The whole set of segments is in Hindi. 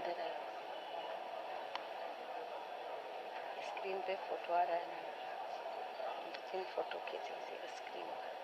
इधर आए, स्क्रीन पे फोटो आ रहा है ना, जिन फोटो खींच लीजिएगा स्क्रीन पर।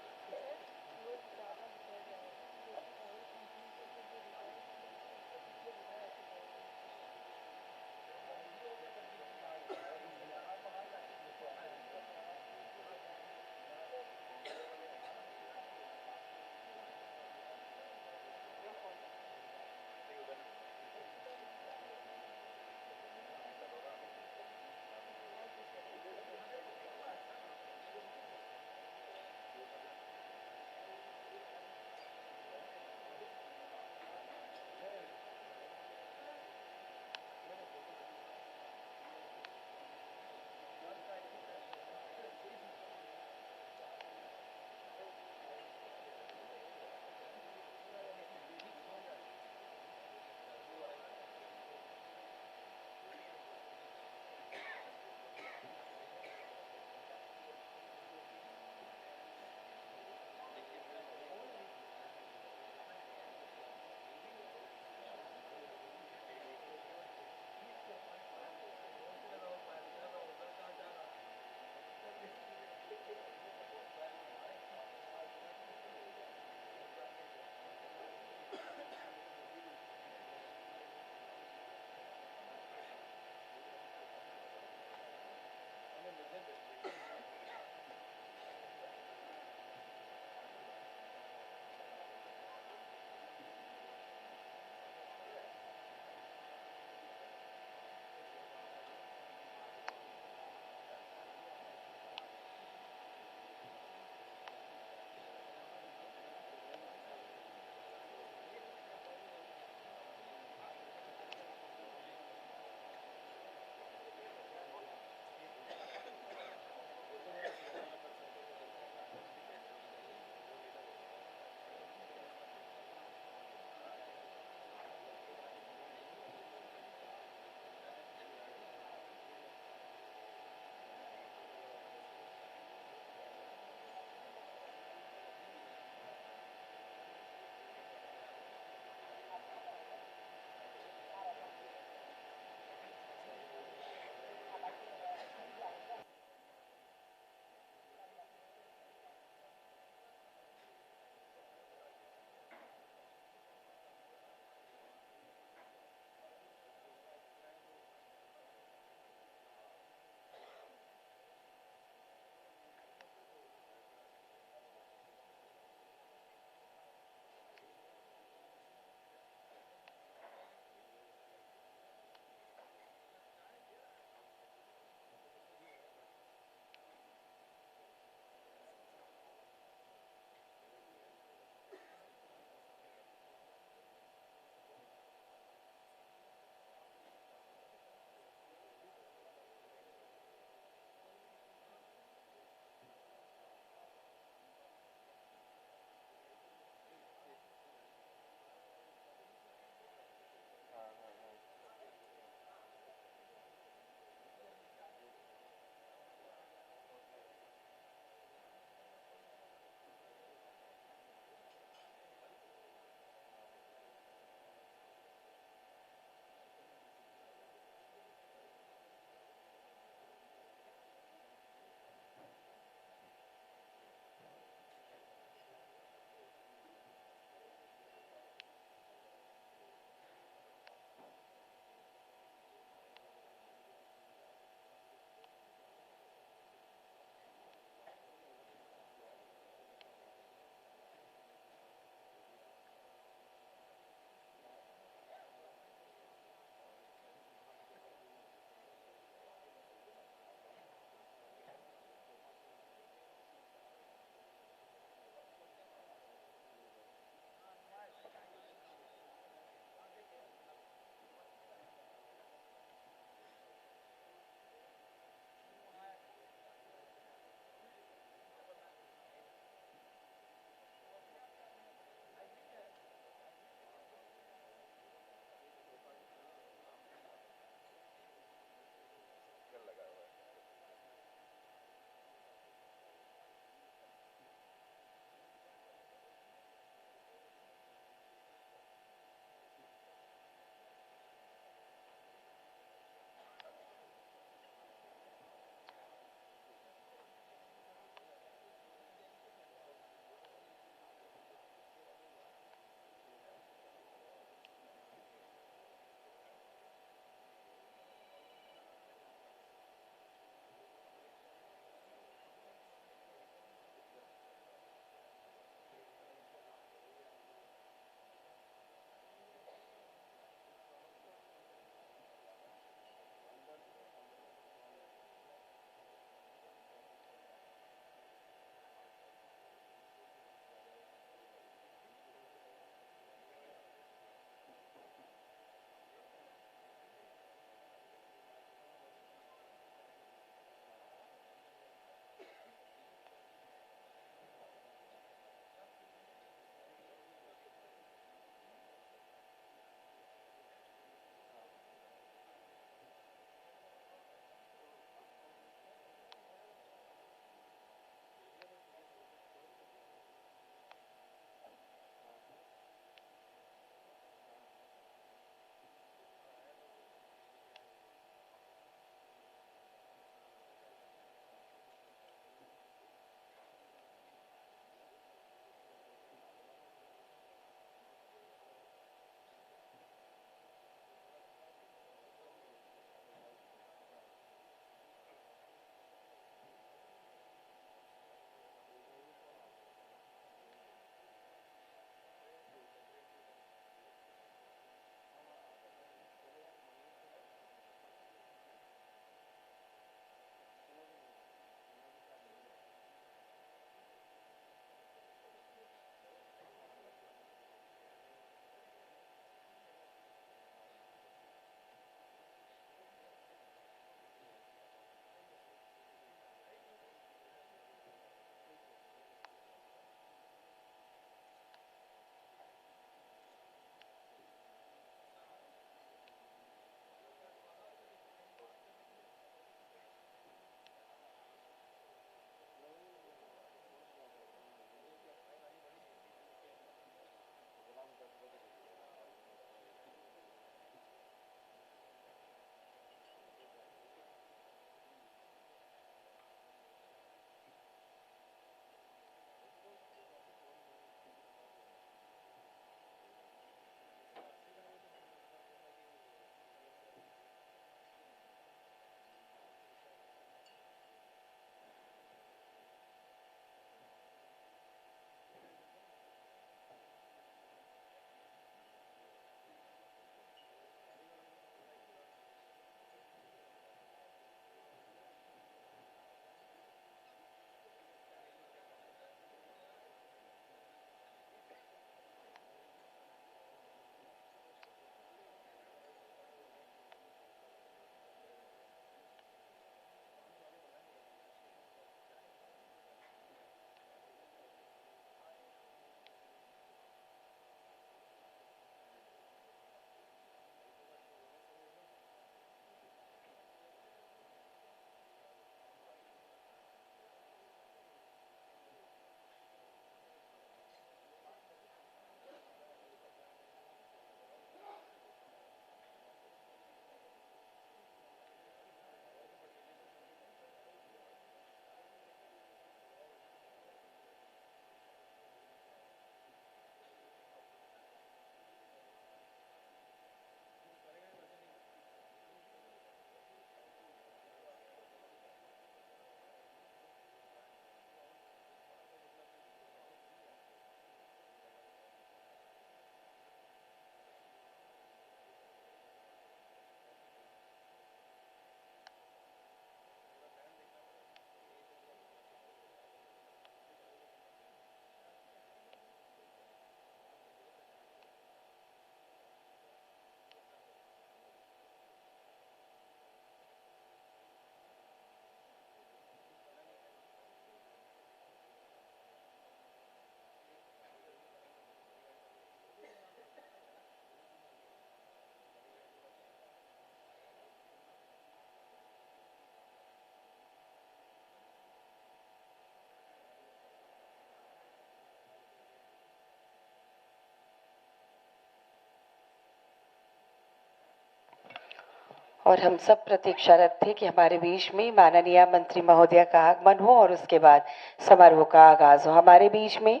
और हम सब प्रतीक्षारत थे कि हमारे बीच में माननीय मंत्री महोदया का आगमन हो और उसके बाद समारोह का आगाज हो। हमारे बीच में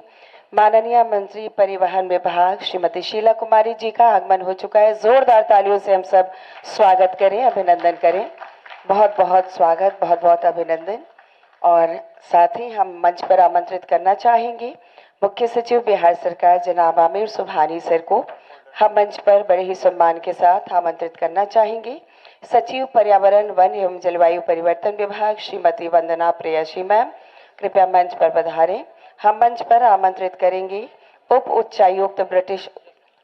माननीय मंत्री परिवहन विभाग श्रीमती शीला कुमारी जी का आगमन हो चुका है। जोरदार तालियों से हम सब स्वागत करें, अभिनंदन करें। बहुत बहुत स्वागत, बहुत बहुत अभिनंदन। और साथ ही हम मंच पर आमंत्रित करना चाहेंगे मुख्य सचिव बिहार सरकार जनाब आमिर सुबहानी सर को। हम मंच पर बड़े ही सम्मान के साथ आमंत्रित करना चाहेंगे सचिव पर्यावरण वन एवं जलवायु परिवर्तन विभाग श्रीमती वंदना प्रेयसी मैम, कृपया मंच पर पधारें। हम मंच पर आमंत्रित करेंगे उप उच्चायुक्त ब्रिटिश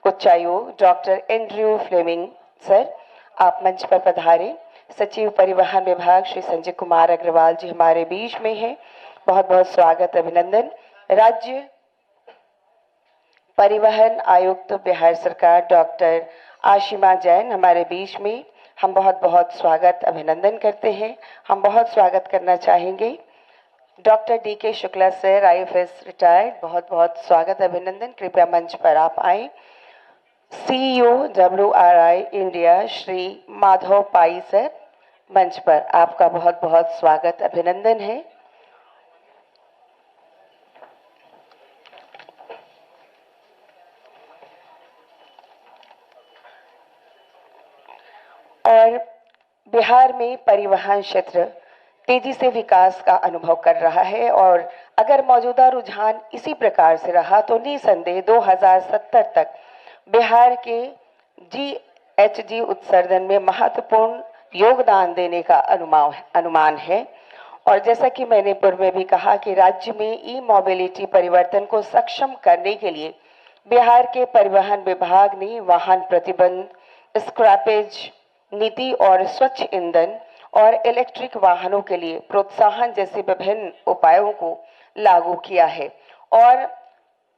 उच्चायुक्त डॉक्टर एंड्रयू फ्लेमिंग सर, आप मंच पर पधारें। सचिव परिवहन विभाग श्री संजय कुमार अग्रवाल जी हमारे बीच में हैं, बहुत बहुत स्वागत, अभिनंदन। राज्य परिवहन आयुक्त बिहार सरकार डॉक्टर आशिमा जैन हमारे बीच में, हम बहुत बहुत स्वागत अभिनंदन करते हैं। हम बहुत स्वागत करना चाहेंगे doctor DK Shukla sir, IFS retired, बहुत बहुत स्वागत अभिनंदन, कृपया मंच पर आप आए। CEO WRI India Shri Madhav Pai sir, मंच पर आपका बहुत बहुत स्वागत अभिनंदन है। और बिहार में परिवहन क्षेत्र तेजी से विकास का अनुभव कर रहा है और अगर मौजूदा रुझान इसी प्रकार से रहा तो निसंदेह 2070 तक बिहार के GHG उत्सर्जन में महत्वपूर्ण योगदान देने का अनुमान है। और जैसा कि मैंने पूर्व में भी कहा कि राज्य में ई मोबिलिटी परिवर्तन को सक्षम करने के लिए बिहार के परिवहन विभाग ने वाहन प्रतिबंध, स्क्रैपेज नीति और स्वच्छ ईंधन और इलेक्ट्रिक वाहनों के लिए प्रोत्साहन जैसे विभिन्न उपायों को लागू किया है। और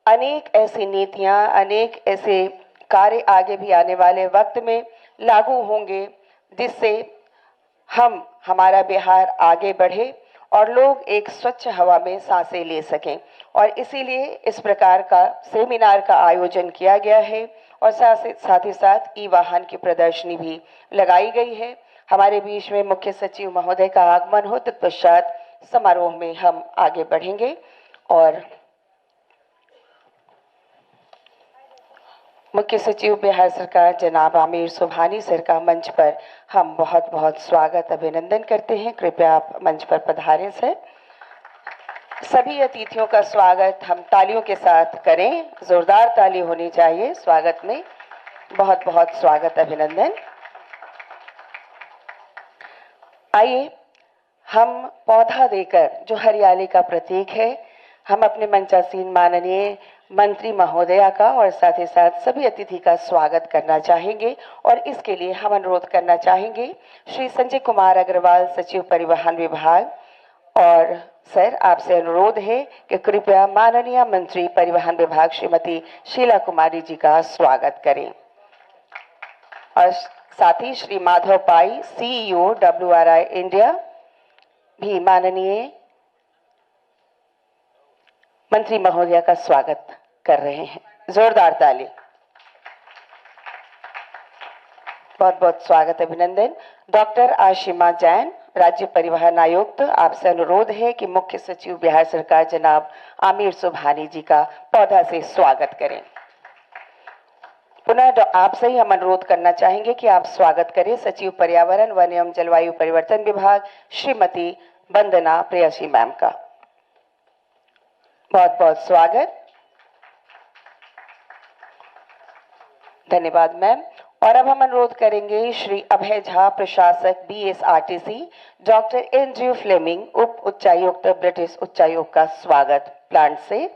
अनेक ऐसी नीतियां, अनेक ऐसे कार्य आगे भी आने वाले वक्त में लागू होंगे जिससे हमारा बिहार आगे बढ़े और लोग एक स्वच्छ हवा में सांसें ले सकें। और इसीलिए इस प्रकार का सेमिनार का आयोजन किया गया है और साथ ही साथ ई वाहन की प्रदर्शनी भी लगाई गई है। हमारे बीच में मुख्य सचिव महोदय का आगमन हो तत्पश्चात समारोह में हम आगे बढ़ेंगे और मुख्य सचिव बिहार सरकार जनाब आमिर सुबहानी सर का मंच पर हम बहुत बहुत स्वागत अभिनंदन करते हैं। कृपया आप मंच पर पधारें सर। सभी अतिथियों का स्वागत हम तालियों के साथ करें, जोरदार ताली होनी चाहिए स्वागत में। बहुत बहुत स्वागत अभिनंदन। आइए हम पौधा देकर, जो हरियाली का प्रतीक है, हम अपने मंचासीन माननीय मंत्री महोदया का और साथ ही साथ सभी अतिथि का स्वागत करना चाहेंगे। और इसके लिए हम अनुरोध करना चाहेंगे श्री संजय कुमार अग्रवाल, सचिव परिवहन विभाग। और सर, आपसे अनुरोध है कि कृपया माननीय मंत्री परिवहन विभाग श्रीमती शीला कुमारी जी का स्वागत करें। और साथ ही श्री माधव पाई, CEO WRI इंडिया भी माननीय मंत्री महोदया का स्वागत कर रहे हैं। जोरदार ताली। बहुत बहुत स्वागत अभिनंदन। डॉक्टर आशिमा जैन, राज्य परिवहन आयुक्त, आपसे अनुरोध है कि मुख्य सचिव बिहार सरकार जनाब आमिर सुबहानी जी का पौधा से स्वागत करें। पुनः आपसे ही हम अनुरोध करना चाहेंगे कि आप स्वागत करें सचिव पर्यावरण वन एवं जलवायु परिवर्तन विभाग श्रीमती वंदना प्रेयसी मैम का। बहुत बहुत स्वागत, धन्यवाद मैम। और अब हम अनुरोध करेंगे श्री अभय झा, प्रशासक BSRTC, डॉक्टर एंड्रयू फ्लेमिंग, उप उच्चायुक्त ब्रिटिश उच्चायोग का स्वागत प्लांट से।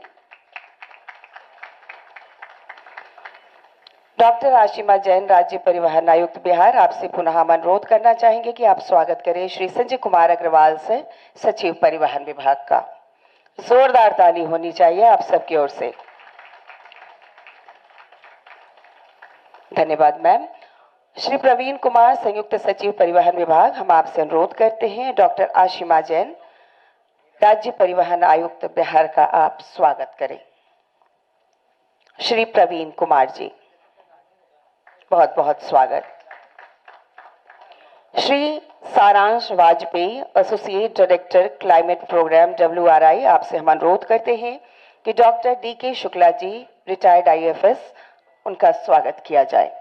डॉक्टर आशिमा जैन, राज्य परिवहन आयुक्त बिहार, आपसे पुनः हम अनुरोध करना चाहेंगे कि आप स्वागत करें श्री संजय कुमार अग्रवाल से, सचिव परिवहन विभाग का। जोरदार ताली होनी चाहिए आप सबकी ओर से। धन्यवाद मैम। श्री प्रवीण कुमार, संयुक्त सचिव परिवहन विभाग, हम आपसे अनुरोध करते हैं डॉक्टर आशिमा जैन, राज्य परिवहन आयुक्त बिहार का आप स्वागत करें। श्री प्रवीण कुमार जी, बहुत बहुत स्वागत। Shri Saransh Vajpayee, associate director climate programme WRI, आपसे हम अनुरोध करते हैं कि doctor DK Shukla ji, retired IFS, उनका स्वागत किया जाए।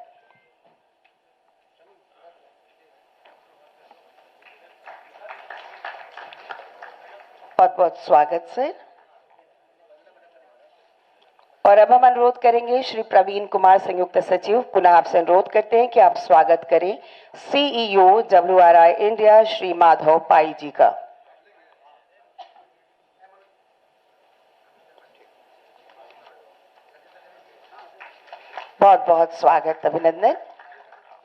बहुत बहुत स्वागत सर। और अब हम अनुरोध करेंगे श्री प्रवीण कुमार, संयुक्त सचिव, पुनः आपसे अनुरोध करते हैं कि आप स्वागत करें CEO WRI India Shri Madhav Pai ji का। बहुत बहुत स्वागत, अभिनंदन।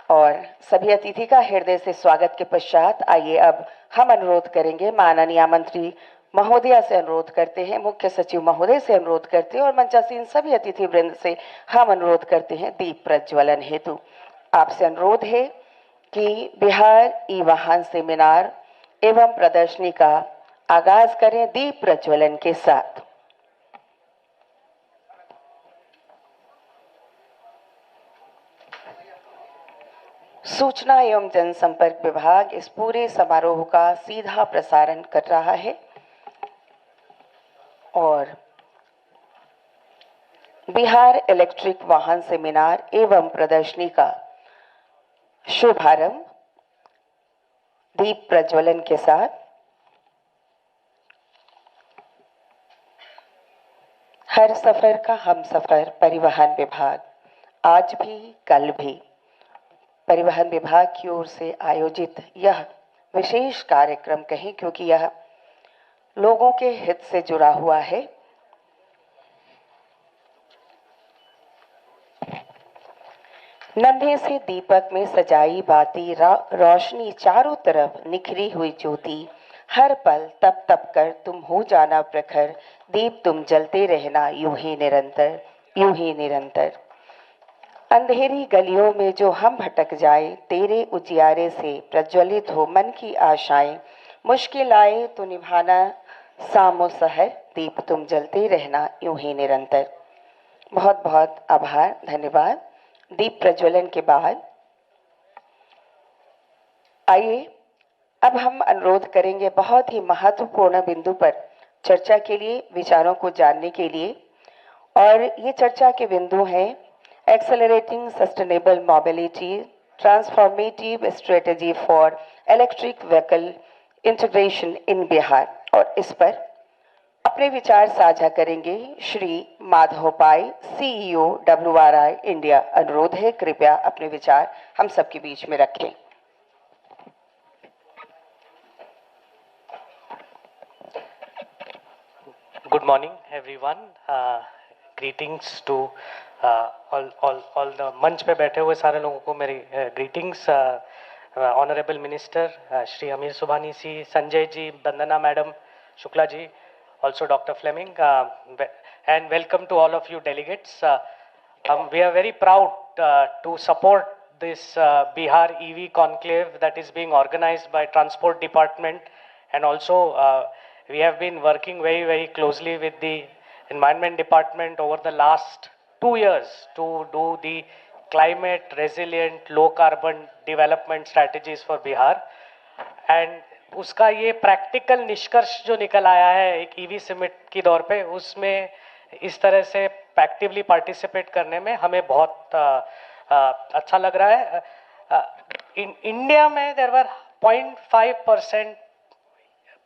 और सभी अतिथि का हृदय से स्वागत के पश्चात आइए अब हम अनुरोध करेंगे, माननीय मंत्री महोदया से अनुरोध करते हैं, मुख्य सचिव महोदय से अनुरोध करते हैं और मंचासीन सभी अतिथि वृंद से हम अनुरोध करते हैं दीप प्रज्वलन हेतु। आपसे अनुरोध है कि बिहार ई वाहन सेमिनार एवं प्रदर्शनी का आगाज करें दीप प्रज्वलन के साथ। सूचना एवं जनसंपर्क विभाग इस पूरे समारोह का सीधा प्रसारण कर रहा है और बिहार इलेक्ट्रिक वाहन सेमिनार एवं प्रदर्शनी का शुभारंभ दीप प्रज्वलन के साथ। हर सफर का हमसफर परिवहन विभाग, आज भी कल भी परिवहन विभाग की ओर से आयोजित यह विशेष कार्यक्रम कहें क्योंकि यह लोगों के हित से जुड़ा हुआ है। नन्हे से दीपक में सजाई बाती रोशनी, चारों तरफ निखरी हुई ज्योति, हर पल तप तप कर तुम हो जाना प्रखर, दीप तुम जलते रहना यूं ही निरंतर, यूं ही निरंतर। अंधेरी गलियों में जो हम भटक जाए, तेरे उजियारे से प्रज्वलित हो मन की आशाएं, मुश्किल आए तो निभाना सामो सहर, दीप तुम जलते रहना यूं ही निरंतर। बहुत बहुत आभार, धन्यवाद। दीप प्रज्वलन के बाद आइए अब हम अनुरोध करेंगे बहुत ही महत्वपूर्ण बिंदु पर चर्चा के लिए, विचारों को जानने के लिए। और ये चर्चा के बिंदु हैं accelerating sustainable mobility, transformative strategy for electric vehicle integration in Bihar. और इस पर अपने विचार साझा करेंगे श्री माधव पाई, CEO WRI इंडिया। अनुरोध है कृपया अपने विचार हम सबके बीच में रखें। Good morning, everyone. Greetings to all the मंच पे बैठे हुए सारे लोगों को मेरी greetings. Honorable Minister श्री अमीर सुभानी जी, संजय जी, वंदना madam, Shukla ji, also Dr. Fleming, and welcome to all of you delegates. We are very proud to support this Bihar EV Conclave that is being organized by Transport Department, and also we have been working very closely with the Environment Department over the last 2 years to do the climate resilient low carbon development strategies for Bihar. And उसका ये प्रैक्टिकल निष्कर्ष जो निकल आया है एक ईवी समिट की दौर पे, उसमें इस तरह से एक्टिवली पार्टिसिपेट करने में हमें बहुत अच्छा लग रहा है। इन इंडिया में there were 0.5%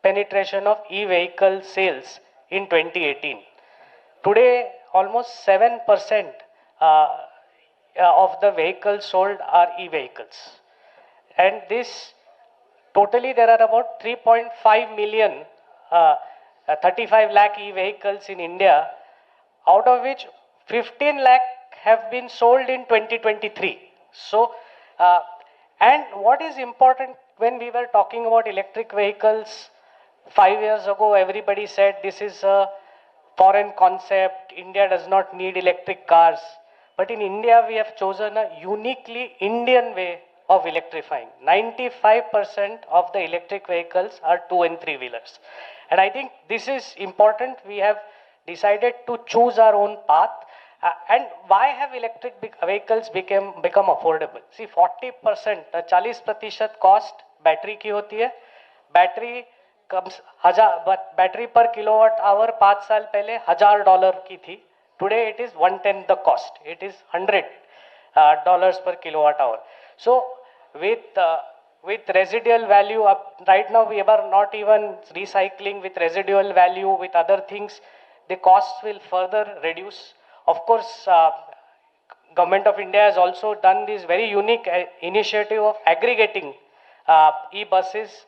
penetration of e-vehicle sales in 2018. Today, almost 7% of the vehicles sold are e-vehicles. And this, totally there are about 3.5 million, 35 lakh e-vehicles in India, out of which 15 lakh have been sold in 2023. So, and what is important when we were talking about electric vehicles, 5 years ago, everybody said this is a foreign concept. India does not need electric cars. But in India, we have chosen a uniquely Indian way of electrifying. 95% of the electric vehicles are 2 and 3 wheelers. And I think this is important. We have decided to choose our own path. And why have electric vehicles become affordable? See, 40%, 40% cost battery की होती है. बैटरी कम बैटरी पर किलोवाट आवर 5 साल पहले $1,000 की थी. Today it is 1/10 the cost. It is $100 per kilowatt hour. So with residual value, right now we are not even recycling with residual value with other things. The costs will further reduce. Of course, Government of India has also done this very unique initiative of aggregating e-buses,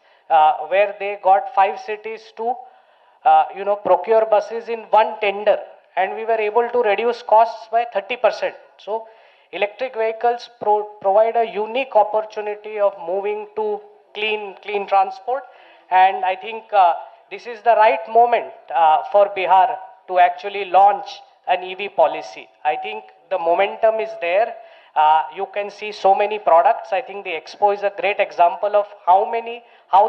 where they got 5 cities to procure buses in one tender, and we were able to reduce costs by 30%. So electric vehicles provide a unique opportunity of moving to clean transport, and I think this is the right moment for Bihar to actually launch an EV policy. I think the momentum is there. You can see so many products. I think the expo is a great example of how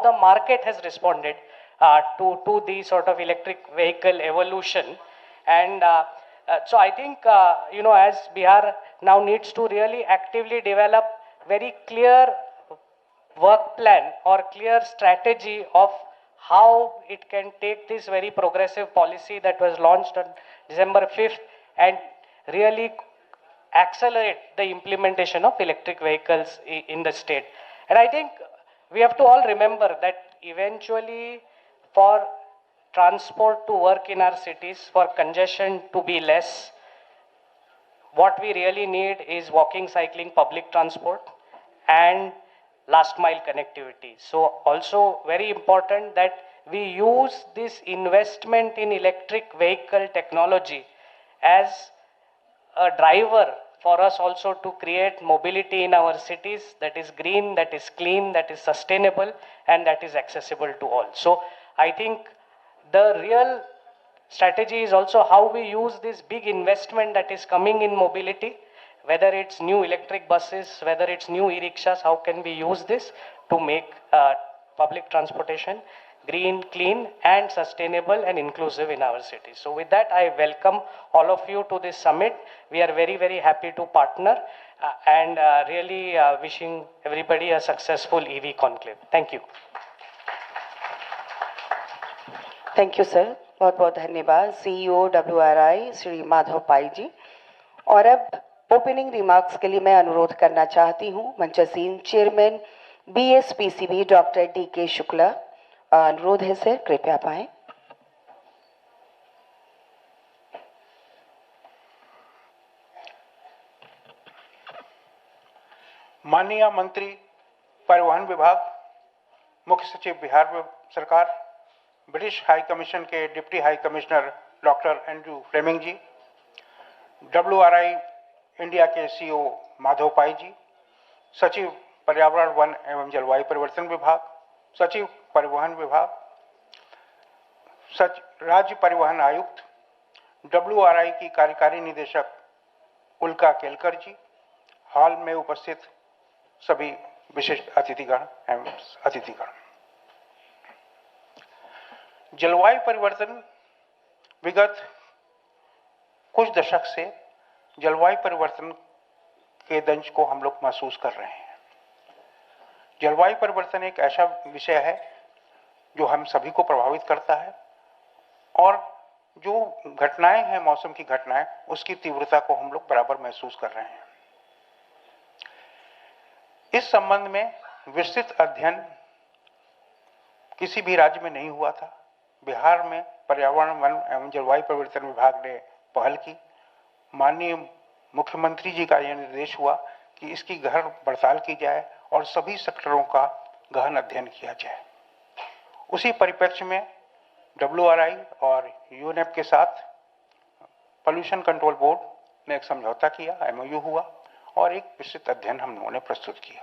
the market has responded to the sort of electric vehicle evolution. And so I think, as Bihar now needs to really actively develop very clear work plan or clear strategy of how it can take this very progressive policy that was launched on December 5th and really accelerate the implementation of electric vehicles in the state. And I think we have to all remember that eventually, for transport to work in our cities, for congestion to be less, what we really need is walking, cycling, public transport and last mile connectivity. So also very important that we use this investment in electric vehicle technology as a driver for us also to create mobility in our cities that is green, that is clean, that is sustainable, and that is accessible to all. So I think the real strategy is also how we use this big investment that is coming in mobility, whether it's new electric buses, whether it's new e-rickshaws, how can we use this to make public transportation green, clean, and sustainable and inclusive in our cities. So with that, I welcome all of you to this summit. We are very, very happy to partner and really wishing everybody a successful EV conclave. Thank you. Thank you sir, बहुत बहुत धन्यवाद सीईओ WRI श्री माधव पाई जी. और अब ओपनिंग रिमार्क्स के लिए मैं अनुरोध करना चाहती हूं मंचासीन chairman BSPCB doctor DK Shukla. अनुरोध है सर, कृपया आप आएं. माननीय मंत्री परिवहन विभाग, मुख्य सचिव बिहार सरकार, ब्रिटिश हाई कमीशन के deputy high commissioner doctor Andrew Fleming ji, WRI India के CEO माधव पाई जी, सचिव पर्यावरण, वन एवं जलवायु परिवर्तन विभाग, सचिव परिवहन विभाग, राज्य परिवहन आयुक्त, WRI की कार्यकारी निदेशक उल्का केलकर जी, हॉल में उपस्थित सभी विशिष्ट अतिथिगण एवं अतिथिगण. जलवायु परिवर्तन, विगत कुछ दशक से जलवायु परिवर्तन के दंश को हम लोग महसूस कर रहे हैं. जलवायु परिवर्तन एक ऐसा विषय है जो हम सभी को प्रभावित करता है और जो घटनाएं हैं, मौसम की घटनाएं, उसकी तीव्रता को हम लोग बराबर महसूस कर रहे हैं. इस संबंध में विस्तृत अध्ययन किसी भी राज्य में नहीं हुआ था. बिहार में पर्यावरण, वन एवं जलवायु परिवर्तन विभाग ने पहल की. माननीय मुख्यमंत्री जी का यह निर्देश हुआ कि इसकी गहन पड़ताल की जाए और सभी सेक्टरों का गहन अध्ययन किया जाए. उसी परिप्रेक्ष्य में WRI और UNEP के साथ पोल्यूशन कंट्रोल बोर्ड ने एक समझौता किया, MOU हुआ और एक विस्तृत अध्ययन हम लोगों ने प्रस्तुत किया.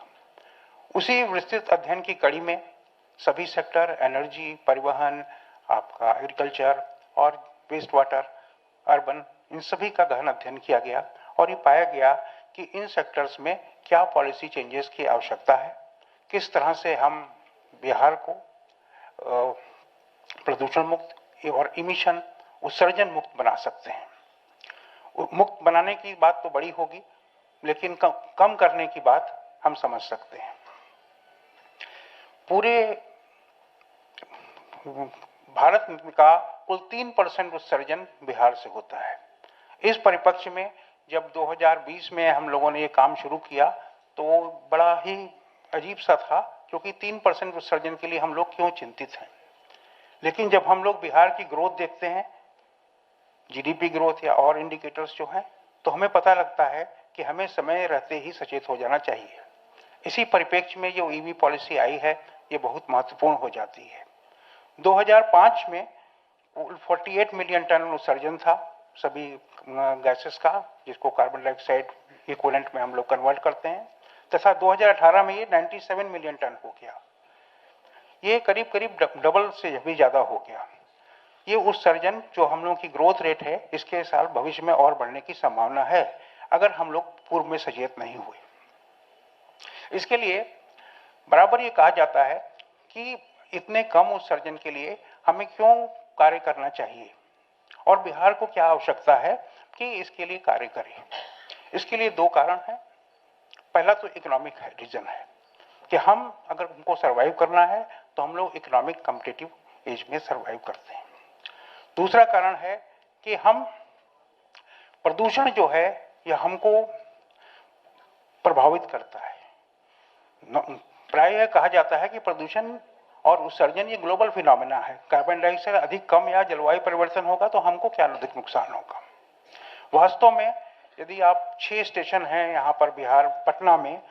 उसी विस्तृत अध्ययन की कड़ी में सभी सेक्टर, एनर्जी, परिवहन, आपका एग्रीकल्चर और वेस्ट वाटर, अर्बन, इन सभी का गहन अध्ययन किया गया और ये पाया गया कि इन सेक्टर्स में क्या पॉलिसी चेंजेस की आवश्यकता है, किस तरह से हम बिहार को प्रदूषण मुक्त और इमिशन उत्सर्जन मुक्त बना सकते हैं. मुक्त बनाने की बात तो बड़ी होगी, लेकिन कम करने की बात हम समझ सकते हैं। पूरे भारत का कुल 3% उत्सर्जन बिहार से होता है। इस परिप्रेक्ष्य में जब 2020 में हम लोगों ने ये काम शुरू किया तो बड़ा ही अजीब सा था, क्योंकि 3% उत्सर्जन के लिए हम लोग क्यों चिंतित हैं। लेकिन जब हम लोग बिहार की ग्रोथ देखते हैं, जीडीपी ग्रोथ या और इंडिकेटर्स जो हैं, तो हमें पता लगता है कि हमें समय रहते ही सचेत हो जाना चाहिए। इसी परिप्रेक्ष्य में जो ईवी पॉलिसी आई है, ये बहुत महत्वपूर्ण हो जाती है। 2005 में 48 मिलियन टन उत्सर्जन था सभी गैसेस का, जिसको कार्बन डाइऑक्साइड इक्विवेलेंट में हम लोग कन्वर्ट करते हैं, तथा 2018 में ये 97 मिलियन टन हो गया। ये करीब करीब डबल से भी ज्यादा हो गया। ये उत्सर्जन जो हम लोगों की ग्रोथ रेट है, इसके साल भविष्य में और बढ़ने की संभावना है, अगर हम लोग पूर्व में सचेत नहीं हुए। इसके लिए बराबर ये कहा जाता है कि इतने कम उत्सर्जन के लिए हमें क्यों कार्य करना चाहिए और बिहार को क्या आवश्यकता है कि इसके लिए कार्य करें। इसके लिए दो कारण हैं। पहला तो इकोनॉमिक रीजन है कि हम अगर उनको सरवाइव करना है तो हम लोग इकोनॉमिक कॉम्पिटिटिव एज में सरवाइव करते हैं। दूसरा कारण है कि हम प्रदूषण जो है यह हमको प्रभावित करता है। प्रायः कहा जाता है कि प्रदूषण और उत्सर्जन ये ग्लोबल फिनोमेना है। कार्बन डाइऑक्साइड अधिक कम या जलवायु परिवर्तन होगा तो हमको क्या अधिक नुकसान होगा। वास्तव में यदि आप 6 स्टेशन हैं यहाँ पर बिहार पटना में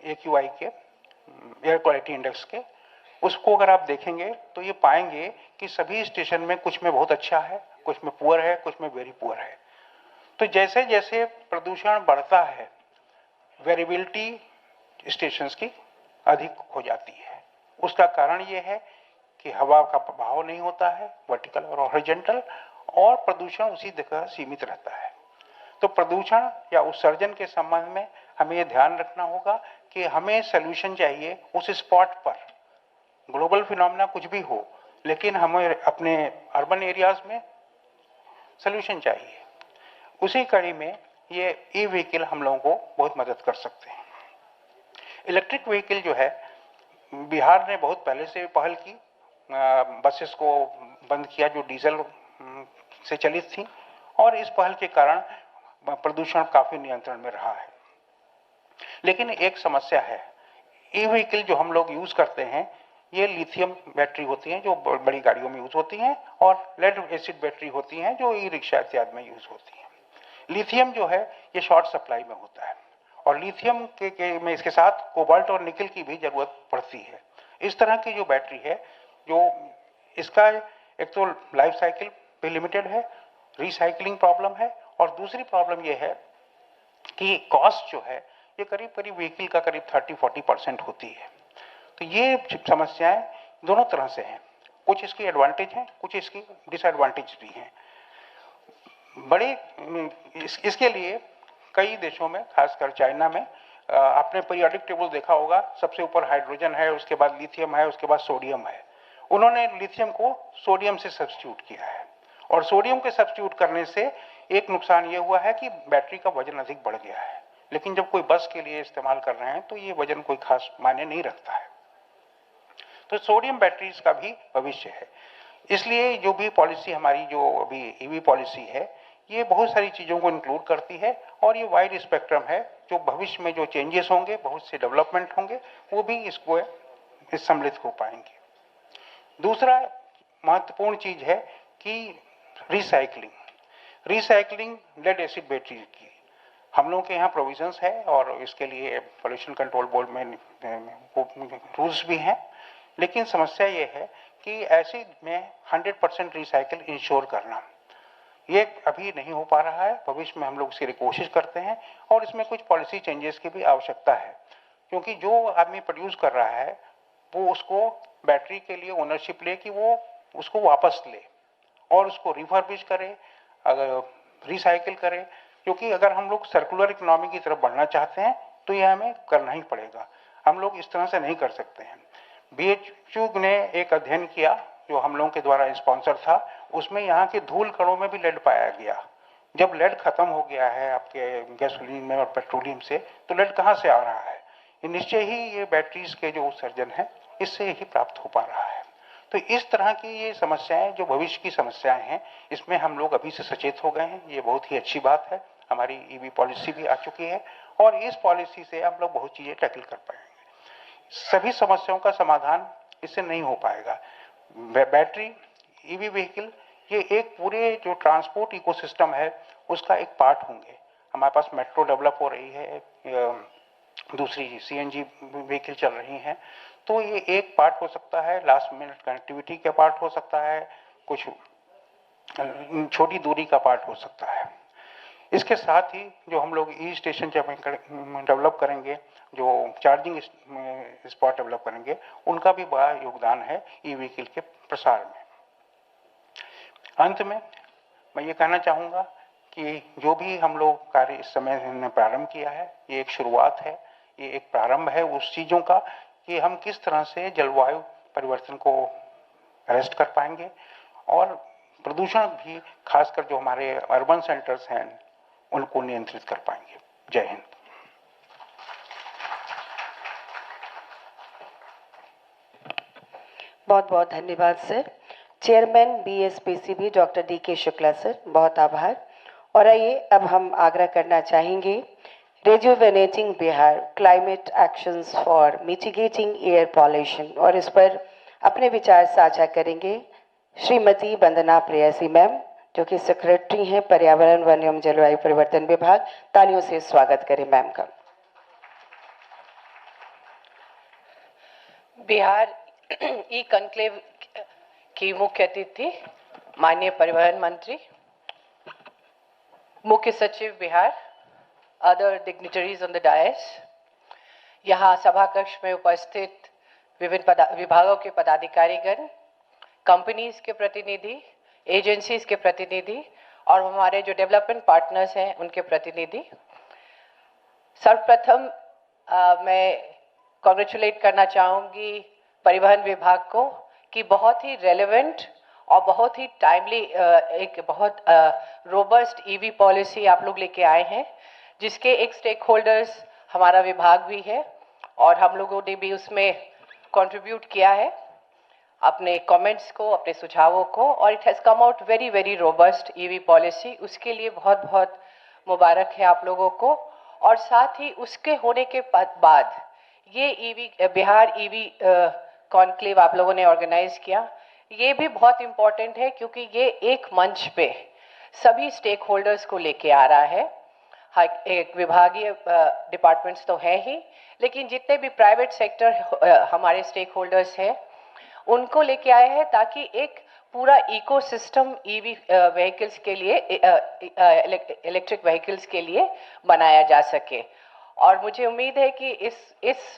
AQI के एयर क्वालिटी इंडेक्स के, उसको अगर आप देखेंगे तो ये पाएंगे कि सभी स्टेशन में कुछ में बहुत अच्छा है, कुछ में पुअर है, कुछ में वेरी पुअर है। तो जैसे जैसे प्रदूषण बढ़ता है, वेरिएबिलिटी स्टेशंस की अधिक हो जाती है। उसका कारण ये है कि हवा का प्रभाव नहीं होता है, वर्टिकल और हॉरिजॉन्टल, और प्रदूषण उसी जगह सीमित रहता है। तो प्रदूषण या उत्सर्जन के संबंध में हमें ये ध्यान रखना होगा कि हमें सॉल्यूशन चाहिए उस स्पॉट पर। ग्लोबल फिनोमेना कुछ भी हो, लेकिन हमें अपने अर्बन एरियाज में सॉल्यूशन चाहिए। उसी कड़ी में ये ई व्हीकल हम लोगों को बहुत मदद कर सकते हैं। इलेक्ट्रिक व्हीकल जो है, बिहार ने बहुत पहले से पहल की। बसेस को बंद किया जो डीजल से चलित थी, और इस पहल के कारण प्रदूषण काफी नियंत्रण में रहा है। लेकिन एक समस्या है, ई व्हीकल जो हम लोग यूज करते हैं ये लिथियम बैटरी होती हैं जो बड़ी गाड़ियों में यूज होती हैं, और लेड एसिड बैटरी होती हैं जो ई रिक्शा इत्यादि में यूज होती हैं। लिथियम जो है ये शॉर्ट सप्लाई में होता है, और लिथियम में इसके साथ कोबाल्ट और निकल की भी जरूरत पड़ती है। इस तरह की जो बैटरी है, जो इसका एक तो लाइफ साइकिल भी लिमिटेड है, रिसाइकलिंग प्रॉब्लम है, और दूसरी प्रॉब्लम ये है कि कॉस्ट जो है ये करीब करीब व्हीकल का करीब 30-40% होती है। तो ये समस्याएं दोनों तरह से हैं, कुछ इसकी एडवांटेज हैं, कुछ इसकी डिसएडवांटेज भी हैं। इसके लिए कई देशों में, खासकर चाइना में, आपने पीरियोडिक टेबल देखा होगा, सबसे ऊपर हाइड्रोजन है, उसके बाद लिथियम है, उसके बाद सोडियम है। उन्होंने लिथियम को सोडियम से सब्स्टिट्यूट किया है, और सोडियम के सब्स्टिट्यूट करने से एक नुकसान ये हुआ है कि बैटरी का वजन अधिक बढ़ गया है। लेकिन जब कोई बस के लिए इस्तेमाल कर रहे हैं तो ये वजन कोई खास मायने नहीं रखता है। तो सोडियम बैटरीज का भी भविष्य है। इसलिए जो भी पॉलिसी हमारी जो अभी ईवी पॉलिसी है, ये बहुत सारी चीजों को इंक्लूड करती है, और ये वाइड स्पेक्ट्रम है। जो भविष्य में जो चेंजेस होंगे, बहुत से डेवलपमेंट होंगे, वो भी इसको सम्मिलित हो पाएंगे। दूसरा महत्वपूर्ण चीज है कि रिसाइकलिंग लेड एसिड बैटरी की हम लोगों के यहाँ प्रोविजंस है, और इसके लिए पोल्यूशन कंट्रोल बोर्ड में रूल्स भी हैं। लेकिन समस्या ये है कि एसिड में 100% रिसाइकिल इंश्योर करना ये अभी नहीं हो पा रहा है। भविष्य में हम लोग इसके लिए कोशिश करते हैं, और इसमें कुछ पॉलिसी चेंजेस की भी आवश्यकता है, क्योंकि जो आदमी प्रोड्यूस कर रहा है वो उसको बैटरी के लिए ओनरशिप ले कि वो उसको वापस ले और उसको रिफर्बिश करे, अगर रिसाइकिल करे। क्योंकि अगर हम लोग सर्कुलर इकोनॉमी की तरफ बढ़ना चाहते हैं तो यह हमें करना ही पड़ेगा, हम लोग इस तरह से नहीं कर सकते हैं। BHU ने एक अध्ययन किया जो हम लोगों के द्वारा स्पॉन्सर था, उसमें यहाँ के धूल कणों में भी लेड पाया गया, जब लेड खत्म हो गया है आपके गैसोलीन में और पेट्रोलियम से, तो लेड कहाँ से आ रहा है? ये निश्चय ही ये बैटरीज के जो उत्सर्जन है इससे ही प्राप्त हो पा रहा है। तो इस तरह की ये समस्याएं जो भविष्य की समस्याएं हैं, इसमें हम लोग अभी से सचेत हो गए हैं। ये बहुत ही अच्छी बात है। हमारी ईवी पॉलिसी भी आ चुकी है और इस पॉलिसी से हम लोग बहुत चीजें टैकल कर पाएंगे। सभी समस्याओं का समाधान इससे नहीं हो पाएगा। बैटरी, ईवी व्हीकल, ये एक पूरे जो ट्रांसपोर्ट इकोसिस्टम है उसका एक पार्ट होंगे। हमारे पास मेट्रो डेवलप हो रही है, दूसरी सीएनजी व्हीकल चल रही हैं, तो ये एक पार्ट हो सकता है, लास्ट मिनट कनेक्टिविटी का पार्ट हो सकता है, कुछ छोटी दूरी का पार्ट हो सकता है। इसके साथ ही जो हम लोग ई स्टेशन डेवलप करेंगे, जो चार्जिंग स्पॉट डेवलप करेंगे, उनका भी बड़ा योगदान है ई व्हीकल के प्रसार में। अंत में मैं ये कहना चाहूँगा कि जो भी हम लोग कार्य इस समय ने प्रारंभ किया है, ये एक शुरुआत है, ये एक प्रारंभ है उस चीज़ों का कि हम किस तरह से जलवायु परिवर्तन को अरेस्ट कर पाएंगे और प्रदूषण भी, खासकर जो हमारे अर्बन सेंटर्स हैं, उनको नियंत्रित कर पाएंगे। जय हिंद। बहुत बहुत धन्यवाद sir. Chairman BSPCB doctor D K. Shukla sir, बहुत आभार। और आइए अब हम आग्रह करना चाहेंगे rejuvenating Bihar climate actions for mitigating air pollution, और इस पर अपने विचार साझा करेंगे श्रीमती वंदना प्रेयसी मैम, जो कि सेक्रेटरी हैं पर्यावरण वन एवं जलवायु परिवर्तन विभाग। तालियों से स्वागत करें मैम का। बिहार ई कॉन्क्लेव की मुख्य अतिथि माननीय परिवहन मंत्री, मुख्य सचिव Bihar, other dignitaries on the dais, यहाँ सभा कक्ष में उपस्थित विभिन्न विभागों के पदाधिकारीगण, कंपनीज के प्रतिनिधि, एजेंसीज के प्रतिनिधि और हमारे जो डेवलपमेंट पार्टनर्स हैं उनके प्रतिनिधि। सर्वप्रथम मैं कॉन्ग्रेचुलेट करना चाहूँगी परिवहन विभाग को कि बहुत ही रेलेवेंट और बहुत ही टाइमली एक बहुत रोबस्ट ईवी पॉलिसी आप लोग लेके आए हैं, जिसके एक स्टेक होल्डर्स हमारा विभाग भी है और हम लोगों ने भी उसमें कंट्रीब्यूट किया है अपने कमेंट्स को, अपने सुझावों को, और it has come out very very robust EV policy. उसके लिए बहुत बहुत मुबारक है आप लोगों को। और साथ ही उसके होने के बाद ये ईवी बिहार ईवी कॉन्क्लेव आप लोगों ने ऑर्गेनाइज किया, ये भी बहुत इम्पोर्टेंट है क्योंकि ये एक मंच पे सभी स्टेक होल्डर्स को लेके आ रहा है। एक विभागीय डिपार्टमेंट्स तो हैं ही, लेकिन जितने भी प्राइवेट सेक्टर हमारे स्टेक होल्डर्स हैं उनको लेके आए हैं ताकि एक पूरा इकोसिस्टम ईवी व्हीकल्स के लिए, इलेक्ट्रिक व्हीकल्स के लिए बनाया जा सके। और मुझे उम्मीद है कि इस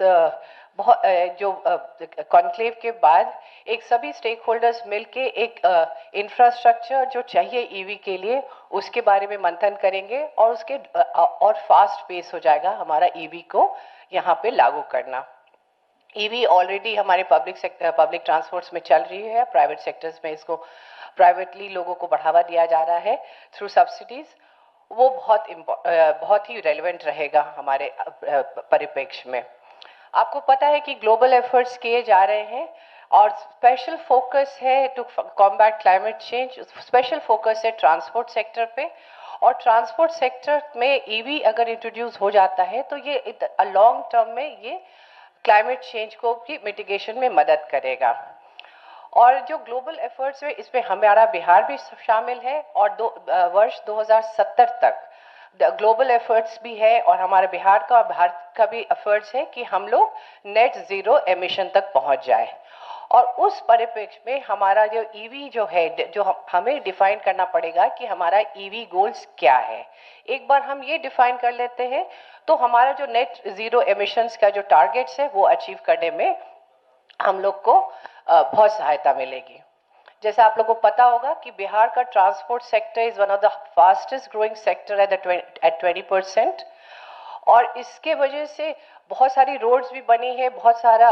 जो कॉन्क्लेव के बाद एक सभी स्टेक होल्डर्स मिलके एक इंफ्रास्ट्रक्चर जो चाहिए ईवी के लिए उसके बारे में मंथन करेंगे और उसके और फास्ट पेस हो जाएगा हमारा ईवी को यहाँ पे लागू करना। ईवी ऑलरेडी हमारे पब्लिक ट्रांसपोर्ट्स में चल रही है, प्राइवेट सेक्टर्स में इसको प्राइवेटली लोगों को बढ़ावा दिया जा रहा है थ्रू सब्सिडीज। वो बहुत ही रेलेवेंट रहेगा हमारे परिप्रेक्ष्य में। आपको पता है कि ग्लोबल एफर्ट्स किए जा रहे हैं और स्पेशल फोकस है to combat climate change, special focus है ट्रांसपोर्ट सेक्टर पे। और ट्रांसपोर्ट सेक्टर में ईवी अगर इंट्रोड्यूस हो जाता है तो ये लॉन्ग टर्म में ये क्लाइमेट चेंज को भी मिटिगेशन में मदद करेगा। और जो ग्लोबल एफर्ट्स है इसमें हमारा बिहार भी शामिल है और वर्ष 2070 तक ग्लोबल एफर्ट्स भी है और हमारे बिहार का और भारत का भी एफर्ट्स है कि हम लोग नेट ज़ीरो एमिशन तक पहुंच जाए। और उस परिप्रेक्ष्य में हमारा जो ईवी जो है, जो हमें डिफाइन करना पड़ेगा कि हमारा ईवी गोल्स क्या है। एक बार हम ये डिफाइन कर लेते हैं तो हमारा जो नेट ज़ीरो एमिशंस का जो टारगेट्स है वो अचीव करने में हम लोग को बहुत सहायता मिलेगी। जैसे आप लोगों को पता होगा कि बिहार का transport sector is one of the fastest growing sector at 20%। और इसके वजह से बहुत सारी रोड्स भी बनी है, बहुत सारा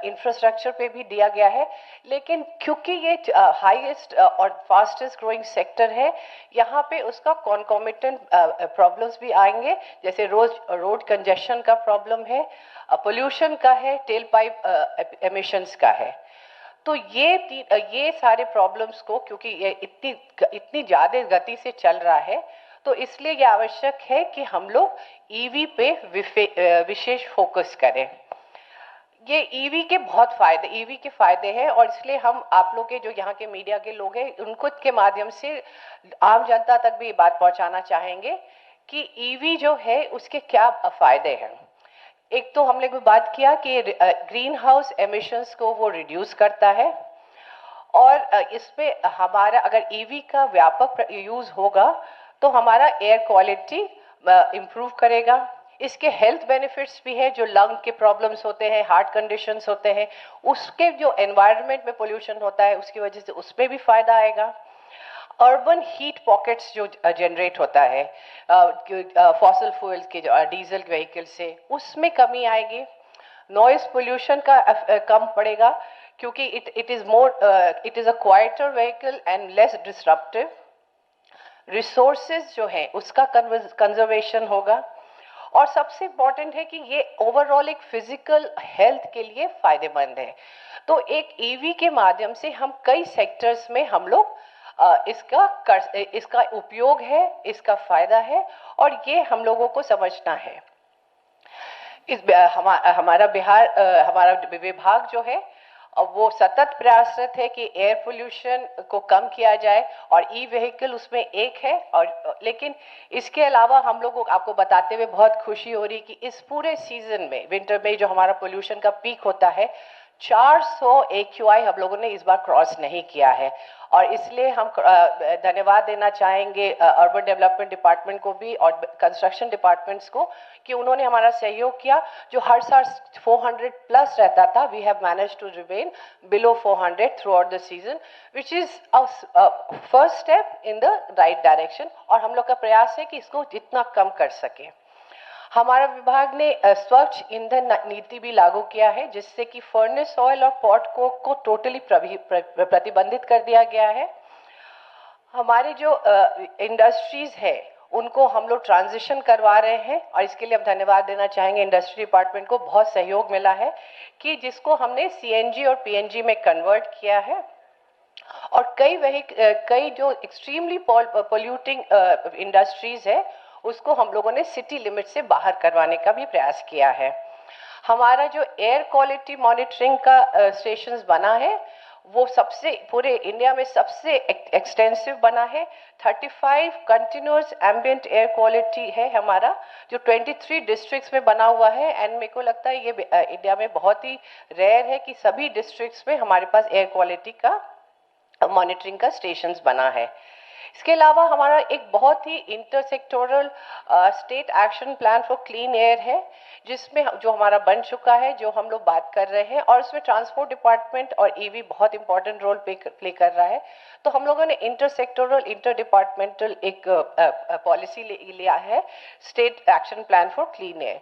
इंफ्रास्ट्रक्चर पे भी दिया गया है। लेकिन क्योंकि ये हाईएस्ट और फास्टेस्ट ग्रोइंग सेक्टर है, यहाँ पे उसका कॉन्कॉमिटेंट प्रॉब्लम्स भी आएंगे, जैसे रोड कंजेशन का प्रॉब्लम है, पोल्यूशन का है, टेल पाइप एमिशंस का है। तो ये सारे प्रॉब्लम्स को, क्योंकि ये इतनी ज़्यादा गति से चल रहा है, तो इसलिए ये आवश्यक है कि हम लोग ईवी पे विशेष फोकस करें। ये ईवी के बहुत फायदे, ईवी के फायदे हैं, और इसलिए हम आप लोग के जो यहाँ के मीडिया के लोग हैं उनको के माध्यम से आम जनता तक भी ये बात पहुँचाना चाहेंगे कि ईवी जो है उसके क्या फायदे हैं। एक तो हमने कोई बात किया कि ग्रीन हाउस एमिशंस को वो रिड्यूस करता है, और इसमें हमारा अगर ईवी का व्यापक यूज होगा तो हमारा एयर क्वालिटी इम्प्रूव करेगा। इसके हेल्थ बेनिफिट्स भी है, जो लंग के प्रॉब्लम्स होते हैं, हार्ट कंडीशंस होते हैं, उसके जो एनवायरनमेंट में पोल्यूशन होता है उसकी वजह से उसमें भी फायदा आएगा। अर्बन हीट पॉकेट्स जो जनरेट होता है फॉसिल फ्यूल्स के डीजल व्हीकल से, उसमें कमी आएगी। नॉइज पोल्यूशन का कम पड़ेगा, क्योंकि it is a quieter vehicle and less disruptive. Resources जो है उसका कंजर्वेशन होगा, और सबसे इम्पॉर्टेंट है कि ये ओवरऑल एक फिजिकल हेल्थ के लिए फायदेमंद है। तो एक ईवी के माध्यम से हम कई सेक्टर्स में हम लोग इसका उपयोग है, इसका फायदा है, और ये हम लोगों को समझना है। हमारा विभाग जो है वो सतत प्रयासरत है कि एयर पोल्यूशन को कम किया जाए, और ई व्हीकल उसमें एक है। और लेकिन इसके अलावा हम लोगों को आपको बताते हुए बहुत खुशी हो रही कि इस पूरे सीजन में, विंटर में, जो हमारा पोल्यूशन का पीक होता है, 400 AQI हम लोगों ने इस बार क्रॉस नहीं किया है। और इसलिए हम धन्यवाद देना चाहेंगे अर्बन डेवलपमेंट डिपार्टमेंट को भी और कंस्ट्रक्शन डिपार्टमेंट्स को कि उन्होंने हमारा सहयोग किया। जो हर साल 400 प्लस रहता था, we have manage to remain below 400 throughout the season, which is first step in the right direction. और हम लोग का प्रयास है कि इसको जितना कम कर सके। हमारा विभाग ने स्वच्छ ईंधन नीति भी लागू किया है, जिससे कि फर्नेस ऑयल और पॉट कोक को टोटली प्रतिबंधित कर दिया गया है। हमारे जो इंडस्ट्रीज है उनको हम लोग ट्रांजिशन करवा रहे हैं, और इसके लिए हम धन्यवाद देना चाहेंगे इंडस्ट्री डिपार्टमेंट को। बहुत सहयोग मिला है कि जिसको हमने CNG और PNG में कन्वर्ट किया है, और कई जो एक्सट्रीमली पोल्यूटिंग इंडस्ट्रीज है उसको हम लोगों ने सिटी लिमिट से बाहर करवाने का भी प्रयास किया है। हमारा जो एयर क्वालिटी मॉनिटरिंग का स्टेशंस बना है वो सबसे पूरे इंडिया में सबसे एक्सटेंसिव बना है। 35 कंटिन्यूअस एम्बिएंट एयर क्वालिटी है हमारा, जो 23 डिस्ट्रिक्ट्स में बना हुआ है। एंड मेरे को लगता है ये इंडिया में बहुत ही रेयर है कि सभी डिस्ट्रिक्ट्स में हमारे पास एयर क्वालिटी का मॉनिटरिंग का स्टेशंस बना है। इसके अलावा हमारा एक बहुत ही intersectoral state action plan for clean air है, जिसमें जो हमारा बन चुका है, जो हम लोग बात कर रहे हैं, और उसमें ट्रांसपोर्ट डिपार्टमेंट और ईवी बहुत इंपॉर्टेंट रोल प्ले कर रहा है। तो हम लोगों ने इंटरसेक्टोरल इंटर डिपार्टमेंटल एक पॉलिसी लिया है, state action plan for clean air.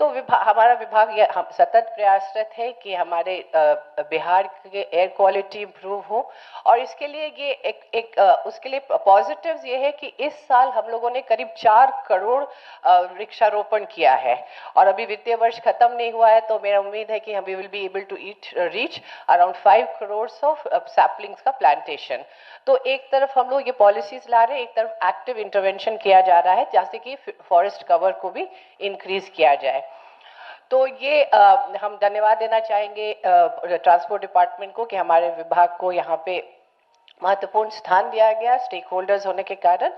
तो हमारा विभाग हम सतत प्रयासरत है कि हमारे बिहार के एयर क्वालिटी इम्प्रूव हो, और इसके लिए ये उसके लिए पॉजिटिव्स ये है कि इस साल हम लोगों ने करीब 4 करोड़ वृक्षारोपण किया है, और अभी वित्तीय वर्ष खत्म नहीं हुआ है, तो मेरा उम्मीद है कि हम we will be able to reach around 5 crore of saplings का प्लांटेशन। तो एक तरफ हम लोग ये पॉलिसीज ला रहे हैं, एक तरफ एक्टिव इंटरवेंशन किया जा रहा है, जैसे कि फॉरेस्ट कवर को भी इंक्रीज किया जाए। तो ये हम धन्यवाद देना चाहेंगे ट्रांसपोर्ट डिपार्टमेंट को कि हमारे विभाग को यहाँ पे महत्वपूर्ण स्थान दिया गया स्टेक होल्डर्स होने के कारण,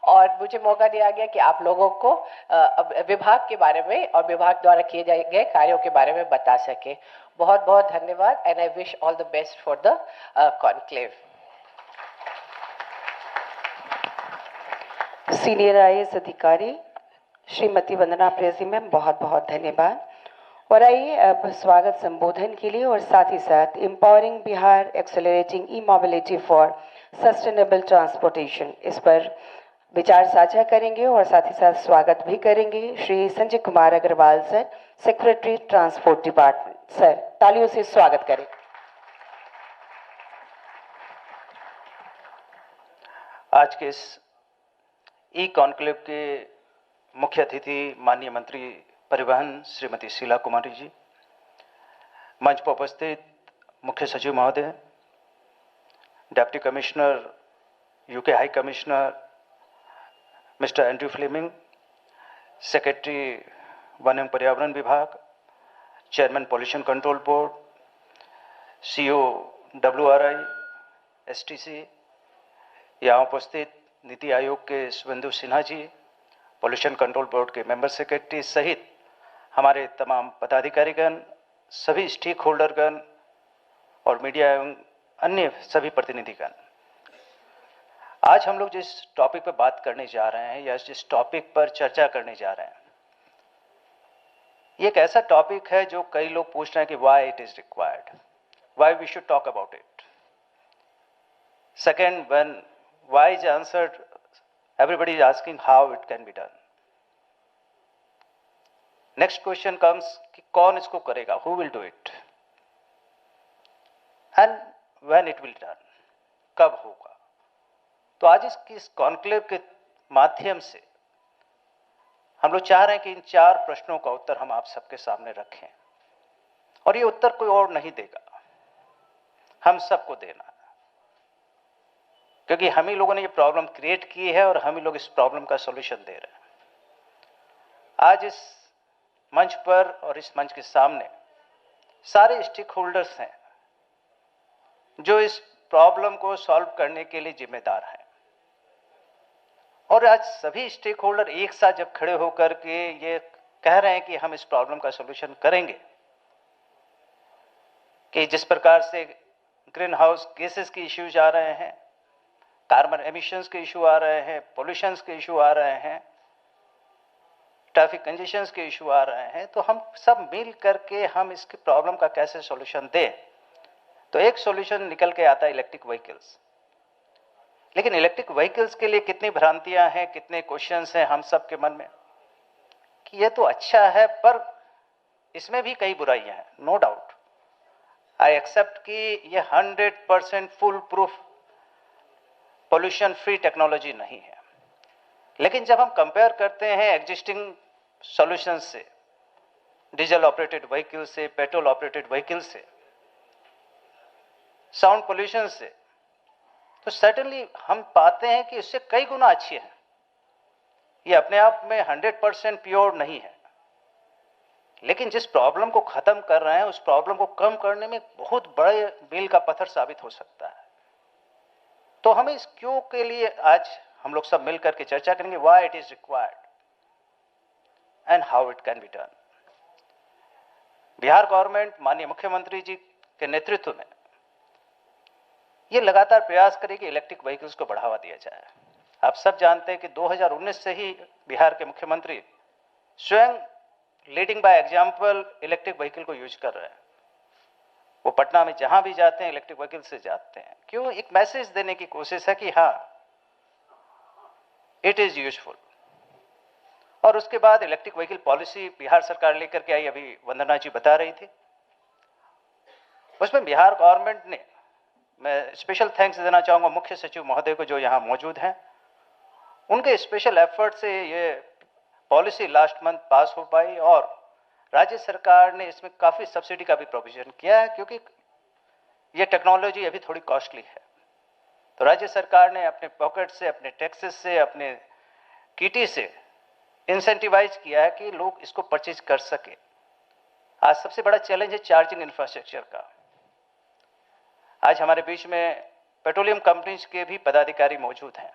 और मुझे मौका दिया गया कि आप लोगों को विभाग के बारे में और विभाग द्वारा किए गए कार्यों के बारे में बता सके। बहुत बहुत धन्यवाद, and I wish all the best for the conclave. Senior IAS अधिकारी श्रीमती वंदना प्रेसी मैम, बहुत बहुत धन्यवाद। और आइए अब स्वागत संबोधन के लिए और साथ ही साथ empowering Bihar accelerating E mobility for sustainable transportation, इस पर विचार साझा करेंगे और साथ ही साथ स्वागत भी करेंगे Shri Sanjay Kumar Agarwal sir, secretary transport department. Sir तालियों से स्वागत करें। आज के इस ई कॉन्क्लेव के मुख्य अतिथि माननीय मंत्री परिवहन श्रीमती शीला कुमारी जी, मंच पर उपस्थित मुख्य सचिव महोदय, deputy commissioner, UK high commissioner mister Andrew Fleming, secretary वन एवं पर्यावरण विभाग, chairman pollution control board, CEO WRI, STC, यहाँ उपस्थित नीति आयोग के Shubhendu Sinha ji, pollution control board के मेंबर सेक्रेटरी सहित हमारे तमाम पदाधिकारीगण, सभी स्टेक होल्डरगण और मीडिया एवं अन्य सभी प्रतिनिधिगण, आज हम लोग जिस टॉपिक पर बात करने जा रहे हैं या जिस टॉपिक पर चर्चा करने जा रहे हैं, ये एक ऐसा टॉपिक है जो कई लोग पूछ रहे हैं कि why it is required, why we should talk about it. Second, when why is answered, everybody is asking how it can be done. Next question comes कि कौन इसको करेगा, who will do it and when it will done, कब होगा। तो आज इस कॉन्क्लेव के माध्यम से हम लोग चाह रहे हैं कि इन 4 प्रश्नों का उत्तर हम आप सबके सामने रखें, और ये उत्तर कोई और नहीं देगा, हम सबको देना है, क्योंकि हम ही लोगों ने ये प्रॉब्लम क्रिएट की है और हम ही लोग इस प्रॉब्लम का सॉल्यूशन दे रहे हैं। आज इस मंच पर और इस मंच के सामने सारे स्टेक होल्डर्स हैं जो इस प्रॉब्लम को सॉल्व करने के लिए जिम्मेदार हैं, और आज सभी स्टेक होल्डर एक साथ जब खड़े होकर के ये कह रहे हैं कि हम इस प्रॉब्लम का सॉल्यूशन करेंगे, कि जिस प्रकार से ग्रीन हाउस गैसेस के इश्यूज आ रहे हैं, कार्बन एमिशंस के इशू आ रहे हैं, पोल्यूशंस के इशू आ रहे हैं, ट्रैफिक कंजेशंस के इशू आ रहे हैं, तो हम सब मिल करके हम इसकी प्रॉब्लम का कैसे सॉल्यूशन दें। तो एक सॉल्यूशन निकल के आता है इलेक्ट्रिक व्हीकल्स। लेकिन इलेक्ट्रिक व्हीकल्स के लिए कितनी भ्रांतियां हैं, कितने क्वेश्चंस हैं हम सब के मन में कि ये तो अच्छा है, पर इसमें भी कई बुराइयां हैं। नो डाउट, आई एक्सेप्ट कि ये 100% full proof pollution free technology नहीं है, लेकिन जब हम कंपेयर करते हैं एग्जिस्टिंग सॉल्यूशन से, डीजल ऑपरेटेड व्हीकल से, पेट्रोल ऑपरेटेड व्हीकल से, साउंड पोल्यूशन से, तो सर्टेनली हम पाते हैं कि इससे कई गुना अच्छी है। ये अपने आप में 100% प्योर नहीं है, लेकिन जिस प्रॉब्लम को खत्म कर रहे हैं उस प्रॉब्लम को कम करने में बहुत बड़े मील का पत्थर साबित हो सकता है। तो हमें इस क्यों के लिए आज हम लोग सब मिलकर के चर्चा करेंगे, why it is required and how it can be done. Bihar government माननीय मुख्यमंत्री जी के नेतृत्व में ये लगातार प्रयास करे कि इलेक्ट्रिक व्हीकल्स को बढ़ावा दिया जाए। आप सब जानते हैं कि 2019 से ही बिहार के मुख्यमंत्री स्वयं leading by example electric vehicle को यूज कर रहे हैं। वो पटना में जहां भी जाते हैं इलेक्ट्रिक व्हीकल से जाते हैं। क्यों? एक मैसेज देने की कोशिश है कि हाँ, इट इज यूजफुल। और उसके बाद इलेक्ट्रिक व्हीकल पॉलिसी बिहार सरकार लेकर के आई, अभी वंदना जी बता रही थी। उसमें बिहार गवर्नमेंट ने, मैं स्पेशल थैंक्स देना चाहूंगा मुख्य सचिव महोदय को जो यहाँ मौजूद हैं, उनके स्पेशल एफर्ट से ये पॉलिसी लास्ट मंथ पास हो पाई, और राज्य सरकार ने इसमें काफी सब्सिडी का भी प्रोविजन किया है, क्योंकि ये टेक्नोलॉजी अभी थोड़ी कॉस्टली है। तो राज्य सरकार ने अपने पॉकेट से, अपने टैक्सेस से, अपने किटी से इंसेंटिवाइज किया है कि लोग इसको परचेज कर सके। आज सबसे बड़ा चैलेंज है चार्जिंग इंफ्रास्ट्रक्चर का। आज हमारे बीच में पेट्रोलियम कंपनीज के भी पदाधिकारी मौजूद हैं,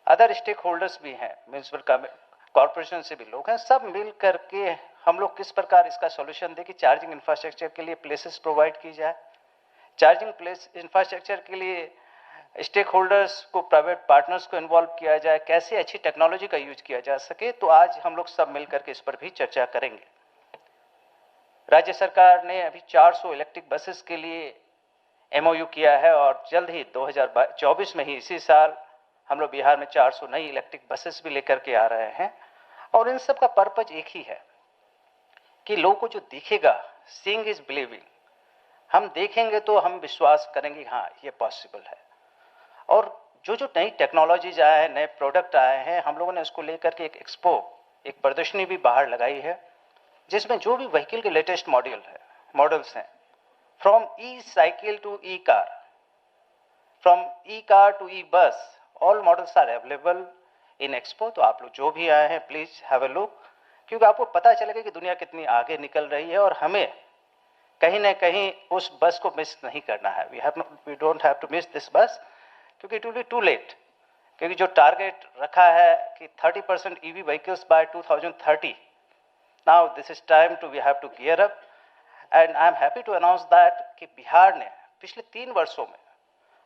अदर स्टेक होल्डर्स भी हैं, म्यूनिसिपल कॉर्पोरेशन से भी लोग हैं। सब मिल करके हम लोग किस प्रकार इसका सॉल्यूशन दें कि चार्जिंग इंफ्रास्ट्रक्चर के लिए प्लेसेस प्रोवाइड की जाए, चार्जिंग प्लेस इंफ्रास्ट्रक्चर के लिए स्टेक होल्डर्स को, प्राइवेट पार्टनर्स को इन्वॉल्व किया जाए, कैसे अच्छी टेक्नोलॉजी का यूज किया जा सके। तो आज हम लोग सब मिल करके इस पर भी चर्चा करेंगे। राज्य सरकार ने अभी 400 इलेक्ट्रिक बसेस के लिए MOU किया है, और जल्द ही 2024 में ही, इसी साल हम लोग बिहार में 400 नई इलेक्ट्रिक बसेस भी लेकर के आ रहे हैं और इन सब का पर्पज एक ही है कि लोगों को जो दिखेगा, सीइंग इज बिलीविंग, हम देखेंगे तो हम विश्वास करेंगे हाँ ये पॉसिबल है। और जो जो नई टेक्नोलॉजीज आए हैं, नए प्रोडक्ट आए हैं, हम लोगों ने उसको लेकर के एक एक्सपो, एक प्रदर्शनी भी बाहर लगाई है जिसमें जो भी व्हीकल के लेटेस्ट मॉडल्स हैं, from e cycle to e car, from e car to e bus, all models are available in expo. तो आप लोग जो भी आए हैं प्लीज हैव अ लुक, क्योंकि आपको पता चलेगा कि दुनिया कितनी आगे निकल रही है और हमें कहीं ना कहीं उस बस को मिस नहीं करना है। We don't have to miss this bus, क्योंकि it will be too late. क्योंकि जो टारगेट रखा है कि 30% EV vehicles by 2030, now this is time to we have to gear up. And I am happy to announce that कि बिहार ने पिछले 3 वर्षों में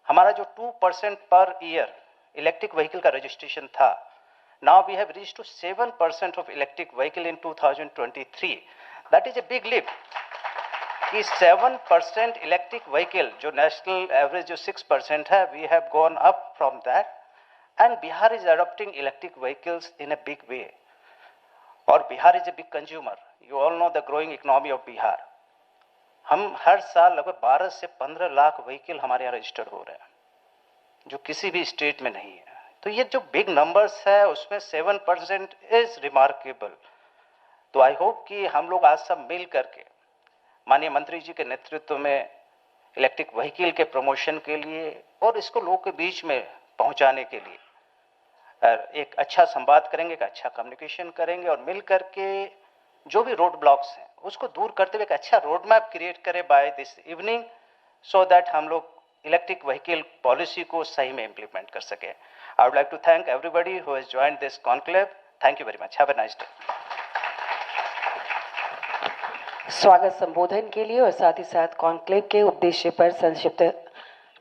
हमारा जो 2% पर ईयर इलेक्ट्रिक व्हीकल का रजिस्ट्रेशन था, now we have reached to 7% of electric vehicle in 2023. That is a big leap. कि 7% इलेक्ट्रिक व्हीकल, जो नेशनल एवरेज जो 6% है, we have gone up from that and Bihar is adopting electric vehicles in a big way. और Bihar is a big consumer, you all know the growing economy of Bihar. हम हर साल लगभग 12 से 15 लाख व्हीकल हमारे यहाँ रजिस्टर हो रहे हैं, जो किसी भी स्टेट में नहीं है। तो ये जो बिग नंबर्स है उसमें 7% इज रिमार्केबल। तो आई होप कि हम लोग आज सब मिल करके माननीय मंत्री जी के नेतृत्व में इलेक्ट्रिक व्हीकल के प्रमोशन के लिए और इसको लोगों के बीच में पहुंचाने के लिए एक अच्छा संवाद करेंगे, एक अच्छा कम्युनिकेशन करेंगे और मिल करके जो भी रोड ब्लॉक्स हैं उसको दूर करते हुए एक अच्छा रोड मैप क्रिएट करें by this evening, so that हम लोग इलेक्ट्रिक व्हीकल पॉलिसी को सही में इम्प्लीमेंट कर सकें। I would like to thank everybody who has joined this conclave. Thank you very much, have a nice day. स्वागत संबोधन के लिए और साथ ही साथ कॉन्क्लेव के उद्देश्य पर संक्षिप्त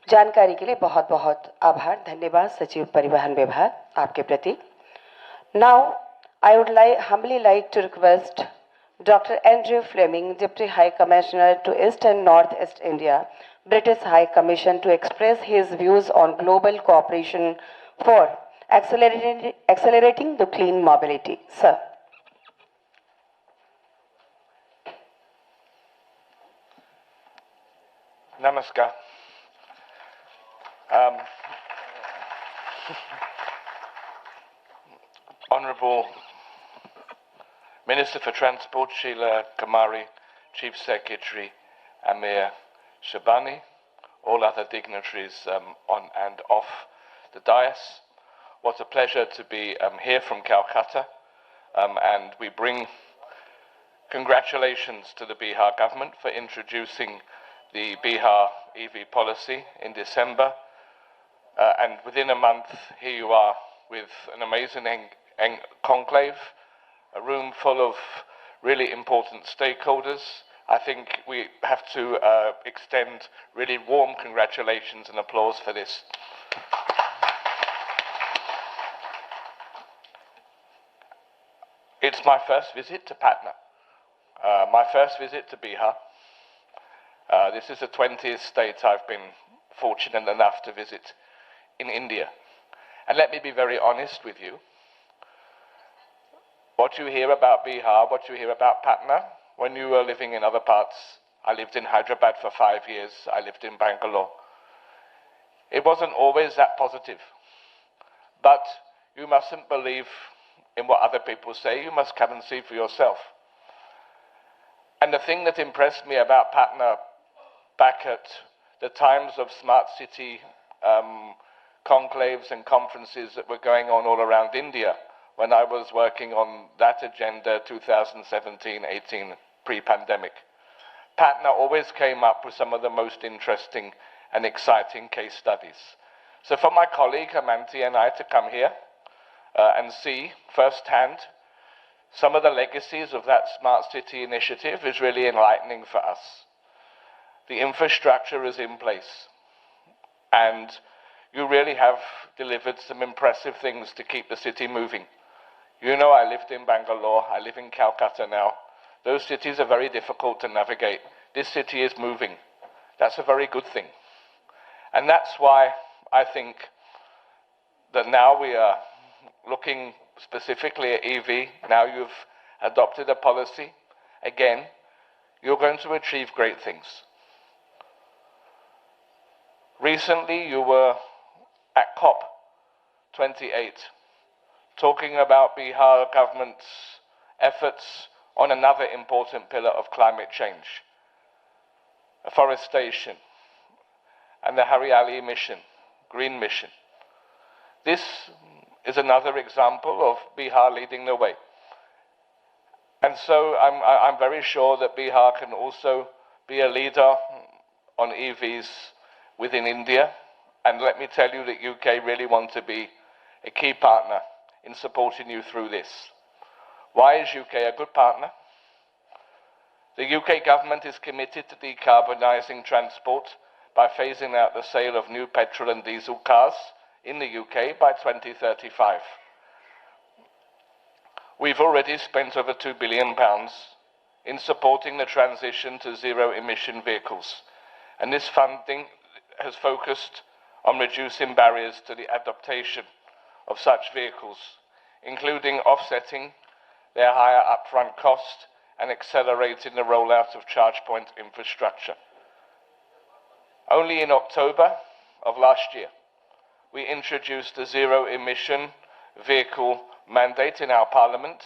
जानकारी के लिए बहुत बहुत आभार, धन्यवाद सचिव परिवहन विभाग आपके प्रति। Now I would humbly like to request Dr. Andrew Fleming, Deputy High Commissioner to East and North-East India, British High Commission, to express his views on global cooperation for accelerating the clean mobility. Sir. Namaskar. Honourable Minister for Transport Sheila Kamari, Chief Secretary Amir Shabani, all other dignitaries on and off the dais. What a pleasure to be here from Calcutta, and we bring congratulations to the Bihar government for introducing the Bihar EV policy in December, and within a month here you are with an amazing conclave, a room full of really important stakeholders. I think we have to extend really warm congratulations and applause for this. It's my first visit to Patna, my first visit to Bihar. This is the 20th state I've been fortunate enough to visit in India. And let me be very honest with you. What you hear about Bihar, what you hear about Patna, when you were living in other parts, I lived in Hyderabad for 5 years, I lived in Bangalore. It wasn't always that positive. But you mustn't believe in what other people say, you must come and see for yourself. And the thing that impressed me about Patna back at the times of smart city conclaves and conferences that were going on all around India, when I was working on that agenda 2017-18 pre-pandemic, Patna always came up with some of the most interesting and exciting case studies. So for my colleague Amanti and I to come here and see firsthand some of the legacies of that smart city initiative is really enlightening for us. The infrastructure is in place, and you really have delivered some impressive things to keep the city moving. You know, I lived in Bangalore, I live in Calcutta now. Those cities are very difficult to navigate. This city is moving. That's a very good thing. And that's why I think that now we are looking specifically at EV. Now you've adopted a policy. Again, you're going to achieve great things. Recently, you were at COP 28, talking about Bihar government's efforts on another important pillar of climate change, afforestation, and the Hariali mission, green mission. This is another example of Bihar leading the way. And so I'm very sure that Bihar can also be a leader on EVs within India. And let me tell you that UK really want to be a key partner in supporting you through this. Why is UK a good partner? The UK government is committed to decarbonising transport by phasing out the sale of new petrol and diesel cars in the UK by 2035. We've already spent over £2 billion in supporting the transition to zero-emission vehicles, and this funding has focused on reducing barriers to the adaptation of such vehicles, including offsetting their higher upfront cost and accelerating the rollout of charge point infrastructure. Only in October of last year, we introduced a zero-emission vehicle mandate in our Parliament,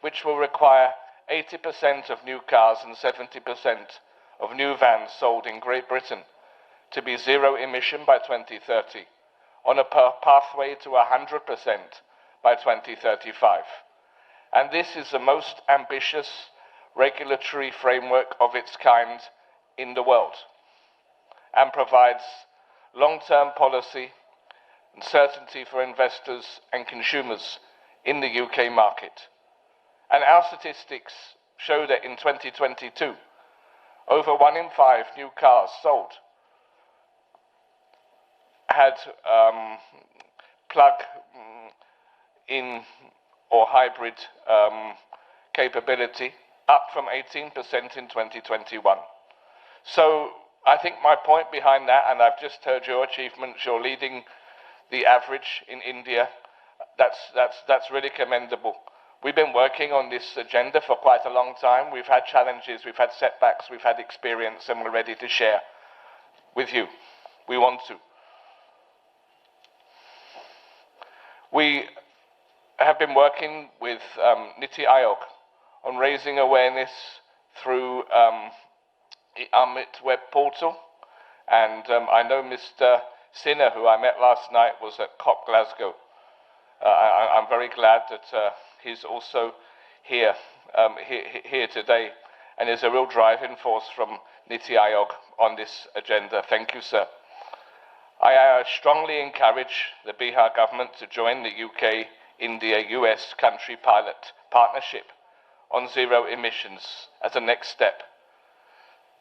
which will require 80% of new cars and 70% of new vans sold in Great Britain to be zero-emission by 2030, on a pathway to 100% by 2035. And this is the most ambitious regulatory framework of its kind in the world, and provides long-term policy and certainty for investors and consumers in the UK market. And our statistics show that in 2022, over 1 in 5 new cars sold had plug-in or hybrid capability, up from 18% in 2021. So I think my point behind that, and I've just heard your achievements, you're leading the average in India. That's really commendable. We've been working on this agenda for quite a long time. We've had challenges, we've had setbacks, we've had experience, and we're ready to share with you. We want to. We have been working with Niti Aayog on raising awareness through the Amit web portal. And I know Mr. Sinha, who I met last night, was at COP Glasgow. I'm very glad that he's also here today, and is a real driving force from Niti Aayog on this agenda. Thank you, sir. I strongly encourage the Bihar government to join the UK-India-US country pilot partnership on zero emissions as a next step.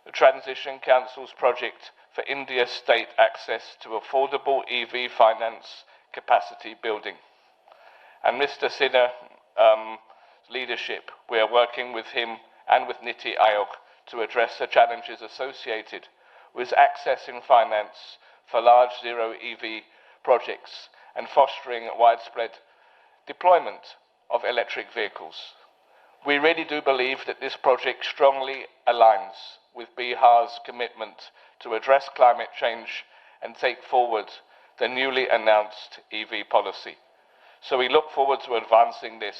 The Transition Council's project for India's state access to affordable EV finance capacity building. And Mr. Sinha's leadership, we are working with him and with Niti Aayog to address the challenges associated with accessing finance for large zero EV projects and fostering widespread deployment of electric vehicles. We really do believe that this project strongly aligns with Bihar's commitment to address climate change and take forward the newly announced EV policy. So we look forward to advancing this,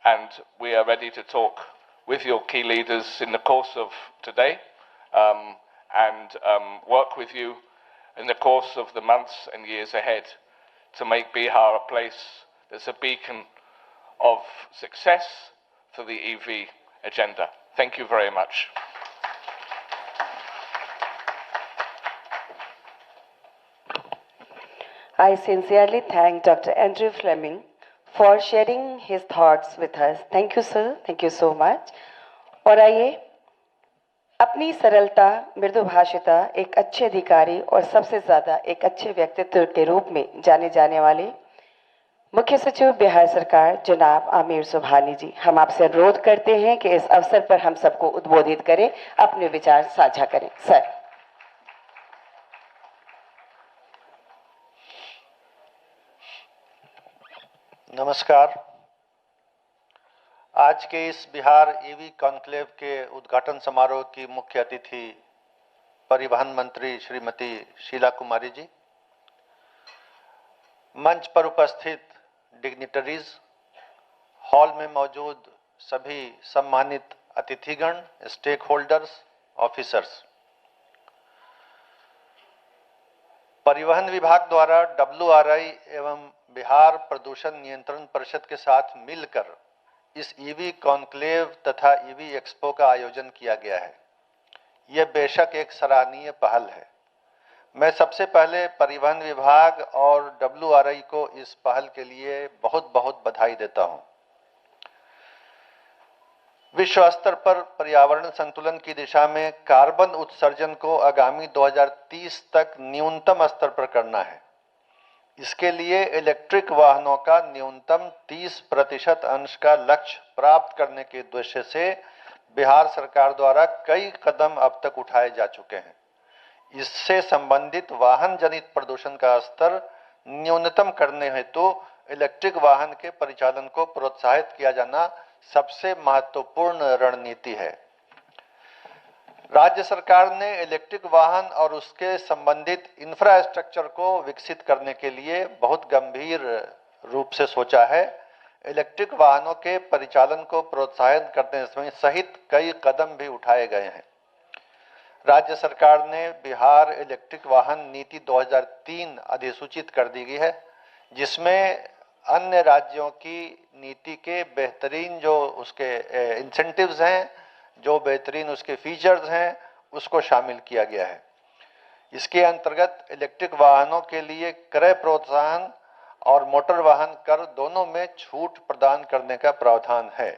and we are ready to talk with your key leaders in the course of today, and work with you in the course of the months and years ahead to make Bihar a place that's a beacon of success for the EV agenda. Thank you very much. I sincerely thank Dr. Andrew Fleming for sharing his thoughts with us. Thank you, sir. Thank you so much. और आइए अपनी सरलता, मृदुभाषिता, एक अच्छे अधिकारी और सबसे ज़्यादा एक अच्छे व्यक्तित्व के रूप में जाने जाने वाले मुख्य सचिव बिहार सरकार जनाब आमिर सुबहानी जी, हम आपसे अनुरोध करते हैं कि इस अवसर पर हम सबको उद्बोधित करें, अपने विचार साझा करें। सर। नमस्कार। आज के इस बिहार ईवी कॉन्क्लेव के उद्घाटन समारोह की मुख्य अतिथि परिवहन मंत्री श्रीमती शीला कुमारी जी, मंच पर उपस्थित डिग्निटरीज, हॉल में मौजूद सभी सम्मानित अतिथिगण, स्टेक होल्डर्स, ऑफिसर्स। परिवहन विभाग द्वारा WRI एवं बिहार प्रदूषण नियंत्रण परिषद के साथ मिलकर इस ईवी कॉन्क्लेव तथा ईवी एक्सपो का आयोजन किया गया है। यह बेशक एक सराहनीय पहल है। मैं सबसे पहले परिवहन विभाग और WRI को इस पहल के लिए बहुत बहुत बधाई देता हूं। विश्व स्तर पर पर्यावरण संतुलन की दिशा में कार्बन उत्सर्जन को आगामी 2030 तक न्यूनतम स्तर पर करना है। इसके लिए इलेक्ट्रिक वाहनों का न्यूनतम 30% अंश का लक्ष्य प्राप्त करने के उद्देश्य से बिहार सरकार द्वारा कई कदम अब तक उठाए जा चुके हैं। इससे संबंधित वाहन जनित प्रदूषण का स्तर न्यूनतम करने हेतु इलेक्ट्रिक वाहन के परिचालन को प्रोत्साहित किया जाना सबसे महत्वपूर्ण रणनीति है। राज्य सरकार ने इलेक्ट्रिक वाहन और उसके संबंधित इंफ्रास्ट्रक्चर को विकसित करने के लिए बहुत गंभीर रूप से सोचा है। इलेक्ट्रिक वाहनों के परिचालन को प्रोत्साहित करने सहित कई कदम भी उठाए गए हैं। राज्य सरकार ने बिहार इलेक्ट्रिक वाहन नीति 2003 अधिसूचित कर दी गई है, जिसमें अन्य राज्यों की नीति के बेहतरीन जो उसके इंसेंटिव्स हैं, जो बेहतरीन उसके फीचर्स हैं, उसको शामिल किया गया है। इसके अंतर्गत इलेक्ट्रिक वाहनों के लिए क्रय प्रोत्साहन और मोटर वाहन कर दोनों में छूट प्रदान करने का प्रावधान है।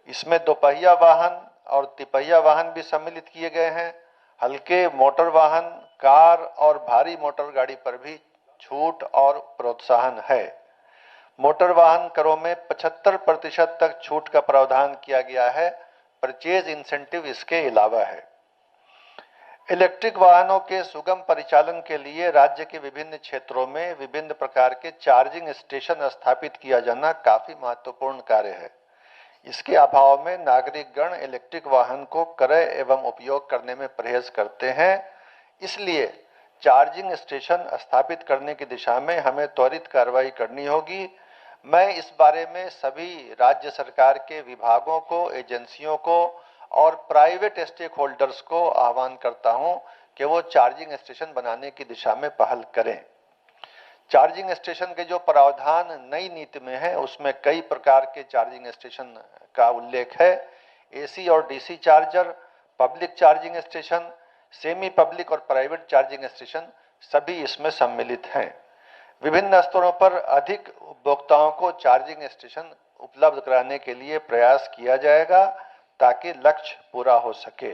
इसमें दोपहिया वाहन और तिपहिया वाहन भी सम्मिलित किए गए हैं। हल्के मोटर वाहन, कार और भारी मोटर गाड़ी पर भी छूट और प्रोत्साहन है। मोटर वाहन करों में 75% तक छूट का प्रावधान किया गया है। परचेज इंसेंटिव इसके अलावा है। इलेक्ट्रिक वाहनों के सुगम परिचालन के लिए राज्य के विभिन्न क्षेत्रों में विभिन्न प्रकार के चार्जिंग स्टेशन स्थापित किया जाना काफी महत्वपूर्ण कार्य है। इसके अभाव में नागरिकगण इलेक्ट्रिक वाहन को क्रय एवं उपयोग करने में परहेज करते हैं। इसलिए चार्जिंग स्टेशन स्थापित करने की दिशा में हमें त्वरित कार्रवाई करनी होगी। मैं इस बारे में सभी राज्य सरकार के विभागों को, एजेंसियों को और प्राइवेट स्टेक होल्डर्स को आह्वान करता हूं कि वो चार्जिंग स्टेशन बनाने की दिशा में पहल करें। चार्जिंग स्टेशन के जो प्रावधान नई नीति में है, उसमें कई प्रकार के चार्जिंग स्टेशन का उल्लेख है। AC और DC charger, public charging station, semi public और प्राइवेट चार्जिंग स्टेशन सभी इसमें सम्मिलित हैं। विभिन्न स्तरों पर अधिक उपभोक्ताओं को चार्जिंग स्टेशन उपलब्ध कराने के लिए प्रयास किया जाएगा ताकि लक्ष्य पूरा हो सके।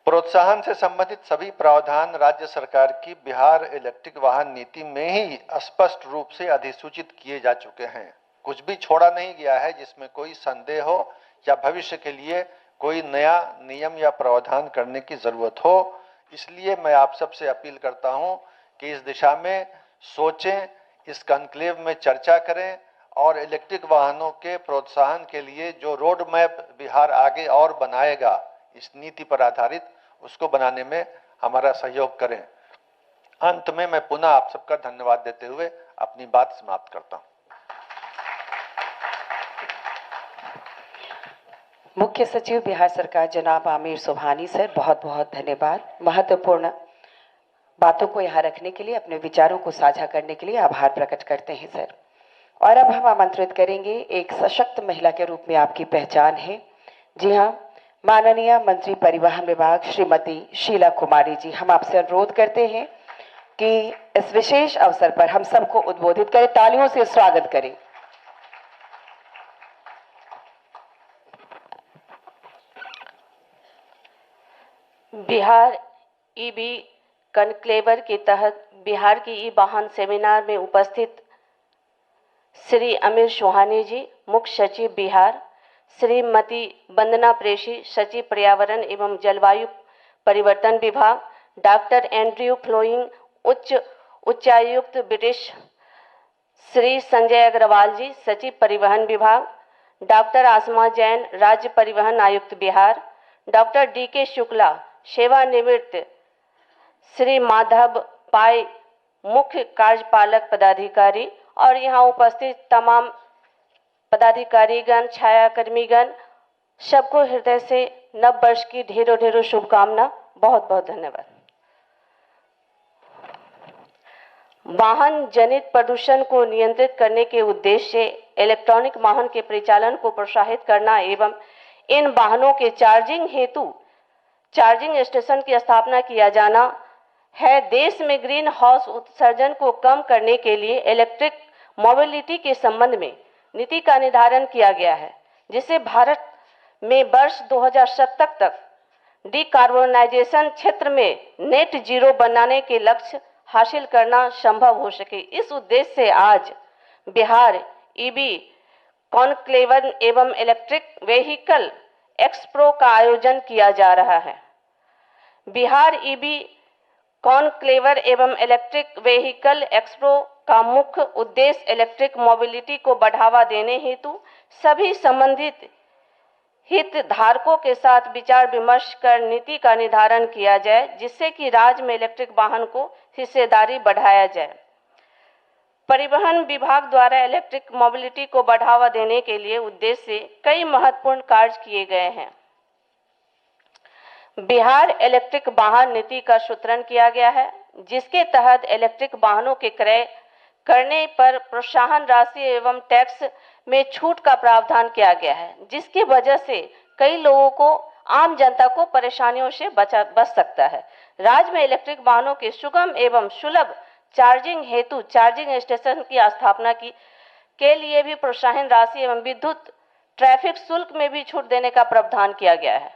प्रोत्साहन से संबंधित सभी प्रावधान राज्य सरकार की बिहार इलेक्ट्रिक वाहन नीति में ही स्पष्ट रूप से अधिसूचित किए जा चुके हैं। कुछ भी छोड़ा नहीं गया है जिसमें कोई संदेह हो या भविष्य के लिए कोई नया नियम या प्रावधान करने की जरूरत हो। इसलिए मैं आप सबसे अपील करता हूं कि इस दिशा में सोचें, इस कॉन्क्लेव में चर्चा करें और इलेक्ट्रिक वाहनों के प्रोत्साहन के लिए जो रोड मैप बिहार आगे और बनाएगा इस नीति पर आधारित, उसको बनाने में हमारा सहयोग करें। अंत में मैं पुनः आप सबका धन्यवाद देते हुए अपनी बात समाप्त करता हूं। मुख्य सचिव बिहार सरकार जनाब आमिर सुबहानी सर, बहुत बहुत धन्यवाद। महत्वपूर्ण बातों को यहाँ रखने के लिए, अपने विचारों को साझा करने के लिए आभार प्रकट करते हैं सर। और अब हम आमंत्रित करेंगे, एक सशक्त महिला के रूप में आपकी पहचान है। जी हाँ, माननीय मंत्री परिवहन विभाग श्रीमती शीला कुमारी जी, हम आपसे अनुरोध करते हैं कि इस विशेष अवसर पर हम सबको उद्बोधित करें, तालियों से स्वागत करें। बिहार ईवी कॉन्क्लेवर के तहत बिहार की ई वाहन सेमिनार में उपस्थित श्री अमीर सुहानी जी, मुख्य सचिव बिहार, श्रीमती वंदना प्रेषी, सचिव पर्यावरण एवं जलवायु परिवर्तन विभाग, डॉक्टर एंड्रयू फ्लोइंग, उच्चायुक्त ब्रिटिश श्री संजय अग्रवाल जी, सचिव परिवहन विभाग, डॉक्टर आसमा जैन, राज्य परिवहन आयुक्त बिहार, डॉक्टर DK शुक्ला, सेवानिवृत्त, श्री माधव पाई, मुख्य कार्यपालक पदाधिकारी, और यहाँ उपस्थित तमाम पदाधिकारीगण, छायाकर्मीगण, सबको हृदय से नव वर्ष की ढेरों ढेरों शुभकामना। बहुत बहुत धन्यवाद। वाहन जनित प्रदूषण को नियंत्रित करने के उद्देश्य से इलेक्ट्रॉनिक वाहन के परिचालन को प्रोत्साहित करना एवं इन वाहनों के चार्जिंग हेतु चार्जिंग स्टेशन की स्थापना किया जाना है। देश में ग्रीन हाउस उत्सर्जन को कम करने के लिए इलेक्ट्रिक मोबिलिटी के संबंध में नीति का निर्धारण किया गया है, जिससे भारत में वर्ष 2070 तक डिकार्बोनाइजेशन क्षेत्र में नेट जीरो बनाने के लक्ष्य हासिल करना संभव हो सके। इस उद्देश्य से आज बिहार EV कॉन्क्लेव एवं इलेक्ट्रिक व्हीकल एक्सप्रो का आयोजन किया जा रहा है। बिहार EV कॉन्क्लेव एवं इलेक्ट्रिक व्हीकल एक्सप्रो का मुख्य उद्देश्य इलेक्ट्रिक मोबिलिटी को बढ़ावा देने हेतु सभी संबंधित हितधारकों के साथ विचार विमर्श कर नीति का निर्धारण किया जाए, जिससे कि राज्य में इलेक्ट्रिक वाहन को हिस्सेदारी बढ़ाया जाए। परिवहन विभाग द्वारा इलेक्ट्रिक मोबिलिटी को बढ़ावा देने के लिए उद्देश्य से कई महत्वपूर्ण कार्य किए गए हैं। बिहार इलेक्ट्रिक वाहन नीति का सूत्रण किया गया है, जिसके तहत इलेक्ट्रिक वाहनों के क्रय करने पर प्रोत्साहन राशि एवं टैक्स में छूट का प्रावधान किया गया है, जिसकी वजह से कई लोगों को, आम जनता को परेशानियों से बच सकता है। राज्य में इलेक्ट्रिक वाहनों के सुगम एवं सुलभ चार्जिंग हेतु चार्जिंग स्टेशन की स्थापना के लिए भी प्रोत्साहन राशि एवं विद्युत ट्रैफिक शुल्क में भी छूट देने का प्रावधान किया गया है।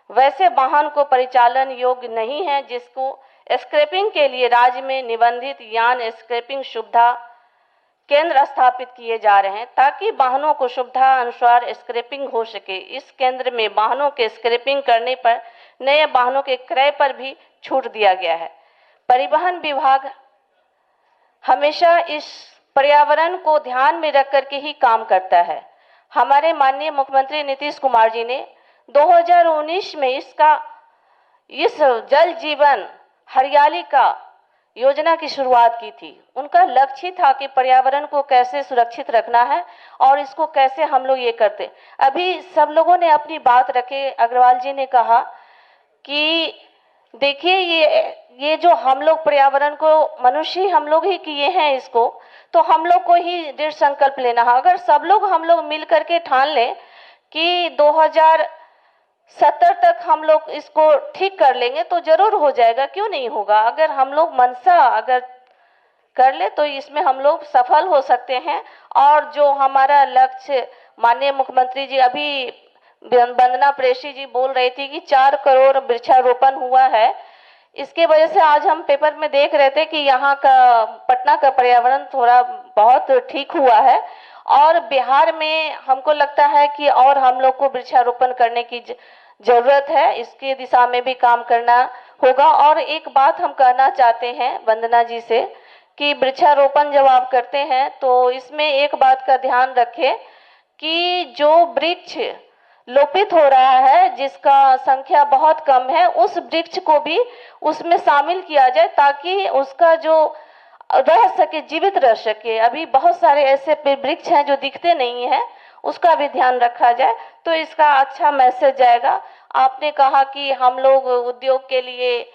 वैसे वाहन को परिचालन योग्य नहीं है जिसको स्क्रैपिंग के लिए राज्य में निबंधित यान स्क्रैपिंग सुविधा केंद्र स्थापित किए जा रहे हैं, ताकि वाहनों को सुविधा अनुसार स्क्रैपिंग हो सके। इस केंद्र में वाहनों के स्क्रैपिंग करने पर नए वाहनों के क्रय पर भी छूट दिया गया है। परिवहन विभाग हमेशा इस पर्यावरण को ध्यान में रख कर के ही काम करता है। हमारे माननीय मुख्यमंत्री नीतीश कुमार जी ने 2019 में इस जल जीवन हरियाली का योजना की शुरुआत की थी। उनका लक्ष्य था कि पर्यावरण को कैसे सुरक्षित रखना है और इसको कैसे हम लोग ये करते। अभी सब लोगों ने अपनी बात रखे। अग्रवाल जी ने कहा कि देखिए ये जो हम लोग पर्यावरण को मनुष्य हम लोग ही किए हैं, इसको तो हम लोग को ही दृढ़ संकल्प लेना है। अगर सब लोग हम लोग मिल करके ठान लें कि 2070 तक हम लोग इसको ठीक कर लेंगे तो जरूर हो जाएगा, क्यों नहीं होगा। अगर हम लोग मनसा अगर कर ले तो इसमें हम लोग सफल हो सकते हैं। और जो हमारा लक्ष्य माननीय मुख्यमंत्री जी, अभी वंदना प्रेषी जी बोल रही थी कि 4 करोड़ वृक्षारोपण हुआ है। इसके वजह से आज हम पेपर में देख रहे थे कि यहाँ का पटना का पर्यावरण थोड़ा बहुत ठीक हुआ है। और बिहार में हमको लगता है कि और हम लोग को वृक्षारोपण करने की जरूरत है। इसकी दिशा में भी काम करना होगा। और एक बात हम कहना चाहते हैं वंदना जी से कि वृक्षारोपण जब आप करते हैं तो इसमें एक बात का ध्यान रखें कि जो वृक्ष लोपित हो रहा है, जिसका संख्या बहुत कम है, उस वृक्ष को भी उसमें शामिल किया जाए ताकि उसका जो रह सके, जीवित रह सके। अभी बहुत सारे ऐसे वृक्ष हैं जो दिखते नहीं हैं, उसका भी ध्यान रखा जाए तो इसका अच्छा मैसेज जाएगा। आपने कहा कि हम लोग उद्योग के लिए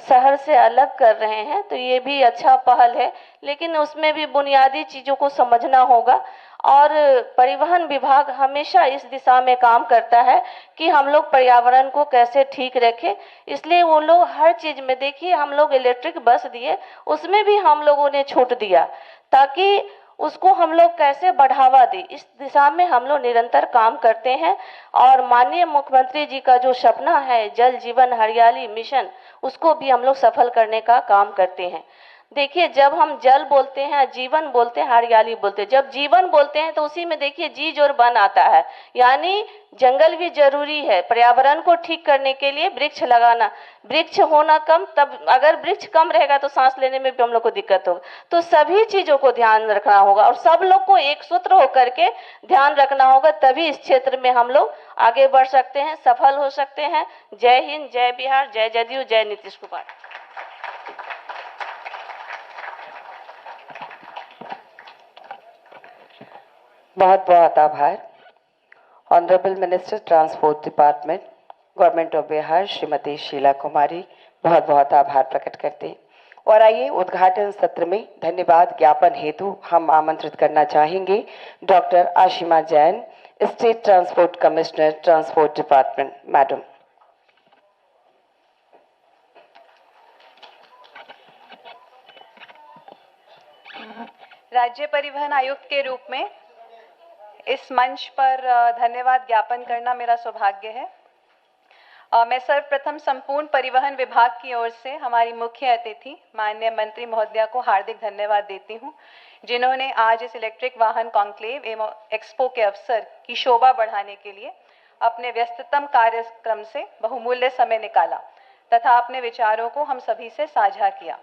शहर से अलग कर रहे हैं, तो ये भी अच्छा पहल है, लेकिन उसमें भी बुनियादी चीज़ों को समझना होगा। और परिवहन विभाग हमेशा इस दिशा में काम करता है कि हम लोग पर्यावरण को कैसे ठीक रखें। इसलिए वो लोग हर चीज़ में, देखिए हम लोग इलेक्ट्रिक बस दिए, उसमें भी हम लोगों ने छूट दिया ताकि उसको हम लोग कैसे बढ़ावा दें। इस दिशा में हम लोग निरंतर काम करते हैं। और माननीय मुख्यमंत्री जी का जो सपना है जल जीवन हरियाली मिशन, उसको भी हम लोग सफल करने का काम करते हैं। देखिए, जब हम जल बोलते हैं, जीवन बोलते हैं, हरियाली बोलते हैं, जब जीवन बोलते हैं तो उसी में देखिए जी जोर बन आता है, यानी जंगल भी जरूरी है पर्यावरण को ठीक करने के लिए। वृक्ष लगाना, वृक्ष होना कम, तब अगर वृक्ष कम रहेगा तो सांस लेने में भी हम लोग को दिक्कत होगा। तो सभी चीजों को ध्यान रखना होगा और सब लोग को एक सूत्र होकर के ध्यान रखना होगा, तभी इस क्षेत्र में हम लोग आगे बढ़ सकते हैं, सफल हो सकते हैं। जय हिंद, जय बिहार, जय जदयू, जय नीतीश कुमार। बहुत बहुत आभार। Honourable minister transport department government of Bihar Shrimati Sheela Kumari, बहुत बहुत आभार प्रकट करते हैं। और आइए उद्घाटन सत्र में धन्यवाद ज्ञापन हेतु हम आमंत्रित करना चाहेंगे doctor Ashima Jain, state transport commissioner transport department. Madam. राज्य परिवहन आयुक्त के रूप में इस मंच पर धन्यवाद ज्ञापन करना मेरा सौभाग्य है। मैं सर्वप्रथम संपूर्ण परिवहन विभाग की ओर से हमारी मुख्य अतिथि माननीय मंत्री महोदया को हार्दिक धन्यवाद देती हूं, जिन्होंने आज इस इलेक्ट्रिक वाहन कॉन्क्लेव एवं एक्सपो के अवसर की शोभा बढ़ाने के लिए अपने व्यस्ततम कार्यक्रम से बहुमूल्य समय निकाला तथा अपने विचारों को हम सभी से साझा किया।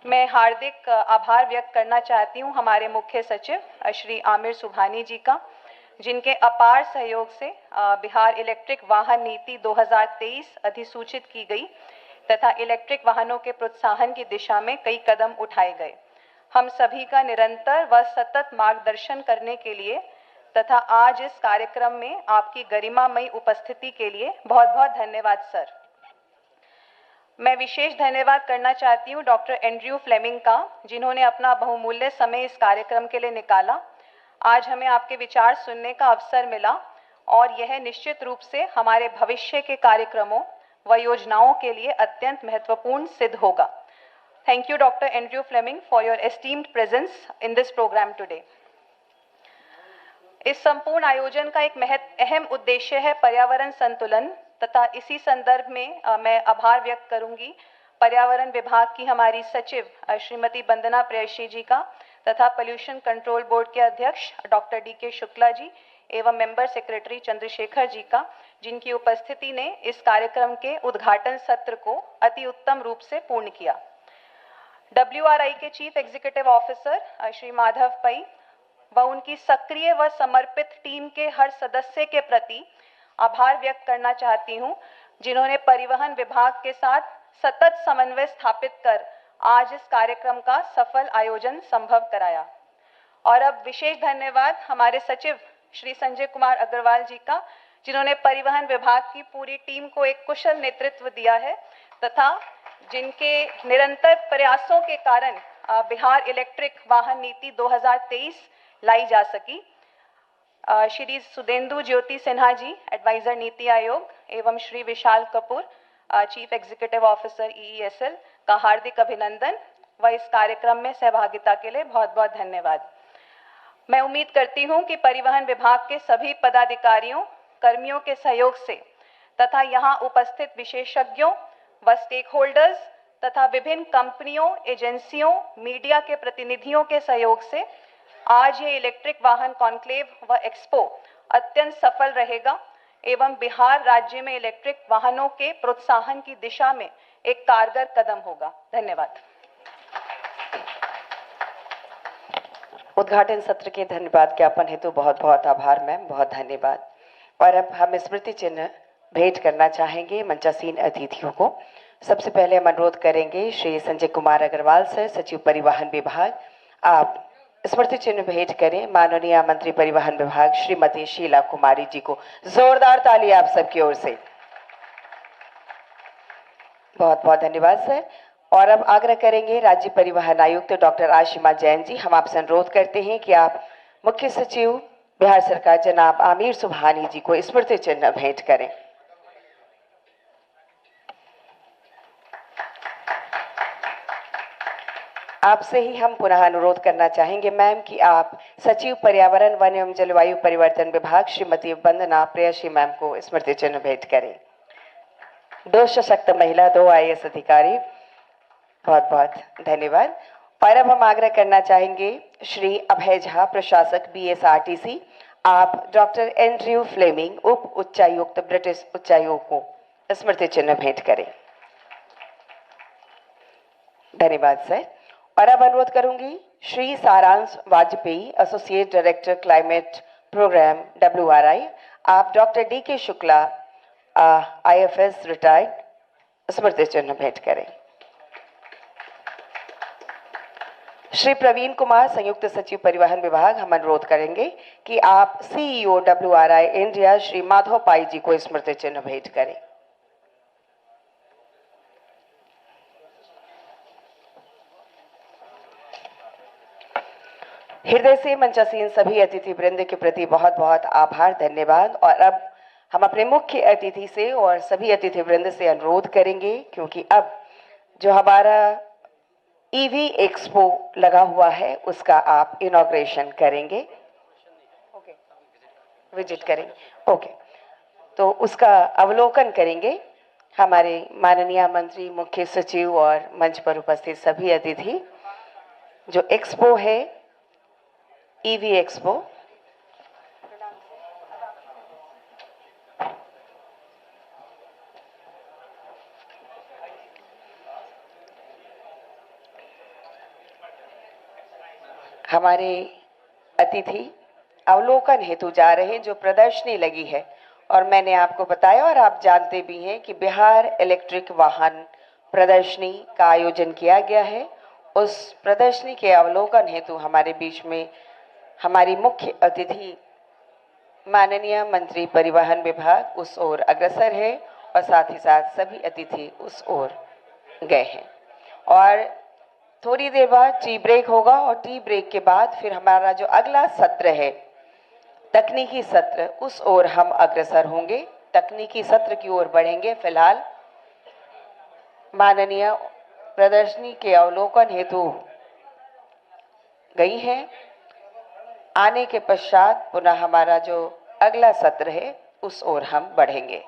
मैं हार्दिक आभार व्यक्त करना चाहती हूं हमारे मुख्य सचिव श्री आमिर सुबहानी जी का, जिनके अपार सहयोग से बिहार इलेक्ट्रिक वाहन नीति 2023 अधिसूचित की गई तथा इलेक्ट्रिक वाहनों के प्रोत्साहन की दिशा में कई कदम उठाए गए। हम सभी का निरंतर व सतत मार्गदर्शन करने के लिए तथा आज इस कार्यक्रम में आपकी गरिमामयी उपस्थिति के लिए बहुत बहुत धन्यवाद सर। मैं विशेष धन्यवाद करना चाहती हूँ डॉक्टर एंड्रयू फ्लेमिंग का, जिन्होंने अपना बहुमूल्य समय इस कार्यक्रम के लिए निकाला। आज हमें आपके विचार सुनने का अवसर मिला और यह निश्चित रूप से हमारे भविष्य के कार्यक्रमों व योजनाओं के लिए अत्यंत महत्वपूर्ण सिद्ध होगा। Thank you doctor Andrew Fleming for your esteemed presence in this programme today. इस संपूर्ण आयोजन का एक अहम उद्देश्य है पर्यावरण संतुलन तथा इसी संदर्भ में मैं आभार व्यक्त करूंगी पर्यावरण विभाग की हमारी सचिव श्रीमती वंदना प्रेयसी जी का तथा पोल्यूशन कंट्रोल बोर्ड के अध्यक्ष डॉक्टर डी.के. शुक्ला जी एवं मेंबर सेक्रेटरी चंद्रशेखर जी का, जिनकी उपस्थिति ने इस कार्यक्रम के उद्घाटन सत्र को अति उत्तम रूप से पूर्ण किया। WRI के chief executive officer Shri Madhav पई व उनकी सक्रिय व समर्पित टीम के हर सदस्य के प्रति आभार व्यक्त करना चाहती हूं, जिन्होंने परिवहन विभाग के साथ सतत समन्वय स्थापित कर आज इस कार्यक्रम का सफल आयोजन संभव कराया। और अब विशेष धन्यवाद हमारे सचिव श्री संजय कुमार अग्रवाल जी का, जिन्होंने परिवहन विभाग की पूरी टीम को एक कुशल नेतृत्व दिया है तथा जिनके निरंतर प्रयासों के कारण बिहार इलेक्ट्रिक वाहन नीति 2023 लाई जा सकी। श्री सुदेंदु ज्योति सिन्हा जी एडवाइजर नीति आयोग एवं Shri Vishal Kapoor chief executive officer EESL का हार्दिक अभिनंदन व इस कार्यक्रम में सहभागिता के लिए बहुत बहुत धन्यवाद। मैं उम्मीद करती हूं कि परिवहन विभाग के सभी पदाधिकारियों कर्मियों के सहयोग से तथा यहां उपस्थित विशेषज्ञों व स्टेक होल्डर्स तथा विभिन्न कंपनियों, एजेंसियों, मीडिया के प्रतिनिधियों के सहयोग से आज ये इलेक्ट्रिक वाहन कॉन्क्लेव व एक्सपो अत्यंत सफल रहेगा एवं बिहार राज्य में इलेक्ट्रिक वाहनों के प्रोत्साहन की दिशा में एक कारगर कदम होगा। धन्यवाद। उद्घाटन सत्र के धन्यवाद ज्ञापन हेतु बहुत बहुत आभार मैम, बहुत धन्यवाद। और अब हम स्मृति चिन्ह भेंट करना चाहेंगे मंचासीन अतिथियों को। सबसे पहले हम अनुरोध करेंगे श्री संजय कुमार अग्रवाल सर, सचिव परिवहन विभाग, आप स्मृति चिन्ह भेंट करें माननीय मंत्री परिवहन विभाग श्रीमती शीला कुमारी जी को। जोरदार ताली आप सबकी ओर से। बहुत बहुत धन्यवाद सर। और अब आग्रह करेंगे राज्य परिवहन आयुक्त डॉक्टर आशिमा जैन जी, हम आपसे अनुरोध करते हैं कि आप मुख्य सचिव बिहार सरकार जनाब आमिर सुबहानी जी को स्मृति चिन्ह भेंट करें। आपसे ही हम पुनः अनुरोध करना चाहेंगे मैम कि आप सचिव पर्यावरण वन एवं जलवायु परिवर्तन विभाग श्रीमती वंदना प्रेयसी मैम को स्मृति चिन्ह भेंट करें। 2 सशक्त महिला, 2 IAS अधिकारी बहुत बहुत धन्यवाद। और अब हम आग्रह करना चाहेंगे श्री अभय झा, प्रशासक BSRTC, आप डॉक्टर एंड्रयू फ्लेमिंग, उप उच्चायुक्त, ब्रिटिश उच्चायोग को स्मृति चिन्ह भेंट करें। धन्यवाद सर। और अब अनुरोध करूंगी Shri Saransh Vajpayee, associate director climate programme WRI, आप doctor DK Shukla, IFS retired, स्मृति चिन्ह भेंट करें। श्री प्रवीण कुमार, संयुक्त सचिव परिवहन विभाग, हम अनुरोध करेंगे कि आप CEO WRI India Shri Madhav Pai ji को स्मृति चिन्ह भेंट करें। हृदय से मंचासीन सभी अतिथि वृंद के प्रति बहुत बहुत आभार, धन्यवाद। और अब हम अपने मुख्य अतिथि से और सभी अतिथि वृंद से अनुरोध करेंगे, क्योंकि अब जो हमारा EV एक्सपो लगा हुआ है उसका आप इनॉग्रेशन करेंगे, विजिट करेंगे, ओके, तो उसका अवलोकन करेंगे हमारे माननीय मंत्री, मुख्य सचिव और मंच पर उपस्थित सभी अतिथि। जो एक्सपो है EV एक्सपो, हमारे अतिथि अवलोकन हेतु जा रहे हैं जो प्रदर्शनी लगी है। और मैंने आपको बताया और आप जानते भी हैं कि बिहार इलेक्ट्रिक वाहन प्रदर्शनी का आयोजन किया गया है। उस प्रदर्शनी के अवलोकन हेतु हमारे बीच में हमारी मुख्य अतिथि माननीय मंत्री परिवहन विभाग उस ओर अग्रसर है और साथ ही साथ सभी अतिथि उस ओर गए हैं। और थोड़ी देर बाद टी ब्रेक होगा और टी ब्रेक के बाद फिर हमारा जो अगला सत्र है तकनीकी सत्र, उस ओर हम अग्रसर होंगे, तकनीकी सत्र की ओर बढ़ेंगे। फिलहाल माननीय प्रदर्शनी के अवलोकन हेतु गई हैं। आने के पश्चात पुनः हमारा जो अगला सत्र है उस ओर हम बढ़ेंगे।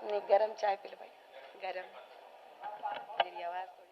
नहीं, गरम चाय पी लो भाई, गरम, मेरी आवाज थोड़ी।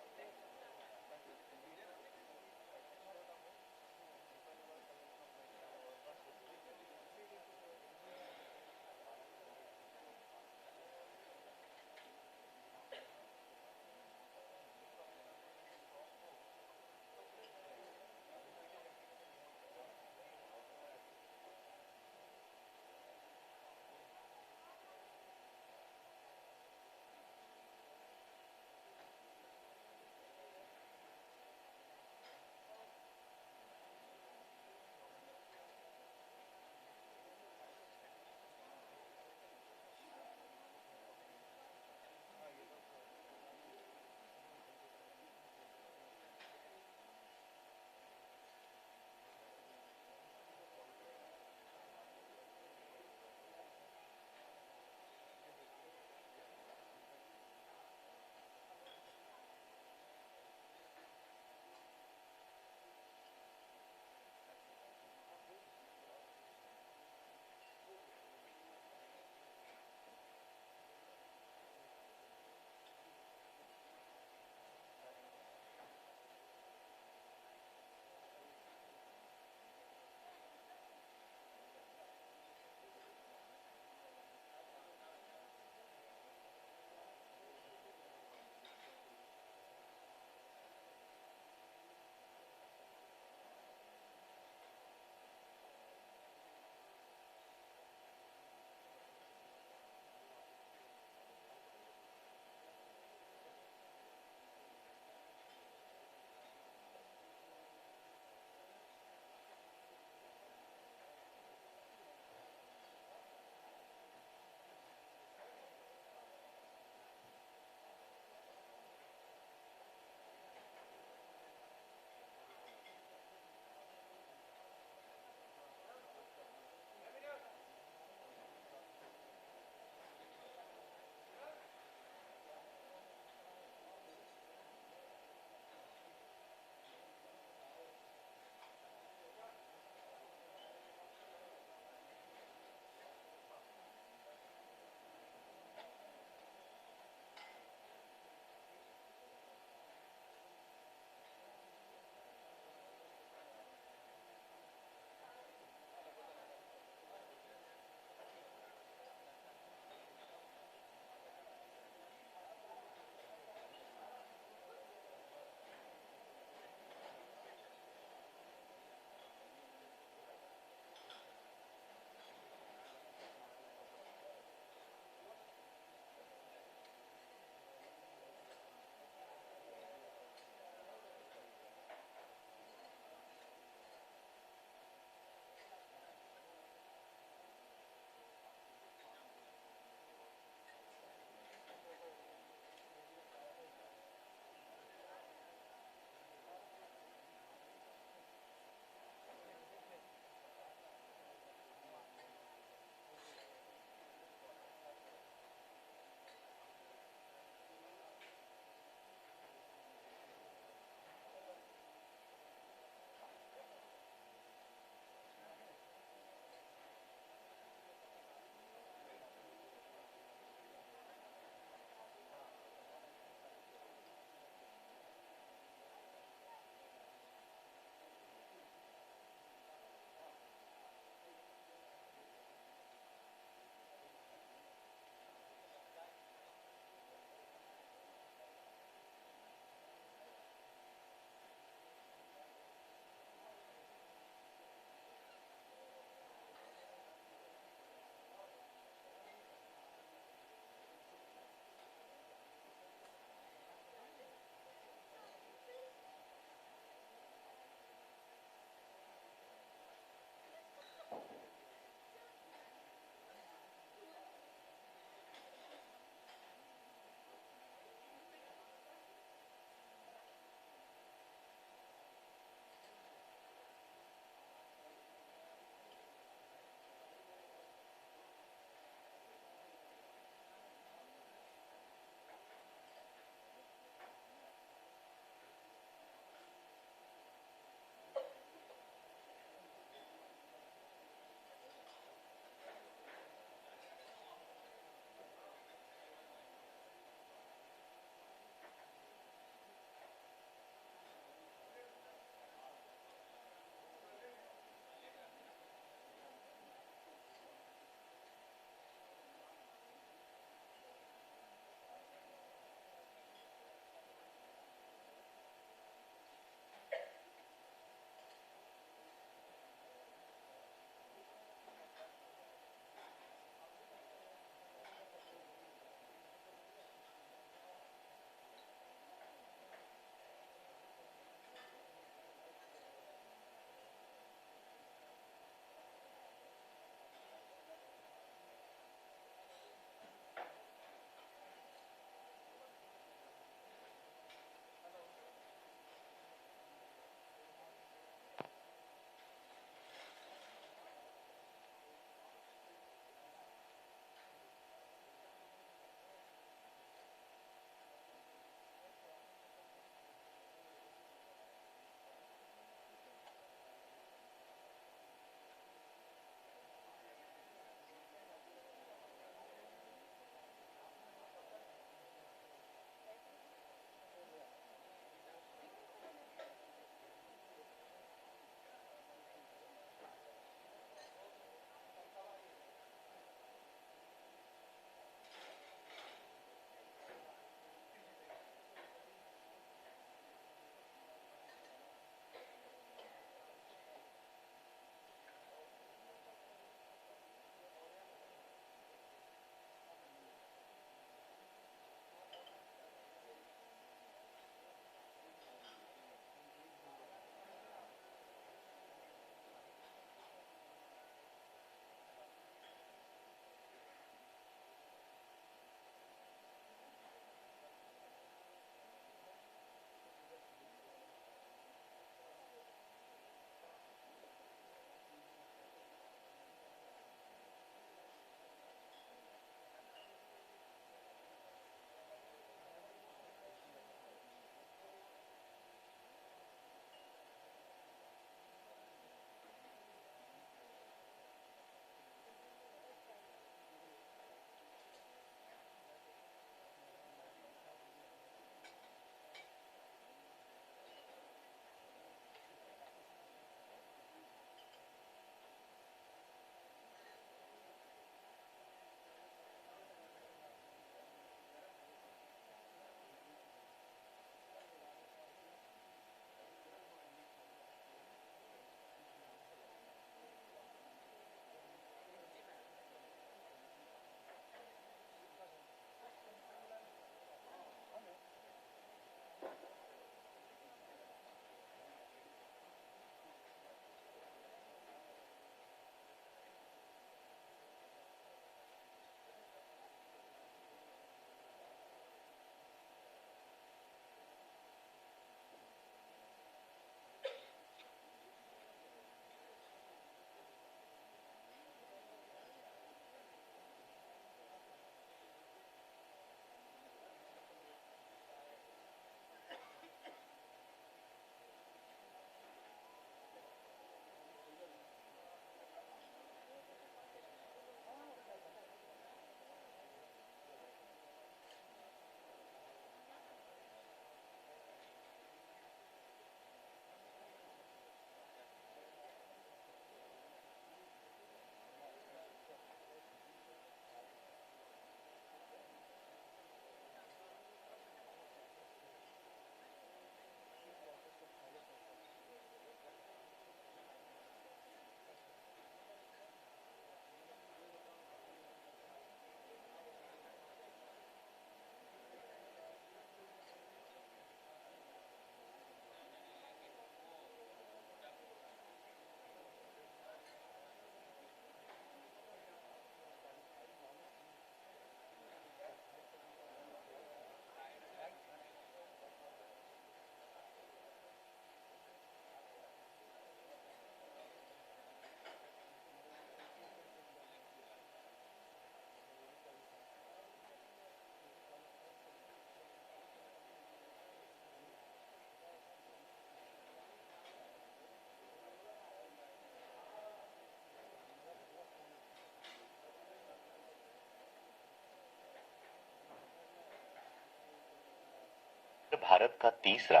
भारत का तीसरा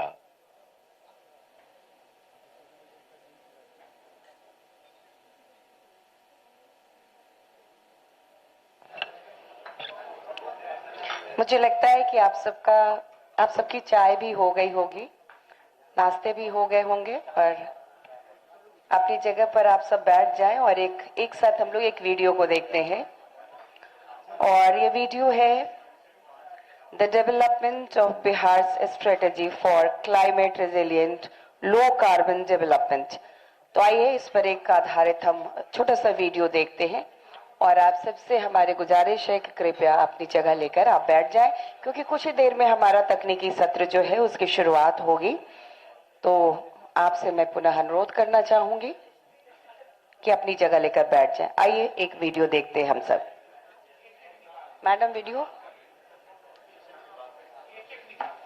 मुझे लगता है कि आप सबकी चाय भी हो गई होगी, नाश्ते भी हो गए होंगे और अपनी जगह पर आप सब बैठ जाएं और एक साथ हम लोग एक वीडियो को देखते हैं। और ये वीडियो है the development of Bihar strategy for climate resilient low carbon development. तो आइए इस पर एक आधारित हम छोटा सा वीडियो देखते हैं और आप सबसे हमारे गुजारिश है कि कृपया अपनी जगह लेकर आप बैठ जाएं, क्योंकि कुछ ही देर में हमारा तकनीकी सत्र जो है उसकी शुरुआत होगी। तो आपसे मैं पुनः अनुरोध करना चाहूंगी कि अपनी जगह लेकर बैठ जाएं। आइए एक वीडियो देखते हैं हम सब। Madam video.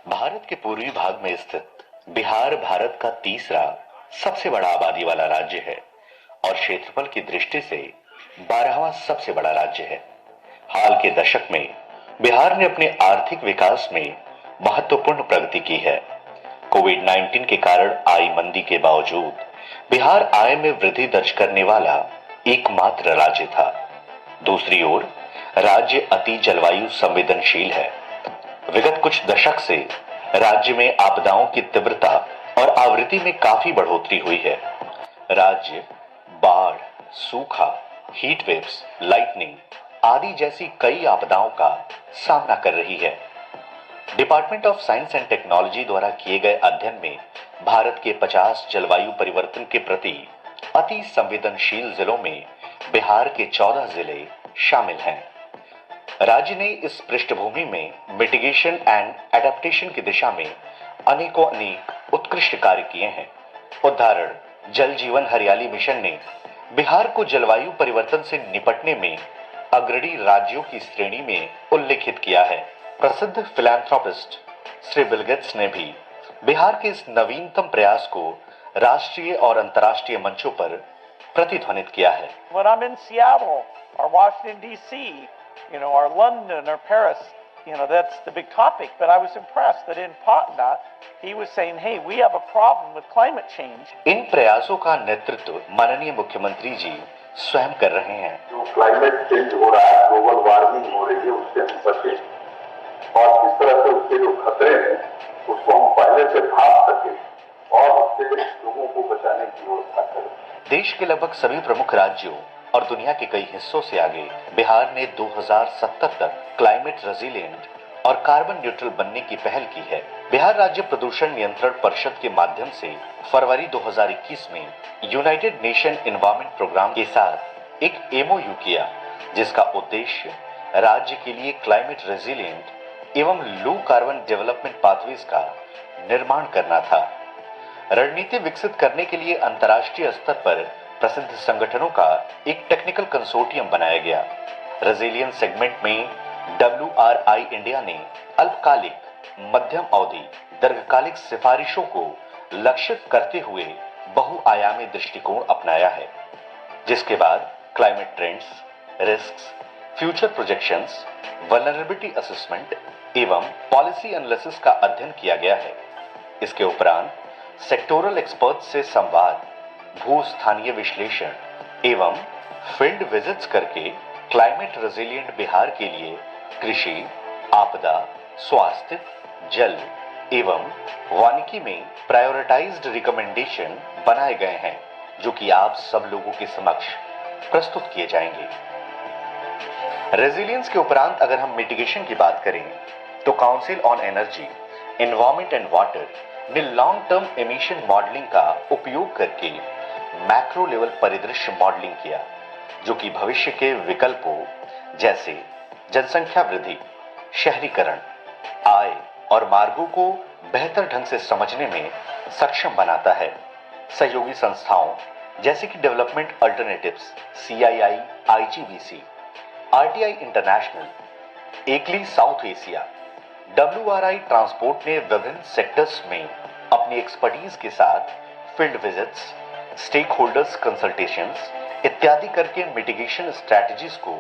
भारत के पूर्वी भाग में स्थित बिहार भारत का तीसरा सबसे बड़ा आबादी वाला राज्य है और क्षेत्रफल की दृष्टि से 12वां सबसे बड़ा राज्य है। हाल के दशक में बिहार ने अपने आर्थिक विकास में महत्वपूर्ण प्रगति की है। कोविड-19 के कारण आई मंदी के बावजूद बिहार आय में वृद्धि दर्ज करने वाला एकमात्र राज्य था। दूसरी ओर राज्य अति जलवायु संवेदनशील है। विगत कुछ दशक से राज्य में आपदाओं की तीव्रता और आवृत्ति में काफी बढ़ोतरी हुई है। राज्य बाढ़, सूखा, हीट वेव्स, लाइटनिंग आदि जैसी कई आपदाओं का सामना कर रही है। Department of science and technology द्वारा किए गए अध्ययन में भारत के 50 जलवायु परिवर्तन के प्रति अति संवेदनशील जिलों में बिहार के 14 जिले शामिल हैं। राज्य ने इस पृष्ठभूमि में मिटिगेशन एंड एडेप्टेशन की दिशा में अनेक उत्कृष्ट कार्य किए हैं। उदाहरण जल जीवन हरियाली मिशन ने बिहार को जलवायु परिवर्तन से निपटने में अग्रणी राज्यों की श्रेणी में उल्लेखित किया है। प्रसिद्ध फिलैंथ्रोपिस्ट श्री बिल गेट्स ने भी बिहार के इस नवीनतम प्रयास को राष्ट्रीय और अंतर्राष्ट्रीय मंचों पर प्रतिध्वनित किया है। When I'm in Seattle or Washington D.C., or London or Paris, that's the big topic. But I was impressed that in Patna, he was saying, "Hey, we have a problem with climate change." इन प्रयासों का नेतृत्व माननीय मुख्यमंत्री जी स्वयं कर रहे हैं। जो क्लाइमेट चेंज हो रहा है, ग्लोबल वार्मिंग हो रही है, उससे हम बचें और इस तरह से उसके जो खतरे हैं उसको हम पहले से भाप सकें और उससे लोगों को बचाने की व्यवस्था करें। देश के लगभग सभी प्रमुख राज्यों और दुनिया के कई हिस्सों से आगे बिहार ने 2070 तक क्लाइमेट रेजिलिएंट और कार्बन न्यूट्रल बनने की पहल की है। बिहार राज्य प्रदूषण नियंत्रण परिषद के माध्यम से फरवरी 2021 में यूनाइटेड नेशन एनवायरनमेंट प्रोग्राम के साथ एक एमओयू किया, जिसका उद्देश्य राज्य के लिए क्लाइमेट रेजिलिएंट एवं लो कार्बन डेवलपमेंट पाथवेज का निर्माण करना था। रणनीति विकसित करने के लिए अंतर्राष्ट्रीय स्तर पर प्रसिद्ध संगठनों का एक टेक्निकल कंसोर्टियम बनाया गया। रेजिलियंस सेगमेंट में WRI इंडिया ने अल्पकालिक, मध्यम अवधि, दीर्घकालिक सिफारिशों को लक्षित करते हुए बहुआयामी दृष्टिकोण अपनाया है, जिसके बाद climate trends, risks, future projections, vulnerability assessment एवं पॉलिसी एनालिसिस का अध्ययन किया गया है। इसके उपरांत सेक्टोरल एक्सपर्ट से संवाद, भू स्थानीय विश्लेषण एवं फील्ड विजिट्स करके क्लाइमेट रेजिलिएंट बिहार के लिए कृषि, आपदा, स्वास्थ्य, जल एवं वानिकी में प्रायोरिटाइज्ड रिकमेंडेशन बनाए गए हैं, जो कि आप सब लोगों के समक्ष प्रस्तुत किए जाएंगे। रेजिलियंस के उपरांत अगर हम मिटिगेशन की बात करें तो council on energy, environment and water ने लॉन्ग टर्म एमिशन मॉडलिंग का उपयोग करके मैक्रो लेवल परिदृश्य मॉडलिंग किया, जो कि भविष्य के विकल्पों जैसे जनसंख्या वृद्धि, शहरीकरण, आय और मार्गों को बेहतर ढंग से समझने में सक्षम बनाता है। सहयोगी संस्थाओं जैसे कि development alternatives, CII, IGBC, RTI international, ICLEI south Asia, WRI transport ने विभिन्न सेक्टर्स में अपनी एक्सपर्टीज के साथ field visits, stakeholders consultations इत्यादि करके मिटिगेशन स्ट्रैटेजीज को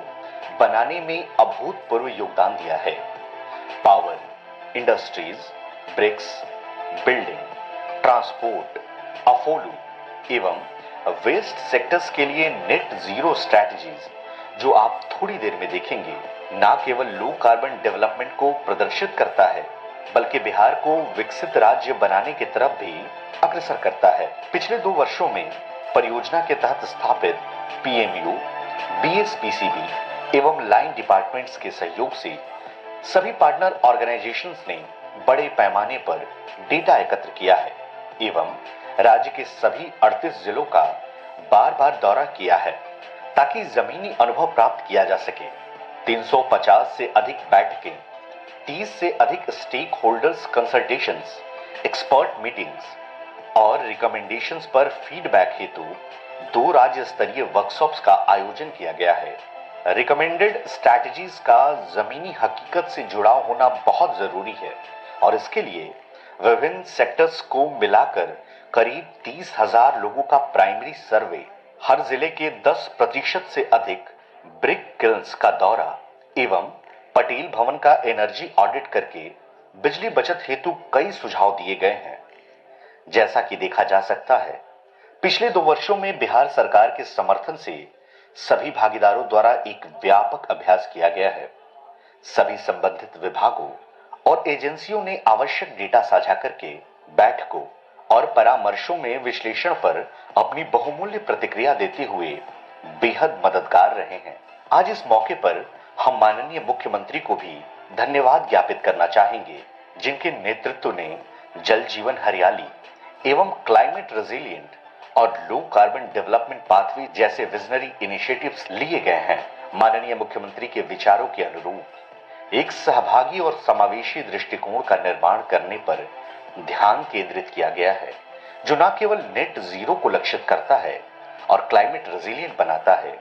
बनाने में अभूतपूर्व योगदान दिया है। Power, industries, bricks, building, transport, AFOLU एवं वेस्ट सेक्टर्स के लिए नेट जीरो स्ट्रैटेजीज जो आप थोड़ी देर में देखेंगे, ना केवल लो कार्बन डेवलपमेंट को प्रदर्शित करता है बल्कि बिहार को विकसित राज्य बनाने की तरफ भी अग्रसर करता है। पिछले 2 वर्षों में परियोजना के तहत स्थापित पीएमयू, बीएसपीसीबी एवं लाइन डिपार्टमेंट्स के सहयोग से सभी पार्टनर ऑर्गेनाइजेशंस ने बड़े पैमाने पर डेटा एकत्र किया है एवं राज्य के सभी 38 जिलों का बार-बार दौरा किया है ताकि जमीनी अनुभव प्राप्त किया जा सके। 350 से अधिक बैठकें, 30 से अधिक stakeholders consultations, expert meetings और रिकमेंडेशंस पर फीडबैक हेतु 2 राज्य स्तरीय वर्कशॉप्स का आयोजन किया गया है। रिकमेंडेड स्ट्रैटेजीज का जमीनी हकीकत से जुड़ाव होना बहुत जरूरी है और इसके लिए विभिन्न सेक्टर्स को मिलाकर करीब 30,000 लोगों का प्राइमरी सर्वे, हर जिले के 10% से अधिक ब्रिक किल्न्स का दौरा एवं पटेल भवन का एनर्जी ऑडिट करके बिजली बचत हेतु कई सुझाव दिए गए हैं। जैसा कि देखा जा सकता है, पिछले 2 वर्षों में बिहार सरकार के समर्थन से सभी भागीदारों द्वारा एक व्यापक अभ्यास किया गया है। सभी संबंधित विभागों और एजेंसियों ने आवश्यक डेटा साझा करके बैठकों और परामर्शों में विश्लेषण पर अपनी बहुमूल्य प्रतिक्रिया देते हुए बेहद मददगार रहे हैं। आज इस मौके पर हम माननीय मुख्यमंत्री को भी धन्यवाद ज्ञापित करना चाहेंगे, जिनके नेतृत्व ने जल जीवन हरियाली एवं क्लाइमेट रेजिलिएंट और लो कार्बन डेवलपमेंट पाथवे जैसे विजनरी इनिशिएटिव्स लिए गए हैं। माननीय मुख्यमंत्री के विचारों के अनुरूप एक सहभागी और समावेशी दृष्टिकोण का निर्माण करने पर ध्यान केंद्रित किया गया है, जो न केवल नेट जीरो को लक्षित करता है और क्लाइमेट रेजिलिएंट बनाता है,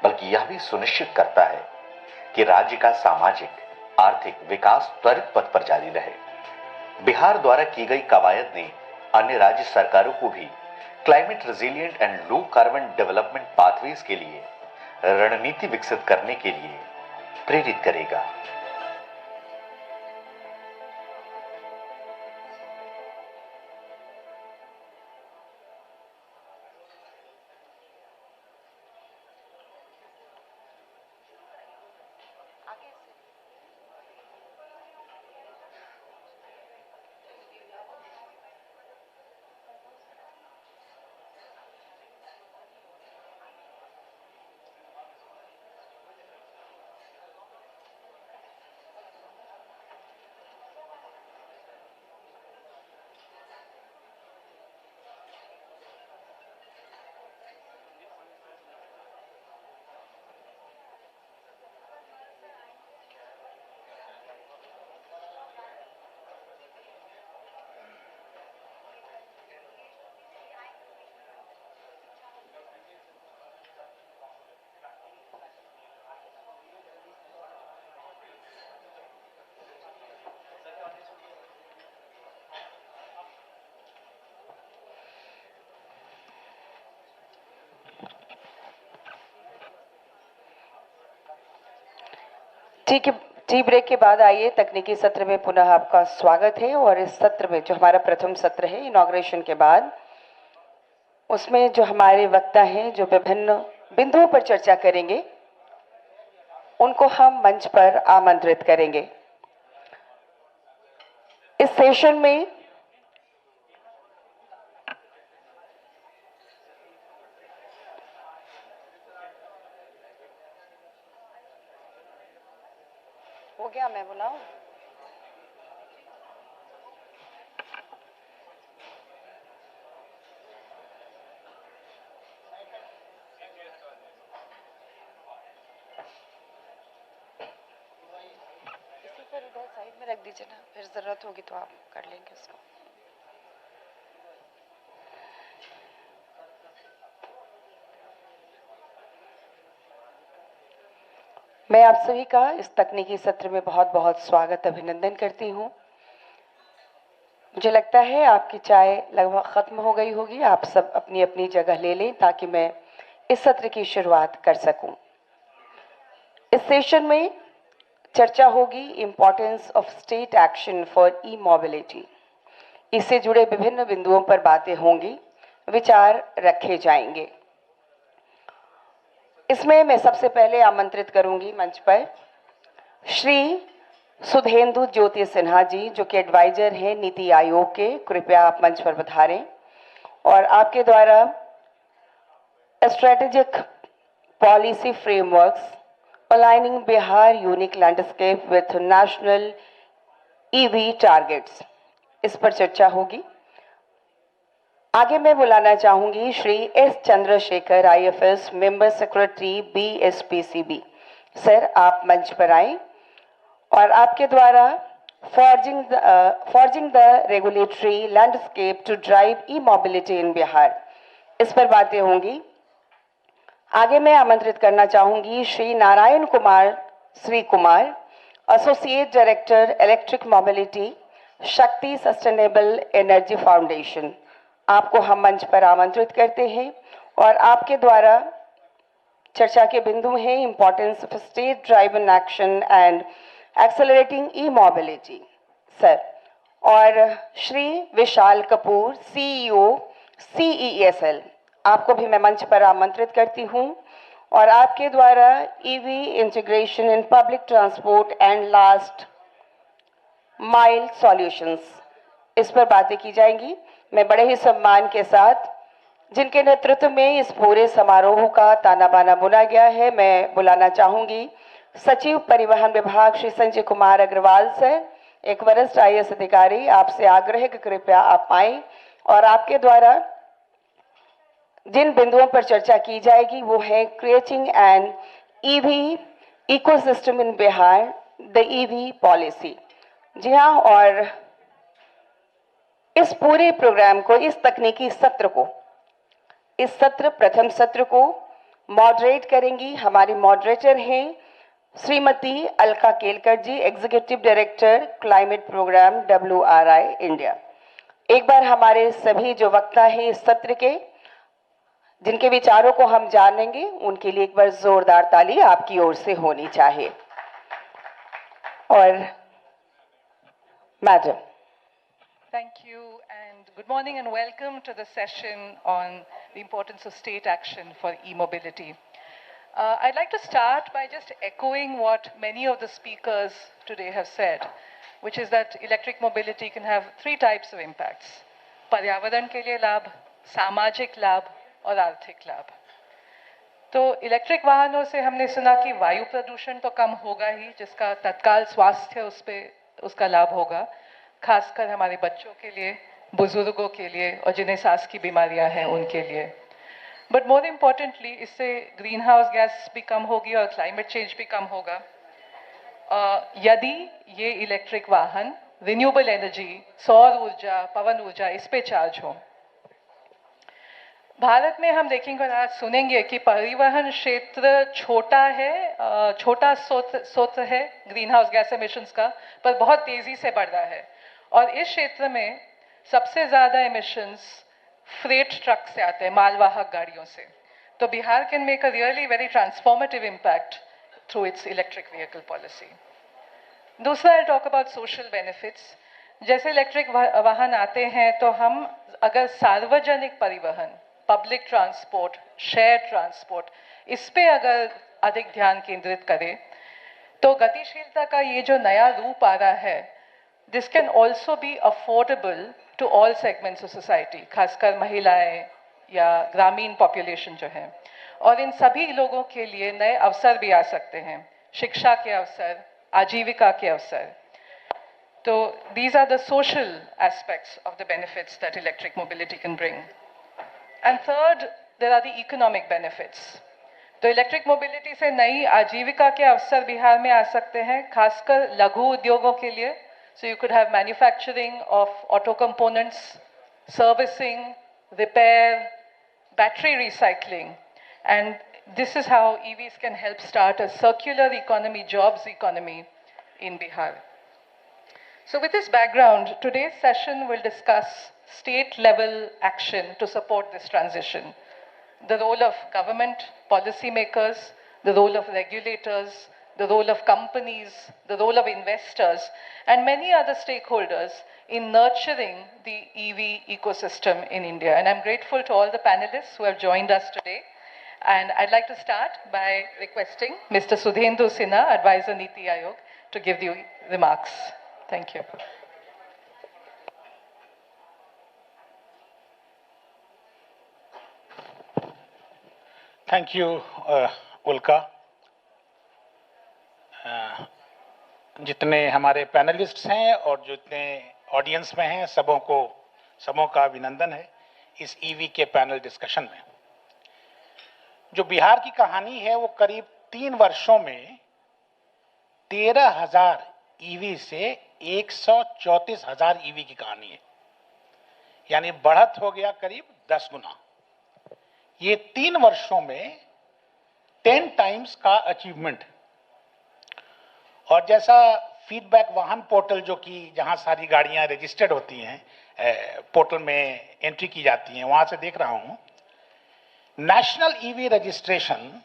बल्कि यह भी सुनिश्चित करता है कि राज्य का सामाजिक, आर्थिक विकास त्वरित पथ पर जारी रहे। बिहार द्वारा की गई कवायद ने अन्य राज्य सरकारों को भी climate resilient and low carbon development pathways के लिए रणनीति विकसित करने के लिए प्रेरित करेगा। ठीक है, टी ब्रेक के बाद आइए तकनीकी सत्र में पुनः आपका स्वागत है। और इस सत्र में जो हमारा प्रथम सत्र है इनॉग्रेशन के बाद, उसमें जो हमारे वक्ता हैं जो विभिन्न बिंदुओं पर चर्चा करेंगे, उनको हम मंच पर आमंत्रित करेंगे। इस सेशन में हो गया, मैं बुलाऊं? इसी पर इधर साइड में रख दीजिए ना, फिर जरूरत होगी तो आप कर लेंगे उसको। मैं आप सभी का इस तकनीकी सत्र में बहुत बहुत स्वागत अभिनंदन करती हूँ। मुझे लगता है आपकी चाय लगभग खत्म हो गई होगी। आप सब अपनी अपनी जगह ले लें ताकि मैं इस सत्र की शुरुआत कर सकूं। इस सेशन में चर्चा होगी importance of state action for E mobility. इससे जुड़े विभिन्न बिंदुओं पर बातें होंगी, विचार रखे जाएंगे। इसमें मैं सबसे पहले आमंत्रित करूंगी मंच पर श्री सुधेंदु ज्योति सिन्हा जी, जो कि एडवाइजर हैं नीति आयोग के। कृपया आप मंच पर पधारें और आपके द्वारा strategic policy frameworks aligning Bihar unique landscape with national EV targets, इस पर चर्चा होगी। आगे मैं बुलाना चाहूंगी Shri S Chandrashekhar, IFS member secretary BSPCB। Sir, आप मंच पर आएं और आपके द्वारा forging the regulatory landscape to drive e mobility in Bihar, इस पर बातें होंगी। आगे मैं आमंत्रित करना चाहूंगी Shri Narayan Kumar Shri Kumar, associate director electric mobility, Shakti sustainable energy foundation. आपको हम मंच पर आमंत्रित करते हैं और आपके द्वारा चर्चा के बिंदु हैं importance of state driven action and accelerating E mobility, sir. और श्री विशाल कपूर, CEO CESL, आपको भी मैं मंच पर आमंत्रित करती हूं और आपके द्वारा EV integration in public transport and last mile solutions, इस पर बातें की जाएंगी। मैं बड़े ही सम्मान के साथ, जिनके नेतृत्व में इस पूरे समारोह का ताना बाना बुना गया है, मैं बुलाना चाहूंगी सचिव परिवहन विभाग श्री संजय कुमार अग्रवाल सर, एक वरिष्ठ IAS अधिकारी। आपसे आग्रह है कि कृपया आप आएं और आपके द्वारा जिन बिंदुओं पर चर्चा की जाएगी वो है creating an EV ecosystem in Bihar, the EV policy. जी हाँ, और इस पूरे प्रोग्राम को, इस तकनीकी सत्र को, इस सत्र प्रथम सत्र को मॉडरेट करेंगी हमारी मॉडरेटर हैं Shrimati Alka Kelkar ji, executive director climate programme WRI India. एक बार हमारे सभी जो वक्ता हैं इस सत्र के, जिनके विचारों को हम जानेंगे, उनके लिए एक बार जोरदार ताली आपकी ओर से होनी चाहिए। और madam. Thank you and good morning and welcome to the session on the importance of state action for e-mobility. I'd like to start by just echoing what many of the speakers today have said, which is that electric mobility can have three types of impacts: पर्यावरण के लिए लाभ, सामाजिक लाभ और आर्थिक लाभ। तो इलेक्ट्रिक वाहनों से हमने सुना कि वायु प्रदूषण तो कम होगा ही, जिसका तत्काल स्वास्थ्य उसका लाभ होगा, खासकर हमारे बच्चों के लिए, बुजुर्गों के लिए और जिन्हें सांस की बीमारियां हैं उनके लिए। बट मोर इम्पॉर्टेंटली इससे ग्रीन हाउस गैस भी कम होगी और क्लाइमेट चेंज भी कम होगा यदि ये इलेक्ट्रिक वाहन रिन्यूएबल एनर्जी, सौर ऊर्जा, पवन ऊर्जा, इस पे चार्ज हो। भारत में हम देखेंगे और आज सुनेंगे कि परिवहन क्षेत्र छोटा है, छोटा स्रोत है ग्रीन हाउस गैस एमिशंस का, पर बहुत तेजी से बढ़ रहा है। और इस क्षेत्र में सबसे ज़्यादा एमिशंस फ्रेट ट्रक से आते हैं, मालवाहक गाड़ियों से। तो Bihar can make a really very transformative impact through its electric vehicle policy. दूसरा, I talk about social benefits. जैसे इलेक्ट्रिक वाहन आते हैं तो हम अगर सार्वजनिक परिवहन, पब्लिक ट्रांसपोर्ट, शेयर ट्रांसपोर्ट, इस पे अगर अधिक ध्यान केंद्रित करें तो गतिशीलता का ये जो नया रूप आ रहा है, this can also be affordable to all segments of society, खासकर महिलाएं या ग्रामीण पॉपुलेशन जो है। और इन सभी लोगों के लिए नए अवसर भी आ सकते हैं, शिक्षा के अवसर, आजीविका के अवसर। तो these are the social aspects of the benefits that electric mobility can bring. And third, there are the economic benefits. तो इलेक्ट्रिक मोबिलिटी से नई आजीविका के अवसर बिहार में आ सकते हैं, खासकर लघु उद्योगों के लिए। So you could have manufacturing of auto components, servicing, repair, battery recycling, and this is how EVs can help start a circular economy, jobs economy in Bihar. So with this background, today's session will discuss state-level action to support this transition, the role of government, policymakers, the role of regulators, the role of companies, the role of investors, and many other stakeholders in nurturing the EV ecosystem in India. And I'm grateful to all the panelists who have joined us today. And I'd like to start by requesting Mr. Sudhendu Sinha, Advisor Niti Aayog, to give the remarks. Thank you. Thank you, उल्का. जितने हमारे पैनलिस्ट्स हैं और जितने ऑडियंस में हैं सबों का अभिनंदन है इस ईवी के पैनल डिस्कशन में. जो बिहार की कहानी है वो करीब 3 वर्षों में 13,000 ईवी से 134,000 ईवी की कहानी है. यानी बढ़त हो गया करीब 10 गुना. ये 3 वर्षों में 10 टाइम्स का अचीवमेंट. और जैसा फीडबैक वाहन पोर्टल जो कि जहां सारी गाड़ियां रजिस्टर्ड होती हैं, पोर्टल में एंट्री की जाती हैं, वहां से देख रहा हूं नेशनल ईवी रजिस्ट्रेशन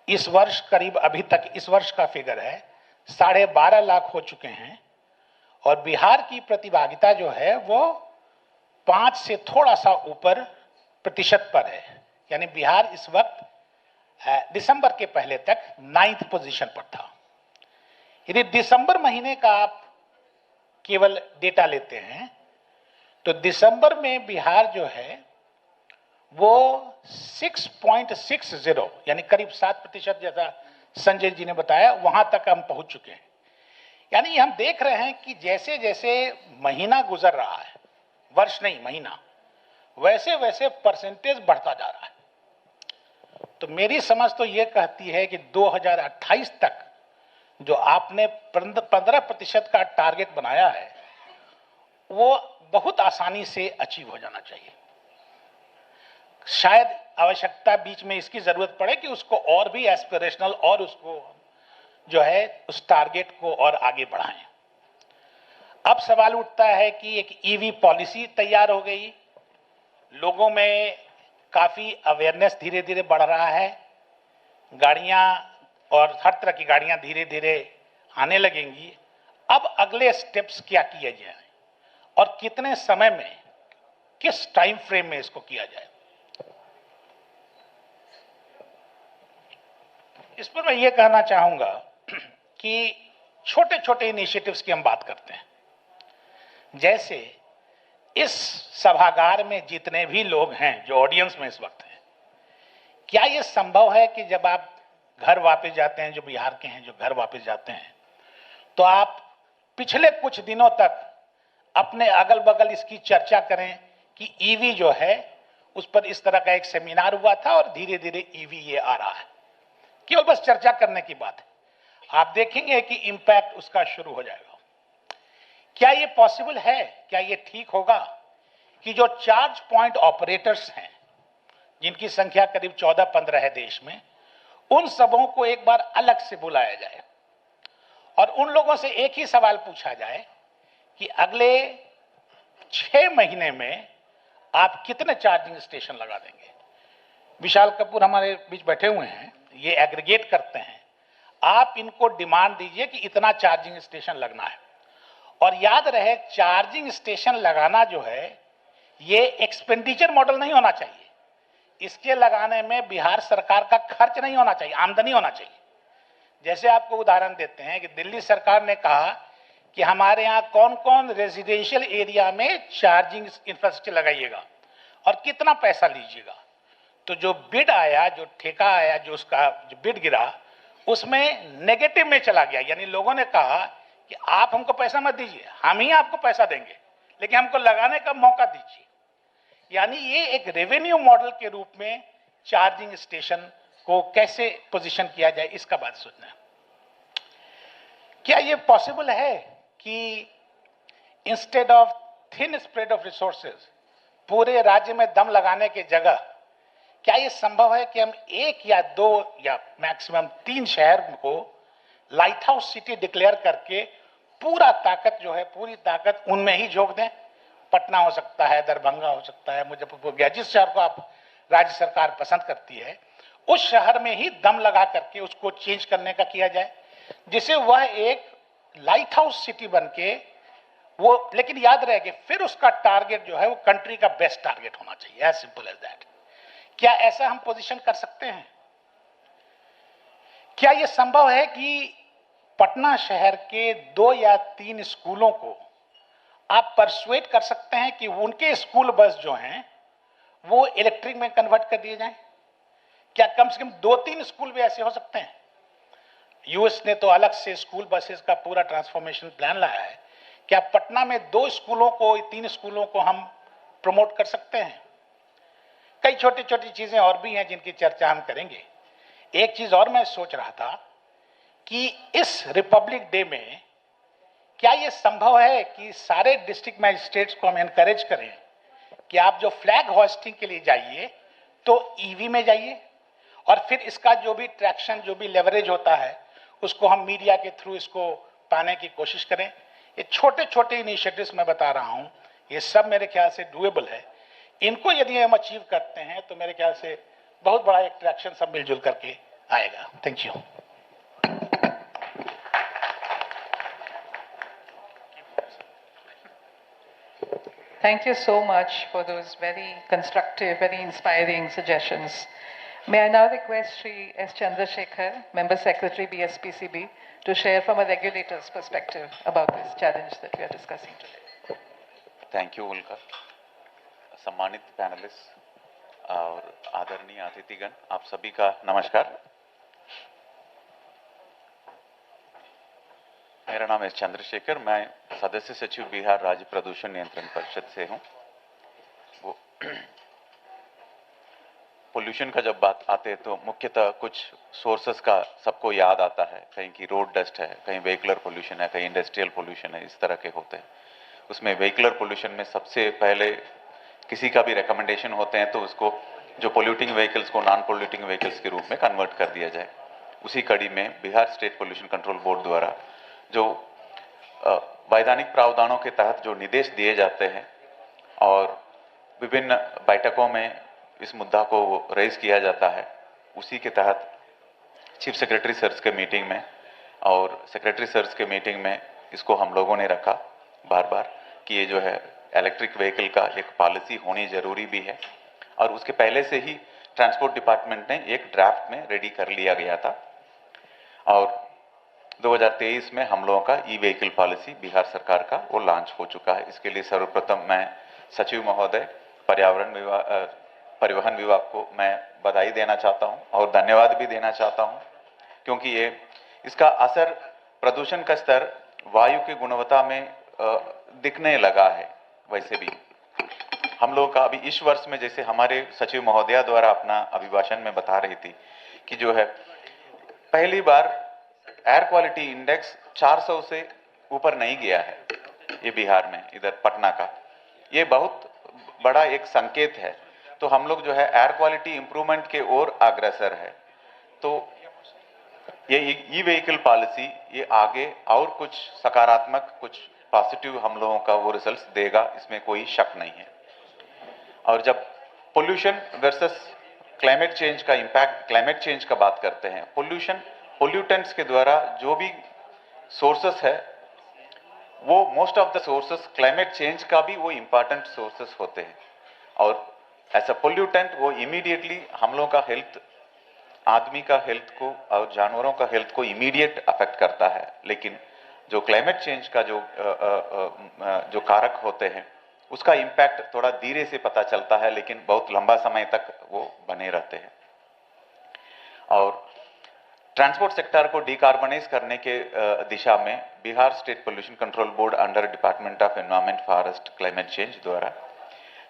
इस वर्ष करीब, अभी तक इस वर्ष का फिगर है 12.5 लाख हो चुके हैं. और बिहार की प्रतिभागिता जो है वो 5 से थोड़ा सा ऊपर प्रतिशत पर है. यानी बिहार इस वक्त दिसंबर के पहले तक 9th पोजीशन पर था. यदि दिसंबर महीने का आप केवल डेटा लेते हैं तो दिसंबर में बिहार जो है वो 6.60 यानी करीब 7% जैसा संजय जी ने बताया, वहां तक हम पहुंच चुके हैं. यानी हम देख रहे हैं कि जैसे जैसे महीना गुजर रहा है, वर्ष नहीं महीना, वैसे वैसे परसेंटेज बढ़ता जा रहा है. तो मेरी समझ तो ये कहती है कि 2028 तक जो आपने 15% का टारगेट बनाया है वो बहुत आसानी से अचीव हो जाना चाहिए. शायद आवश्यकता बीच में इसकी जरूरत पड़े कि उसको और भी एस्पिरेशनल और उसको जो है उस टारगेट को और आगे बढ़ाएं. अब सवाल उठता है कि एक ईवी पॉलिसी तैयार हो गई, लोगों में काफी अवेयरनेस धीरे धीरे बढ़ रहा है, गाड़ियां और हर तरह की गाड़ियां धीरे धीरे आने लगेंगी. अब अगले स्टेप्स क्या किए जाए और कितने समय में, किस टाइम फ्रेम में इसको किया जाए, इस पर मैं ये कहना चाहूंगा कि छोटे छोटे इनिशिएटिव्स की हम बात करते हैं. जैसे इस सभागार में जितने भी लोग हैं जो ऑडियंस में इस वक्त हैं, क्या ये संभव है कि जब आप घर वापस जाते हैं, जो बिहार के हैं जो घर वापस जाते हैं, तो आप पिछले कुछ दिनों तक अपने अगल बगल इसकी चर्चा करें कि ईवी जो है उस पर इस तरह का एक सेमिनार हुआ था और धीरे धीरे ईवी ये आ रहा है. केवल बस चर्चा करने की बात है. आप देखेंगे कि इंपैक्ट उसका शुरू हो जाएगा. क्या ये पॉसिबल है, क्या ये ठीक होगा कि जो चार्ज पॉइंट ऑपरेटर्स हैं जिनकी संख्या करीब 14-15 है देश में, उन सबों को एक बार अलग से बुलाया जाए और उन लोगों से एक ही सवाल पूछा जाए कि अगले 6 महीने में आप कितने चार्जिंग स्टेशन लगा देंगे. विशाल कपूर हमारे बीच बैठे हुए हैं, ये एग्रीगेट करते हैं. आप इनको डिमांड दीजिए कि इतना चार्जिंग स्टेशन लगना है. और याद रहे, चार्जिंग स्टेशन लगाना जो है ये एक्सपेंडिचर मॉडल नहीं होना चाहिए. इसके लगाने में बिहार सरकार का खर्च नहीं होना चाहिए, आमदनी होना चाहिए. जैसे आपको उदाहरण देते हैं कि दिल्ली सरकार ने कहा कि हमारे यहाँ कौन कौन रेजिडेंशियल एरिया में चार्जिंग इंफ्रास्ट्रक्चर लगाइएगा और कितना पैसा लीजिएगा. तो जो बिड आया, जो ठेका आया, जो उसका जो बिड गिरा, उसमें नेगेटिव में चला गया. यानी लोगों ने कहा कि आप हमको पैसा मत दीजिए, हम ही आपको पैसा देंगे, लेकिन हमको लगाने का मौका दीजिए. यानी ये एक रेवेन्यू मॉडल के रूप में चार्जिंग स्टेशन को कैसे पोजीशन किया जाए, इसका बात सोचना है. क्या ये पॉसिबल है कि instead of thin spread of resources पूरे राज्य में दम लगाने की जगह क्या ये संभव है कि हम 1 या 2 या मैक्सिमम 3 शहर को लाइट हाउस सिटी डिक्लेयर करके पूरा ताकत जो है, पूरी ताकत उनमें ही झोंक दें. पटना हो सकता है, दरभंगा हो सकता है, मुजफ्फरपुर, गया, जिस शहर को आप राज्य सरकार पसंद करती है, उस शहर में ही दम लगा करके उसको चेंज करने का किया जाए, जिससे वह एक लाइट हाउस सिटी बन के वो, लेकिन याद रहे कि फिर उसका टारगेट जो है वो कंट्री का बेस्ट टारगेट होना चाहिए, एज सिंपल एज दैट। क्या ऐसा हम पोजीशन कर सकते हैं? क्या यह संभव है कि पटना शहर के 2 या 3 स्कूलों को आप परसुएट कर सकते हैं कि उनके स्कूल बस जो हैं वो इलेक्ट्रिक में कन्वर्ट कर दिए जाएं? क्या कम से कम 2-3 स्कूल भी ऐसे हो सकते हैं? यूएस ने तो अलग से स्कूल बसेस का पूरा ट्रांसफॉर्मेशन प्लान लाया है। क्या पटना में 2 स्कूलों को, 3 स्कूलों को हम प्रमोट कर सकते हैं? कई छोटी छोटी चीजें और भी हैं जिनकी चर्चा हम करेंगे। एक चीज और मैं सोच रहा था कि इस रिपब्लिक डे में क्या यह संभव है कि सारे डिस्ट्रिक्ट मैजिस्ट्रेट्स को हम एनकरेज करें कि आप जो फ्लैग होस्टिंग के लिए जाइए तो ईवी में जाइए, और फिर इसका जो भी ट्रैक्शन, जो भी लेवरेज होता है, उसको हम मीडिया के थ्रू इसको पाने की कोशिश करें। ये छोटे छोटे इनिशिएटिव्स मैं बता रहा हूं, ये सब मेरे ख्याल से डूएबल है। इनको यदि हम अचीव करते हैं तो मेरे ख्याल से बहुत बड़ा एक ट्रैक्शन सब मिलजुल करके आएगा। Thank you. Thank you so much for those very constructive, very inspiring suggestions. May I now request Shri S. Chandrasekhar, Member Secretary, BSPCB, to share from a regulator's perspective about this challenge that we are discussing today. Thank you, उल्का। सम्मानित पैनलिस्ट और आदरणीय अतिथिगण, आप सभी का नमस्कार। मेरा नाम है चंद्रशेखर, मैं सदस्य सचिव बिहार राज्य प्रदूषण नियंत्रण परिषद से हूं। वो पोल्यूशन का जब बात आते हैं तो मुख्यतः कुछ सोर्सेस का सबको याद आता है। कहीं की रोड डस्ट है, कहीं व्हीकलर पोल्यूशन है, कहीं इंडस्ट्रियल पोल्यूशन है, इस तरह के होते हैं। उसमें व्हीकलर पोल्यूशन में सबसे पहले किसी का भी रिकमेंडेशन होते हैं तो उसको जो पोल्यूटिंग व्हीकल्स को नॉन पोल्यूटिंग व्हीकल्स के रूप में कन्वर्ट कर दिया जाए। उसी कड़ी में Bihar state pollution control board द्वारा जो वैधानिक प्रावधानों के तहत जो निर्देश दिए जाते हैं और विभिन्न बैठकों में इस मुद्दा को रेज किया जाता है, उसी के तहत चीफ सेक्रेटरी सर्स के मीटिंग में और सेक्रेटरी सर्स के मीटिंग में इसको हम लोगों ने रखा बार बार कि ये जो है इलेक्ट्रिक व्हीकल का एक पॉलिसी होनी जरूरी भी है। और उसके पहले से ही ट्रांसपोर्ट डिपार्टमेंट ने एक ड्राफ्ट में रेडी कर लिया गया था और 2023 में हम लोगों का ई व्हीकल पॉलिसी बिहार सरकार का वो लॉन्च हो चुका है। इसके लिए सर्वप्रथम मैं सचिव महोदय परिवहन विभाग को मैं बधाई देना चाहता हूं और धन्यवाद भी देना चाहता हूं, क्योंकि ये इसका असर प्रदूषण का स्तर वायु की गुणवत्ता में दिखने लगा है। वैसे भी हम लोग का अभी इस वर्ष में, जैसे हमारे सचिव महोदया द्वारा अपना अभिभाषण में बता रही थी कि जो है पहली बार एयर क्वालिटी इंडेक्स 400 से ऊपर नहीं गया है ये बिहार में, इधर पटना का। ये बहुत बड़ा एक संकेत है। तो हम लोग जो है एयर क्वालिटी इंप्रूवमेंट के ओर अग्रसर है। तो ये ई व्हीकल पॉलिसी ये आगे और कुछ सकारात्मक, कुछ पॉजिटिव हम लोगों का वो रिजल्ट्स देगा, इसमें कोई शक नहीं है। और जब पोल्यूशन वर्सेस क्लाइमेट चेंज का इम्पैक्ट, क्लाइमेट चेंज का बात करते हैं, पोल्यूटेंट्स के द्वारा जो भी सोर्सेस है वो most of the sources climate change का भी वो इम्पॉर्टेंट सोर्सेस होते हैं। और एज अ पोल्यूटेंट वो इमीडिएटली हम लोगों का हेल्थ, आदमी का हेल्थ को और जानवरों का हेल्थ को इमीडिएट अफेक्ट करता है। लेकिन जो क्लाइमेट चेंज का जो कारक होते हैं उसका इम्पैक्ट थोड़ा धीरे से पता चलता है, लेकिन बहुत लंबा समय तक वो बने रहते हैं। और ट्रांसपोर्ट सेक्टर को डिकार्बनाइज करने के दिशा में Bihar state pollution control board under department of environment, forest, climate change द्वारा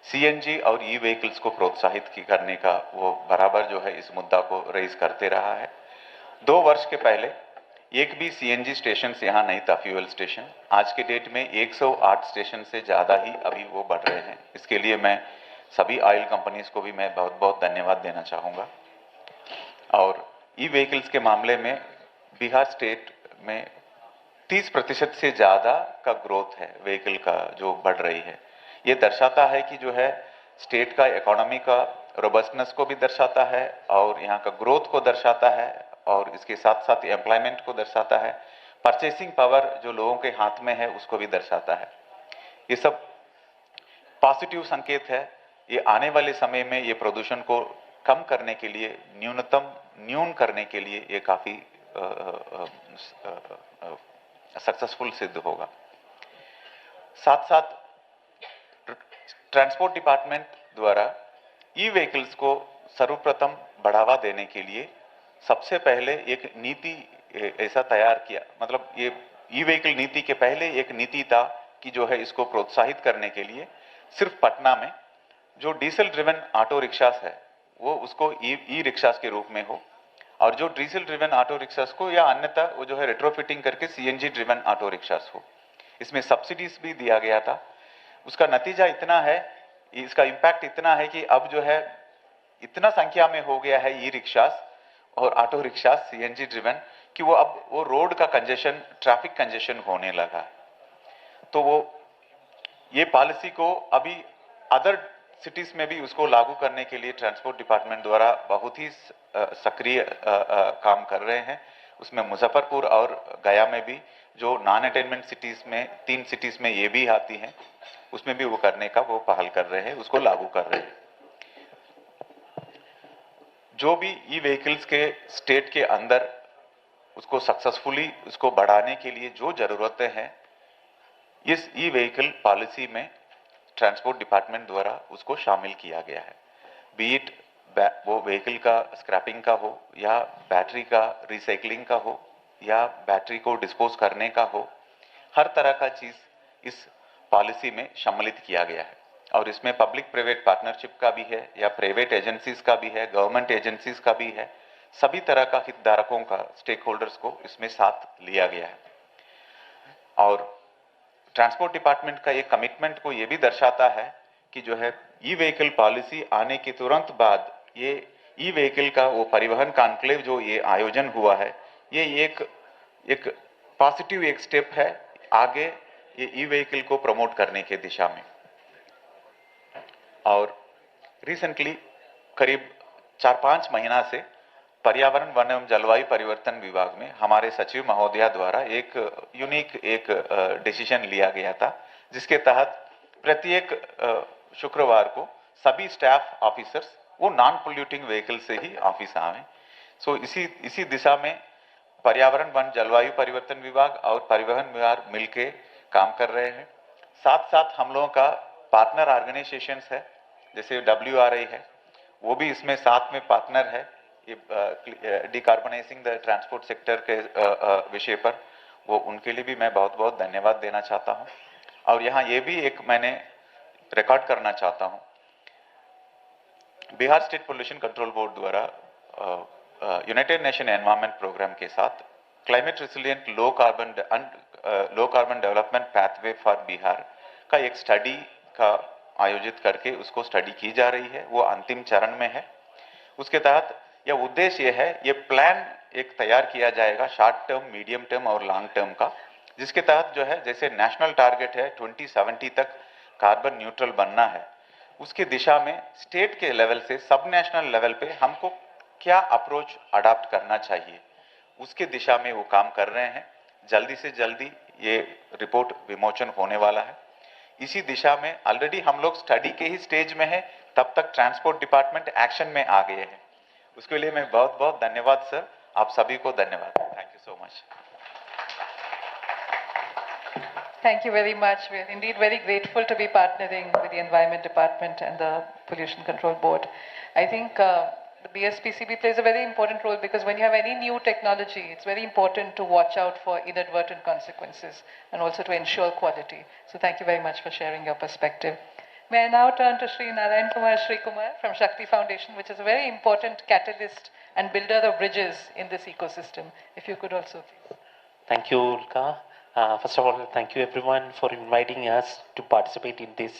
सीएनजी और ई व्हीकल्स को प्रोत्साहित करने का वो बराबर जो है इस मुद्दा को रेज करते रहा है। 2 वर्ष के पहले एक भी सीएनजी स्टेशन यहाँ नहीं था, फ्यूल स्टेशन। आज के डेट में 108 स्टेशन से ज़्यादा ही अभी वो बढ़ रहे हैं। इसके लिए मैं सभी ऑयल कंपनीज को भी मैं बहुत बहुत धन्यवाद देना चाहूँगा। और ई व्हीकल्स के मामले में बिहार स्टेट में 30% से ज़्यादा का ग्रोथ है, व्हीकल का जो बढ़ रही है। ये दर्शाता है कि जो है स्टेट का इकोनॉमी का रोबस्टनेस को भी दर्शाता है और यहाँ का ग्रोथ को दर्शाता है और इसके साथ साथ एम्प्लॉयमेंट को दर्शाता है। परचेसिंग पावर जो लोगों के हाथ में है उसको भी दर्शाता है। ये सब पॉजिटिव संकेत है। ये आने वाले समय में ये प्रदूषण को कम करने के लिए, न्यून करने के लिए ये काफी सक्सेसफुल सिद्ध होगा। साथ साथ ट्रांसपोर्ट डिपार्टमेंट द्वारा ई व्हीकल्स को सर्वप्रथम बढ़ावा देने के लिए सबसे पहले एक नीति ऐसा तैयार किया, मतलब ये ई व्हीकल नीति के पहले एक नीति था कि जो है इसको प्रोत्साहित करने के लिए सिर्फ पटना में जो डीजल ड्रिवन ऑटो रिक्शास है वो उसको ई रिक्शास के रूप में हो, और जो डीजल ड्रिवन ऑटो रिक्शास को या अन्यथा वो जो है रेट्रोफिटिंग करके सीएनजी ड्रिवन ऑटो रिक्शास हो। इसमें सब्सिडीज भी दिया गया था। उसका नतीजा इतना है, इसका इम्पैक्ट इतना है कि अब जो है इतना संख्या में हो गया है ई रिक्शास और ऑटो रिक्शास सीएनजी ड्रिवन कि वो अब वो रोड का कंजेशन, ट्रैफिक कंजेशन होने लगा। तो वो ये पॉलिसी को अभी अदर सिटीज में भी उसको लागू करने के लिए ट्रांसपोर्ट डिपार्टमेंट द्वारा बहुत ही सक्रिय काम कर रहे हैं। उसमें मुजफ्फरपुर और गया में भी जो नॉन अटेनमेंट सिटीज में 3 सिटीज में ये भी आती हैं, उसमें भी वो करने का वो पहल कर रहे हैं, उसको लागू कर रहे हैं। जो भी ई व्हीकल्स के स्टेट के अंदर उसको सक्सेसफुली उसको बढ़ाने के लिए जो जरूरतें हैं, इस ई व्हीकल पॉलिसी में ट्रांसपोर्ट डिपार्टमेंट द्वारा उसको शामिल किया गया है। बीट वो व्हीकल का स्क्रैपिंग का हो या बैटरी का रिसाइकलिंग का हो या बैटरी को डिस्पोज करने का हो, हर तरह का चीज इस पॉलिसी में सम्मिलित किया गया है। और इसमें पब्लिक प्राइवेट पार्टनरशिप का भी है या प्राइवेट एजेंसीज का भी है, गवर्नमेंट एजेंसीज का भी है, सभी तरह का हितधारकों का, स्टेक होल्डर्स को इसमें साथ लिया गया है। और ट्रांसपोर्ट डिपार्टमेंट का ये कमिटमेंट को ये भी दर्शाता है कि जो है ई व्हीकल पॉलिसी आने के तुरंत बाद ये ई व्हीकल का वो परिवहन कॉन्क्लेव जो ये आयोजन हुआ है, ये एक पॉजिटिव एक स्टेप है आगे ये ई व्हीकल को प्रमोट करने के दिशा में। और रिसेंटली करीब 4-5 महीना से पर्यावरण, वन एवं जलवायु परिवर्तन विभाग में हमारे सचिव महोदया द्वारा एक यूनिक डिसीजन लिया गया था, जिसके तहत प्रत्येक शुक्रवार को सभी स्टाफ ऑफिसर्स वो नॉन पोल्यूटिंग व्हीकल से ही ऑफिस आए। सो इसी दिशा में पर्यावरण, वन, जलवायु परिवर्तन विभाग और परिवहन विभाग मिलके काम कर रहे हैं। साथ साथ हम लोगों का पार्टनर ऑर्गेनाइजेशंस है, जैसे WRI है, वो भी इसमें साथ में पार्टनर है। ये डिकार्बनाइजिंग द ट्रांसपोर्ट सेक्टर के विषय पर वो उनके लिए भी मैं बहुत बहुत धन्यवाद देना चाहता हूं। और यहाँ ये भी एक मैंने रिकॉर्ड करना चाहता हूं, Bihar state pollution control board द्वारा यूनाइटेड नेशन एनवायरनमेंट प्रोग्राम के साथ climate resilient low carbon development pathway for Bihar का एक स्टडी का आयोजित करके उसको स्टडी की जा रही है, वो अंतिम चरण में है। उसके तहत यह उद्देश्य ये है, ये प्लान एक तैयार किया जाएगा शॉर्ट टर्म, मीडियम टर्म और लॉन्ग टर्म का, जिसके तहत जो है जैसे नेशनल टारगेट है 2070 तक कार्बन न्यूट्रल बनना है, उसकी दिशा में स्टेट के लेवल से सब नेशनल लेवल पे हमको क्या अप्रोच अडॉप्ट करना चाहिए, उसके दिशा में वो काम कर रहे हैं। जल्दी से जल्दी ये रिपोर्ट विमोचन होने वाला है। इसी दिशा में ऑलरेडी हम लोग स्टडी के ही स्टेज में है, तब तक ट्रांसपोर्ट डिपार्टमेंट एक्शन में आ गए हैं। उसके लिए मैं बहुत बहुत धन्यवाद सर, आप सभी को धन्यवाद। Thank you so much. Thank you very much. We're indeed very grateful to be partnering with the Environment Department and the Pollution Control Board. I think the BSPCB plays a very important role because when you have any new technology, it's very important to watch out for inadvertent consequences and also to ensure quality. So thank you very much for sharing your perspective. May I now turn to Sri Narayan Kumar Sri Kumar from Shakti Foundation, which is a very important catalyst and builder of bridges in this ecosystem. If you could also please. Thank you, Ulka. First of all, thank you everyone for inviting us to participate in this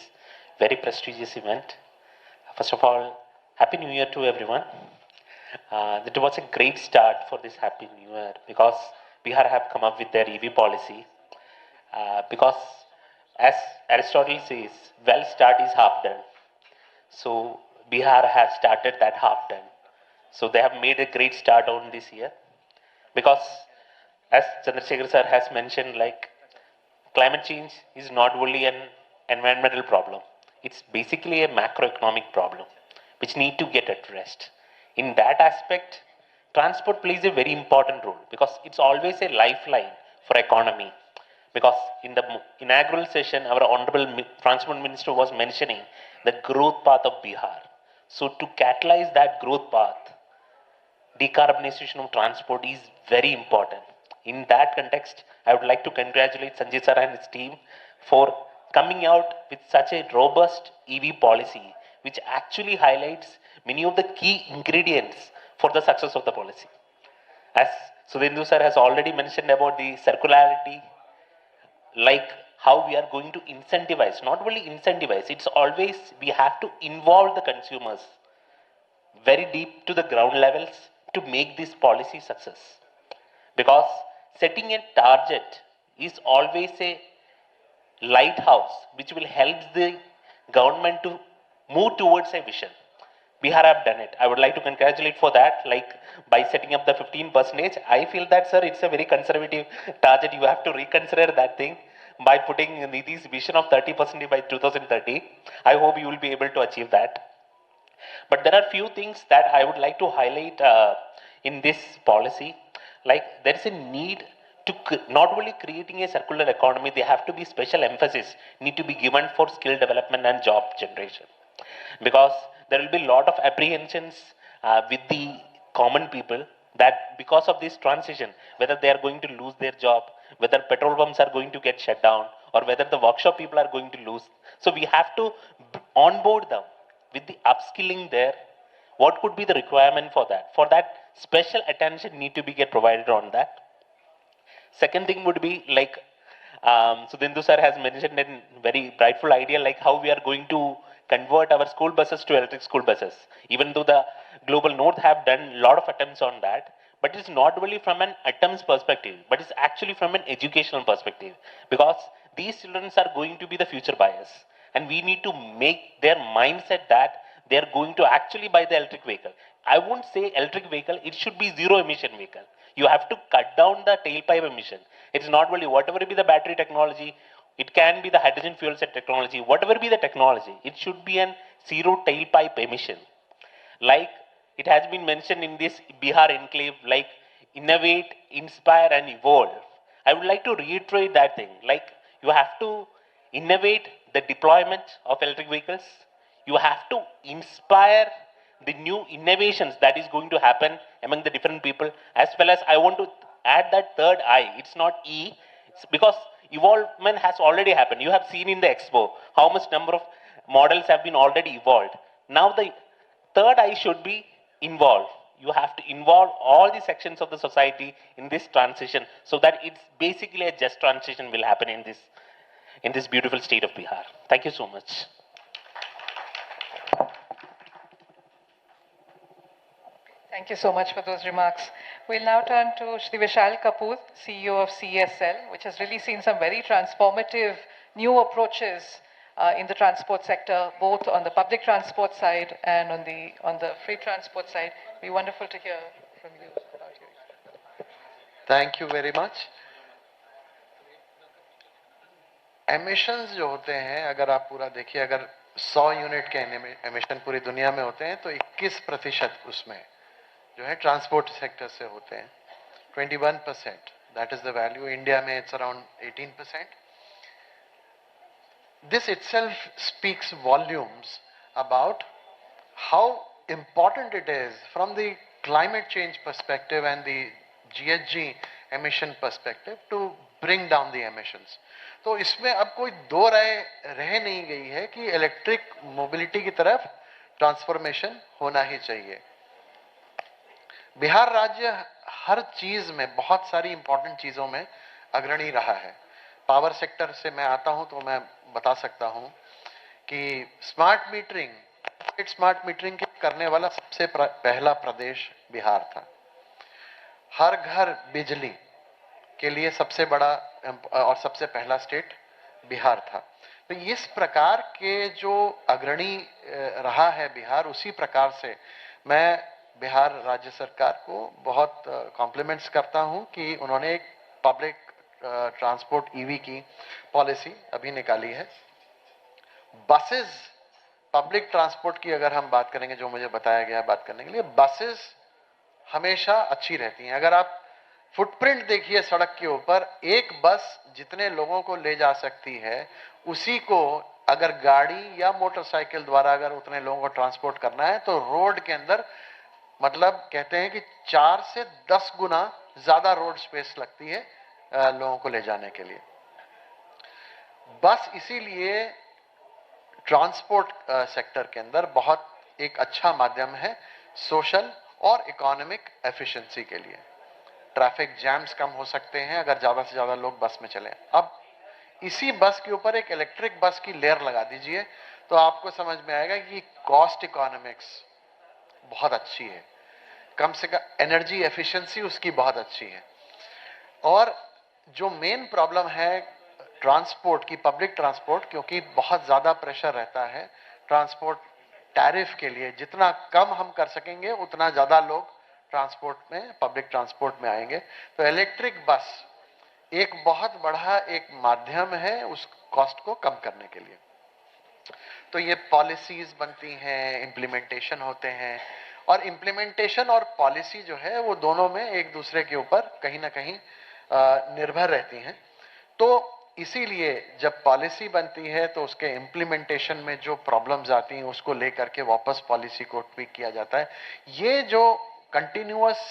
very prestigious event. First of all, Happy New Year to everyone. It was a great start for this Happy New Year because Bihar have come up with their EV policy. Because as Aristotle says, well start is half done. So Bihar has started that half done. So they have made a great start on this year. Because as Chandrasekhar sir has mentioned, like climate change is not only an environmental problem. It's basically a macroeconomic problem which need to get addressed. In that aspect, transport plays a very important role because it's always a lifeline for economy. Because in the inaugural session, our Honorable Transport Minister was mentioning the growth path of Bihar. So to catalyze that growth path, decarbonization of transport is very important. In that context, I would like to congratulate Sanjay sir and his team for coming out with such a robust EV policy, which actually highlights many of the key ingredients for the success of the policy. As Sudhendu sir has already mentioned about the circularity, like how we are going to incentivize, not only incentivize, it's always we have to involve the consumers very deep to the ground levels to make this policy success. Because setting a target is always a lighthouse which will help the government to move towards a vision. Bihar have done it. I would like to congratulate for that, like by setting up the 15%. I feel that, sir, it's a very conservative target. You have to reconsider that thing by putting Nidhi's vision of 30% by 2030. I hope you will be able to achieve that. But there are few things that I would like to highlight in this policy. Like there is a need to not only creating a circular economy, there have to be special emphasis need to be given for skill development and job generation. Because there will be a lot of apprehensions with the common people that because of this transition, whether they are going to lose their job, whether petrol pumps are going to get shut down, or whether the workshop people are going to lose. So we have to onboard them with the upskilling there. What could be the requirement for that? For that, special attention need to be get provided on that. Second thing would be like, Sudhendu sir has mentioned a very brightful idea like how we are going to convert our school buses to electric school buses. Even though the Global North have done a lot of attempts on that, but it's not only from an attempts perspective, but it's actually from an educational perspective. Because these children are going to be the future buyers. And we need to make their mindset that they are going to actually buy the electric vehicle. I won't say electric vehicle, it should be zero emission vehicle. You have to cut down the tailpipe emission. It's not only whatever be the battery technology, it can be the hydrogen fuel cell technology, whatever be the technology, it should be an zero tailpipe emission. Like it has been mentioned in this Bihar enclave, like innovate, inspire and evolve. I would like to reiterate that thing. Like you have to innovate the deployment of electric vehicles. You have to inspire the new innovations that is going to happen among the different people, as well as I want to add that third I. It's not E, it's because evolvement has already happened. You have seen in the expo how much number of models have been already evolved. Now the third I should be involved. You have to involve all the sections of the society in this transition so that it's basically a just transition will happen in this beautiful state of Bihar. Thank you so much. Thank you so much for those remarks. We'll now turn to Shri Vishal Kapoor, CEO of CSL, which has really seen some very transformative new approaches in the transport sector, both on the public transport side and on the freight transport side. It'd be wonderful to hear from you about you. Thank you very much. Emissions जो होते हैं, अगर आप पूरा देखिए, अगर 100 यूनिट के एमिशन पूरी दुनिया में होते हैं तो 21% उसमें जो है ट्रांसपोर्ट सेक्टर से होते हैं. 21%, that is the value. India में it's around 18%. This itself speaks volumes about how important it is from the climate change perspective and the GHG emission perspective to bring down the emissions. तो इसमें अब कोई दो राय रह नहीं गई है कि इलेक्ट्रिक मोबिलिटी की तरफ ट्रांसफॉर्मेशन होना ही चाहिए. बिहार राज्य हर चीज में, बहुत सारी इंपॉर्टेंट चीजों में अग्रणी रहा है. पावर सेक्टर से मैं आता हूं तो मैं बता सकता हूं कि स्मार्ट मीटरिंग करने वाला सबसे पहला प्रदेश बिहार था. हर घर बिजली के लिए सबसे बड़ा और सबसे पहला स्टेट बिहार था. तो इस प्रकार के जो अग्रणी रहा है बिहार, उसी प्रकार से मैं बिहार राज्य सरकार को बहुत कॉम्प्लीमेंट्स करता हूं कि उन्होंने एक पब्लिक ट्रांसपोर्ट ईवी की पॉलिसी अभी निकाली है. बसेस, पब्लिक ट्रांसपोर्ट की अगर हम बात करेंगे, जो मुझे बताया गया बात करने के लिए, बसेस हमेशा अच्छी रहती हैं। अगर आप फुटप्रिंट देखिए सड़क के ऊपर, एक बस जितने लोगों को ले जा सकती है, उसी को अगर गाड़ी या मोटरसाइकिल द्वारा अगर उतने लोगों को ट्रांसपोर्ट करना है तो रोड के अंदर मतलब कहते हैं कि 4 से 10 गुना ज्यादा रोड स्पेस लगती है लोगों को ले जाने के लिए। बस इसीलिए ट्रांसपोर्ट सेक्टर के अंदर बहुत एक अच्छा माध्यम है सोशल और इकोनॉमिक एफिशिएंसी के लिए। ट्रैफिक जैम्स कम हो सकते हैं अगर ज्यादा से ज्यादा लोग बस में चलें। अब इसी बस के ऊपर एक इलेक्ट्रिक बस की लेयर लगा दीजिए तो आपको समझ में आएगा कि कॉस्ट इकोनॉमिक्स बहुत अच्छी है, कम से कम एनर्जी एफिशिएंसी उसकी बहुत अच्छी है। और जो मेन प्रॉब्लम है ट्रांसपोर्ट की, पब्लिक ट्रांसपोर्ट, क्योंकि बहुत ज्यादा प्रेशर रहता है ट्रांसपोर्ट टैरिफ के लिए, जितना कम हम कर सकेंगे उतना ज्यादा लोग ट्रांसपोर्ट में, पब्लिक ट्रांसपोर्ट में आएंगे। तो इलेक्ट्रिक बस एक बहुत बड़ा एक माध्यम है उस कॉस्ट को कम करने के लिए। तो ये पॉलिसीज बनती हैं, इम्प्लीमेंटेशन होते हैं, और इम्प्लीमेंटेशन और पॉलिसी जो है वो दोनों में एक दूसरे के ऊपर कहीं ना कहीं निर्भर रहती हैं। तो इसीलिए जब पॉलिसी बनती है तो उसके इम्प्लीमेंटेशन में जो प्रॉब्लम्स आती हैं उसको लेकर के वापस पॉलिसी को ट्वीक किया जाता है। ये जो कंटिन्यूअस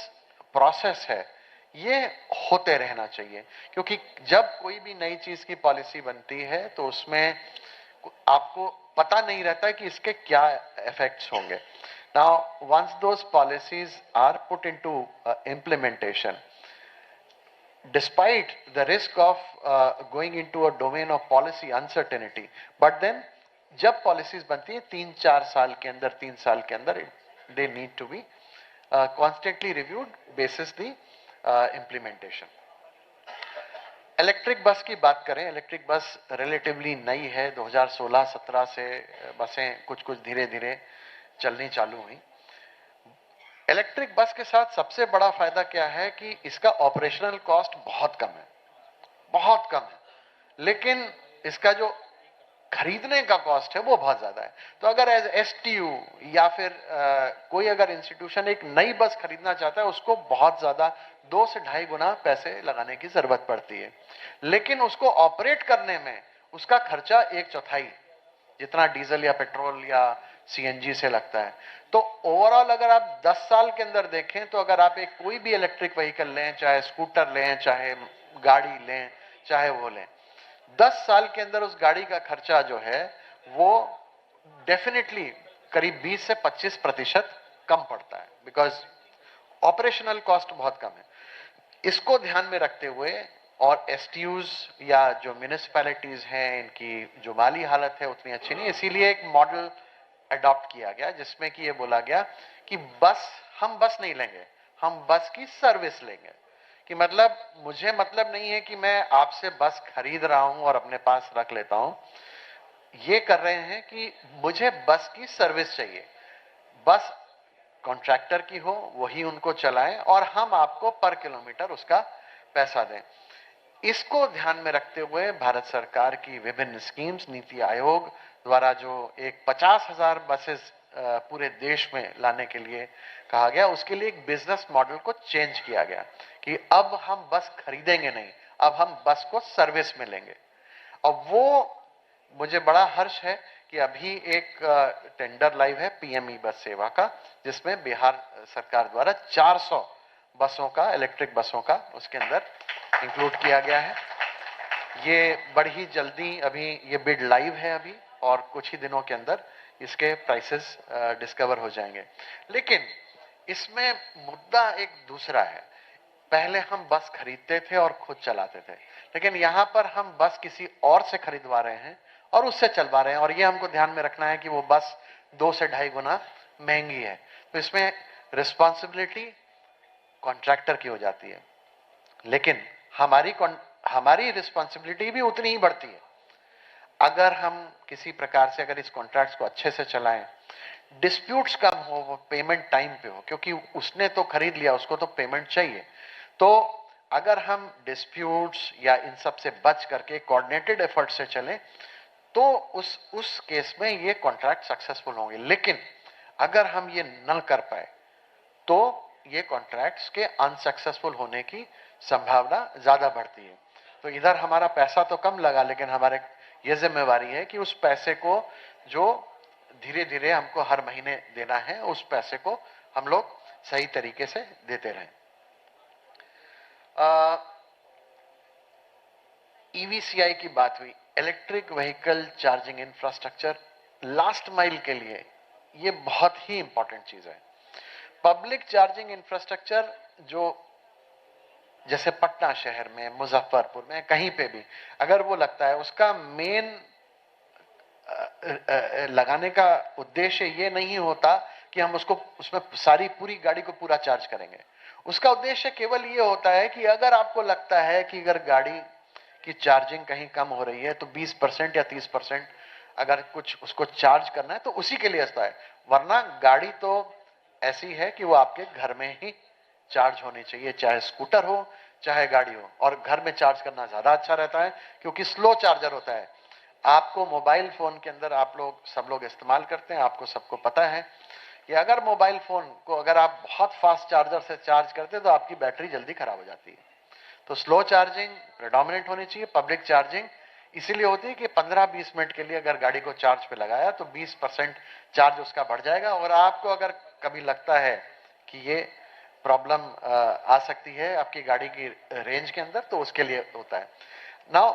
प्रोसेस है ये होते रहना चाहिए, क्योंकि जब कोई भी नई चीज की पॉलिसी बनती है तो उसमें आपको पता नहीं रहता कि इसके क्या इफेक्ट्स होंगे। Now once those policies are put into implementation, despite the risk of going into a domain of policy uncertainty, but then जब पॉलिसीज बनती है 3-4 साल के अंदर, 3 साल के अंदर, they need to be constantly reviewed basis the implementation. Electric bus की बात करें, इलेक्ट्रिक बस रिलेटिवली नई है, 2016-17 से बसें कुछ कुछ धीरे धीरे चलनी चालू हुई। इलेक्ट्रिक बस के साथ सबसे बड़ा फायदा क्या है कि इसका ऑपरेशनल कॉस्ट बहुत कम है, बहुत कम है, लेकिन इसका जो खरीदने का कॉस्ट है वो बहुत ज्यादा है। तो अगर एज एसटीयू या फिर कोई अगर इंस्टीट्यूशन एक नई बस खरीदना चाहता है उसको बहुत ज्यादा 2 से 2.5 गुना पैसे लगाने की जरूरत पड़ती है, लेकिन उसको ऑपरेट करने में उसका खर्चा 1/4 जितना डीजल या पेट्रोल या सीएनजी से लगता है। तो ओवरऑल अगर आप 10 साल के अंदर देखें तो अगर आप एक कोई भी इलेक्ट्रिक व्हीकल लें, चाहे स्कूटर लें, चाहे गाड़ी लें, चाहे वो लें, 10 साल के अंदर उस गाड़ी का खर्चा जो है वो डेफिनेटली करीब 20 से 25% कम पड़ता है, बिकॉज ऑपरेशनल कॉस्ट बहुत कम है। इसको ध्यान में रखते हुए और एसटीयूज या जो म्यूनिसिपैलिटीज हैं इनकी जो माली हालत है उतनी अच्छी नहीं, इसीलिए एक मॉडल अडॉप्ट किया गया जिसमें कि ये बोला गया कि हम बस नहीं लेंगे, हम बस की सर्विस लेंगे। कि मतलब मुझे मतलब नहीं है कि मैं आपसे बस खरीद रहा हूं और अपने पास रख लेता हूं, ये कर रहे हैं कि मुझे बस की सर्विस चाहिए, बस कॉन्ट्रैक्टर की हो, वही उनको चलाएं और हम आपको पर किलोमीटर उसका पैसा दें। इसको ध्यान में रखते हुए भारत सरकार की विभिन्न स्कीम्स, नीति आयोग द्वारा जो एक 50,000 बसेस पूरे देश में लाने के लिए कहा गया, उसके लिए एक बिजनेस मॉडल को चेंज किया गया कि अब हम बस खरीदेंगे नहीं, अब हम बस को सर्विस में लेंगे। और वो मुझे बड़ा हर्ष है कि अभी एक टेंडर लाइव है पीएमई बस सेवा का, जिसमें बिहार सरकार द्वारा 400 बसों का, इलेक्ट्रिक बसों का उसके अंदर इंक्लूड किया गया है। ये बड़ी जल्दी अभी ये बिड लाइव है अभी, और कुछ ही दिनों के अंदर इसके प्राइसेस डिस्कवर हो जाएंगे। लेकिन इसमें मुद्दा एक दूसरा है। पहले हम बस खरीदते थे और खुद चलाते थे, लेकिन यहाँ पर हम बस किसी और से खरीदवा रहे हैं और उससे चलवा रहे हैं, और ये हमको ध्यान में रखना है कि वो बस 2 से 2.5 गुना महंगी है। तो इसमें रिस्पॉन्सिबिलिटी कॉन्ट्रैक्टर की हो जाती है, लेकिन हमारी रिस्पॉन्सिबिलिटी भी उतनी ही बढ़ती है। अगर हम किसी प्रकार से अगर इस कॉन्ट्रैक्ट्स को अच्छे से चलाएं, डिस्प्यूट्स कम हो, वो पेमेंट टाइम पे हो, क्योंकि उसने तो खरीद लिया, उसको तो पेमेंट चाहिए। तो अगर हम डिस्प्यूट्स या इन सब से बच करके कोऑर्डिनेटेड एफर्ट से चलें तो उस केस में ये कॉन्ट्रैक्ट सक्सेसफुल होंगे। लेकिन अगर हम ये न कर पाए तो ये कॉन्ट्रैक्ट्स के अनसक्सेसफुल होने की संभावना ज्यादा बढ़ती है। तो इधर हमारा पैसा तो कम लगा, लेकिन हमारे ये जिम्मेवारी है कि उस पैसे को जो धीरे धीरे हमको हर महीने देना है, उस पैसे को हम लोग सही तरीके से देते रहें। ईवीसीआई की बात हुई, electric vehicle charging infrastructure last mile के लिए ये बहुत ही इंपॉर्टेंट चीज है। पब्लिक चार्जिंग इंफ्रास्ट्रक्चर जो जैसे पटना शहर में, मुजफ्फरपुर में, कहीं पे भी अगर वो लगता है, उसका मेन लगाने का उद्देश्य ये नहीं होता कि हम उसको उसमें सारी पूरी गाड़ी को पूरा चार्ज करेंगे। उसका उद्देश्य केवल ये होता है कि अगर आपको लगता है कि अगर गाड़ी की चार्जिंग कहीं कम हो रही है तो 20% या 30% अगर कुछ उसको चार्ज करना है तो उसी के लिए होता है। वरना गाड़ी तो ऐसी है कि वो आपके घर में ही चार्ज होनी चाहिए, चाहे स्कूटर हो चाहे गाड़ी हो। और घर में चार्ज करना ज्यादा अच्छा रहता है क्योंकि स्लो चार्जर होता है। आपको मोबाइल फोन के अंदर आप लोग सब लोग इस्तेमाल करते हैं, आपको सबको पता है कि अगर मोबाइल फोन को अगर आप बहुत फास्ट चार्जर से चार्ज करते हैं तो आपकी बैटरी जल्दी खराब हो जाती है। तो स्लो चार्जिंग प्रेडोमिनेंट होनी चाहिए। पब्लिक चार्जिंग इसीलिए होती है कि 15-20 मिनट के लिए अगर गाड़ी को चार्ज पे लगाया तो 20% चार्ज उसका बढ़ जाएगा। और आपको अगर कभी लगता है कि ये प्रॉब्लम आ सकती है आपकी गाड़ी की रेंज के अंदर, तो उसके लिए होता है। नाउ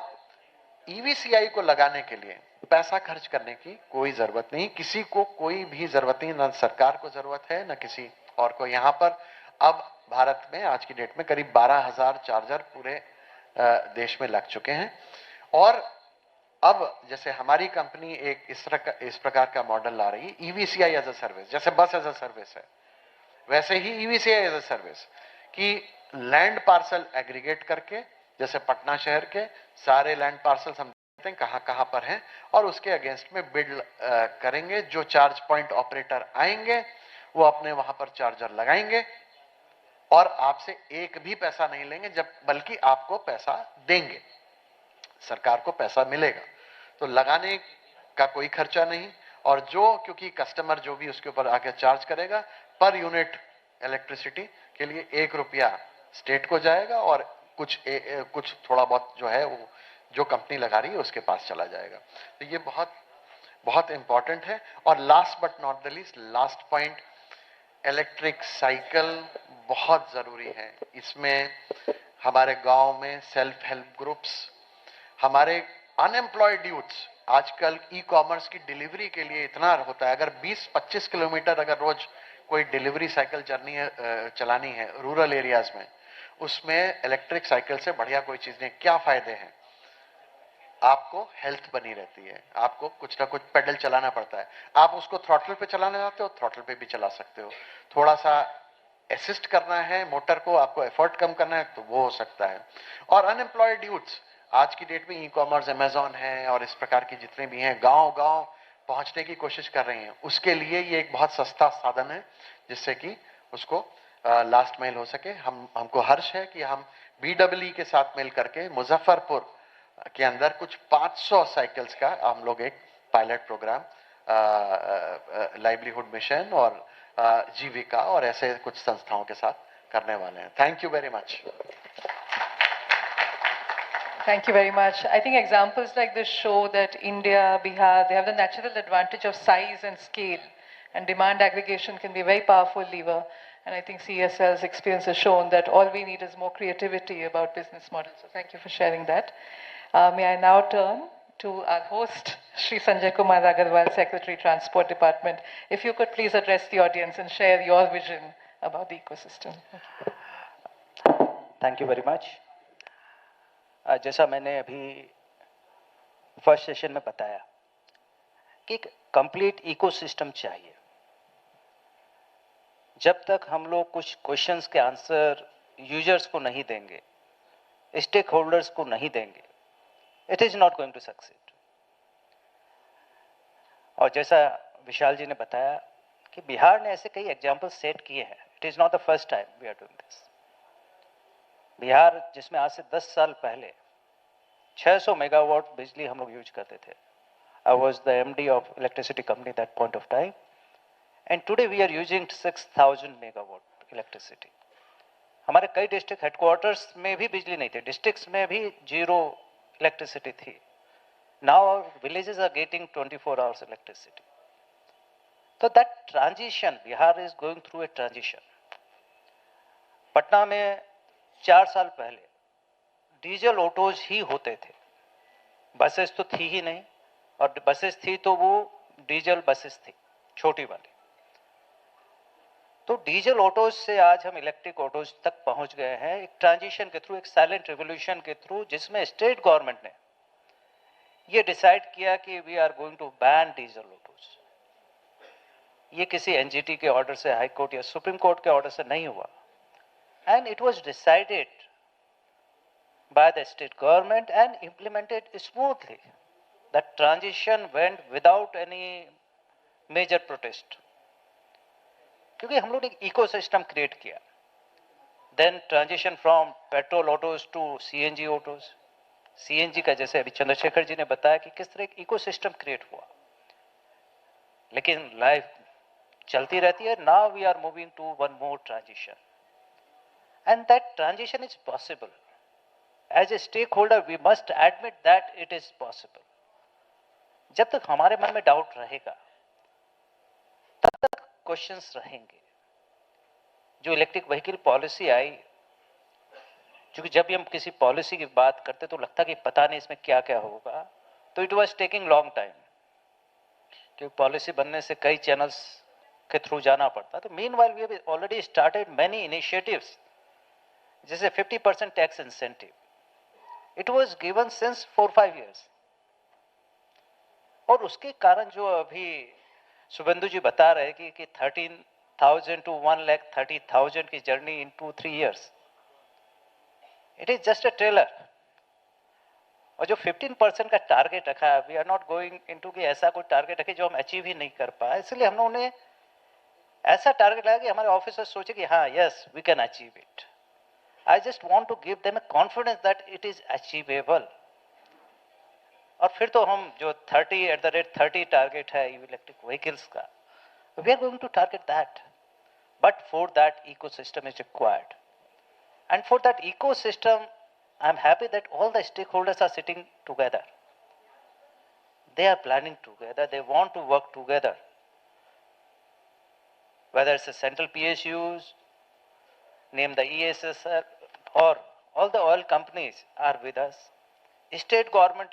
ईवीसीआई को लगाने के लिए पैसा खर्च करने की कोई जरूरत नहीं, किसी को कोई भी जरूरत नहीं, ना सरकार को जरूरत है ना किसी और को। यहाँ पर अब भारत में आज की डेट में करीब 12,000 चार्जर पूरे देश में लग चुके हैं। और अब जैसे हमारी कंपनी एक इस प्रकार का मॉडल ला रही है, ईवीसीआई एज अ सर्विस, जैसे बस एज अ सर्विस है वैसे ही ईवीसीआई एज अ सर्विस कि लैंड पार्सल एग्रीगेट करके, जैसे पटना शहर के सारे लैंड पार्सल हम देखते हैं कहां कहां पर हैं, और उसके अगेंस्ट में बिड करेंगे। जो चार्ज पॉइंट ऑपरेटर आएंगे वो अपने वहां पर चार्जर लगाएंगे और आपसे एक भी पैसा नहीं लेंगे, जब बल्कि आपको पैसा देंगे, सरकार को पैसा मिलेगा। तो लगाने का कोई खर्चा नहीं। और जो क्योंकि कस्टमर जो भी उसके ऊपर आके चार्ज करेगा पर यूनिट इलेक्ट्रिसिटी के लिए 1 रुपया स्टेट को जाएगा और कुछ थोड़ा बहुत जो है वो जो कंपनी लगा रही है उसके पास चला जाएगा। तो ये बहुत बहुत इंपॉर्टेंट है। और last but not the least, last point, electric cycle बहुत जरूरी है। इसमें हमारे गांव में सेल्फ हेल्प ग्रुप्स, हमारे अनएम्प्लॉयड यूथ्स, आजकल ई कॉमर्स की डिलीवरी के लिए इतना होता है, अगर 20-25 किलोमीटर अगर रोज कोई डिलीवरी साइकिल चलानी है रूरल एरियाज में, उसमें इलेक्ट्रिक साइकिल से बढ़िया कोई चीज नहीं। क्या फायदे हैं? आपको हेल्थ बनी रहती है, आपको कुछ ना कुछ पेडल चलाना पड़ता है, आप उसको थ्रॉटल पे चलाना चाहते हो थ्रॉटल पे भी चला सकते हो। थोड़ा सा असिस्ट करना है मोटर को, आपको एफर्ट कम करना है तो वो हो सकता है। और अनएम्प्लॉयड यूथ्स आज की डेट में ई कॉमर्स, अमेजॉन है और इस प्रकार की जितने भी हैं, गांव गांव पहुंचने की कोशिश कर रही हैं। उसके लिए ये एक बहुत सस्ता साधन है जिससे कि उसको लास्ट माइल हो सके। हमको हर्ष है कि हम बीडब्ल्यूई के साथ मिल करके मुजफ्फरपुर के अंदर कुछ 500 साइकिल्स का हम लोग एक पायलट प्रोग्राम लाइवलीहुड मिशन और जीविका और ऐसे कुछ संस्थाओं के साथ करने वाले हैं। Thank you very much. Thank you very much. I think examples like this show that India, Bihar, they have the natural advantage of size and scale, and demand aggregation can be a very powerful lever. And I think CSL's experience has shown that all we need is more creativity about business models. So thank you for sharing that. May I now turn to our host, Shri Sanjay Kumar Agarwal, Secretary, Transport Department. If you could please address the audience and share your vision about the ecosystem. Thank you very much. जैसा मैंने अभी फर्स्ट सेशन में बताया कि एक कंप्लीट इकोसिस्टम चाहिए। जब तक हम लोग कुछ क्वेश्चंस के आंसर यूजर्स को नहीं देंगे, स्टेक होल्डर्स को नहीं देंगे, it is not going to succeed. और जैसा विशाल जी ने बताया कि बिहार ने ऐसे कई एग्जाम्पल सेट किए हैं। It is not the first time we are doing this. Bihar जिसमें आज से 10 साल पहले 600 मेगावाट बिजली हम लोग यूज करते थे, I was the MD of electricity company at that point of time. And today we are using 6,000 megawatt electricity. हमारे कई डिस्ट्रिक्ट हेडक्वार्टर्स में भी बिजली नहीं थी, डिस्ट्रिक्ट्स में भी जीरो इलेक्ट्रिसिटी थी. Now our villages are getting 24 hours electricity. So that transition, Bihar is going through a transition. Patna में 4 साल पहले डीजल ऑटोज ही होते थे, बसेस तो थी ही नहीं, और बसेस थी तो वो डीजल बसेस थी, छोटी वाली. तो डीजल ऑटोज से आज हम इलेक्ट्रिक ऑटोज तक पहुंच गए हैं, एक ट्रांजिशन के थ्रू, एक साइलेंट रिवोल्यूशन के थ्रू, जिसमें स्टेट गवर्नमेंट ने ये डिसाइड किया कि we are going to ban diesel autos. ये किसी एनजीटी के ऑर्डर से, हाई कोर्ट या सुप्रीम कोर्ट के ऑर्डर से नहीं हुआ. And it was decided by the state government and implemented smoothly. That transition went without any major protest. क्योंकि हम लोग ने इकोसिस्टम क्रिएट किया. Then transition from petrol autos to CNG autos. CNG का जैसे अभी चंद्रशेखर जी ने बताया कि किस तरह एक इकोसिस्टम क्रिएट हुआ. लेकिन लाइफ चलती रहती है. Now we are moving to one more transition. And that transition is possible. As a stakeholder, we must admit that it is possible. जब तक हमारे मन में डाउट रहेगा, तब तक क्वेश्चंस रहेंगे. जो इलेक्ट्रिक व्हीकल पॉलिसी आई, क्योंकि जब भी हम किसी पॉलिसी की बात करते तो लगता कि पता नहीं इसमें क्या क्या होगा, तो it was taking long time, क्योंकि पॉलिसी बनने से कई चैनल्स के थ्रू जाना पड़ता. तो meanwhile we have already started many initiatives, जैसे 50% tax incentive. It was given since 4-5 years. और उसके कारण जो अभी शुभेंदु जी बता रहे हैं कि 13,000 to 1,30,000 की journey in 2-3 years. It is just a trailer. और जो 15% का टारगेट रखा है, we are not going into कि ऐसा कोई टारगेट रखे जो हम अचीव ही नहीं कर पाए. इसलिए हम लोगों ने ऐसा टारगेट लगाया कि हमारे ऑफिसर्स सोचे कि हाँ, yes, we can achieve it. I just want to give them a confidence that it is achievable. और फिर तो हम जो 30 टारगेट है इलेक्ट्रिक व्हीकल्स का, we are going to target that. But for that ecosystem is required. And for that ecosystem, I am happy that all the stakeholders are sitting together. They are planning together. They want to work together. Whether it's the central PSUs, name the ESSR, or all the oil companies are with us. State government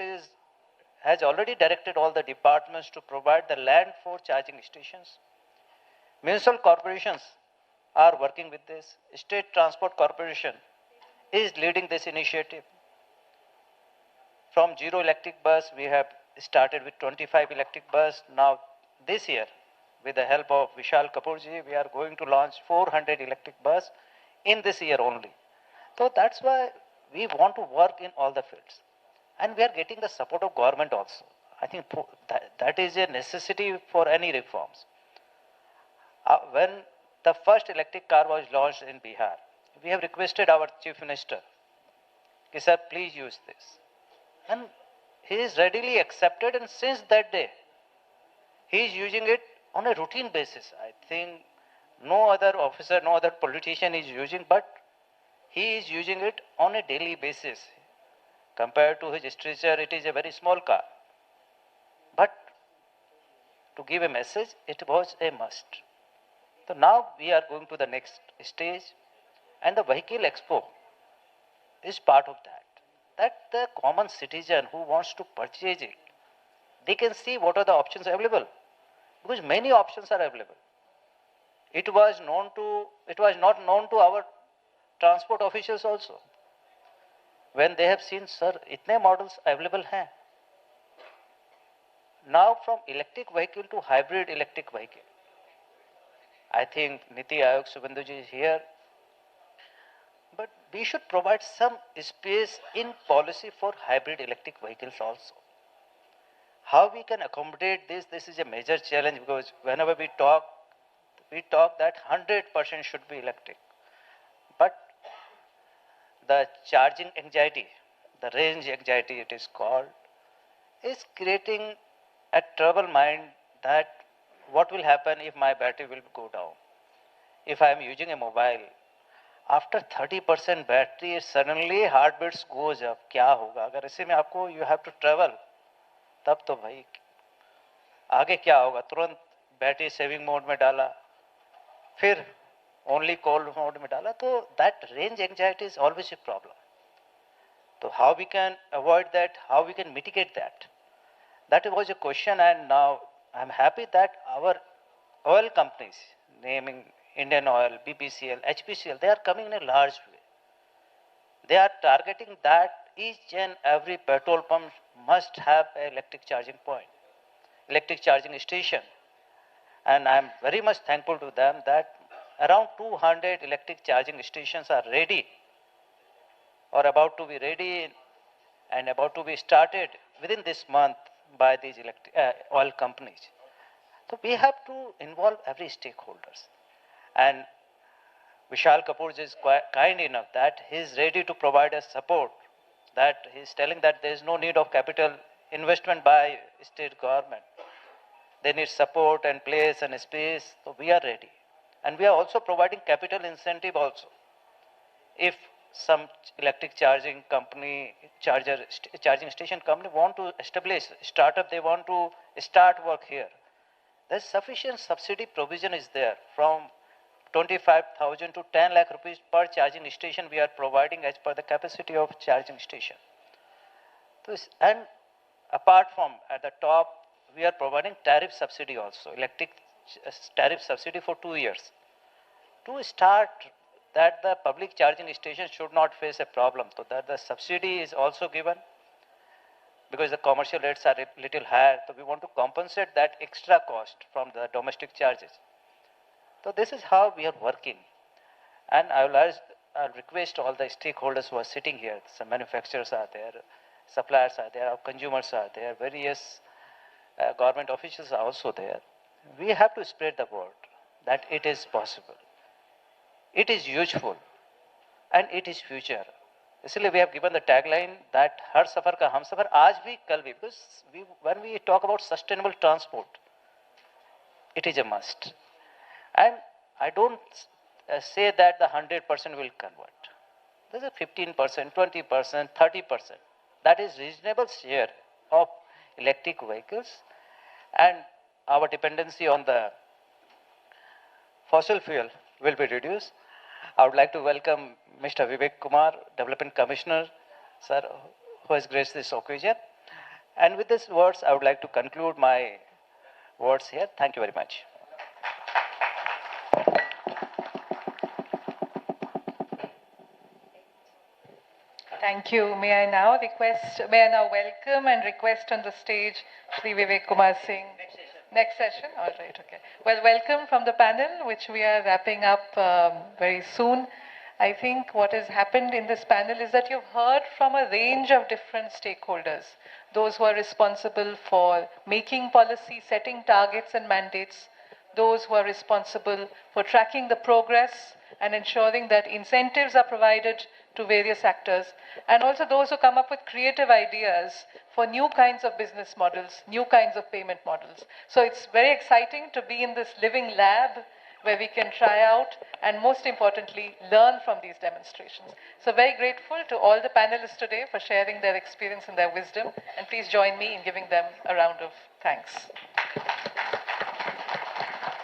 has already directed all the departments to provide the land for charging stations. Municipal corporations are working with this. State Transport Corporation is leading this initiative. From zero electric bus, we have started with 25 electric bus. Now this year, with the help of Vishal Kapoorji, we are going to launch 400 electric bus in this year only. So that's why we want to work in all the fields. And we are getting the support of government also. I think that is a necessity for any reforms. When the first electric car was launched in Bihar, we have requested our Chief Minister, sir, please use this. And he is readily accepted, and since that day, he is using it on a routine basis. I think no other officer, no other politician is using, but he is using it on a daily basis. Compared to his stature, it is a very small car. But to give a message, it was a must. So now we are going to the next stage, and the Vehicle Expo is part of that. That the common citizen who wants to purchase it, they can see what are the options available, because many options are available. It was not known to our transport officials also. When they have seen, sir, itne models available hain. Now from electric vehicle to hybrid electric vehicle, I think Niti Aayog Subhendu ji is here, but we should provide some space in policy for hybrid electric vehicles also. How we can accommodate this is a major challenge, because whenever we talk that 100% should be electric. But the charging anxiety, the range anxiety it is called, is creating a trouble mind that what will happen if my battery will go down. If I am using a mobile, after 30% battery, suddenly heartbeats goes up. क्या होगा? अगर ऐसे में आपको you have to travel, तब तो भाई आगे क्या होगा? तुरंत बैटरी सेविंग मोड में डाला, फिर ओनली कॉल मोड में डाला, तो that range anxiety is always a problem. तो how we can avoid that, how we can mitigate that, that was a question. And now I am happy that our oil companies, naming Indian Oil, BPCL, HPCL, they are coming in a large way. They are targeting that each and every petrol pump must have an electric charging point, electric charging station. And I am very much thankful to them that around 200 electric charging stations are ready or about to be ready and about to be started within this month by these oil companies. So we have to involve every stakeholders. And Vishal Kapoor is quite kind enough that he is ready to provide us support, that he is telling that there is no need of capital investment by state government. They need support and place and space, so we are ready. And we are also providing capital incentive also. If some electric charging company, charging station company want to establish startup, they want to start work here, there's sufficient subsidy provision is there from 25,000 to 10 lakh rupees per charging station we are providing as per the capacity of charging station. And apart from at the top, we are providing tariff subsidy also, electric tariff subsidy for 2 years. To start that the public charging station should not face a problem, so that the subsidy is also given. Because the commercial rates are a little higher, so we want to compensate that extra cost from the domestic charges. So this is how we are working. And I'll request all the stakeholders who are sitting here, some manufacturers are there, suppliers are there, consumers are there, various government officials are also there. We have to spread the word that it is possible, it is useful, and it is future. इसलिए we have given the tagline that हर सफर का हम सफर आज भी कल भी, because when we talk about sustainable transport, it is a must. And I don't say that the 100% will convert. There's a 15%, 20%, 30%. That is reasonable share of electric vehicles, and our dependency on the fossil fuel will be reduced. I would like to welcome Mr. Vivek Kumar, Development Commissioner, sir, who has graced this occasion. And with these words, I would like to conclude my words here. Thank you very much. Thank you. May I now welcome and request on the stage Shri Vivek Kumar Singh. Next session? All right, okay. Well, welcome from the panel, which we are wrapping up very soon. I think what has happened in this panel is that you've heard from a range of different stakeholders, those who are responsible for making policy, setting targets and mandates, those who are responsible for tracking the progress and ensuring that incentives are provided to various actors, and also those who come up with creative ideas for new kinds of business models, new kinds of payment models. So it's very exciting to be in this living lab where we can try out and, most importantly, learn from these demonstrations. So very grateful to all the panelists today for sharing their experience and their wisdom, and please join me in giving them a round of thanks.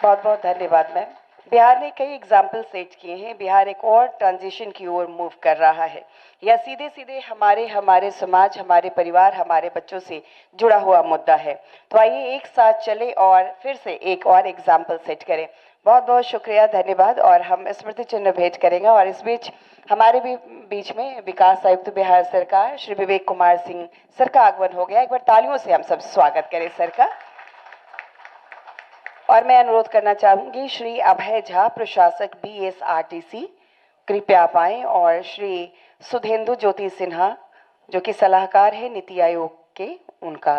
बहुत बहुत धन्यवाद मैम. बिहार ने कई एग्जाम्पल सेट किए हैं. बिहार एक और ट्रांजिशन की ओर मूव कर रहा है. यह सीधे सीधे हमारे समाज, हमारे परिवार, हमारे बच्चों से जुड़ा हुआ मुद्दा है. तो आइए एक साथ चले और फिर से एक और एग्जाम्पल सेट करें. बहुत बहुत शुक्रिया, धन्यवाद. और हम स्मृति चिन्ह भेंट करेंगे. और इस बीच हमारे भी बीच में विकास आयुक्त बिहार सरकार श्री विवेक कुमार सिंह सर का आगमन हो गया. एक बार तालियों से हम सब स्वागत करें सर का. और मैं अनुरोध करना चाहूंगी श्री अभय झा, प्रशासक BSRTC, कृपया आप आएं. और श्री सुधेंदु ज्योति सिन्हा, जो कि सलाहकार है नीति आयोग के, उनका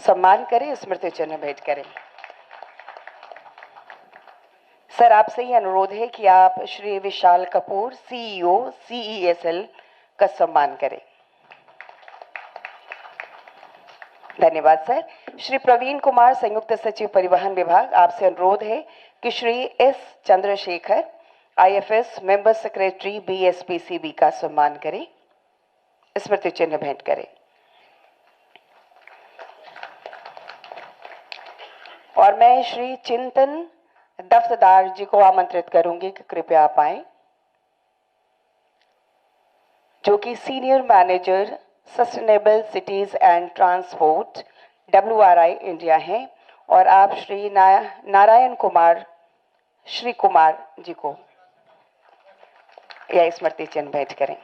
सम्मान करें, स्मृति चिन्ह भेंट करें. सर, आपसे ही अनुरोध है कि आप श्री विशाल कपूर, CEO CESL का सम्मान करें. धन्यवाद सर। श्री प्रवीण कुमार, संयुक्त सचिव परिवहन विभाग, आपसे अनुरोध है कि Shri S Chandrashekhar, IFS member secretary BSPCB का सम्मान करें, स्मृति चिन्ह भेंट करें। और मैं श्री चिंतन दफ्तरदार जी को आमंत्रित करूंगी कि कृपया आप आए, जो कि senior manager sustainable cities and transport WRI India हैं, और आप श्री नारायण कुमार श्री कुमार जी को यह स्मृति चिन्ह भेंट करें।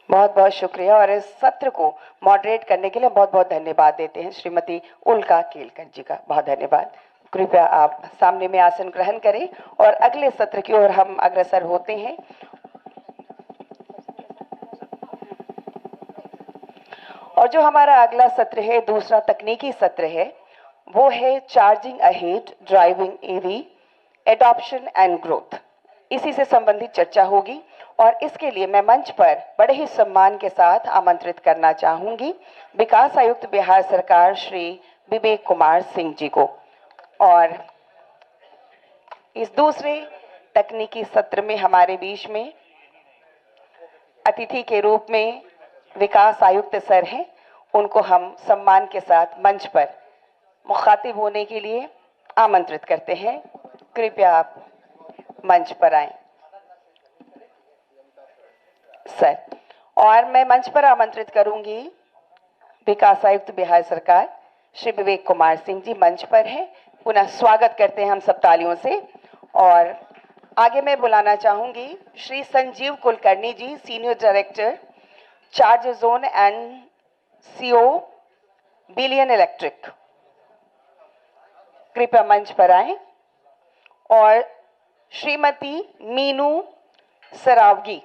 बहुत बहुत शुक्रिया। और इस सत्र को मॉडरेट करने के लिए बहुत बहुत धन्यवाद देते हैं श्रीमती उल्का केलकर जी का। बहुत धन्यवाद। कृपया आप सामने में आसन ग्रहण करें और अगले सत्र की ओर हम अग्रसर होते हैं। और जो हमारा अगला सत्र है, दूसरा तकनीकी सत्र है, वो है charging ahead driving EV adoption and growth. इसी से संबंधित चर्चा होगी और इसके लिए मैं मंच पर बड़े ही सम्मान के साथ आमंत्रित करना चाहूंगी विकास आयुक्त बिहार सरकार श्री विवेक कुमार सिंह जी को। और इस दूसरे तकनीकी सत्र में हमारे बीच में अतिथि के रूप में विकास आयुक्त सर हैं, उनको हम सम्मान के साथ मंच पर मुखातिब होने के लिए आमंत्रित करते हैं। कृपया आप मंच पर आएं सर। और मैं मंच पर आमंत्रित करूंगी विकास आयुक्त बिहार सरकार श्री विवेक कुमार सिंह जी मंच पर हैं। पुनः स्वागत करते हैं हम सब तालियों से। और आगे मैं बुलाना चाहूंगी Shri Sanjeev Kulkarni ji, senior director charge zone and CO billion electric. कृपया मंच पर आएं। और श्रीमती मीनू सरावगी,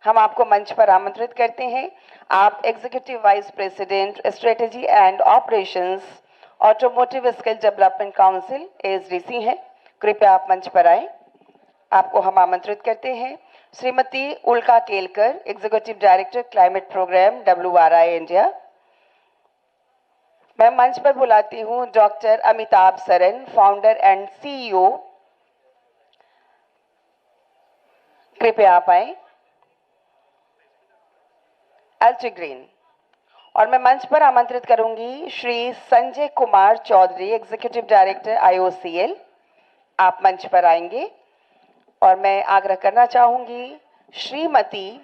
हम आपको मंच पर आमंत्रित करते हैं। आप executive vice president strategy and operations automotive skill development council ASDC हैं। कृपया आप मंच पर आएं। आपको हम आमंत्रित करते हैं Shrimati Ulka Kelkar, executive director climate programme WRI India. मैं मंच पर बुलाती हूं doctor Amitabh Saran, founder and CEO। कृपया आप आए। अल्ट्रीग्रीन। और मैं मंच पर आमंत्रित करूंगी Shri Sanjay Kumar Chaudhary, executive director IOCL। आप मंच पर आएंगे। और मैं आग्रह करना चाहूंगी Shrimati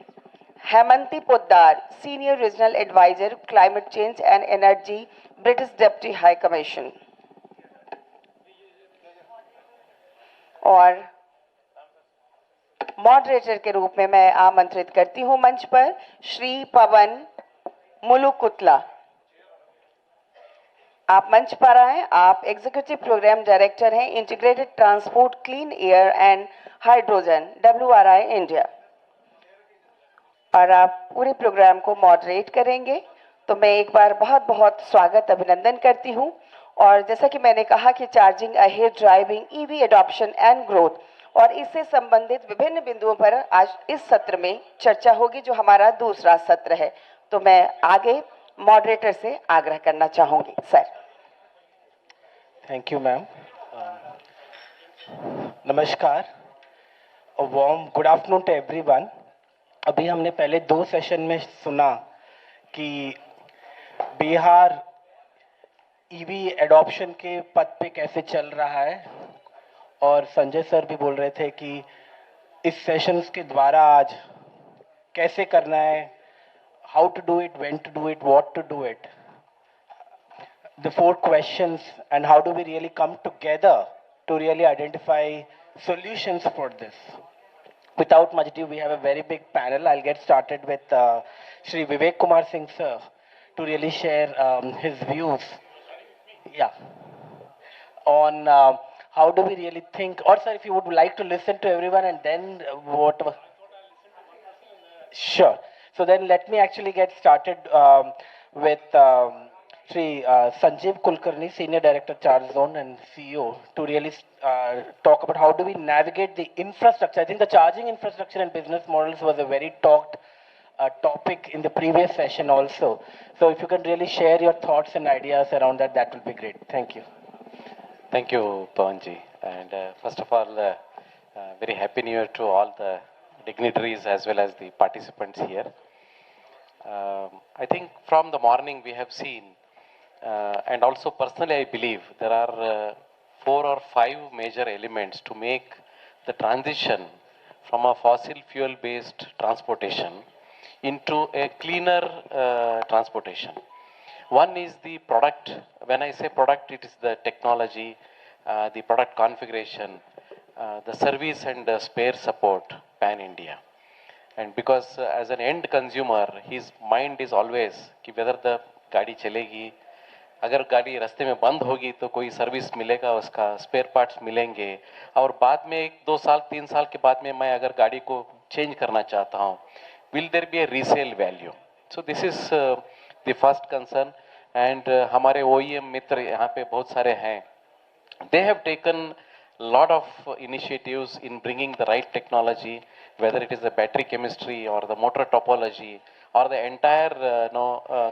Hemanti Poddar, senior regional advisor climate change and energy, British deputy high commission. और मॉडरेटर के रूप में मैं आमंत्रित करती हूं मंच पर श्री पवन मुलुकुतला। आप मंच पर आए। आप एग्जीक्यूटिव प्रोग्राम डायरेक्टर हैं integrated transport clean air and hydrogen WRI India, और आप पूरे प्रोग्राम को मॉडरेट करेंगे। तो मैं एक बार बहुत बहुत स्वागत अभिनंदन करती हूं। और जैसा कि मैंने कहा कि charging ahead driving EV adoption and growth और इससे संबंधित विभिन्न बिंदुओं पर आज इस सत्र में चर्चा होगी, जो हमारा दूसरा सत्र है। तो मैं आगे मॉडरेटर से आग्रह करना चाहूंगी सर। Thank you ma'am. नमस्कार, warm good afternoon to everyone. अभी हमने पहले 2 सेशन में सुना कि बिहार EV एडॉप्शन के पथ पे कैसे चल रहा है, और संजय सर भी बोल रहे थे कि इस सेशंस के द्वारा आज कैसे करना है, how to do it, when to do it, what to do it, the 4 questions, and how do we really come together to really identify solutions for this. Without much ado, we have a very big panel. I'll get started with Shri Vivek Kumar Singh sir to really share his views, on how do we really think, or sir, if you would like to listen to everyone and then what. Sure. So then let me actually get started with Shri Sanjeev Kulkarni, Senior Director Charge Zone and CEO, to really talk about how do we navigate the infrastructure. I think the charging infrastructure and business models was a very talked topic in the previous session also. So if you can really share your thoughts and ideas around that, that will be great. Thank you. Thank you, Pawanji. And first of all, very happy New Year to all the dignitaries as well as the participants here. I think from the morning we have seen, and also personally I believe there are 4 or 5 major elements to make the transition from a fossil fuel based transportation into a cleaner transportation. One is the product. When I say product, it is the technology, the product configuration, the service and spare support pan India. And because as an end consumer, his mind is always कि whether the गाड़ी चलेगी, अगर गाड़ी रास्ते में बंद होगी तो कोई सर्विस मिलेगा, उसका स्पेयर पार्ट्स मिलेंगे, और बाद में 1-2 साल 3 साल के बाद में मैं अगर गाड़ी को चेंज करना चाहता हूँ, will there be a resale value? So this is the first concern. And हमारे OEM मित्र यहाँ पे बहुत सारे हैं. They have taken lot of initiatives in bringing the right technology, whether it is the battery chemistry or the motor topology or the entire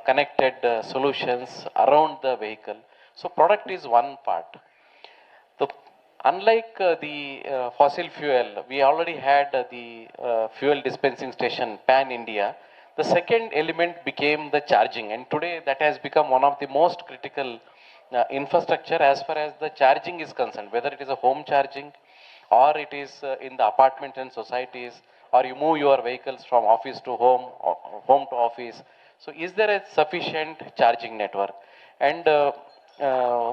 connected solutions around the vehicle. So product is one part. So unlike the fossil fuel, we already had the fuel dispensing station pan India. The second element became the charging, and today that has become one of the most critical infrastructure as far as the charging is concerned, whether it is a home charging or it is in the apartment and societies, or you move your vehicles from office to home, or home to office. So is there a sufficient charging network? And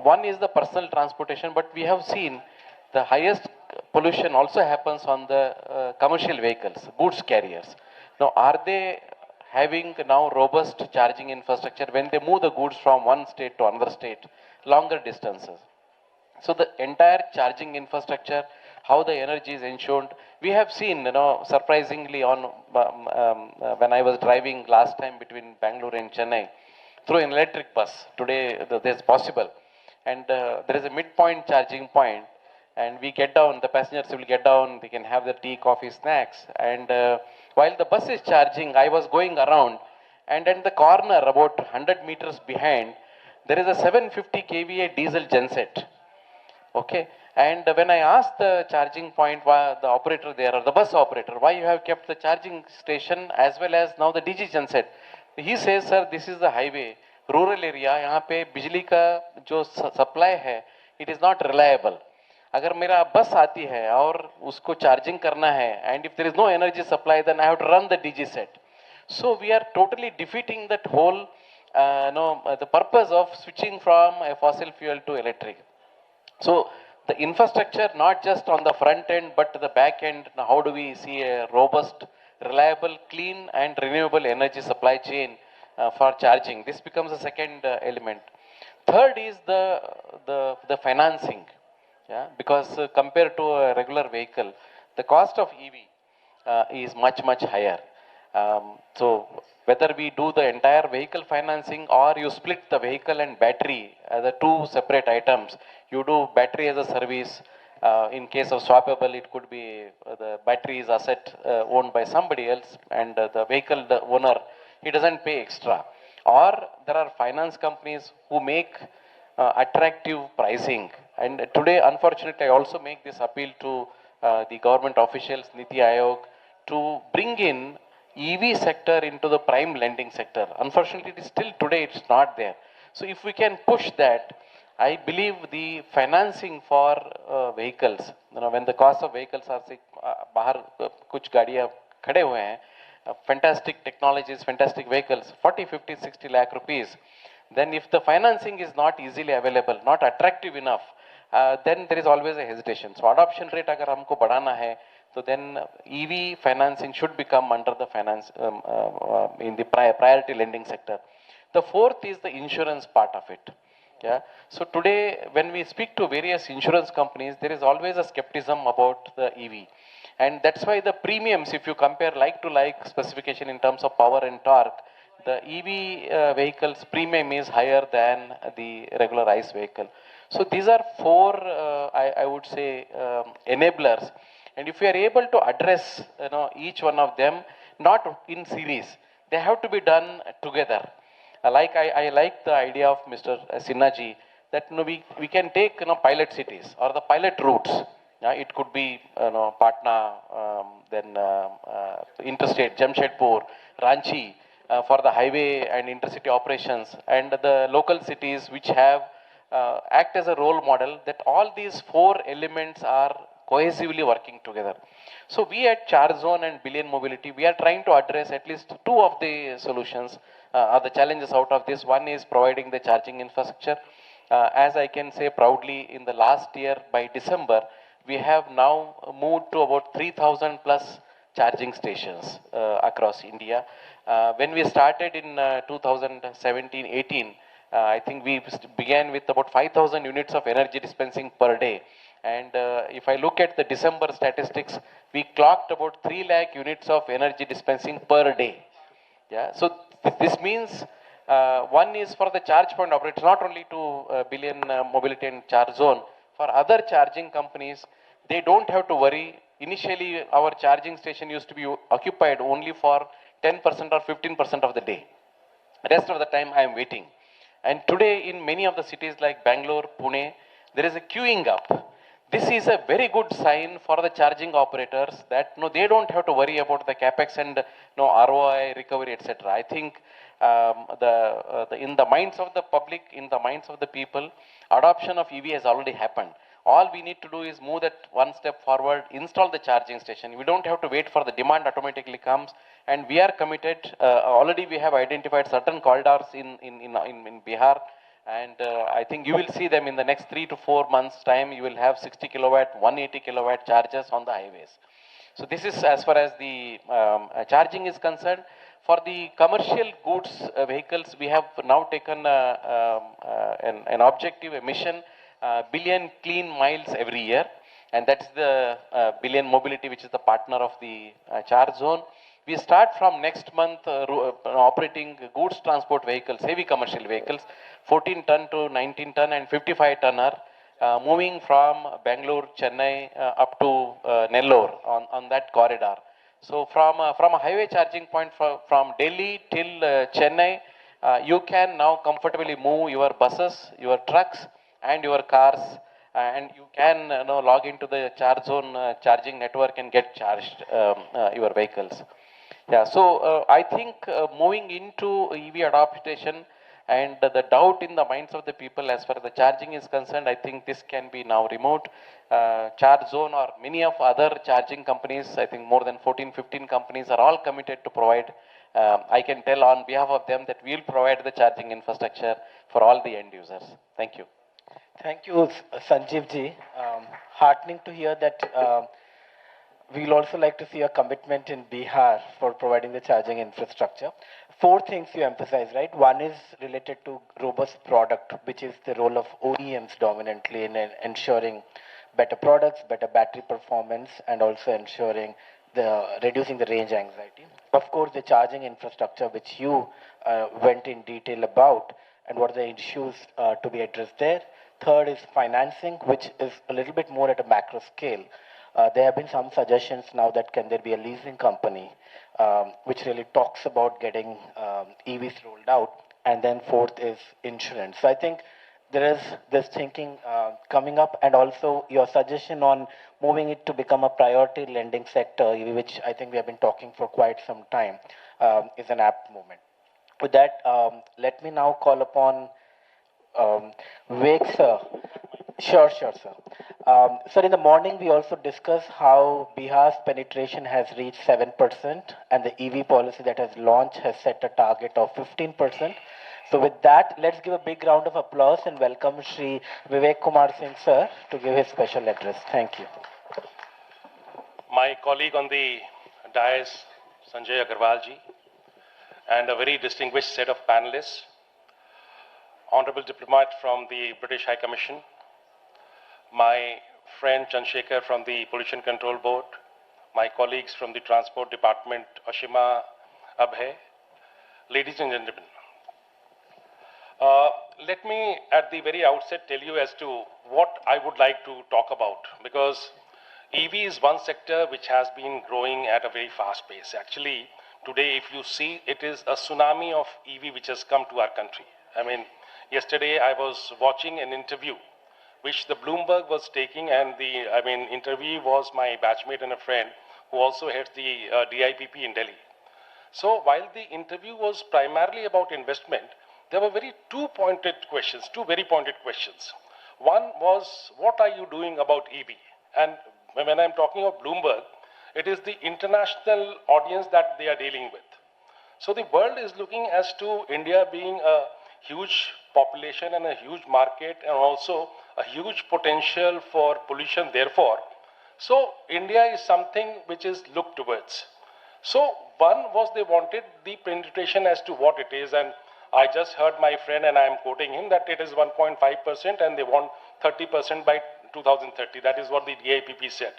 one is the personal transportation, but we have seen the highest pollution also happens on the commercial vehicles, goods carriers. Now, are they having now robust charging infrastructure when they move the goods from one state to another state, longer distances? So the entire charging infrastructure, how the energy is ensured, we have seen, surprisingly on when I was driving last time between Bangalore and Chennai through an electric bus. Today there's possible, and there is a midpoint charging point, and we get down, the passengers will get down, they can have the tea, coffee, snacks, and while the bus is charging, I was going around, and at the corner about 100 meters behind, there is a 750 kVA diesel genset. Okay, and when I asked the charging point, the operator there, or the bus operator, why you have kept the charging station as well as now the DG genset, he says, sir, this is the highway, rural area, यहाँ पे बिजली का जो supply है, it is not reliable. अगर मेरा बस आती है और उसको चार्जिंग करना है, and if there is no energy supply, then I have to run the DG set. So we are totally defeating that whole, the purpose of switching from a fossil fuel to electric. So the infrastructure, not just on the front end, but the back end, how do we see a robust, reliable, clean and renewable energy supply chain for charging? This becomes the second element. Third is the financing. Yeah, because compared to a regular vehicle, the cost of EV is much higher. So whether we do the entire vehicle financing or you split the vehicle and battery as a 2 separate items, you do battery as a service. In case of swappable, it could be the battery is asset owned by somebody else, and the vehicle, the owner, he doesn't pay extra. Or there are finance companies who make attractive pricing. And today, unfortunately, I also make this appeal to the government officials, Niti Aayog, to bring in EV sector into the prime lending sector. Unfortunately, it is still today, it's not there. So if we can push that, I believe the financing for vehicles, when the cost of vehicles are, say, बाहर कुछ गाड़ियाँ खड़े हुए हैं, fantastic technologies, fantastic vehicles, 40, 50, 60 lakh rupees, then if the financing is not easily available, not attractive enough, then there is always a hesitation. So adoption rate अगर हमको बढ़ाना है, so then EV financing should become under the finance in the priority lending sector. The fourth is the insurance part of it. Yeah. So today, when we speak to various insurance companies, there is always a skepticism about the EV. And that's why the premiums, if you compare like to like specification in terms of power and torque, the EV vehicles premium is higher than the regular ICE vehicle. So these are 4, I would say, enablers. And if we are able to address each one of them, not in series. They have to be done together. I like the idea of Mr. Sinha ji that we can take pilot cities or the pilot routes. It could be Patna, then interstate Jamshedpur, Ranchi for the highway and intercity operations, and the local cities which have act as a role model, that all these four elements are cohesively working together. So we at Charge Zone and Billion Mobility, we are trying to address at least two of the solutions or the challenges out of this. One is providing the charging infrastructure. As I can say proudly, in the last year by December, we have now moved to about 3,000 plus charging stations across India. When we started in 2017-18, I think we began with about 5,000 units of energy dispensing per day. And if I look at the December statistics, we clocked about 3 lakh units of energy dispensing per day. Yeah. So this means one is for the charge point operators, not only to Billion Mobility and Charge Zone. For other charging companies, they don't have to worry. Initially, our charging station used to be occupied only for 10% or 15% of the day. Rest of the time, I am waiting. And today, in many of the cities like Bangalore, Pune, there is a queuing up. This is a very good sign for the charging operators that they don't have to worry about the capex and ROI, recovery, etc. I think in the minds of the public, in the minds of the people, adoption of EV has already happened. All we need to do is move that one step forward, install the charging station. We don't have to wait for the demand automatically comes, and we are committed. Already we have identified certain corridors in Bihar, and I think you will see them in the next 3 to 4 months time. You will have 60 kilowatt, 180 kilowatt chargers on the highways. So this is as far as the charging is concerned. For the commercial goods vehicles, we have now taken an objective, a mission, billion clean miles every year, and that's the Billion Mobility, which is the partner of the Charge Zone. We start from next month operating goods transport vehicles, heavy commercial vehicles, 14 ton to 19 ton and 55 tonner, moving from Bangalore, Chennai up to Nellore on that corridor. So from a highway charging point from Delhi till Chennai, you can now comfortably move your buses, your trucks, and your cars, and you can log into the Charge Zone charging network and get charged your vehicles. Yeah, so I think moving into EV adoption and the doubt in the minds of the people as far as the charging is concerned, I think this can be now removed. Charge Zone or many of other charging companies, I think more than 14, 15 companies are all committed to provide. I can tell on behalf of them that we will provide the charging infrastructure for all the end users. Thank you. Thank you, Sanjeev ji. Heartening to hear that we'll also like to see a commitment in Bihar for providing the charging infrastructure. 4 things you emphasize, right? One is related to robust product, which is the role of OEMs dominantly in ensuring better products, better battery performance, and also ensuring reducing the range anxiety. Of course, the charging infrastructure, which you went in detail about, and what are the issues to be addressed there. Third is financing, which is a little bit more at a macro scale. There have been some suggestions now that can there be a leasing company, which really talks about getting EVs rolled out. And then fourth is insurance. So I think there is this thinking coming up, and also your suggestion on moving it to become a priority lending sector, which I think we have been talking for quite some time, is an apt movement. With that, let me now call upon Vivek sir. Sure, sir. Sir, in the morning we also discussed how Bihar's penetration has reached 7%, and the EV policy that has launched has set a target of 15%. So with that, let's give a big round of applause and welcome Shri Vivek Kumar Singh sir to give his special address. Thank you. My colleague on the dais, Sanjay Agarwal ji, and a very distinguished set of panelists, honorable diplomat from the British High Commission, my friend Chandrasekhar from the Pollution Control Board, my colleagues from the Transport Department, Ashima, Abhay, ladies and gentlemen. Let me at the very outset tell you as to what I would like to talk about, because EV is one sector which has been growing at a very fast pace. Actually, Today, if you see, it is a tsunami of EV which has come to our country. I mean, yesterday I was watching an interview which the Bloomberg was taking, and the interviewee was my batchmate and a friend who also heads the DIPP in Delhi. So while the interview was primarily about investment, there were very two very pointed questions. One was, what are you doing about EV? And when I'm talking of Bloomberg, it is the international audience that they are dealing with. So the world is looking as to India being a huge population and a huge market and also a huge potential for pollution therefore. So India is something which is looked towards. So one was they wanted the penetration as to what it is, and I just heard my friend, and I am quoting him, that it is 1.5% and they want 30% by 2030. That is what the DIPP said.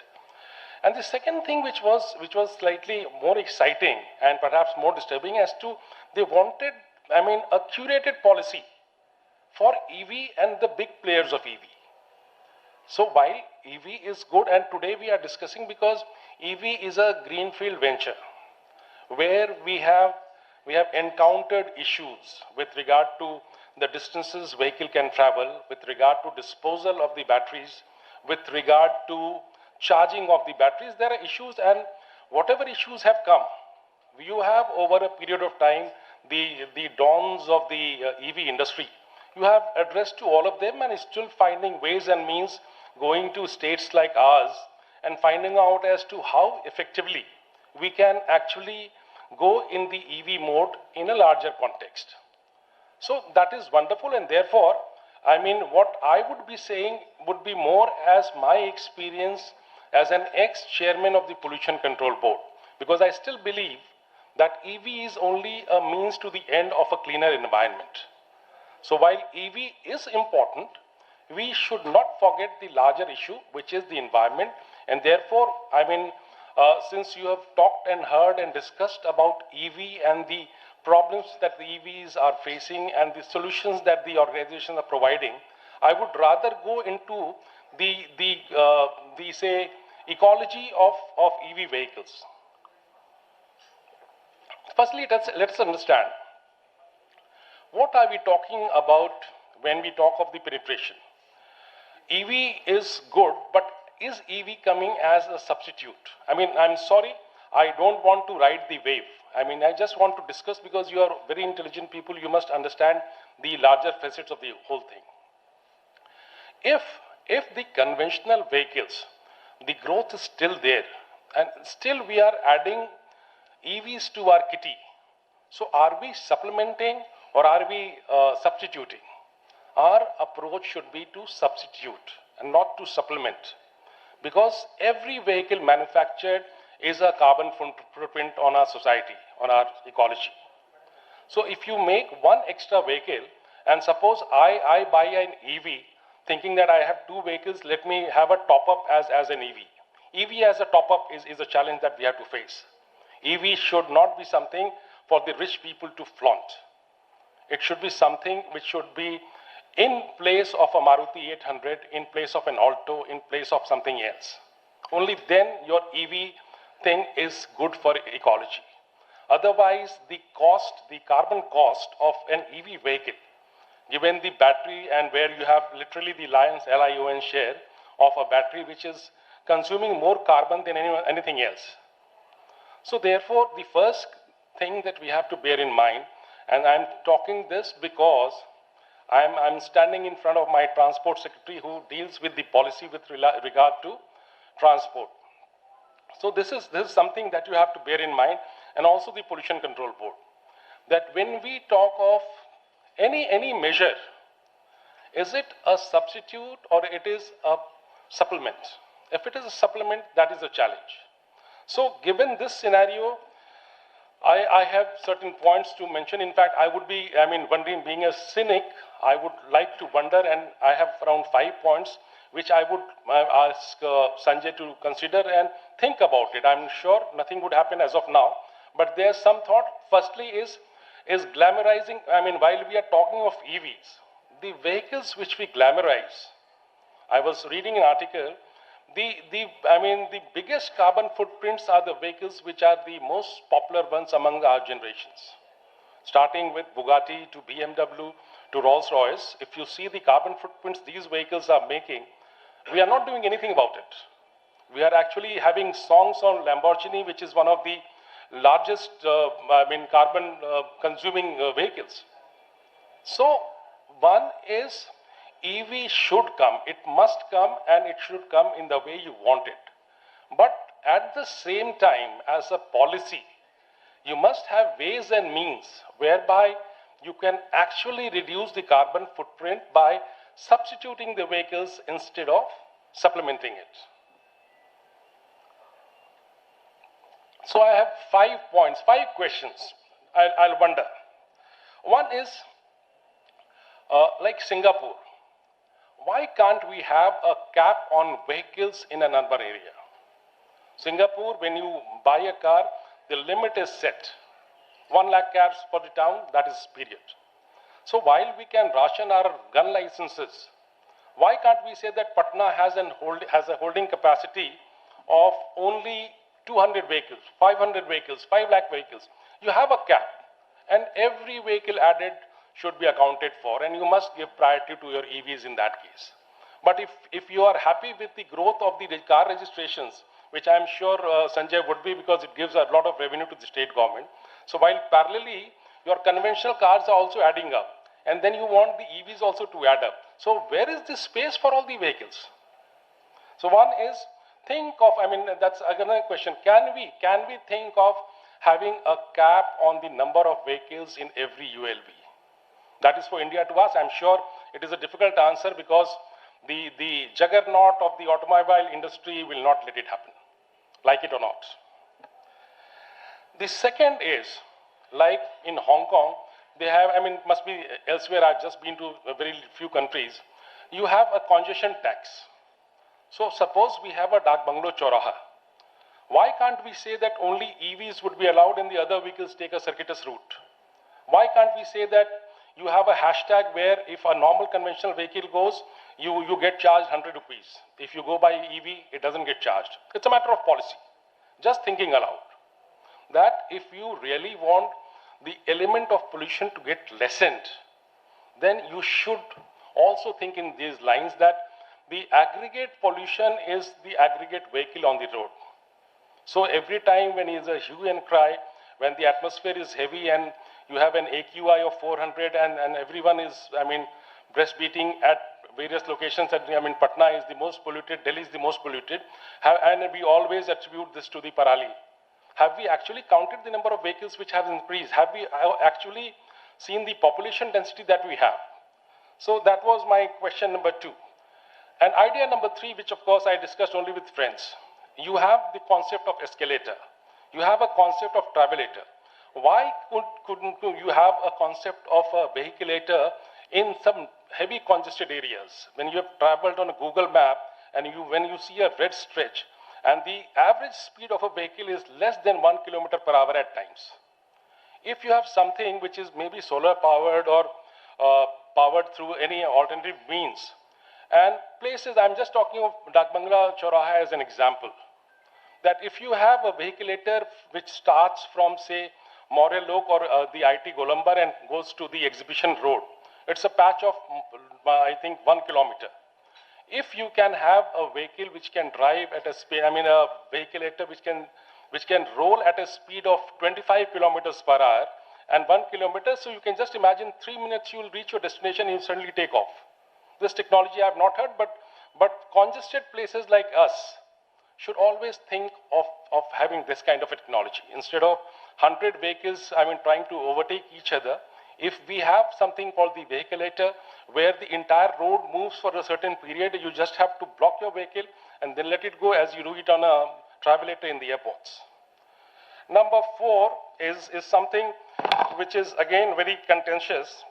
And the second thing which was slightly more exciting and perhaps more disturbing as to they wanted, a curated policy for EV and the big players of EV. So while EV is good, and today we are discussing because EV is a greenfield venture where we have encountered issues with regard to the distances vehicle can travel, with regard to disposal of the batteries, with regard to charging of the batteries. There are issues, and whatever issues have come, you have over a period of time the dawns of the EV industry. You have addressed to all of them and still finding ways and means, going to states like ours and finding out as to how effectively we can actually go in the EV mode in a larger context. So that is wonderful, and therefore, what I would be saying would be more as my experience as an ex-chairman of the Pollution Control Board, because I still believe that EV is only a means to the end of a cleaner environment. So while EV is important, we should not forget the larger issue, which is the environment. And therefore, since you have talked and heard and discussed about EV and the problems that the EVs are facing and the solutions that the organizations are providing, I would rather go into the say, ecology of EV vehicles. Firstly, let's understand, what are we talking about when we talk of the penetration? EV is good, but is EV coming as a substitute? I'm sorry, I don't want to ride the wave. I just want to discuss, because you are very intelligent people, you must understand the larger facets of the whole thing. If the conventional vehicles, the growth is still there, and still we are adding EVs to our kitty. So are we supplementing or are we substituting? Our approach should be to substitute and not to supplement, because every vehicle manufactured is a carbon footprint on our society, on our ecology. So if you make one extra vehicle, and suppose I buy an EV thinking that I have two vehicles, let me have a top-up as an EV. EV as a top-up is a challenge that we have to face. EV should not be something for the rich people to flaunt. It should be something which should be in place of a Maruti 800, in place of an Alto, in place of something else. Only then your EV thing is good for ecology. Otherwise, the carbon cost of an EV vehicle, given the battery and where you have literally the lion's LION share of a battery which is consuming more carbon than anything else. So therefore, the first thing that we have to bear in mind, and I'm talking this because I'm standing in front of my transport secretary who deals with the policy with regard to transport. So this is something that you have to bear in mind, and also the Pollution Control Board, that when we talk of any measure, is it a substitute or it is a supplement? If it is a supplement, that is a challenge. So given this scenario, I have certain points to mention. In fact, I would be, wondering, being a cynic, I would like to wonder, and I have around 5 points which I would ask Sanjay to consider and think about it. I'm sure nothing would happen as of now, but there's some thought. Firstly is glamorizing, while we are talking of EVs, the vehicles which we glamorize. I was reading an article the biggest carbon footprints are the vehicles which are the most popular ones among our generations. Starting with Bugatti to BMW to Rolls-Royce, if you see the carbon footprints these vehicles are making, we are not doing anything about it. We are actually having songs on Lamborghini, which is one of the largest, carbon consuming vehicles. So, one is EV should come, it must come, and it should come in the way you want it. But at the same time, as a policy, you must have ways and means whereby you can actually reduce the carbon footprint by substituting the vehicles instead of supplementing it. So I have 5 points, 5 questions I'll wonder. One is, like Singapore, why can't we have a cap on vehicles in an urban area? Singapore, when you buy a car, the limit is set. 1 lakh cars for the town, that is period. So while we can ration our gun licenses, why can't we say that Patna has a holding capacity of only 200 vehicles, 500 vehicles, 5 lakh vehicles? You have a cap, and every vehicle added should be accounted for, and you must give priority to your EVs in that case. But if you are happy with the growth of the car registrations, which I am sure Sanjay would be, because it gives a lot of revenue to the state government. So while parallelly, your conventional cars are also adding up, and then you want the EVs also to add up. So where is the space for all the vehicles? So one is, think of, that's another question. Can we think of having a cap on the number of vehicles in every ULV? That is for India to ask. I'm sure it is a difficult answer because the juggernaut of the automobile industry will not let it happen, like it or not. The second is, like in Hong Kong, they have, must be elsewhere, I've just been to a very few countries, you have a congestion tax. So suppose we have a Dak Bungalow Choraha. Why can't we say that only EVs would be allowed and the other vehicles take a circuitous route? Why can't we say that you have a hashtag where if a normal conventional vehicle goes, you get charged 100 rupees. If you go by EV, it doesn't get charged. It's a matter of policy. Just thinking aloud. That if you really want the element of pollution to get lessened, then you should also think in these lines that the aggregate pollution is the aggregate vehicle on the road. So every time when there is a hue and cry, when the atmosphere is heavy and you have an AQI of 400 and everyone is, breastbeating at various locations, Patna is the most polluted, Delhi is the most polluted, and we always attribute this to the Parali. Have we actually counted the number of vehicles which have increased? Have we actually seen the population density that we have? So that was my question number 2. And idea number 3, which of course I discussed only with friends. You have the concept of escalator. You have a concept of travelator. Why couldn't you have a concept of a vehiculator in some heavy congested areas? When you have traveled on a Google map and when you see a red stretch, and the average speed of a vehicle is less than 1 kilometer per hour at times. If you have something which is maybe solar powered or powered through any alternative means, and places, I'm just talking of Dak Bungalow Choraha as an example, that if you have a vehiculator which starts from, say, Morel Oak or the IT Golombar and goes to the Exhibition Road, it's a patch of, I think, 1 kilometer. If you can have a vehicle which can drive at a speed, a vehiculator which can roll at a speed of 25 kilometers per hour and 1 kilometer, so you can just imagine 3 minutes you will reach your destination and you suddenly take off. This technology I have not heard, but congested places like us should always think of having this kind of a technology. Instead of 100 vehicles, trying to overtake each other, if we have something called the vehiculator, where the entire road moves for a certain period, you just have to block your vehicle and then let it go as you do it on a travelator in the airports. Number 4 is something which is again very contentious,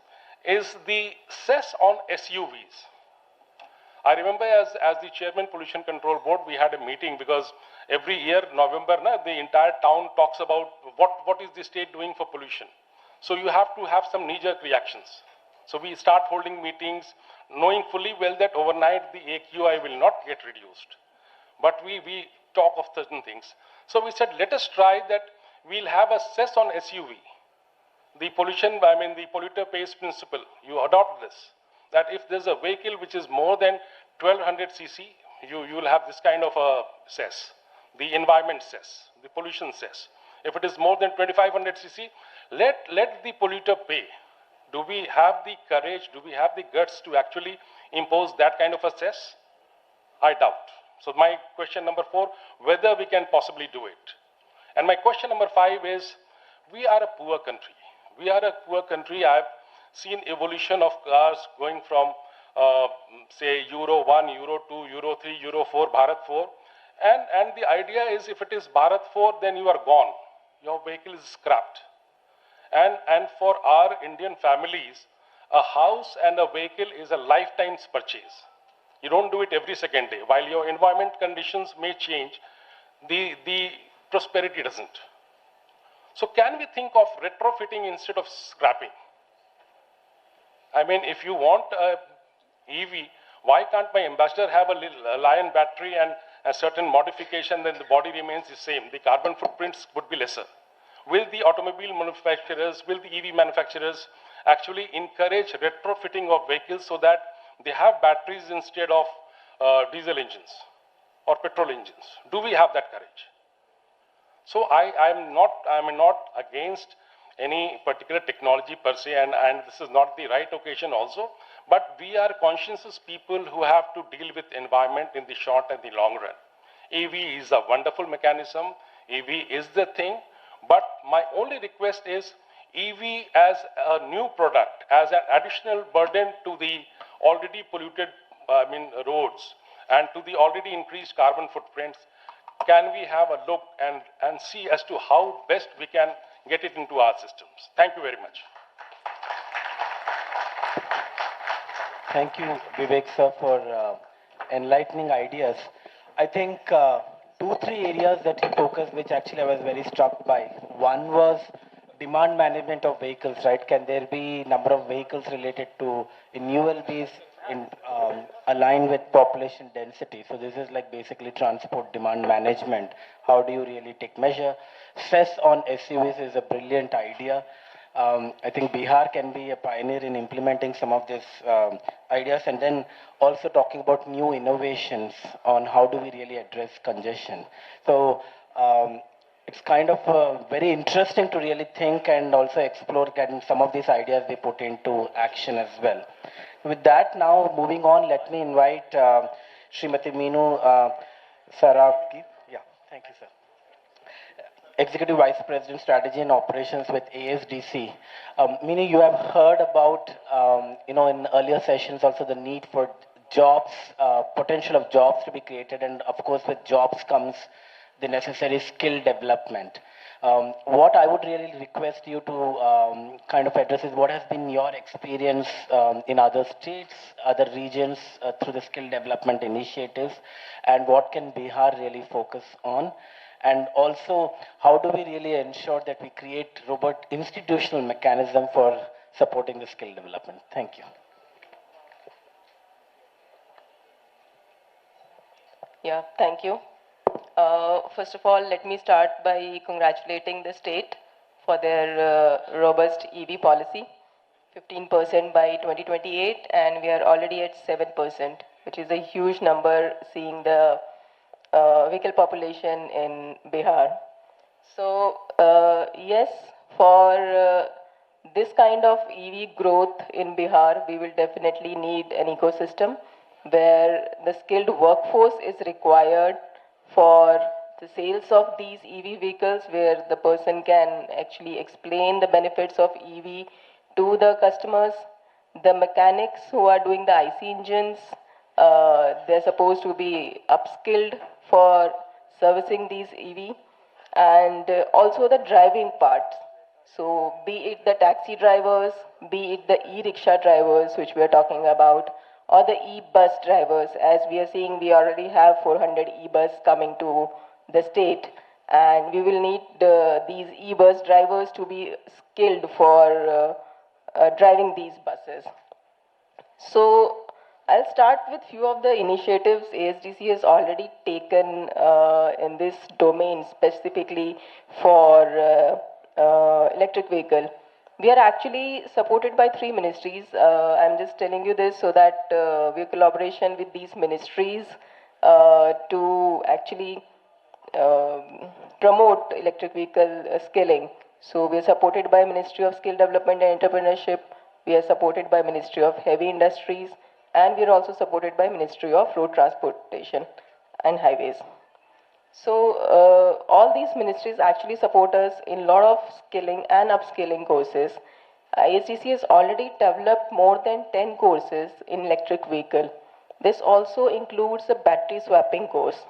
is the cess on SUVs. I remember as the Chairman Pollution Control Board, we had a meeting because every year, November, the entire town talks about what is the state doing for pollution. So you have to have some knee-jerk reactions. So we start holding meetings, knowing fully well that overnight the AQI will not get reduced. but we talk of certain things. So we said, let us try that. We'll have a cess on SUV. The the polluter pays principle. You adopt this, that if there's a vehicle which is more than 1200 cc, you will have this kind of a cess. The environment cess, the pollution cess. If it is more than 2500 cc, let the polluter pay. Do we have the courage, do we have the guts to actually impose that kind of a cess? I doubt. So my question number 4, whether we can possibly do it. And my question number 5 is, we are a poor country. We are a poor country. I've seen evolution of cars going from, say, Euro 1, Euro 2, Euro 3, Euro 4, Bharat 4. And the idea is, if it is Bharat 4, then you are gone. Your vehicle is scrapped. And for our Indian families, a house and a vehicle is a lifetime's purchase. You don't do it every second day. While your environment conditions may change, the prosperity doesn't. So can we think of retrofitting instead of scrapping? I mean, if you want a EV, why can't my ambassador have a little Lion battery and a certain modification, then the body remains the same? The carbon footprints would be lesser. Will the automobile manufacturers, will the EV manufacturers actually encourage retrofitting of vehicles so that they have batteries instead of diesel engines or petrol engines? Do we have that courage? So I'm not against any particular technology per se, and this is not the right occasion also, but we are conscientious people who have to deal with environment in the short and the long run. EV is a wonderful mechanism, EV is the thing, but my only request is EV as a new product, as an additional burden to the already polluted roads and to the already increased carbon footprints, can we have a look and see as to how best we can get it into our systems? Thank you very much. Thank you, Vivek sir, for enlightening ideas. I think 2-3 areas that he focused, which actually I was very struck by. One was demand management of vehicles, right? Can there be number of vehicles related to ULBs aligned with population density? So this is like basically transport demand management. How do you really take measure? Cess on SUVs is a brilliant idea. I think Bihar can be a pioneer in implementing some of these ideas, and then also talking about new innovations on how do we really address congestion. So it's kind of very interesting to really think and also explore getting some of these ideas they put into action as well. With that, now moving on, let me invite Srimati Meenu Sarabki. Yeah, thank you, sir. Executive Vice President, Strategy and Operations with ASDC. Meenu, you have heard about, in earlier sessions also the need for jobs, potential of jobs to be created, and of course with jobs comes the necessary skill development. What I would really request you to kind of address is what has been your experience in other states, other regions through the skill development initiatives, and what can Bihar really focus on? And also, how do we really ensure that we create robust institutional mechanism for supporting the skill development? Thank you. Yeah, thank you. First of all, let me start by congratulating the state for their robust EV policy, 15% by 2028, and we are already at 7%, which is a huge number seeing the vehicle population in Bihar. So yes, for this kind of EV growth in Bihar, we will definitely need an ecosystem where the skilled workforce is required for the sales of these EV vehicles, where the person can actually explain the benefits of EV to the customers. The mechanics who are doing the IC engines, they're supposed to be upskilled for servicing these EV, and also the driving part. So be it the taxi drivers, be it the e-rickshaw drivers, which we are talking about, or the e-bus drivers. As we are seeing, we already have 400 e-bus coming to the state, and we will need these e-bus drivers to be skilled for driving these buses. So I'll start with few of the initiatives ASDC has already taken in this domain, specifically for electric vehicle. We are actually supported by 3 ministries. I'm just telling you this so that we have collaboration with these ministries to actually promote electric vehicle skilling. So we are supported by Ministry of Skill Development and Entrepreneurship. We are supported by Ministry of Heavy Industries, and we are also supported by Ministry of Road Transportation and Highways. So all these ministries actually support us in a lot of skilling and upskilling courses. ISDC has already developed more than 10 courses in electric vehicle. This also includes a battery swapping course.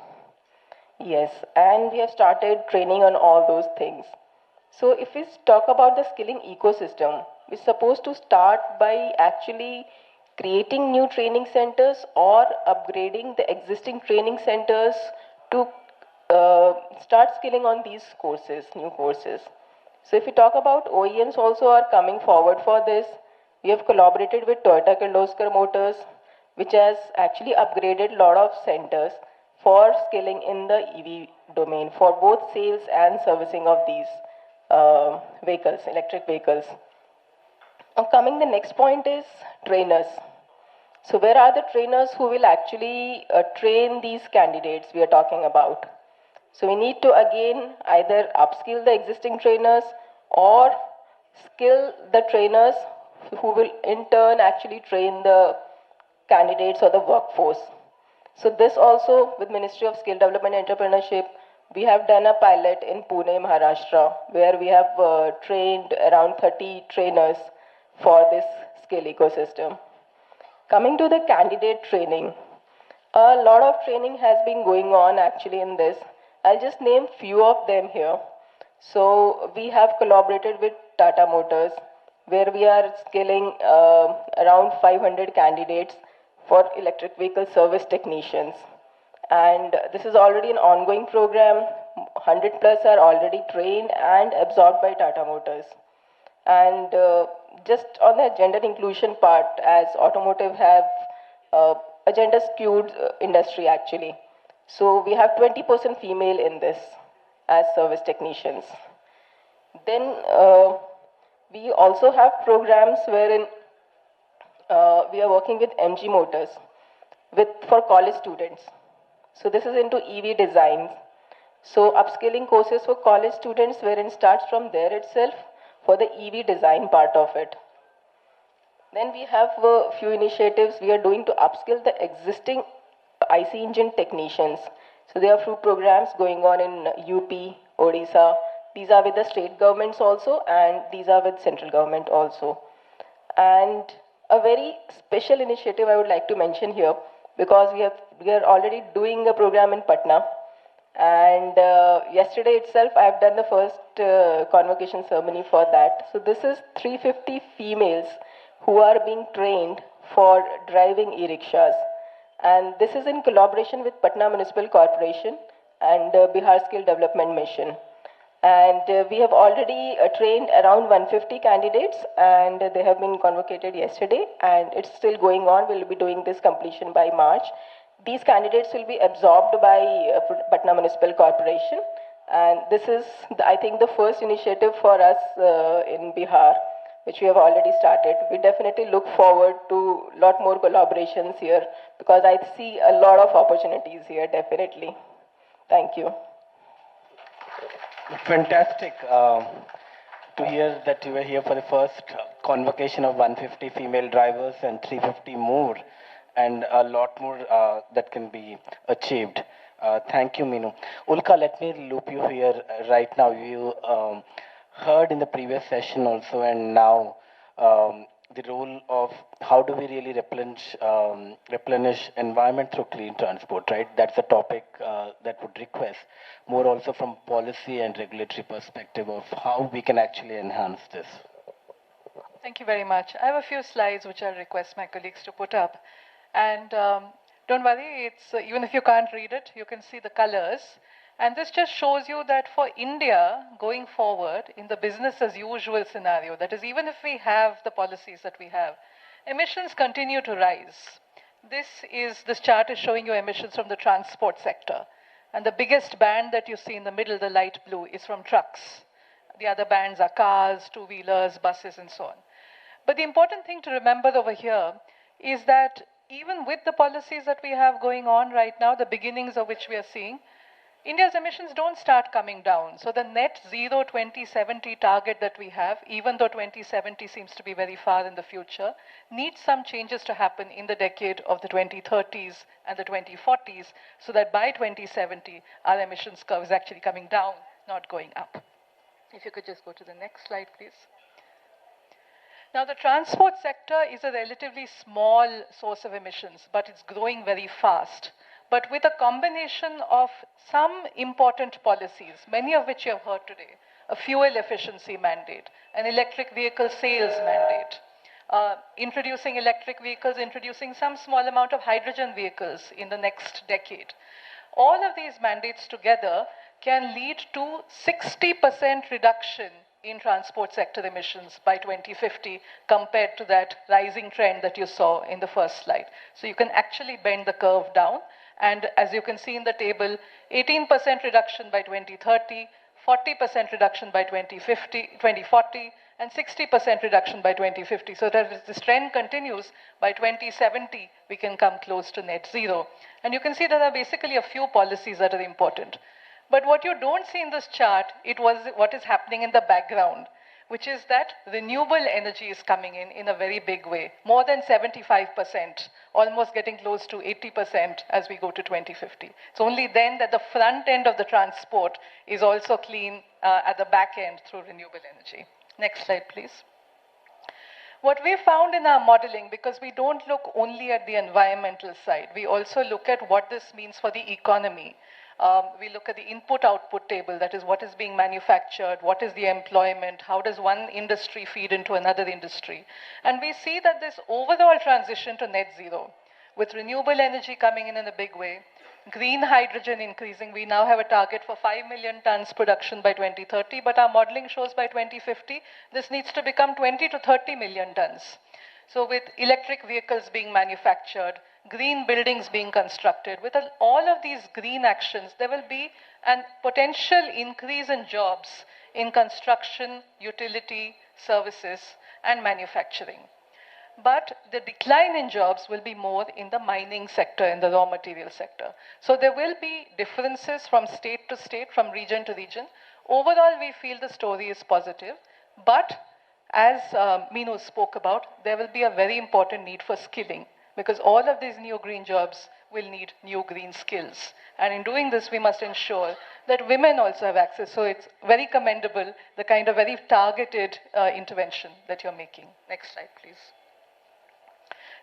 Yes, and we have started training on all those things. So if we talk about the skilling ecosystem, we're supposed to start by actually creating new training centers or upgrading the existing training centers to start skilling on these courses, new courses. So if we talk about OEMs also are coming forward for this, we have collaborated with Toyota Kirloskar Motors, which has actually upgraded a lot of centers for skilling in the EV domain for both sales and servicing of these vehicles, electric vehicles. Now coming, the next point is trainers. So where are the trainers who will actually train these candidates we are talking about? So we need to again either upskill the existing trainers or skill the trainers who will in turn actually train the candidates or the workforce. So this also with Ministry of Skill Development and Entrepreneurship, we have done a pilot in Pune, Maharashtra, where we have trained around 30 trainers for this skill ecosystem. Coming to the candidate training, a lot of training has been going on actually in this. I'll just name few of them here. So we have collaborated with Tata Motors, where we are skilling around 500 candidates for electric vehicle service technicians. And this is already an ongoing program. 100 plus are already trained and absorbed by Tata Motors. And just on the gender inclusion part, as automotive have a gender skewed industry actually. So we have 20% female in this as service technicians. Then we also have programs wherein we are working with MG Motors for college students. So this is into EV design. So upskilling courses for college students wherein starts from there itself for the EV design part of it. Then we have a few initiatives we are doing to upskill the existing IC engine technicians. So there are few programs going on in UP, Odisha. These are with the state governments also, and these are with central government also. And a very special initiative I would like to mention here, because we are already doing a program in Patna. And yesterday itself, I have done the first convocation ceremony for that. So this is 350 females who are being trained for driving e-rickshaws. And this is in collaboration with Patna Municipal Corporation and Bihar Skill Development Mission. And we have already trained around 150 candidates, and they have been convocated yesterday, and it's still going on. We'll be doing this completion by March. These candidates will be absorbed by Patna Municipal Corporation, and this is, I think, the first initiative for us in Bihar, which we have already started. We definitely look forward to a lot more collaborations here, because I see a lot of opportunities here, definitely. Thank you. Fantastic to hear that you were here for the first convocation of 150 female drivers and 350 more, and a lot more that can be achieved. Thank you, Meenu. Ulka, let me loop you here right now. You heard in the previous session also, and now the role of how do we really replenish environment through clean transport, right? That's a topic that would request more also from policy and regulatory perspective of how we can actually enhance this. Thank you very much. I have a few slides which I'll request my colleagues to put up. And don't worry, it's even if you can't read it, you can see the colors. And this just shows you that for India, going forward in the business as usual scenario, that is, even if we have the policies that we have, emissions continue to rise. This chart is showing you emissions from the transport sector. And the biggest band that you see in the middle, the light blue, is from trucks. The other bands are cars, two-wheelers, buses, and so on. But the important thing to remember over here is that even with the policies that we have going on right now, the beginnings of which we are seeing, India's emissions don't start coming down. So the net zero 2070 target that we have, even though 2070 seems to be very far in the future, needs some changes to happen in the decade of the 2030s and the 2040s, so that by 2070, our emissions curve is actually coming down, not going up. If you could just go to the next slide, please. Now, the transport sector is a relatively small source of emissions, but it's growing very fast. But with a combination of some important policies, many of which you have heard today, a fuel efficiency mandate, an electric vehicle sales mandate, introducing electric vehicles, introducing some small amount of hydrogen vehicles in the next decade. All of these mandates together can lead to 60% reduction in transport sector emissions by 2050 compared to that rising trend that you saw in the first slide. So you can actually bend the curve down. And as you can see in the table, 18% reduction by 2030, 40% reduction by 2040, and 60% reduction by 2050. So that if this trend continues, by 2070, we can come close to net zero. And you can see there are basically a few policies that are important. But what you don't see in this chart, it was what is happening in the background, which is that renewable energy is coming in a very big way, more than 75%, almost getting close to 80% as we go to 2050. It's only then that the front end of the transport is also clean at the back end through renewable energy. Next slide, please. What we found in our modeling, because we don't look only at the environmental side, we also look at what this means for the economy. We look at the input-output table, that is what is being manufactured, what is the employment, how does one industry feed into another industry. And we see that this overall transition to net zero, with renewable energy coming in a big way, green hydrogen increasing, we now have a target for 5 million tons production by 2030, but our modeling shows by 2050, this needs to become 20 to 30 million tons. So with electric vehicles being manufactured, green buildings being constructed, with all of these green actions, there will be a potential increase in jobs in construction, utility, services, and manufacturing. But the decline in jobs will be more in the mining sector, in the raw material sector. So there will be differences from state to state, from region to region. Overall, we feel the story is positive, but as Meenu spoke about, there will be a very important need for skilling, because all of these new green jobs will need new green skills. And in doing this, we must ensure that women also have access. So it's very commendable, the kind of very targeted intervention that you're making. Next slide, please.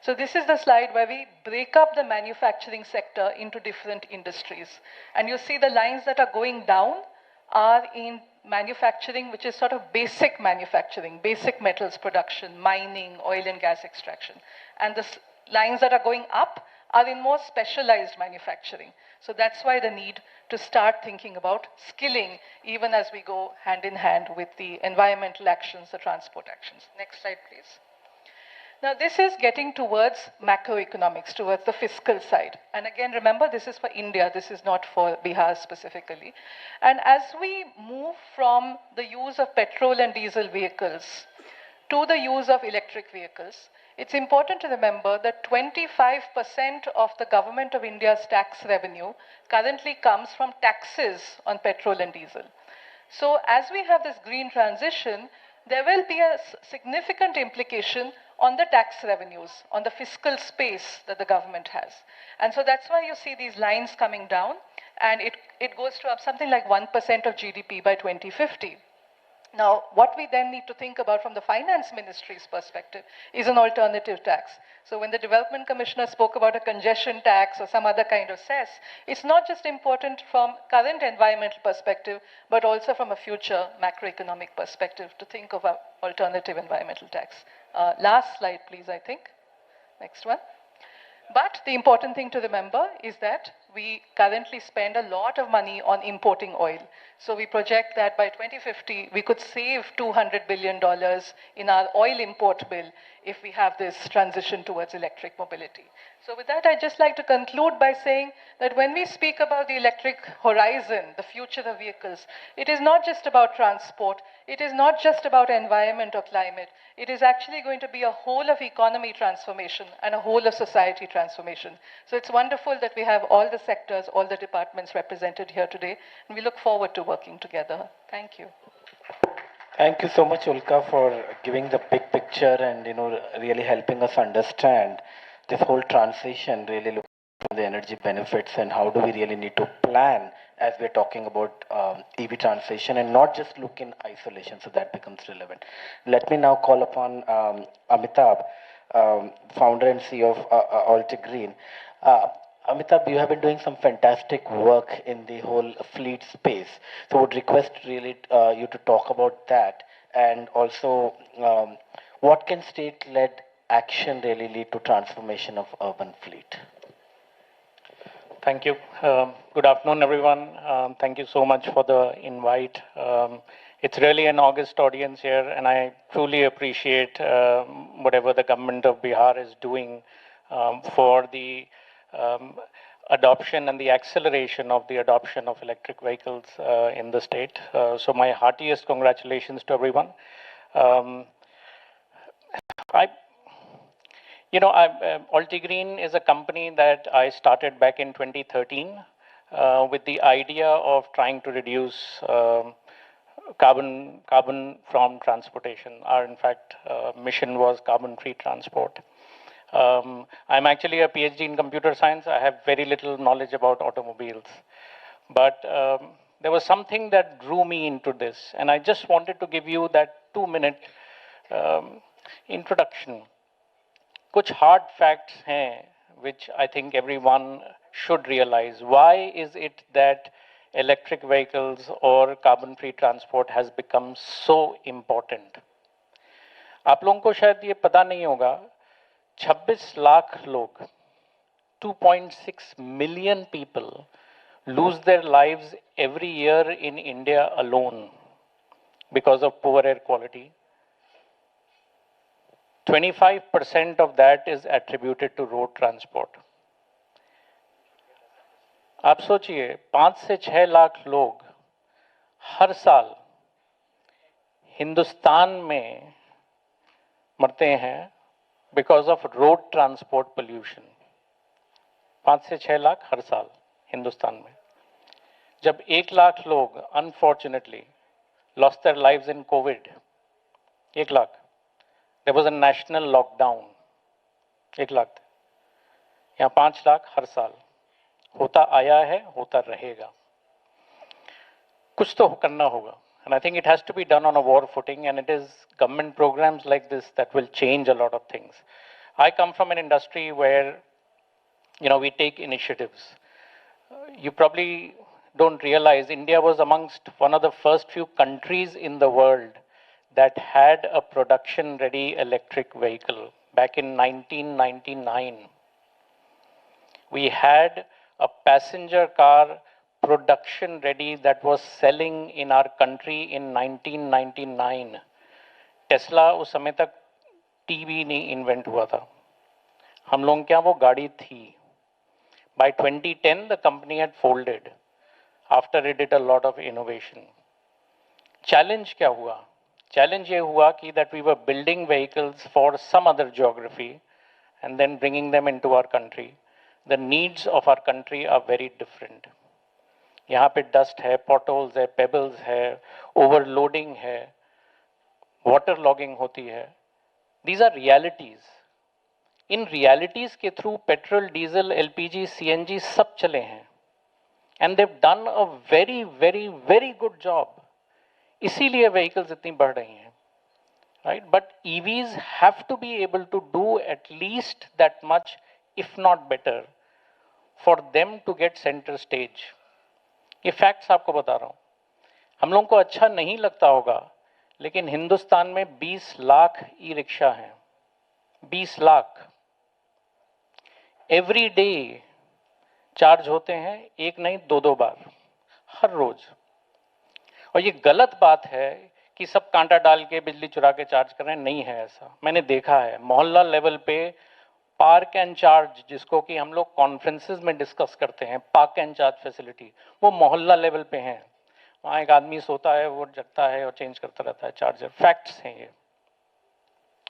So this is the slide where we break up the manufacturing sector into different industries. And you see the lines that are going down are in manufacturing, which is sort of basic manufacturing, basic metals production, mining, oil and gas extraction. And the lines that are going up are in more specialized manufacturing. So that's why the need to start thinking about skilling, even as we go hand in hand with the environmental actions, the transport actions. Next slide, please. Now, this is getting towards macroeconomics, towards the fiscal side. And again, remember, this is for India. This is not for Bihar specifically. And as we move from the use of petrol and diesel vehicles to the use of electric vehicles, it's important to remember that 25% of the government of India's tax revenue currently comes from taxes on petrol and diesel. So as we have this green transition, there will be a significant implication on the tax revenues, on the fiscal space that the government has. And so that's why you see these lines coming down, and it goes to something like 1% of GDP by 2050. Now, what we then need to think about from the finance ministry's perspective is an alternative tax. So when the development commissioner spoke about a congestion tax or some other kind of cess, it's not just important from current environmental perspective, but also from a future macroeconomic perspective to think of an alternative environmental tax. Last slide, please, I think. Next one. But the important thing to remember is that we currently spend a lot of money on importing oil. So we project that by 2050, we could save $200 billion in our oil import bill if we have this transition towards electric mobility. So with that, I'd just like to conclude by saying that when we speak about the electric horizon, the future of vehicles, it is not just about transport, it is not just about environment or climate, it is actually going to be a whole of economy transformation and a whole of society transformation. So it's wonderful that we have all the sectors, all the departments represented here today, and we look forward to working together. Thank you. Thank you so much, Ulka, for giving the big picture and really helping us understand this whole transition, really looking at the energy benefits and how do we really need to plan as we're talking about EV transition and not just look in isolation, so that becomes relevant. Let me now call upon Amitabh, founder and CEO of Altigreen. Amitabh, you have been doing some fantastic work in the whole fleet space. So would request really you to talk about that, and also what can state-led action really lead to transformation of urban fleet? Thank you. Good afternoon, everyone. Thank you so much for the invite. It's really an august audience here, and I truly appreciate whatever the government of Bihar is doing for the adoption and the acceleration of the adoption of electric vehicles in the state. So my heartiest congratulations to everyone. Altigreen is a company that I started back in 2013 with the idea of trying to reduce carbon from transportation. Our, in fact, mission was carbon-free transport. I'm actually a PhD in computer science. I have very little knowledge about automobiles. But there was something that drew me into this, and I just wanted to give you that 2-minute introduction. Kuch hard facts hain, which I think everyone should realize. Why is it that electric vehicles or carbon-free transport has become so important? आप लोगों को शायद ये पता नहीं होगा, 26 लाख लोग, 2.6 million people lose their lives every year in India alone because of poor air quality. 25% of that is attributed to road transport. आप सोचिए 5 से 6 लाख लोग हर साल हिंदुस्तान में मरते हैं because of road transport pollution. 5 से 6 लाख हर साल हिंदुस्तान में. जब 1 लाख लोग unfortunately lost their lives in COVID, 1 lakh. There was a national lockdown. 1 lakh. यहाँ 5 लाख हर साल. होता आया है, होता रहेगा. कुछ तो करना होगा. And I think it has to be done on a war footing, and it is government programs like this that will change a lot of things. I come from an industry where, we take initiatives. You probably don't realize India was amongst one of the first few countries in the world that had a production-ready electric vehicle back in 1999. We had a passenger car production-ready that was selling in our country in 1999. Tesla उस समय तक टीवी नहीं इन्वेंट हुआ था. हम लोग क्या वो गाड़ी थी. By 2010, the company had folded after it did a lot of innovation. Challenge क्या हुआ? Challenge ये हुआ कि that we were building vehicles for some other geography and then bringing them into our country. The needs of our country are very different. यहाँ पे dust है, potholes है, pebbles है, overloading है, water logging होती है. These are realities. In realities के through petrol, diesel, LPG, CNG सब चले हैं. And they've done a very, very, very good job. इसीलिए vehicles इतनी बढ़ रही हैं. Right? But EVs have to be able to do at least that much, if not better, for them to get center stage. ये facts आपको बता रहा हूँ. हम लोगों को अच्छा नहीं लगता होगा, लेकिन हिंदुस्तान में 20 लाख ई रिक्शा हैं. 20 लाख. Every day चार्ज होते हैं, एक नहीं 2-2 बार, हर रोज. और ये गलत बात है कि सब कांटा डाल के बिजली चुरा के चार्ज कर रहे हैं. नहीं है ऐसा. मैंने देखा है मोहल्ला लेवल पे पार्क एंड चार्ज, जिसको कि हम लोग कॉन्फ्रेंसेस में डिस्कस करते हैं, पार्क एंड चार्ज फैसिलिटी, वो मोहल्ला लेवल पे हैं। वहाँ एक आदमी सोता है, वो जगता है और चेंज करता रहता है चार्जर। फैक्ट्स हैं ये,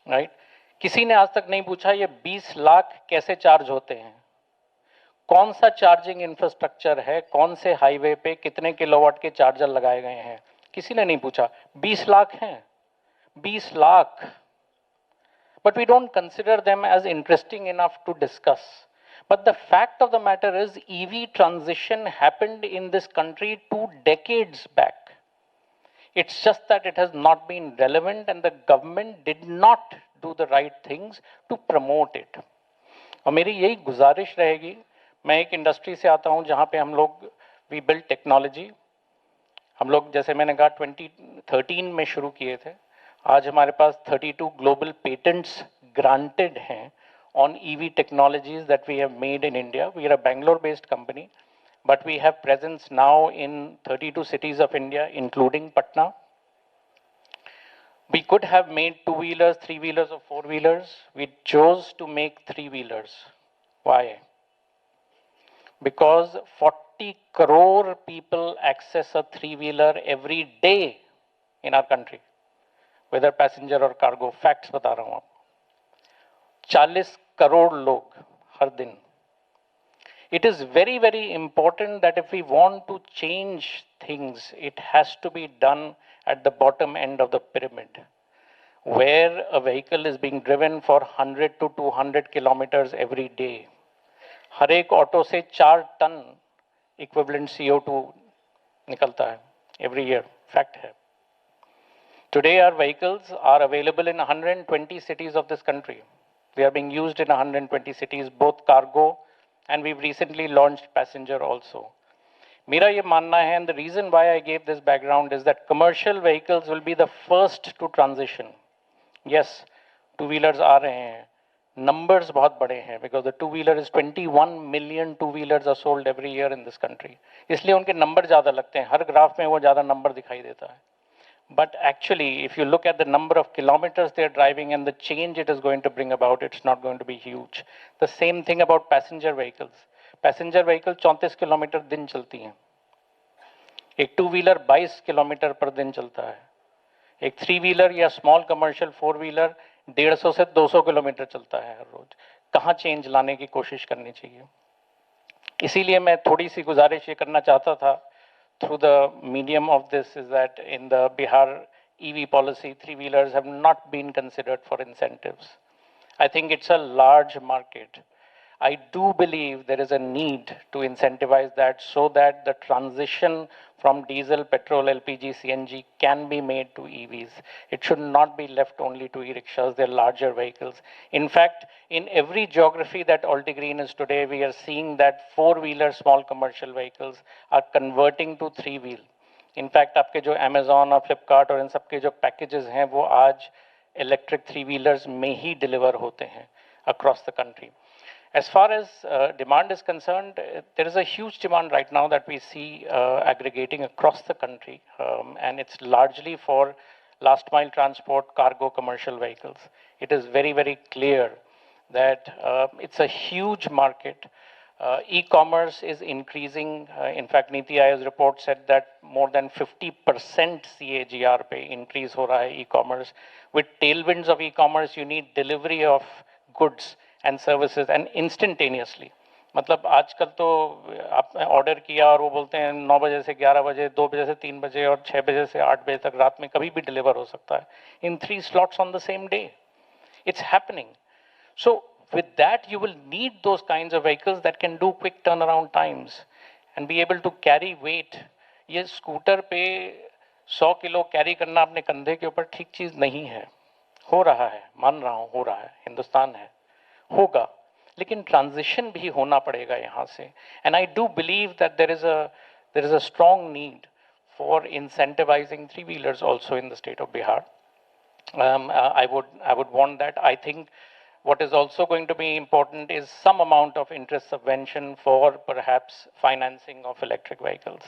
राइट? किसी ने आज तक नहीं पूछा ये 20 लाख कैसे चार्ज होते हैं, कौन सा चार्जिंग इंफ्रास्ट्रक्चर है, कौन से हाईवे पे कितने किलोवाट के चार्जर लगाए गए हैं, किसी ने नहीं पूछा। 20 लाख हैं, 20 lakh, but we don't consider them as interesting enough to discuss. But the fact of the matter is EV transition happened in this country 2 decades back. It's just that it has not been relevant and the government did not do the right things to promote it. और मेरी यही गुजारिश रहेगी, मैं एक इंडस्ट्री से आता हूँ जहाँ पे हम लोग वी बिल्ड टेक्नोलॉजी। हम लोग जैसे मैंने कहा 2013 में शुरू किए थे, आज हमारे पास 32 ग्लोबल पेटेंट्स ग्रांटेड हैं on EV technologies that we have made in India. We are a Bangalore-based company, but we have presence now in 32 cities of India, including Patna. We could have made 2-wheelers, 3-wheelers, or 4-wheelers. We chose to make 3-wheelers. Why? Because 40 crore people access a 3-wheeler every day in our country, whether passenger or cargo. Facts बता रहा हूँ आपको। 40 करोड़ लोग हर दिन। It is very, very important that if we want to change things, it has to be done at the bottom end of the pyramid, where a vehicle is being driven for 100 to 200 kilometers every day. हर एक ऑटो से 4 टन equivalent CO2 निकलता है every year. Fact है। Today our vehicles are available in 120 cities of this country. They are being used in 120 cities, both cargo and we've recently launched passenger also. मेरा ये मानना है, and the reason why I gave this background is that commercial vehicles will be the first to transition. Yes, 2-wheelers आ रहे हैं, numbers बहुत बड़े हैं, because the 2-wheeler is 21 million 2-wheelers are sold every year in this country. इसलिए उनके नंबर ज़्यादा लगते हैं, हर ग्राफ में वो ज़्यादा नंबर दिखाई देता है. But actually, if you look at the number of kilometers they are driving and the change it is going to bring about, it's not going to be huge. The same thing about passenger vehicles. Passenger vehicle 34 kilometre दिन चलती हैं. एक 2-wheeler 22 किलोमीटर पर दिन चलता है. एक 3-wheeler या small commercial 4-wheeler 150 से 200 किलोमीटर चलता है हर रोज. कहाँ चेंज लाने की कोशिश करनी चाहिए? इसीलिए मैं थोड़ी सी गुजारिश ये करना चाहता था through the medium of this is that in the Bihar EV policy, 3-wheelers have not been considered for incentives. I think it's a large market. I do believe there is a need to incentivize that so that the transition from diesel, petrol, LPG, CNG can be made to EVs. It should not be left only to e-rickshaws, they're larger vehicles. In fact, in every geography that Altigreen is today, we are seeing that 4-wheeler small commercial vehicles are converting to 3-wheel. In fact, आपके जो Amazon और Flipkart और इन सब के जो packages हैं, वो आज electric 3-wheelers में ही deliver होते हैं across the country. As far as demand is concerned, there is a huge demand right now that we see aggregating across the country, and it's largely for last mile transport, cargo, commercial vehicles. It is very, very clear that it's a huge market. E-commerce is increasing. In fact, Niti Aayog's report said that more than 50% CAGR पे increase हो रहा है e-commerce. With tailwinds of e-commerce, you need delivery of goods and services and instantaneously. मतलब आजकल तो आपने ऑर्डर किया और वो बोलते हैं 9 बजे से 11 बजे, 2 बजे से 3 बजे और 6 बजे से 8 बजे तक रात में कभी भी डिलीवर हो सकता है. In 3 slots on the same day. It's happening. So with that you will need those kinds of vehicles that can do quick turnaround times and be able to carry weight. ये स्कूटर पे 100 किलो कैरी करना अपने कंधे के ऊपर ठीक चीज नहीं है. हो रहा है, मान रहा हूँ, हो रहा है, हिंदुस्तान है, होगा, लेकिन ट्रांजिशन भी होना पड़ेगा यहाँ से. And I do believe that there is a strong need for incentivising 3-wheelers also in the state of Bihar. I would want that. I think what is also going to be important is some amount of interest subvention for perhaps financing of electric vehicles.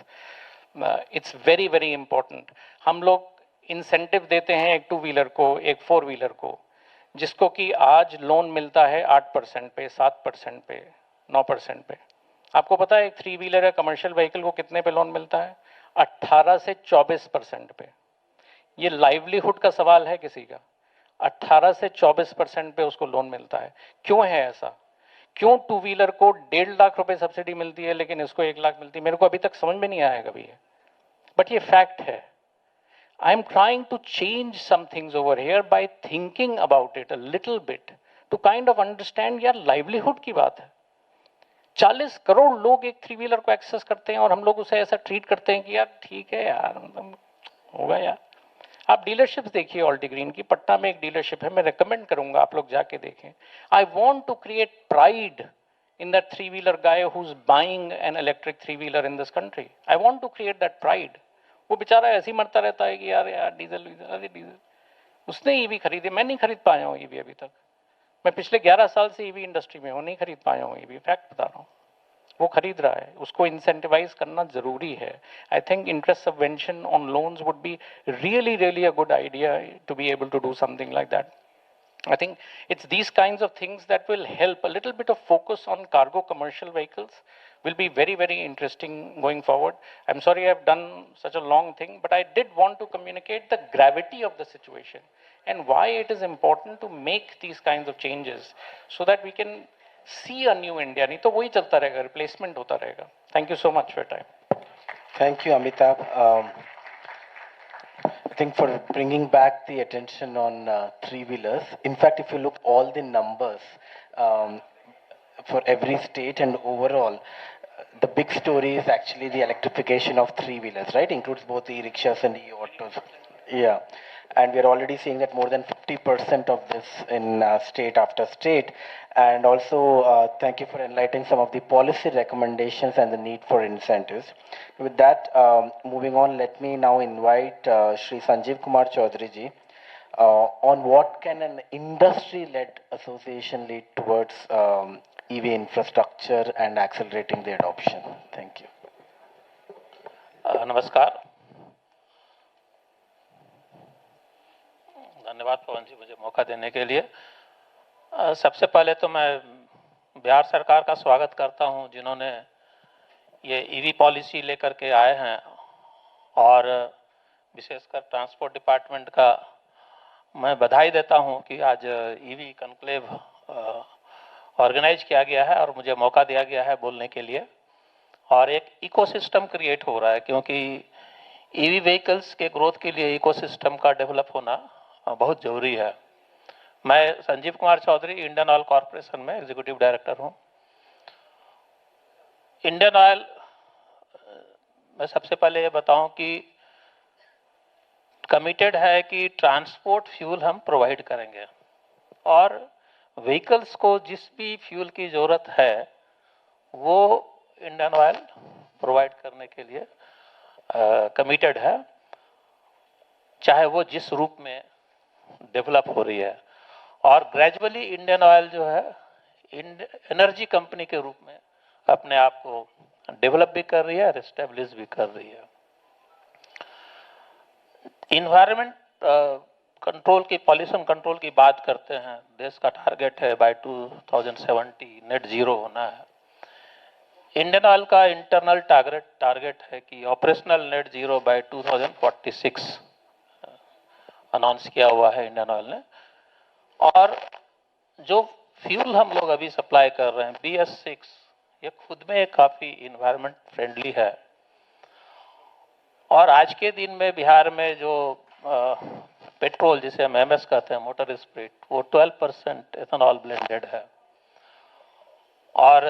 It's very, very important. हम लोग इंसेंटिव देते हैं एक 2-wheeler को, एक 4-wheeler को. जिसको कि आज लोन मिलता है 8% पे, 7% पे, 9% पे। आपको पता है एक 3 व्हीलर या कमर्शियल व्हीकल को कितने पे लोन मिलता है? 18 से 24% पे। ये लाइवलीहुड का सवाल है किसी का? 18 से 24% पे उसको लोन मिलता है। क्यों है ऐसा? क्यों 2 व्हीलर को 1.5 लाख रुपए सब्सिडी मिलती है लेकिन इसको 1 लाख मिलती है? मेरे को अभी तक समझ में नहीं आया कभी है, बट ये फैक्ट है। I am trying to change some things over here by thinking about it a little bit to kind of understand यार लाइवलीहुड की बात है। 40 करोड़ लोग एक 3 व्हीलर को एक्सेस करते हैं और हम लोग उसे ऐसा ट्रीट करते हैं कि यार ठीक है यार, मतलब होगा यार। आप डीलरशिप्स देखिए ऑल्टी ग्रीन की, पटना में एक डीलरशिप है, मैं रेकमेंड करूंगा आप लोग जाके देखें। I want to create pride in that 3 wheeler guy who's buying an electric 3 wheeler in this country. I want to create that pride. वो बेचारा ऐसे ही मरता रहता है कि यार डीजल अरे डीजल, उसने ईवी खरीदे, मैं नहीं खरीद पाया हूँ ईवी अभी तक। मैं पिछले 11 साल से ईवी इंडस्ट्री में हूँ, नहीं खरीद पाया हूँ ईवी, फैक्ट बता रहा हूँ। वो खरीद रहा है, उसको इंसेंटिवाइज करना जरूरी है। I think interest subvention on loans would be really a good idea to be able to do something like that. I think it's these kinds of things that will help. A little bit of focus on cargo commercial vehicles will be very interesting going forward. I'm sorry I've done such a long thing, but I did want to communicate the gravity of the situation and why it is important to make these kinds of changes so that we can see a new India. नहीं तो वही चलता रहेगा, replacement होता रहेगा. Thank you so much for your time. Thank you, Amitabh. I think for bringing back the attention on 3-wheelers. In fact, if you look all the numbers for every state and overall, the big story is actually the electrification of 3-wheelers, right? Includes both e-rickshaws and e-autos. Yeah. And we're already seeing that more than 50% of this in state after state. And also, thank you for enlightening some of the policy recommendations and the need for incentives. With that, moving on, let me now invite Shri Sanjeev Kumar Chaudhary ji on what can an industry-led association lead towards EV infrastructure and accelerating the adoption. Thank you. नमस्कार, धन्यवाद पवन जी मुझे मौका देने के लिए। सबसे पहले तो मैं बिहार सरकार का स्वागत करता हूं जिन्होंने ये ईवी पॉलिसी लेकर के आए हैं, और विशेषकर ट्रांसपोर्ट डिपार्टमेंट का मैं बधाई देता हूं कि आज ईवी कॉन्क्लेव ऑर्गेनाइज किया गया है और मुझे मौका दिया गया है बोलने के लिए। और एक इकोसिस्टम क्रिएट हो रहा है, क्योंकि ईवी व्हीकल्स के ग्रोथ के लिए इकोसिस्टम का डेवलप होना बहुत जरूरी है। मैं Sanjeev Kumar Chaudhary Indian Oil Corporation में एग्जीक्यूटिव डायरेक्टर हूं। इंडियन ऑयल, मैं सबसे पहले ये बताऊं कि कमिटेड है कि ट्रांसपोर्ट फ्यूल हम प्रोवाइड करेंगे, और व्हीकल्स को जिस भी फ्यूल की ज़रूरत है वो इंडियन ऑयल प्रोवाइड करने के लिए कमिटेड है, चाहे वो जिस रूप में डेवलप हो रही है। और ग्रेजुअली इंडियन ऑयल जो है एनर्जी कंपनी के रूप में अपने आप को डेवलप भी कर रही है और एस्टेब्लिश भी कर रही है। इन्वायरमेंट कंट्रोल की, पॉल्यूशन कंट्रोल की बात करते हैं, देश का टारगेट है बाय 2070 नेट जीरो होना है। इंडियन ऑयल का इंटरनल टारगेट है कि operational net zero by 2046 announce किया हुआ है इंडियन ऑयल ने। और जो फ्यूल हम लोग अभी सप्लाई कर रहे हैं BS6, ये खुद में काफ़ी इन्वायरमेंट फ्रेंडली है। और आज के दिन में बिहार में जो पेट्रोल जिसे हम MS कहते हैं, मोटर स्पिरिट, वो 12% एथेनॉल ब्लेंडेड है। और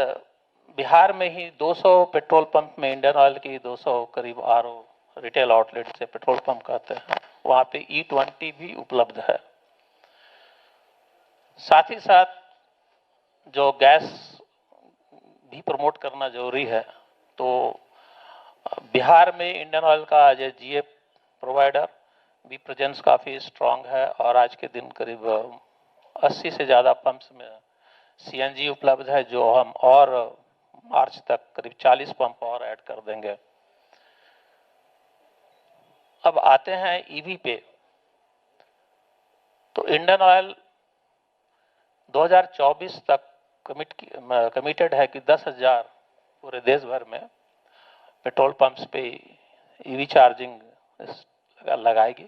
बिहार में ही 200 पेट्रोल पंप में इंडियन ऑयल की 200 करीब RO रिटेल आउटलेट से पेट्रोल पंप कहते हैं, वहाँ पे E20 भी उपलब्ध है। साथ ही साथ जो गैस भी प्रमोट करना जरूरी है, तो बिहार में इंडियन ऑयल का आज GA प्रोवाइडर भी प्रेजेंस काफ़ी स्ट्रांग है, और आज के दिन करीब 80 से ज़्यादा पंप्स में CNG उपलब्ध है, जो हम और मार्च तक करीब 40 पंप और ऐड कर देंगे। अब आते हैं EV पे। तो इंडियन ऑयल 2024 तक कमिटेड है कि 10,000 पूरे देश भर में पेट्रोल पंप्स पे ईवी चार्जिंग लगाएगी।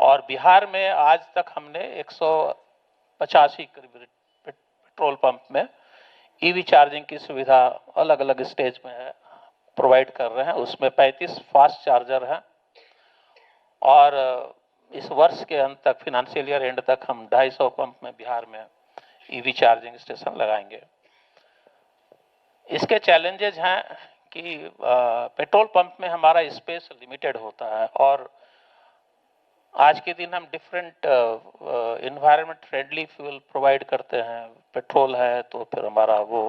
और बिहार में आज तक हमने 185 करीब पेट्रोल पंप में ईवी चार्जिंग की सुविधा अलग अलग स्टेज में है, प्रोवाइड कर रहे हैं। उसमें 35 फास्ट चार्जर हैं और इस वर्ष के अंत तक, फिनेंशियल ईयर एंड तक, हम 250 पंप में बिहार में ईवी चार्जिंग स्टेशन लगाएंगे। इसके चैलेंजेज हैं कि पेट्रोल पंप में हमारा स्पेस लिमिटेड होता है और आज के दिन हम different environment friendly fuel provide करते हैं। पेट्रोल है तो फिर हमारा वो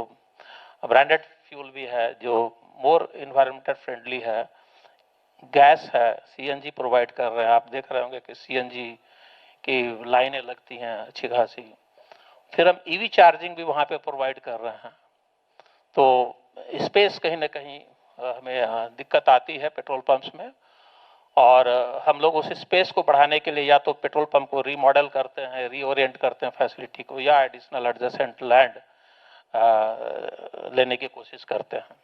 ब्रांडेड फ्यूल भी है जो मोर इन्वायरमेंटल फ्रेंडली है। गैस है, सीएनजी प्रोवाइड कर रहे हैं। आप देख रहे होंगे कि सीएनजी की लाइनें लगती हैं अच्छी खासी। फिर हम ईवी चार्जिंग भी वहाँ पे प्रोवाइड कर रहे हैं। तो स्पेस कहीं ना कहीं हमें दिक्कत आती है पेट्रोल पंप्स में, और हम लोग उस स्पेस को बढ़ाने के लिए या तो पेट्रोल पंप को रीमॉडल करते हैं, रीओरिएंट करते हैं फैसिलिटी को, या एडिशनल एडजेसेंट लैंड लेने की कोशिश करते हैं।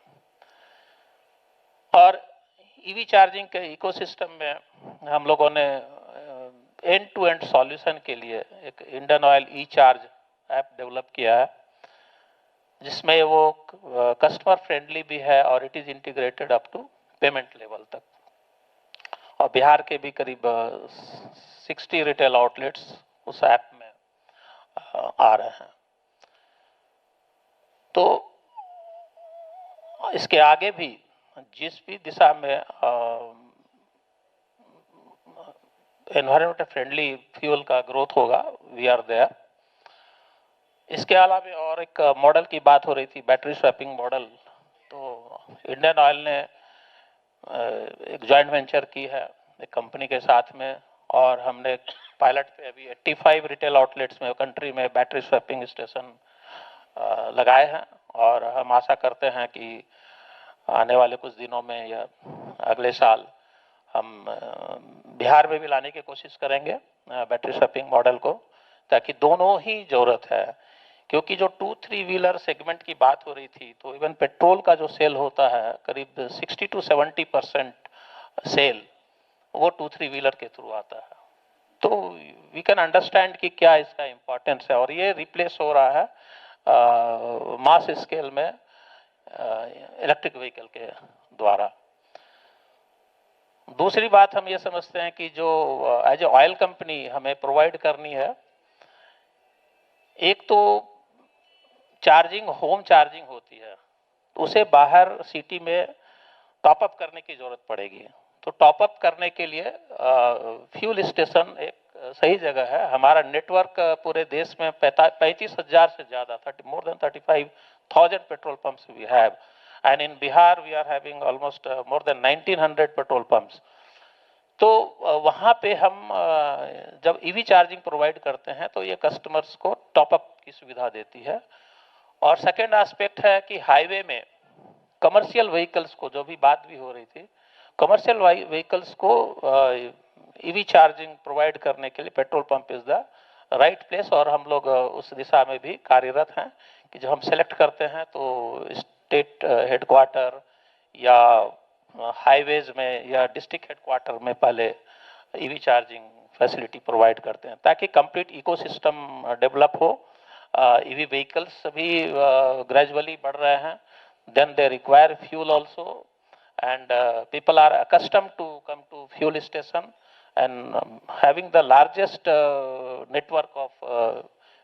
और ईवी चार्जिंग के इकोसिस्टम में हम लोगों ने एंड टू एंड सॉल्यूशन के लिए एक Indian Oil e charge app develop किया है, जिसमें वो कस्टमर फ्रेंडली भी है और it is integrated up to payment level तक। और बिहार के भी करीब 60 रिटेल आउटलेट्स उस ऐप में आ रहे हैं। तो इसके आगे भी जिस भी दिशा में एनवायरमेंट फ्रेंडली फ्यूल का ग्रोथ होगा, वी आर देयर। इसके अलावा और एक मॉडल की बात हो रही थी, बैटरी स्वैपिंग मॉडल। तो इंडियन ऑयल ने एक जॉइंट वेंचर की है एक कंपनी के साथ में, और हमने पायलट पे अभी 85 रिटेल आउटलेट्स में कंट्री में बैटरी स्वैपिंग स्टेशन लगाए हैं। और हम आशा करते हैं कि आने वाले कुछ दिनों में या अगले साल हम बिहार में भी लाने की कोशिश करेंगे बैटरी स्वैपिंग मॉडल को, ताकि दोनों ही जरूरत है। क्योंकि जो 2-3 व्हीलर सेगमेंट की बात हो रही थी, तो इवन पेट्रोल का जो सेल होता है करीब 60 to 70% सेल वो 2-3 व्हीलर के थ्रू आता है। तो वी कैन अंडरस्टैंड कि क्या इसका इम्पोर्टेंस है, और ये रिप्लेस हो रहा है मास स्केल में इलेक्ट्रिक व्हीकल के द्वारा। दूसरी बात हम ये समझते हैं कि जो एज ए ऑयल कंपनी हमें प्रोवाइड करनी है, एक तो चार्जिंग, होम चार्जिंग होती है, उसे बाहर सिटी में टॉप अप करने की जरूरत पड़ेगी। तो टॉप अप करने के लिए फ्यूल स्टेशन एक सही जगह है। हमारा नेटवर्क पूरे देश में 35,000 से ज़्यादा, more than 35,000 petrol pumps we have, and in Bihar we are having almost more than 1,900 petrol pumps. तो वहाँ पे हम जब ईवी चार्जिंग प्रोवाइड करते हैं तो ये कस्टमर्स को टॉप अप की सुविधा देती है। और सेकेंड एस्पेक्ट है कि हाईवे में कमर्शियल व्हीकल्स को, जो भी बात भी हो रही थी, कमर्शियल व्हीकल्स को ईवी चार्जिंग प्रोवाइड करने के लिए petrol pump is the right place. और हम लोग उस दिशा में भी कार्यरत हैं कि जब हम सेलेक्ट करते हैं तो स्टेट हेडक्वार्टर या हाईवेज में या डिस्ट्रिक्ट हेडक्वार्टर में पहले ईवी चार्जिंग फैसिलिटी प्रोवाइड करते हैं, ताकि कंप्लीट इकोसिस्टम डेवलप हो। ईवी व्हीकल्स भी ग्रेजुअली बढ़ रहे हैं, then they require fuel also, and people are accustomed to come to fuel station, and having the largest network of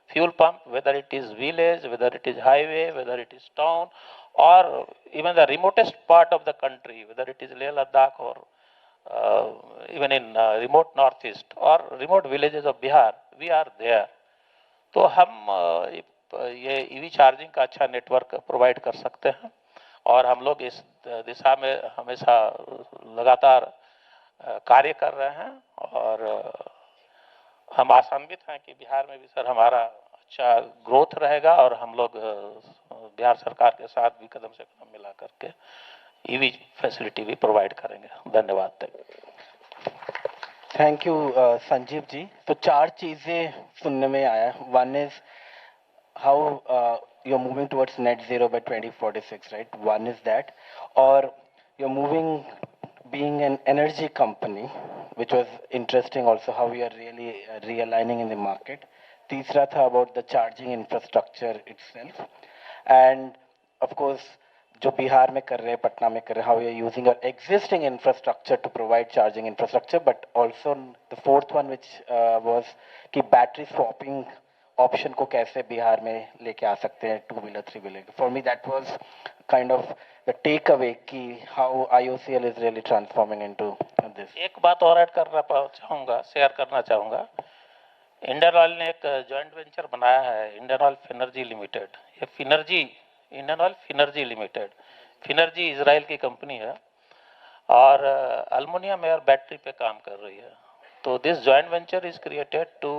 fuel pump, whether it is village, whether it is highway, whether it is town, or even the remotest part of the country, whether it is Leh Ladakh or even in remote northeast or remote villages of Bihar, we are there. तो हम ये ईवी चार्जिंग का अच्छा नेटवर्क प्रोवाइड कर सकते हैं, और हम लोग इस दिशा में हमेशा लगातार कार्य कर रहे हैं। और हम आशान्वित हैं कि बिहार में भी सर हमारा अच्छा ग्रोथ रहेगा, और हम लोग बिहार सरकार के साथ भी कदम से कदम मिला करके ईवी फैसिलिटी भी प्रोवाइड करेंगे। धन्यवाद। Thank you Sanjeev ji. तो 4 चीज़ें सुनने में आया। One is how you're moving towards net zero by 2046, right? One is that, or you're moving, being an energy company, which was interesting also how we are really realigning in the market. तीसरा था about the charging infrastructure itself, and of course जो बिहार में कर रहे हैं, पटना में कर रहे हैं, how we are using our existing infrastructure to provide charging infrastructure, but also the fourth one which was कि battery swapping option को कैसे बिहार में लेके आ सकते हैं, two wheeler three wheeler. For me that was kind of the takeaway कि how IOCL is really transforming into this. एक बात और ऐड करना चाहूँगा, शेयर करना चाहूँगा. इंडियन ऑयल ने एक जॉइंट वेंचर बनाया है, इंडियन ऑयल फिनर्जी लिमिटेड. ये Finergy, Indian oil Finergy limited, Finergy Israel की कंपनी है और अल्मुनियम एयर बैटरी पे काम कर रही है. तो this joint venture is created to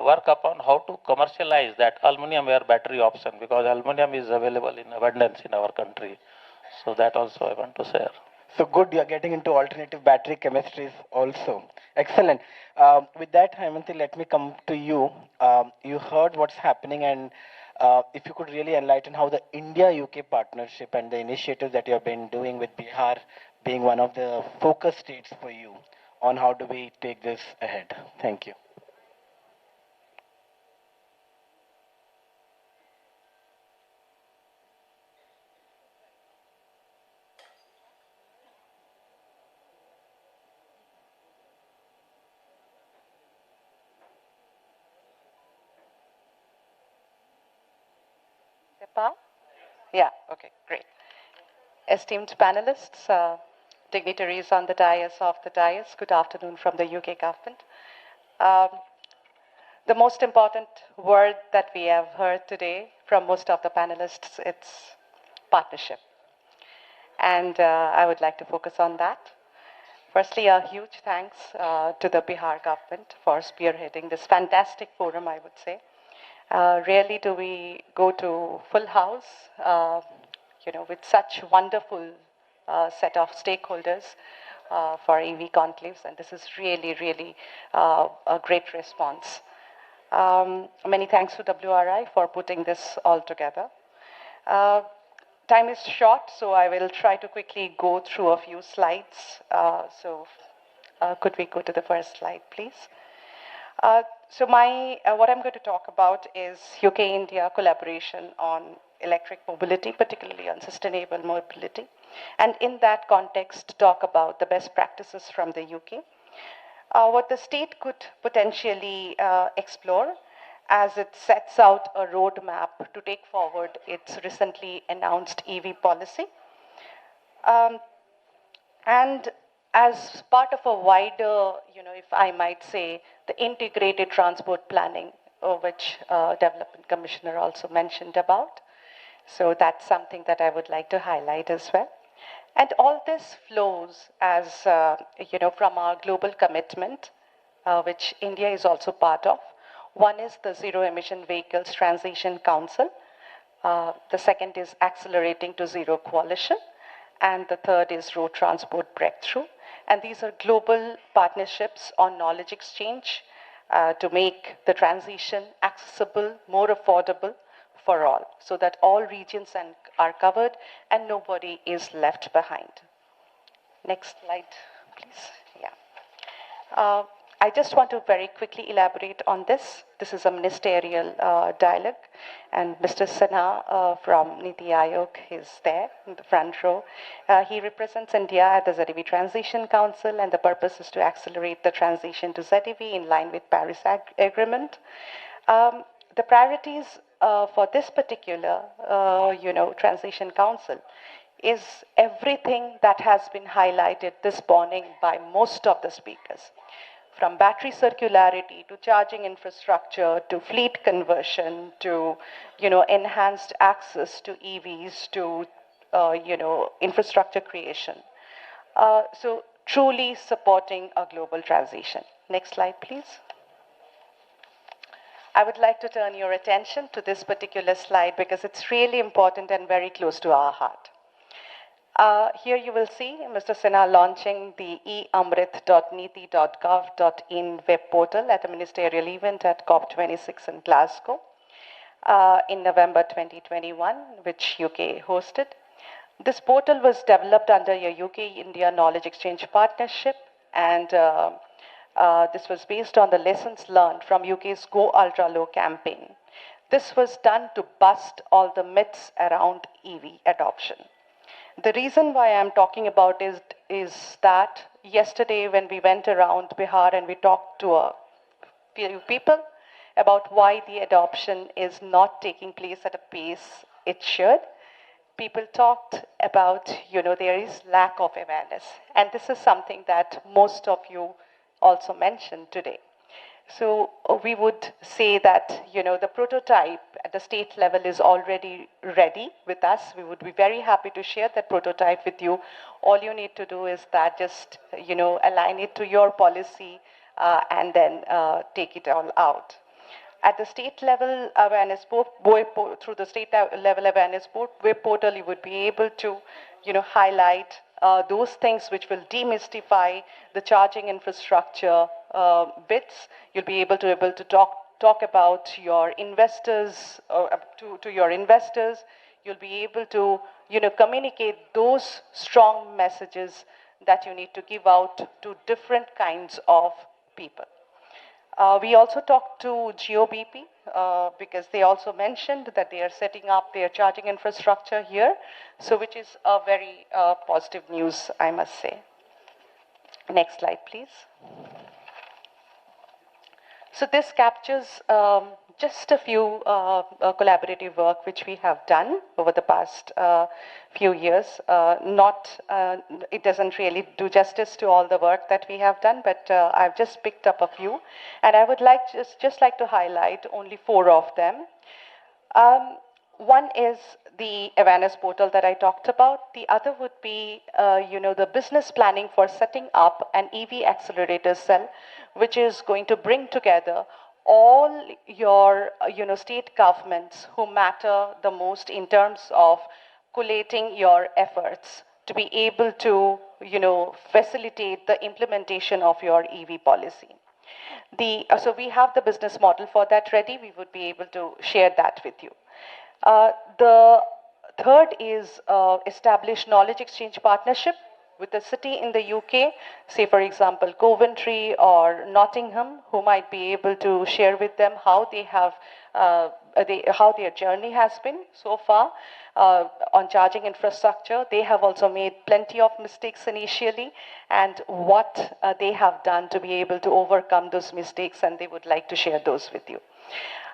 work upon how to commercialize that aluminum air battery option, because aluminum is available in abundance in our country. So that also I want to share. So good, you are getting into alternative battery chemistries also. Excellent. With that, Hemanti, let me come to you. You heard what's happening, and if you could really enlighten how the India-UK partnership and the initiatives that you have been doing with Bihar being one of the focus states for you, on how do we take this ahead. Thank you. Yeah, okay, great. Esteemed panelists, dignitaries on the dais of the dais, good afternoon from the UK government. The most important word that we have heard today from most of the panelists, it's partnership. And I would like to focus on that. Firstly, a huge thanks to the Bihar government for spearheading this fantastic forum, I would say. Rarely do we go to full house, with such wonderful set of stakeholders for EV conclaves, and this is really, really a great response. Many thanks to WRI for putting this all together. Time is short, so I will try to quickly go through a few slides. Could we go to the first slide, please? What I'm going to talk about is UK-India collaboration on electric mobility, particularly on sustainable mobility. And in that context, talk about the best practices from the UK. What the state could potentially explore as it sets out a roadmap to take forward its recently announced EV policy. And as part of a wider, if I might say, the integrated transport planning, which Development Commissioner also mentioned about. So that's something that I would like to highlight as well. And all this flows as, from our global commitment, which India is also part of. One is the Zero Emission Vehicles Transition Council. The second is Accelerating to Zero Coalition. And the third is Road Transport Breakthrough. And these are global partnerships on knowledge exchange to make the transition accessible, more affordable for all, so that all regions are covered and nobody is left behind. Next slide, please. Yeah. I just want to very quickly elaborate on this. This is a ministerial dialogue, and Mr. Sinha from Niti Aayog is there in the front row. He represents India at the ZEV Transition Council, and the purpose is to accelerate the transition to ZEV in line with Paris Agreement. The priorities for this particular, Transition Council is everything that has been highlighted this morning by most of the speakers. From battery circularity to charging infrastructure to fleet conversion to enhanced access to EVs to infrastructure creation. So truly supporting a global transition. Next slide, please. I would like to turn your attention to this particular slide because it's really important and very close to our heart. Here you will see Mr. Sinha launching the eamrit.niti.gov.in web portal at a ministerial event at COP26 in Glasgow. in November 2021, which UK hosted. This portal was developed under a UK-India Knowledge Exchange Partnership, and this was based on the lessons learned from UK's Go Ultra Low campaign. This was done to bust all the myths around EV adoption. The reason why I'm talking about is that yesterday when we went around Bihar and we talked to a few people about why the adoption is not taking place at a pace it should, people talked about, there is lack of awareness. And this is something that most of you also mentioned today. So we would say that, the prototype at the state level is already ready with us. We would be very happy to share that prototype with you. All you need to do is that just, align it to your policy and then take it all out. At the state level awareness through the state level awareness web portal, you would be able to, highlight those things which will demystify the charging infrastructure bits. You'll be able to talk about your investors to your investors. You'll be able to, communicate those strong messages that you need to give out to different kinds of people. We also talked to GOBP because they also mentioned that they are setting up their charging infrastructure here, so which is a very positive news, I must say. Next slide, please. So this captures just a few collaborative work which we have done over the past few years. It doesn't really do justice to all the work that we have done, but I've just picked up a few, and I would like just like to highlight only 4 of them. One is the awareness portal that I talked about. The other would be, the business planning for setting up an EV accelerator cell, which is going to bring together all your, state governments who matter the most in terms of collating your efforts to be able to, facilitate the implementation of your EV policy. So we have the business model for that ready. We would be able to share that with you. The third is establish knowledge exchange partnership with a city in the UK, say for example Coventry or Nottingham, who might be able to share with them how they have how their journey has been so far on charging infrastructure. They have also made plenty of mistakes initially, and what they have done to be able to overcome those mistakes, and they would like to share those with you.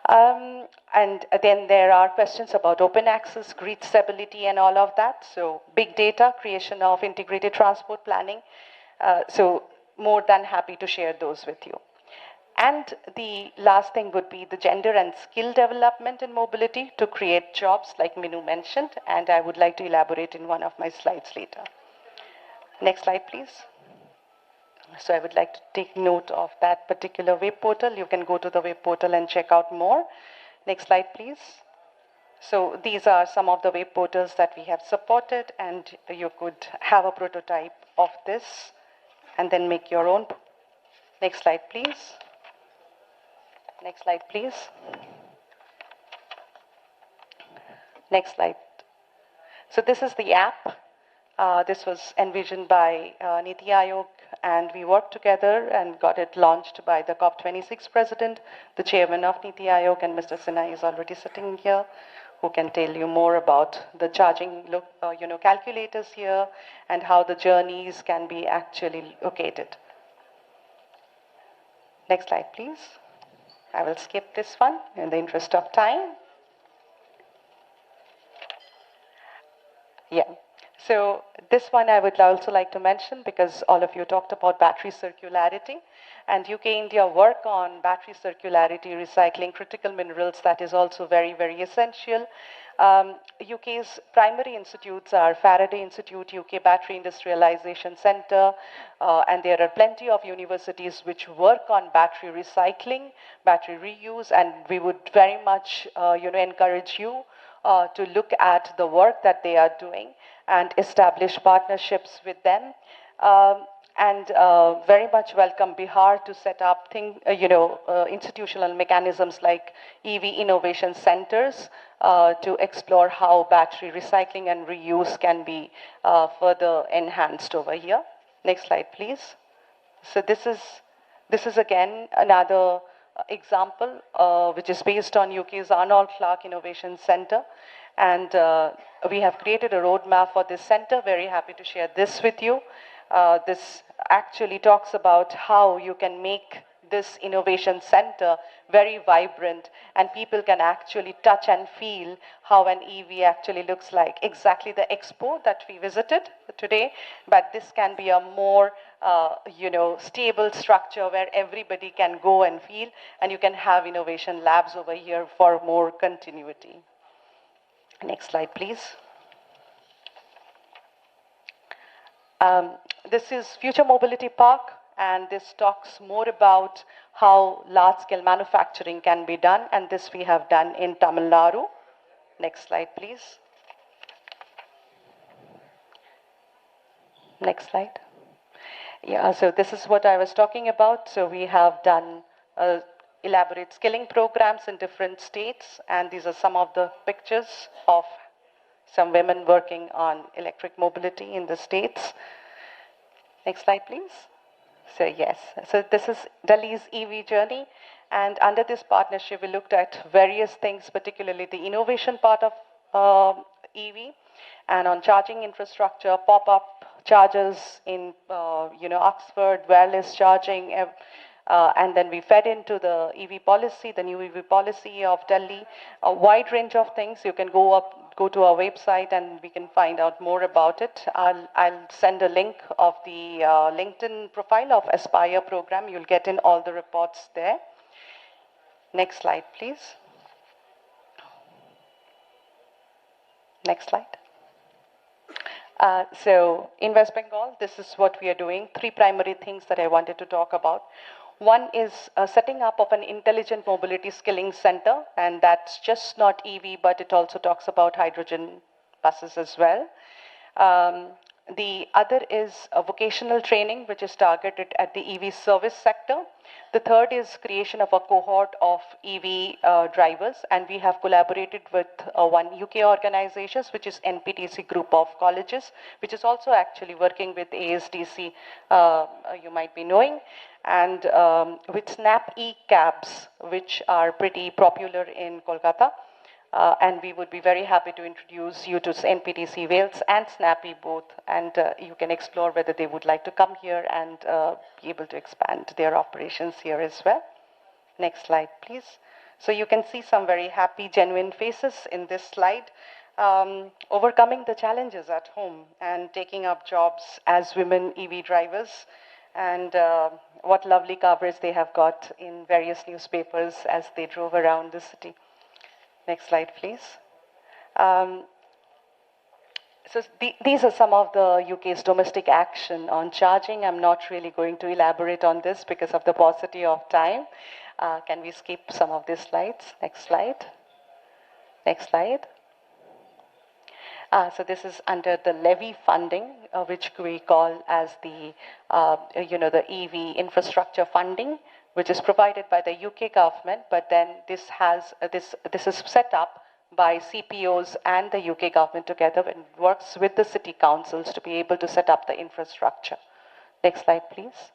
And then there are questions about open access, grid stability, and all of that. So big data, creation of integrated transport planning. So more than happy to share those with you. And the last thing would be the gender and skill development in mobility to create jobs, like Minu mentioned, and I would like to elaborate in one of my slides later. Next slide, please. So I would like to take note of that particular web portal. You can go to the web portal and check out more. Next slide, please. So these are some of the web portals that we have supported, and you could have a prototype of this and then make your own. Next slide, please. Next slide, please. Next slide. So this is the app. This was envisioned by Niti Aayog, and we worked together and got it launched by the COP26 president, the chairman of Niti Aayog, and Mr. Sinha is already sitting here, who can tell you more about the charging calculators here and how the journeys can be actually located. Next slide, please. I will skip this one in the interest of time. Yeah. So this one I would also like to mention, because all of you talked about battery circularity, and UK-India work on battery circularity, recycling critical minerals. That is also very, very essential. UK's primary institutes are Faraday Institute, UK Battery Industrialization Center, and there are plenty of universities which work on battery recycling, battery reuse, and we would very much encourage you to look at the work that they are doing and establish partnerships with them. and very much welcome Bihar to set up institutional mechanisms like EV innovation centers to explore how battery recycling and reuse can be further enhanced over here. Next slide, please. So this is again another example which is based on UK's Arnold Clark Innovation Center, and we have created a roadmap for this center. Very happy to share this with you. This actually talks about how you can make this innovation center very vibrant, and people can actually touch and feel how an EV actually looks like. Exactly the expo that we visited today, but this can be a more stable structure where everybody can go and feel, and you can have innovation labs over here for more continuity. Next slide, please. This is Future Mobility Park, and this talks more about how large-scale manufacturing can be done, and this we have done in Tamil Nadu. Next slide, please. Next slide. Yeah, so this is what I was talking about. So we have done elaborate skilling programs in different states, and these are some of the pictures of some women working on electric mobility in the states. Next slide, please. So yes, so this is Delhi's EV journey, and under this partnership, we looked at various things, particularly the innovation part of EV, and on charging infrastructure, pop-up chargers in Oxford, wireless charging, and then we fed into the EV policy, the new EV policy of Delhi, a wide range of things. You can go to our website and we can find out more about it. I'll send a link of the LinkedIn profile of Aspire program. You'll get in all the reports there. Next slide, please. Next slide. So in West Bengal, this is what we are doing. 3 primary things that I wanted to talk about. One is setting up of an intelligent mobility skilling center, and that's just not EV, but it also talks about hydrogen buses as well. The other is a vocational training, which is targeted at the EV service sector. The third is creation of a cohort of EV drivers, and we have collaborated with one UK organization, which is NPTC Group of Colleges, which is also actually working with ASDC, you might be knowing, and with Snap e-cabs, which are pretty popular in Kolkata. And we would be very happy to introduce you to NPTC Wales and Snappy both, and you can explore whether they would like to come here and be able to expand their operations here as well. Next slide, please. So you can see some very happy, genuine faces in this slide, overcoming the challenges at home and taking up jobs as women EV drivers, and what lovely coverage they have got in various newspapers as they drove around the city. Next slide, please. These are some of the UK's domestic action on charging. I'm not really going to elaborate on this because of the paucity of time. Can we skip some of these slides? Next slide. Next slide. So this is under the levy funding, which we call as the, the EV infrastructure funding, which is provided by the UK government, but then this is set up by CPOs and the UK government together and works with the city councils to be able to set up the infrastructure. Next slide, please.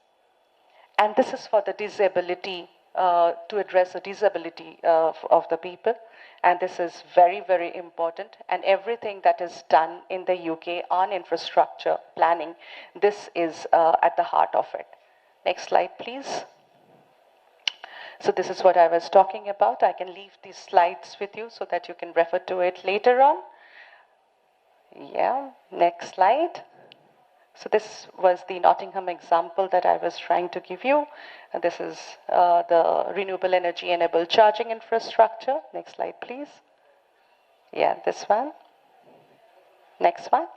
And this is for the disability, to address the disability of the people. And this is very, very important. And everything that is done in the UK on infrastructure planning, this is at the heart of it. Next slide, please. So this is what I was talking about. I can leave these slides with you so that you can refer to it later on. Yeah, next slide. So this was the Nottingham example that I was trying to give you. And this is the renewable energy enabled charging infrastructure. Next slide, please. Yeah, this one. Next one.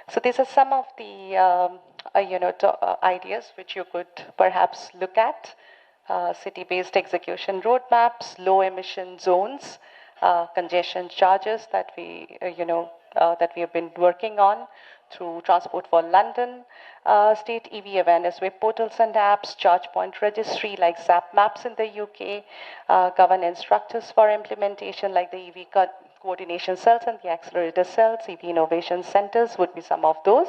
So these are some of the ideas which you could perhaps look at. City-based execution roadmaps, low emission zones, congestion charges that we have been working on through Transport for London, state EV awareness web portals and apps, charge point registry like ZAP Maps in the UK, govern instructors for implementation like the EV coordination cells and the accelerator cells, EV innovation centers would be some of those.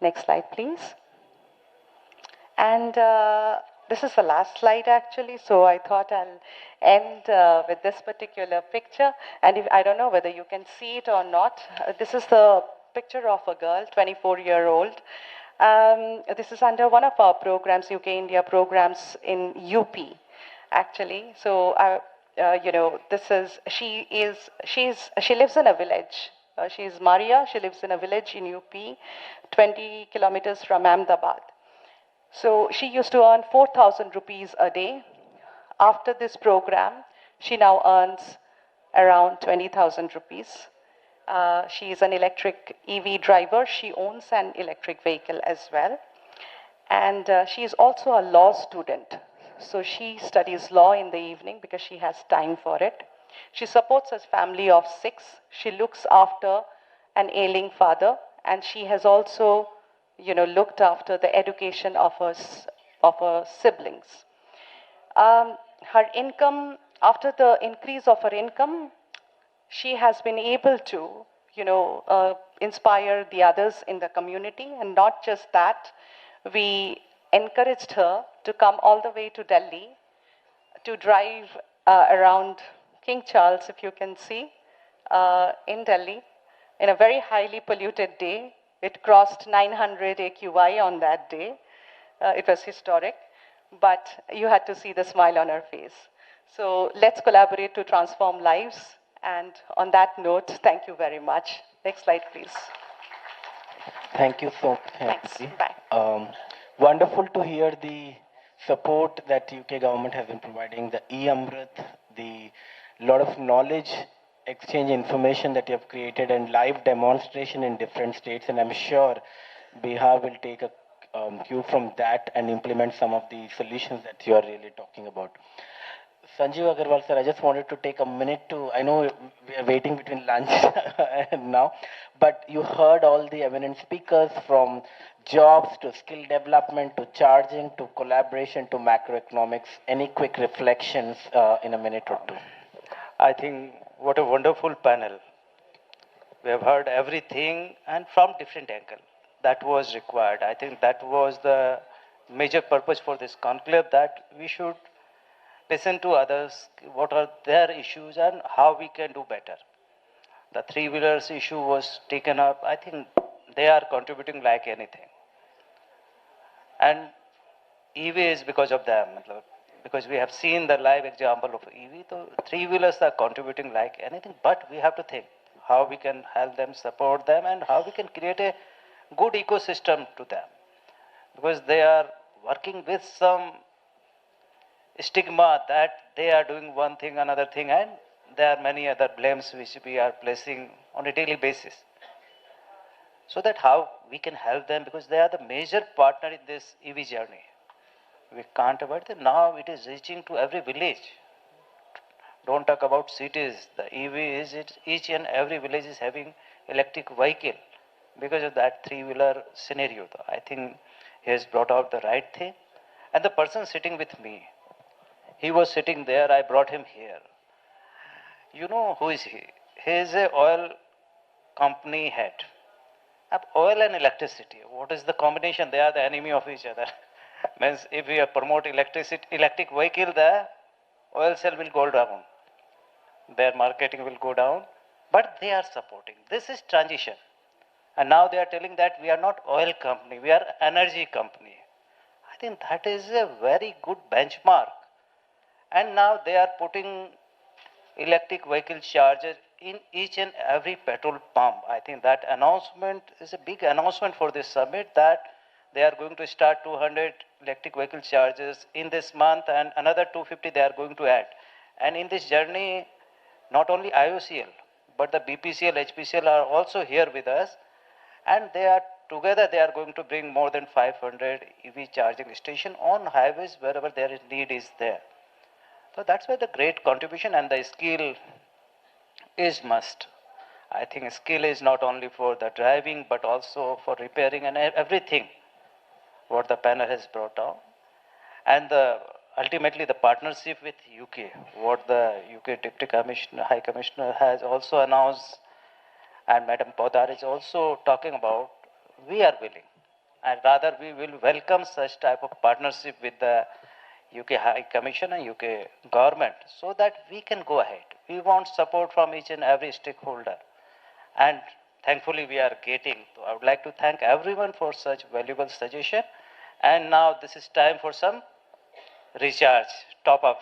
Next slide, please. And this is the last slide actually, so I thought I'll end with this particular picture. And if, I don't know whether you can see it or not. This is the picture of a girl, 24-year-old. This is under one of our programs, UK-India programs in UP, actually. So, you know, she lives in a village. She is Maria, she lives in a village in UP, 20 kilometers from Ahmedabad. So she used to earn 4,000 rupees a day. After this program, she now earns around 20,000 rupees. She is an electric EV driver. She owns an electric vehicle as well. And she is also a law student. So she studies law in the evening because she has time for it. She supports a family of 6. She looks after an ailing father, and she has also, you know, looked after the education of her siblings. Her income, after the increase of her income, she has been able to, you know, inspire the others in the community. And not just that, we encouraged her to come all the way to Delhi to drive around King Charles, if you can see, in Delhi, in a very highly polluted day. It crossed 900 AQI on that day. It was historic, but you had to see the smile on her face. So let's collaborate to transform lives. And on that note, thank you very much. Next slide, please. Thank you so much. Thanks. Bye. Wonderful to hear the support that UK government has been providing, the e-Amrit, the lot of knowledge exchange information that you have created and live demonstration in different states. And I'm sure Bihar will take a cue from that and implement some of the solutions that you are really talking about. Sanjeev Agarwal sir, I just wanted to take a minute to, I know we are waiting between lunch and now, but you heard all the eminent speakers from jobs to skill development to charging to collaboration to macroeconomics. Any quick reflections in a minute or two? I think what a wonderful panel. We have heard everything and from different angle. That was required. I think that was the major purpose for this conclave, that we should listen to others, what are their issues and how we can do better. The three-wheelers issue was taken up. I think they are contributing like anything. And EV is because of them, because we have seen the live example of EV. So three-wheelers are contributing like anything, but we have to think how we can help them, support them, and how we can create a good ecosystem to them. Because they are working with some stigma that they are doing one thing, another thing, and there are many other blames which we are placing on a daily basis. So that how we can help them, because they are the major partner in this EV journey. We can't avoid it. Now it is reaching to every village. Don't talk about cities. The EV is each and every village is having electric vehicle because of that three-wheeler scenario. I think he has brought out the right thing. And the person sitting with me, he was sitting there, I brought him here. You know who is he? He is an oil company head. Oil and electricity, what is the combination? They are the enemy of each other. Means if we promote electric vehicle, the oil cell will go down. Their marketing will go down. But they are supporting. This is transition. And now they are telling that we are not oil company, we are energy company. I think that is a very good benchmark. And now they are putting electric vehicle chargers in each and every petrol pump. I think that announcement is a big announcement for this summit, that they are going to start 200 electric vehicle chargers in this month, and another 250 they are going to add. And in this journey, not only IOCL, but the BPCL, HPCL are also here with us. And they are together, they are going to bring more than 500 EV charging stations on highways wherever there is need is there. So that's why the great contribution, and the skill is must. I think skill is not only for the driving, but also for repairing and everything what the panel has brought down. And ultimately the partnership with UK, what the UK Deputy Commissioner, High Commissioner has also announced, and Madam Podar is also talking about, we are willing. And rather we will welcome such type of partnership with the UK High Commission and UK government so that we can go ahead. We want support from each and every stakeholder. And thankfully we are getting. So I would like to thank everyone for such valuable suggestion. And now this is time for some recharge, top up.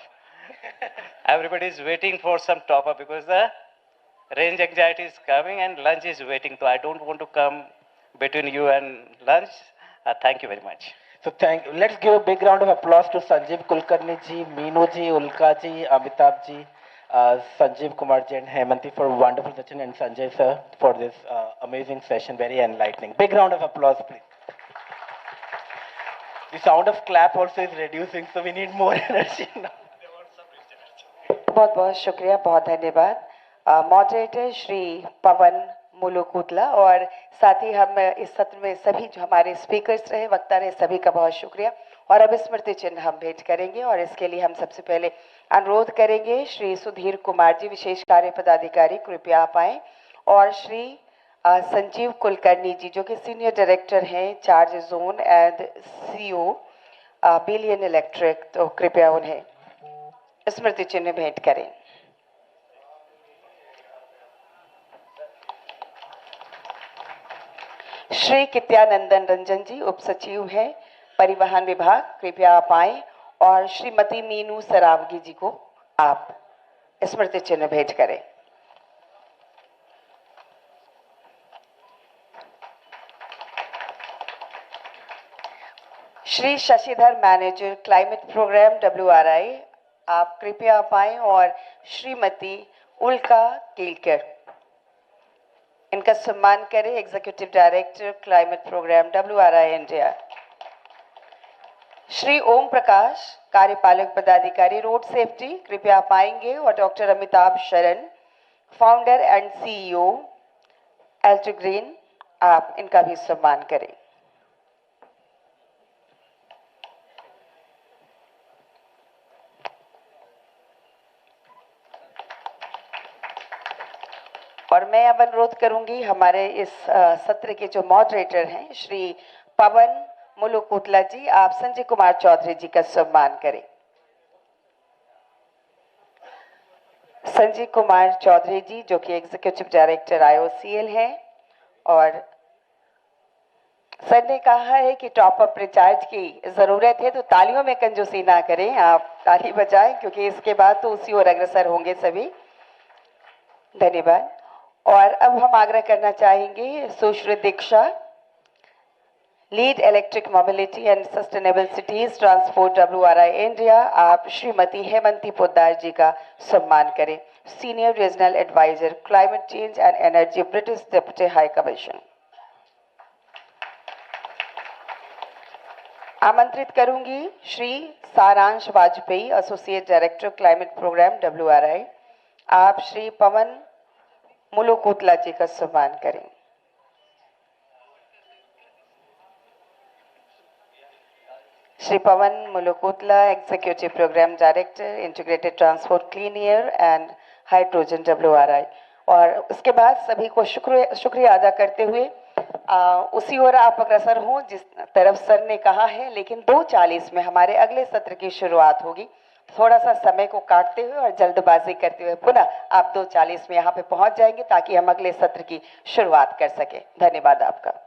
Everybody is waiting for some top up because the range anxiety is coming and lunch is waiting. So I don't want to come between you and lunch. Thank you very much. So let's give a big round of applause to Sanjeev Kulkarni ji, Meenu ji, Ulka ji, Amitabh ji, Sanjeev Kumar ji and Hemanti for a wonderful session, and Sanjay sir for this amazing session, very enlightening. Big round of applause, please. The sound of clap also is reducing, so we need more energy now. बहुत बहुत शुक्रिया, बहुत धन्यवाद मॉडरेटर श्री पवन मुलुकुतला, और साथ ही हम इस सत्र में सभी जो हमारे स्पीकर्स रहे, वक्ता रहे, सभी का बहुत शुक्रिया। और अब स्मृति चिन्ह हम भेंट करेंगे और इसके लिए हम सबसे पहले अनुरोध करेंगे श्री सुधीर कुमार जी, विशेष कार्य पदाधिकारी, कृपया आप आएं, और श्री संजीव कुलकर्णी जी जो कि सीनियर डायरेक्टर हैं charge zone and CEO billion electric, तो कृपया उन्हें स्मृति चिन्ह भेंट करें। श्री कित्यानंदन रंजन जी उप सचिव हैं परिवहन विभाग, कृपया आप आएं, और श्रीमती मीनू सरावगी जी को आप स्मृति चिन्ह भेंट करें। Shri Shashidhar manager climate programme WRI, आप कृपया आप आएं, और श्रीमती उल्का केलकर, इनका सम्मान करें, executive director climate programme WRI India. Shri Om Prakash, कार्यपालक पदाधिकारी रोड सेफ्टी, कृपया आप आएंगे, और डॉक्टर अमिताभ शरण, founder and CEO Alto green, आप इनका भी सम्मान करें। और मैं अब अनुरोध करूंगी हमारे इस सत्र के जो मॉडरेटर हैं श्री पवन मुलुकुतला जी, आप संजय कुमार चौधरी जी का सम्मान करें। संजय कुमार चौधरी जी जो कि एग्जीक्यूटिव डायरेक्टर IOCL हैं, और सर ने कहा है कि टॉप अप रिचार्ज की जरूरत है, तो तालियों में कंजूसी ना करें, आप ताली बजाएं क्योंकि इसके बाद तो उसी ओर अग्रसर होंगे सभी। धन्यवाद। और अब हम आग्रह करना चाहेंगे Sushri Diksha, lead electric mobility and sustainable cities transport WRI India, आप श्रीमती हेमंती पोद्दार जी का सम्मान करें, senior regional advisor climate change and energy, British deputy high commission. आमंत्रित करूंगी Shri Saransh Vajpayee, associate director climate programme WRI, आप श्री पवन मुलुकुतला जी का सम्मान करें। Shri Pavan Mulukutla, executive programme director integrated transport clean air and hydrogen WRI। और उसके बाद सभी को शुक्रिया अदा करते हुए उसी ओर आप अग्रसर हों जिस तरफ सर ने कहा है, लेकिन 2:40 में हमारे अगले सत्र की शुरुआत होगी। थोड़ा सा समय को काटते हुए और जल्दबाजी करते हुए पुनः आप 2:40 में यहाँ पे पहुंच जाएंगे ताकि हम अगले सत्र की शुरुआत कर सकें। धन्यवाद आपका।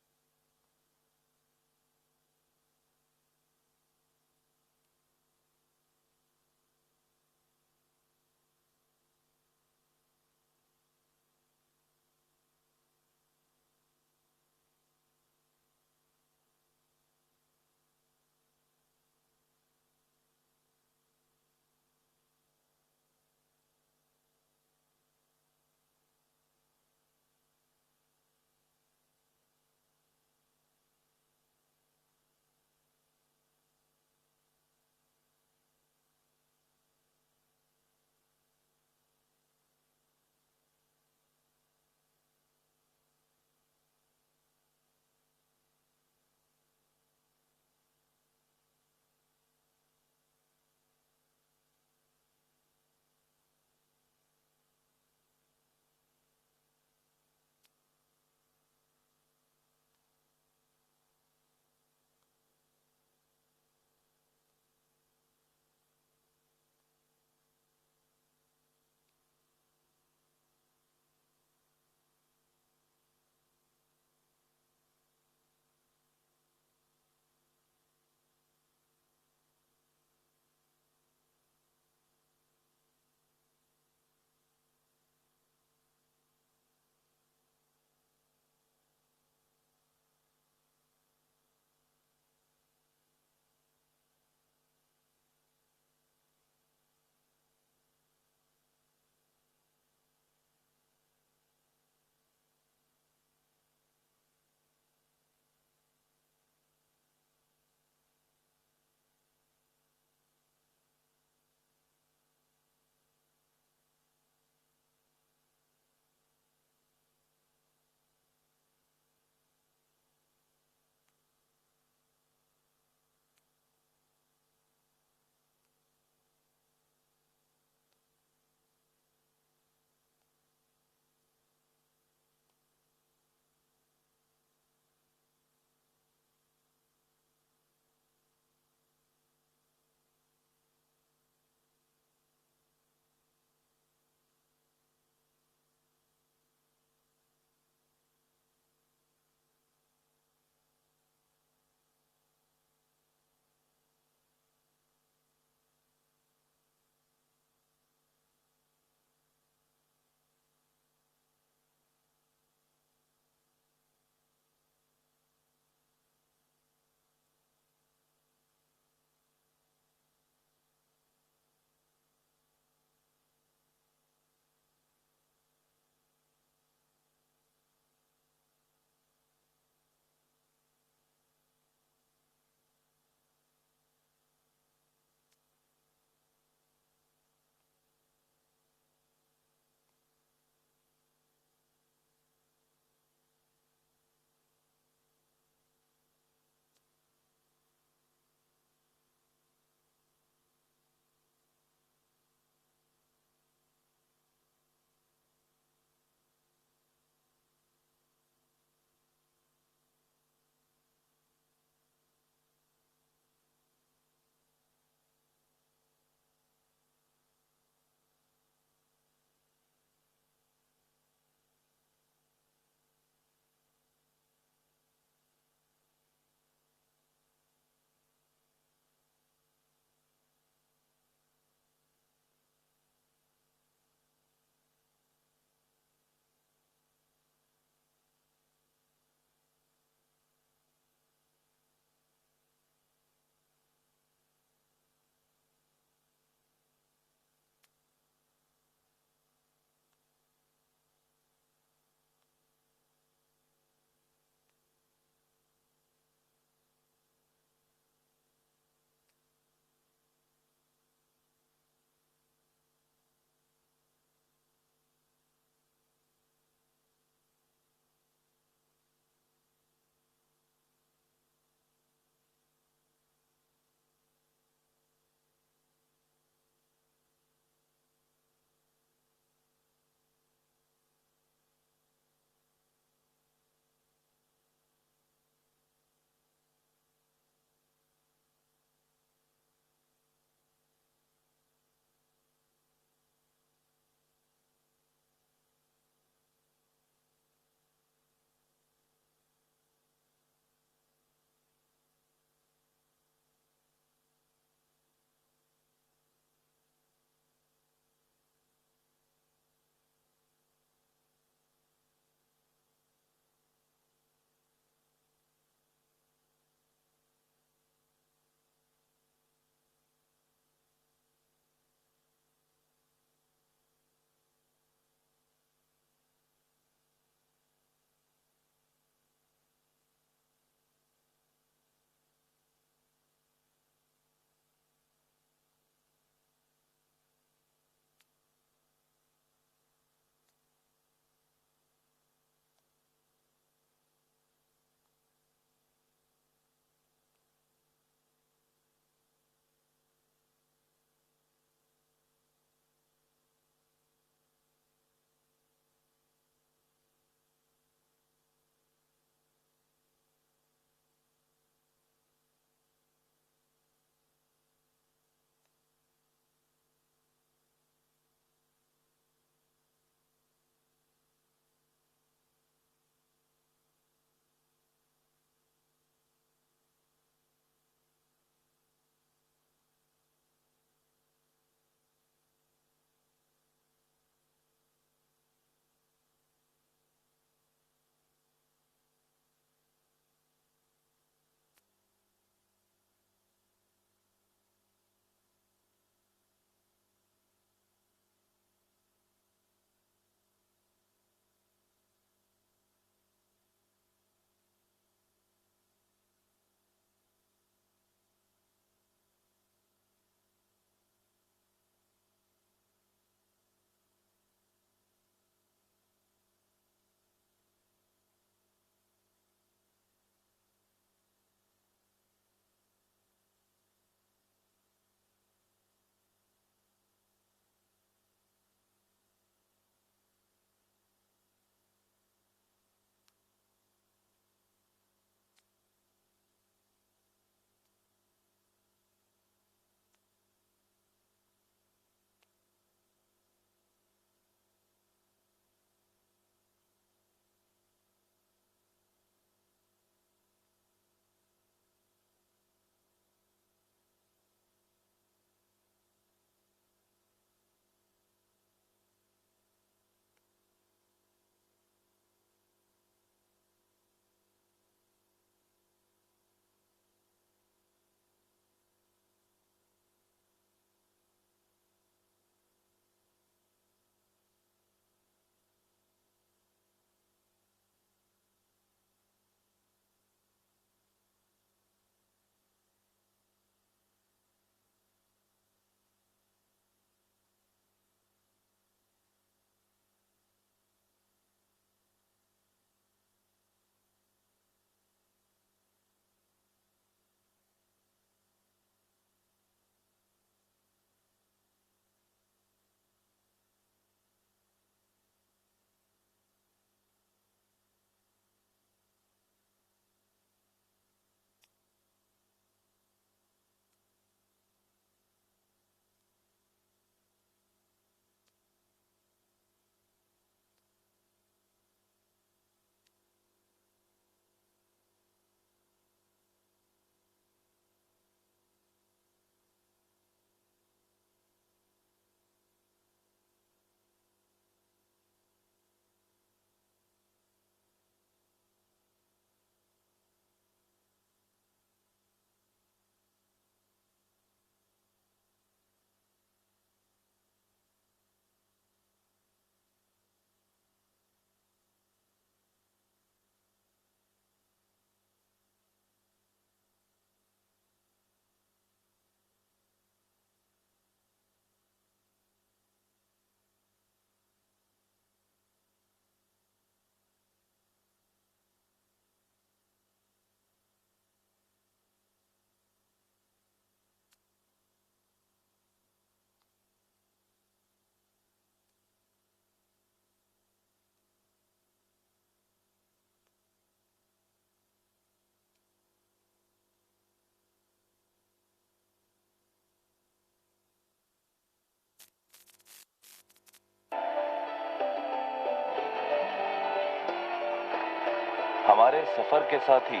हमारे सफर के साथी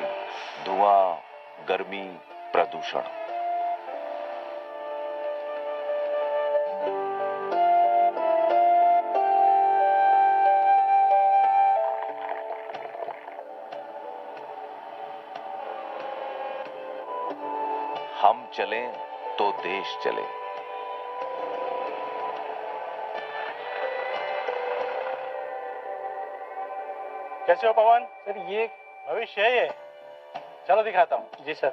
धुआं, गर्मी, प्रदूषण। हम चलें तो देश चले। कैसे हो पवन? सर ये भविष्य है ये। चलो दिखाता हूँ। जी सर।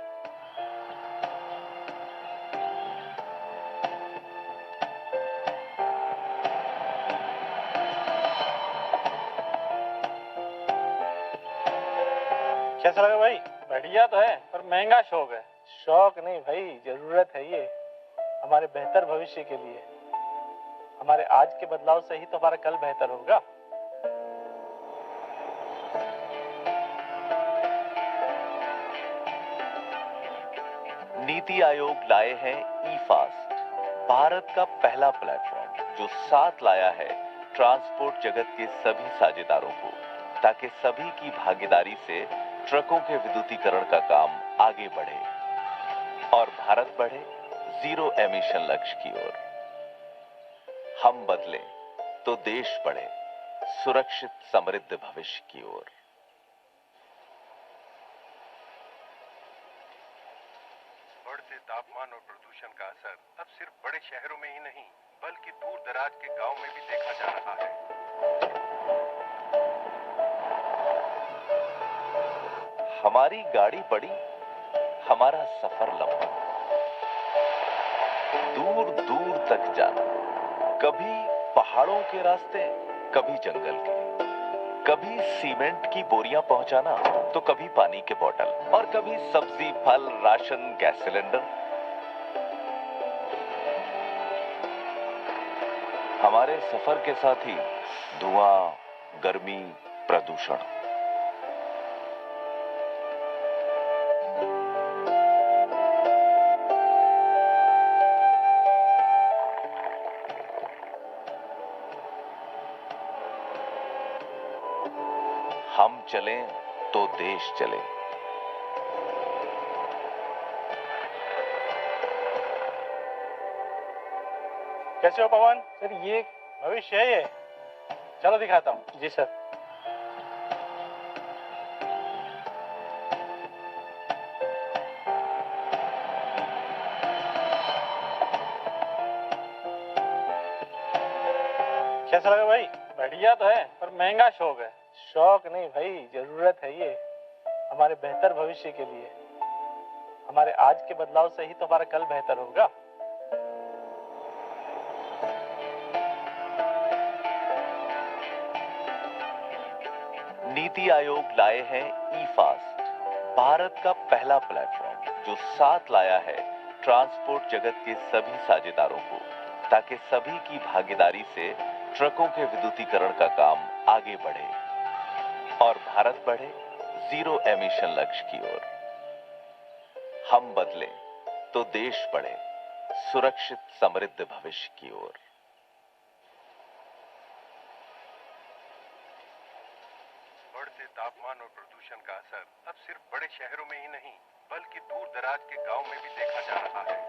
कैसा लगा भाई? बढ़िया तो है पर महंगा शौक है। शौक नहीं भाई, जरूरत है ये हमारे बेहतर भविष्य के लिए। हमारे आज के बदलाव से ही तो हमारा कल बेहतर होगा। नीति आयोग लाए हैं ई फास्ट, भारत का पहला प्लेटफॉर्म जो साथ लाया है ट्रांसपोर्ट जगत के सभी साझेदारों को, ताकि सभी की भागीदारी से ट्रकों के विद्युतीकरण का काम आगे बढ़े और भारत बढ़े जीरो एमिशन लक्ष्य की ओर। हम बदले तो देश बढ़े सुरक्षित समृद्ध भविष्य की ओर। बढ़ते तापमान और प्रदूषण का असर अब सिर्फ बड़े शहरों में ही नहीं बल्कि दूर दराज के गांव में भी देखा जा रहा है। हमारी गाड़ी बड़ी, हमारा सफर लंबा, दूर दूर तक जाना, कभी पहाड़ों के रास्ते, कभी जंगल के, कभी सीमेंट की बोरियां पहुंचाना तो कभी पानी के बोतल, और कभी सब्जी, फल, राशन, गैस सिलेंडर। हमारे सफर के साथी धुआं, गर्मी, प्रदूषण। हम चलें तो देश चले। कैसे हो पवन? सर ये भविष्य है ये। चलो दिखाता हूँ। जी सर। कैसा लगा भाई? बढ़िया तो है पर महंगा शौक है। शौक नहीं भाई, जरूरत है ये हमारे बेहतर भविष्य के लिए। हमारे आज के बदलाव से ही तो हमारा कल बेहतर होगा। नीति आयोग लाए हैं ई फास्ट, भारत का पहला प्लेटफॉर्म जो साथ लाया है ट्रांसपोर्ट जगत के सभी साझेदारों को, ताकि सभी की भागीदारी से ट्रकों के विद्युतीकरण का काम आगे बढ़े और भारत बढ़े जीरो एमिशन लक्ष्य की ओर। हम बदले तो देश बढ़े सुरक्षित समृद्ध भविष्य की ओर। बढ़ते तापमान और प्रदूषण का असर अब सिर्फ बड़े शहरों में ही नहीं बल्कि दूर दराज के गांव में भी देखा जा रहा है।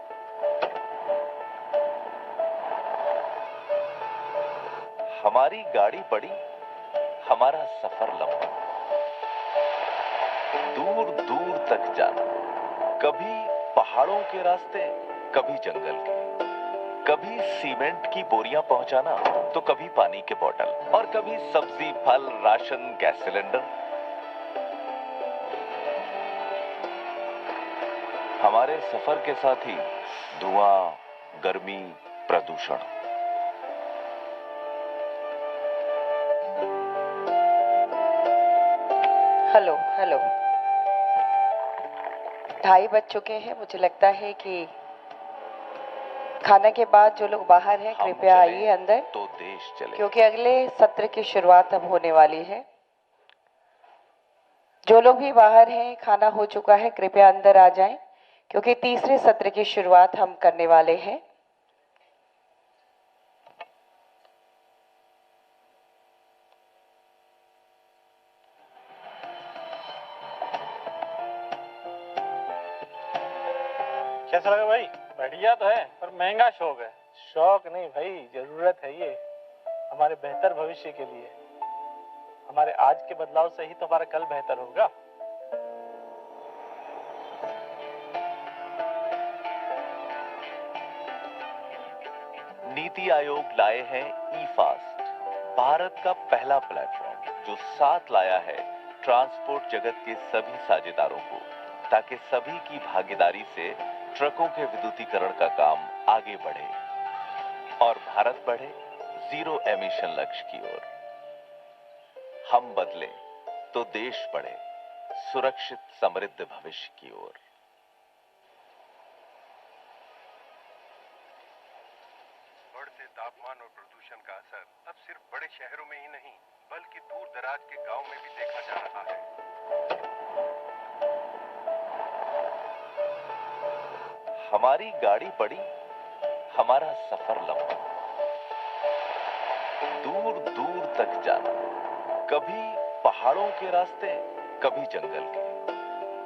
हमारी गाड़ी बड़ी, हमारा सफर लंबा, दूर दूर तक जाना, कभी पहाड़ों के रास्ते, कभी जंगल के, कभी सीमेंट की बोरियां पहुंचाना तो कभी पानी के बोतल, और कभी सब्जी, फल, राशन, गैस सिलेंडर। हमारे सफर के साथी धुआं, गर्मी, प्रदूषण। हेलो हेलो, 2:30 बज चुके हैं। मुझे लगता है कि खाना के बाद जो लोग बाहर हैं कृपया आइए अंदर, तो देश चले, क्योंकि अगले सत्र की शुरुआत अब होने वाली है। जो लोग भी बाहर हैं, खाना हो चुका है, कृपया अंदर आ जाएं, क्योंकि तीसरे सत्र की शुरुआत हम करने वाले हैं। कैसा लगा भाई? बढ़िया तो है पर महंगा शौक है। शौक नहीं भाई, जरूरत है ये हमारे बेहतर भविष्य के लिए। हमारे आज के बदलाव से ही तो हमारा कल बेहतर होगा। नीति आयोग लाए हैं ई फास्ट, भारत का पहला प्लेटफॉर्म जो साथ लाया है ट्रांसपोर्ट जगत के सभी साझेदारों को, ताकि सभी की भागीदारी से ट्रकों के विद्युतीकरण का काम आगे बढ़े और भारत बढ़े जीरो एमिशन लक्ष्य की ओर। हम बदले तो देश बढ़े सुरक्षित समृद्ध भविष्य की ओर। बढ़ते तापमान और प्रदूषण का असर अब सिर्फ बड़े शहरों में ही नहीं बल्कि दूर दराज के गांव में भी देखा जा रहा है। हमारी गाड़ी बड़ी, हमारा सफर लंबा, दूर दूर तक जाना, कभी पहाड़ों के रास्ते, कभी जंगल के,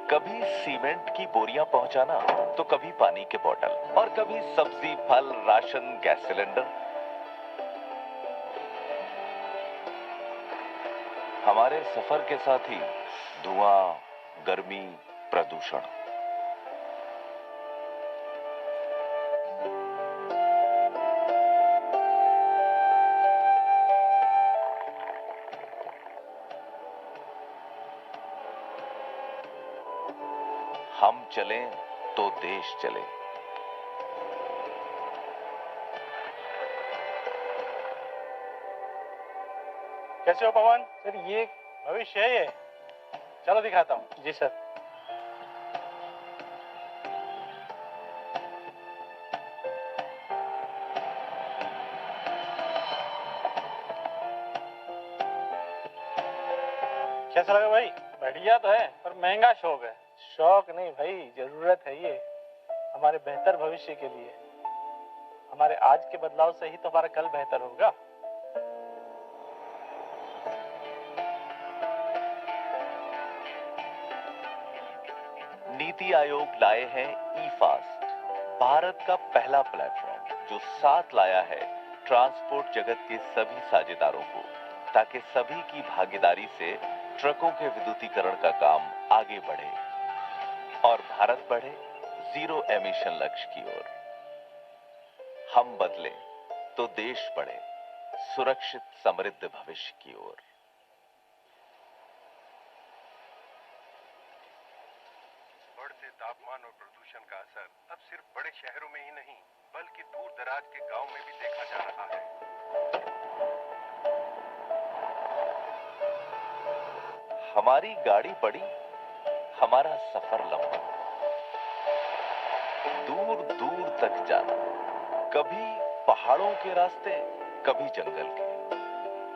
कभी सीमेंट की बोरियां पहुंचाना तो कभी पानी के बोतल और कभी सब्जी, फल, राशन, गैस सिलेंडर। हमारे सफर के साथ ही धुआं, गर्मी, प्रदूषण। हम चलें तो देश चले। कैसे हो पवन? सर ये भविष्य है ये। चलो दिखाता हूँ। जी सर। कैसा लगा भाई? बढ़िया तो है पर महंगा शौक है। शौक नहीं भाई, जरूरत है ये हमारे बेहतर भविष्य के लिए। हमारे आज के बदलाव से ही तो हमारा कल बेहतर होगा। नीति आयोग लाए हैं ई फास्ट, भारत का पहला प्लेटफॉर्म जो साथ लाया है ट्रांसपोर्ट जगत के सभी साझेदारों को, ताकि सभी की भागीदारी से ट्रकों के विद्युतीकरण का काम आगे बढ़े और भारत बढ़े जीरो एमिशन लक्ष्य की ओर। हम बदले तो देश बढ़े सुरक्षित समृद्ध भविष्य की ओर। बढ़ते तापमान और प्रदूषण का असर अब सिर्फ बड़े शहरों में ही नहीं बल्कि दूर दराज के गांव में भी देखा जा रहा है। हमारी गाड़ी बड़ी, हमारा सफर लंबा, दूर दूर तक जाना, कभी पहाड़ों के रास्ते, कभी जंगल के,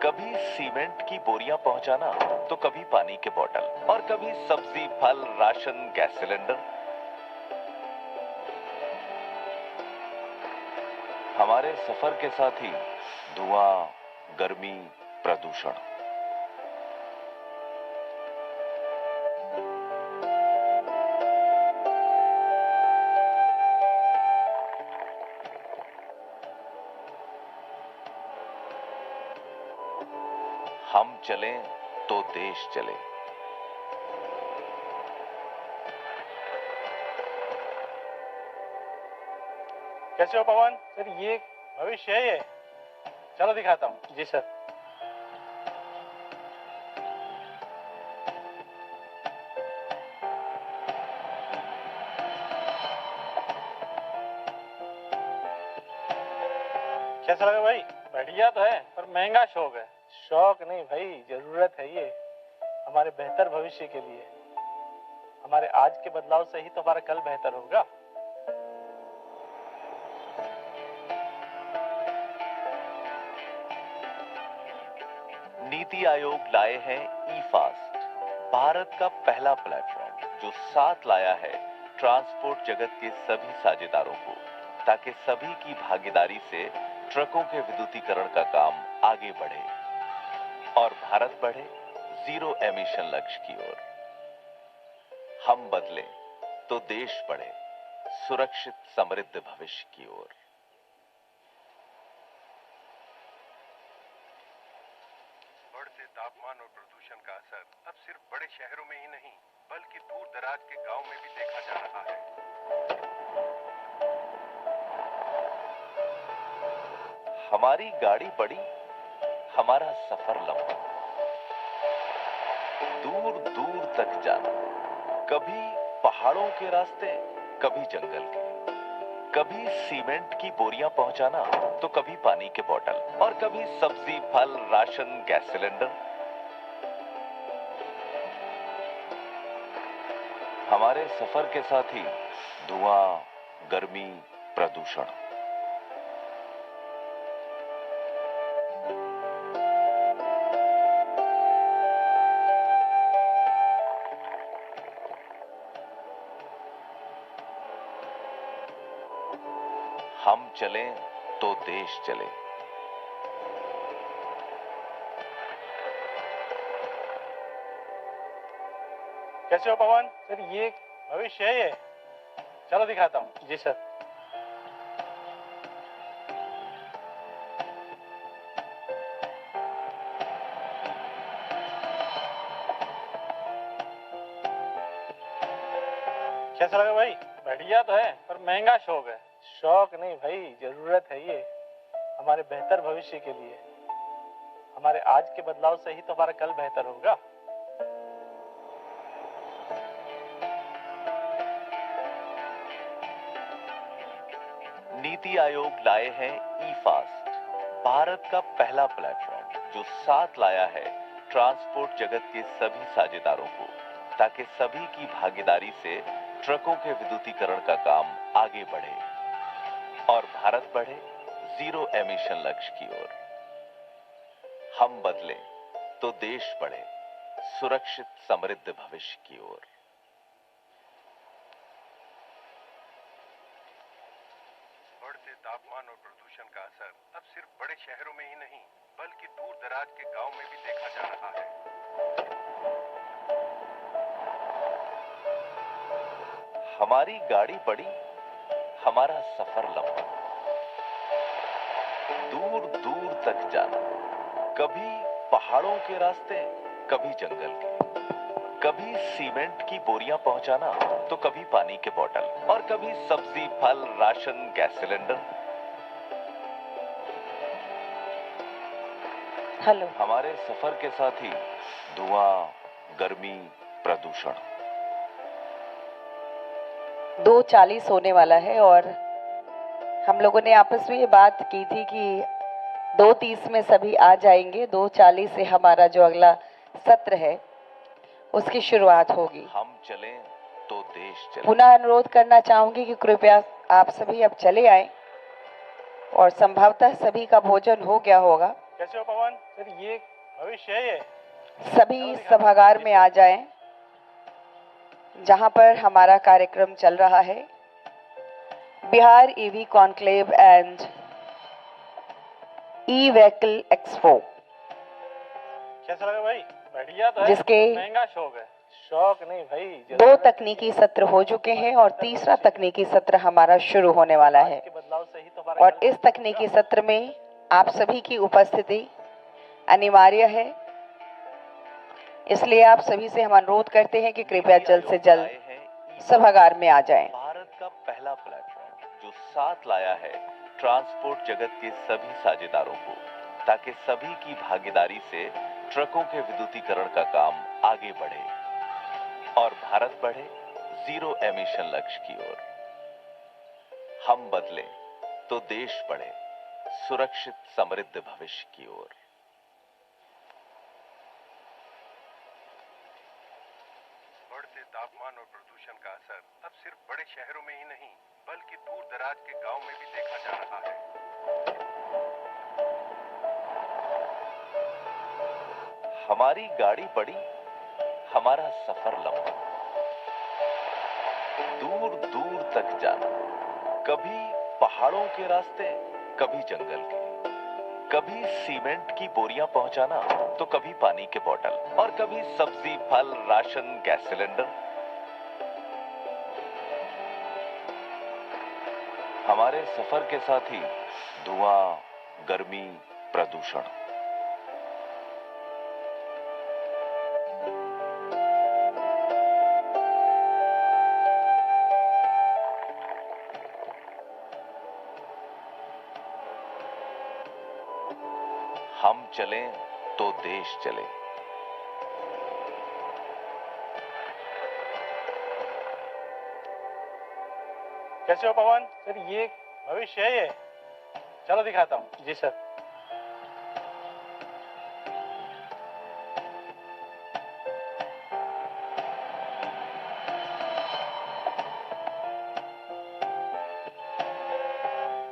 कभी सीमेंट की बोरियां पहुंचाना तो कभी पानी के बोतल और कभी सब्जी, फल, राशन, गैस सिलेंडर। हमारे सफर के साथ ही धुआं, गर्मी, प्रदूषण। हम चलें तो देश चले। कैसे हो पवन? सर ये भविष्य है ये। चलो दिखाता हूँ। जी सर। कैसा लगा भाई? बढ़िया तो है पर महंगा शौक है। शौक नहीं भाई, जरूरत है ये हमारे बेहतर भविष्य के लिए। हमारे आज के बदलाव से ही तो हमारा कल बेहतर होगा। नीति आयोग लाए हैं ई फास्ट, भारत का पहला प्लेटफॉर्म जो साथ लाया है ट्रांसपोर्ट जगत के सभी साझेदारों को, ताकि सभी की भागीदारी से ट्रकों के विद्युतीकरण का काम आगे बढ़े और भारत बढ़े जीरो एमिशन लक्ष्य की ओर। हम बदले तो देश बढ़े सुरक्षित समृद्ध भविष्य की ओर। बढ़ते तापमान और प्रदूषण का असर अब सिर्फ बड़े शहरों में ही नहीं बल्कि दूर दराज के गांव में भी देखा जा रहा है। हमारी गाड़ी बड़ी, हमारा सफर लंबा, दूर दूर तक जाना, कभी पहाड़ों के रास्ते, कभी जंगल के, कभी सीमेंट की बोरियां पहुंचाना तो कभी पानी के बोतल, और कभी सब्जी, फल, राशन, गैस सिलेंडर। हमारे सफर के साथ ही धुआं, गर्मी, प्रदूषण। हम चलें तो देश चले। कैसे हो पवन? सर ये भविष्य है, ये चलो दिखाता हूँ। जी सर। कैसा लगा भाई? बढ़िया तो है पर महंगा शौक है। शौक नहीं भाई, जरूरत है ये हमारे बेहतर भविष्य के लिए। हमारे आज के बदलाव से ही तो हमारा कल बेहतर होगा। नीति आयोग लाए हैं ई फास्ट, भारत का पहला प्लेटफॉर्म जो साथ लाया है ट्रांसपोर्ट जगत के सभी साझेदारों को, ताकि सभी की भागीदारी से ट्रकों के विद्युतीकरण का काम आगे बढ़े और भारत बढ़े जीरो एमिशन लक्ष्य की ओर। हम बदले तो देश बढ़े सुरक्षित समृद्ध भविष्य की ओर। बढ़ते तापमान और प्रदूषण का असर अब सिर्फ बड़े शहरों में ही नहीं बल्कि दूर दराज के गांव में भी देखा जा रहा है। हमारी गाड़ी बड़ी, हमारा सफर लंबा, दूर दूर तक जाना, कभी पहाड़ों के रास्ते, कभी जंगल के, कभी सीमेंट की बोरियां पहुंचाना तो कभी पानी के बोतल, और कभी सब्जी, फल, राशन, गैस सिलेंडर। हेलो। हमारे सफर के साथ ही धुआं, गर्मी, प्रदूषण। 2:40 होने वाला है और हम लोगों ने आपस में ये बात की थी कि 2:30 में सभी आ जाएंगे। 2:40 से हमारा जो अगला सत्र है उसकी शुरुआत होगी। हम चलें तो देश चले। पुनः अनुरोध करना चाहूंगी कि कृपया आप सभी अब चले आए और संभवतः सभी का भोजन हो गया होगा। कैसे हो पवन? सर ये भविष्य है, ये सभी सभागार में आ जाएं जहां पर हमारा कार्यक्रम चल रहा है। Bihar EV conclave and e vehicle expo, कैसा लगा भाई? बढ़िया तो है, जिसके महंगा शौक है। शौक नहीं भाई, 2 तकनीकी सत्र हो चुके हैं और तीसरा तकनीकी सत्र हमारा शुरू होने वाला है। और इस तकनीकी सत्र में आप सभी की उपस्थिति अनिवार्य है, इसलिए आप सभी से हम अनुरोध करते हैं कि कृपया जल्द से जल्द सभागार में आ जाएं। भारत का पहला प्लेटफॉर्म जो साथ लाया है ट्रांसपोर्ट जगत के सभी साझेदारों को, ताकि सभी की भागीदारी से ट्रकों के विद्युतीकरण का काम आगे बढ़े और भारत बढ़े जीरो एमिशन लक्ष्य की ओर। हम बदले तो देश बढ़े सुरक्षित समृद्ध भविष्य की ओर। बढ़ते तापमान और प्रदूषण का असर अब सिर्फ बड़े शहरों में ही नहीं बल्कि दूर दराज के गांव में भी देखा जा रहा है। हमारी गाड़ी बड़ी, हमारा सफर लंबा, दूर दूर तक जाना, कभी पहाड़ों के रास्ते, कभी जंगल के, कभी सीमेंट की बोरियां पहुंचाना तो कभी पानी के बोतल, और कभी सब्जी, फल, राशन, गैस सिलेंडर। हमारे सफर के साथ ही धुआं, गर्मी, प्रदूषण। हम चलें तो देश चले। कैसे हो पवन? सर ये भविष्य है ये। चलो दिखाता हूँ। जी सर।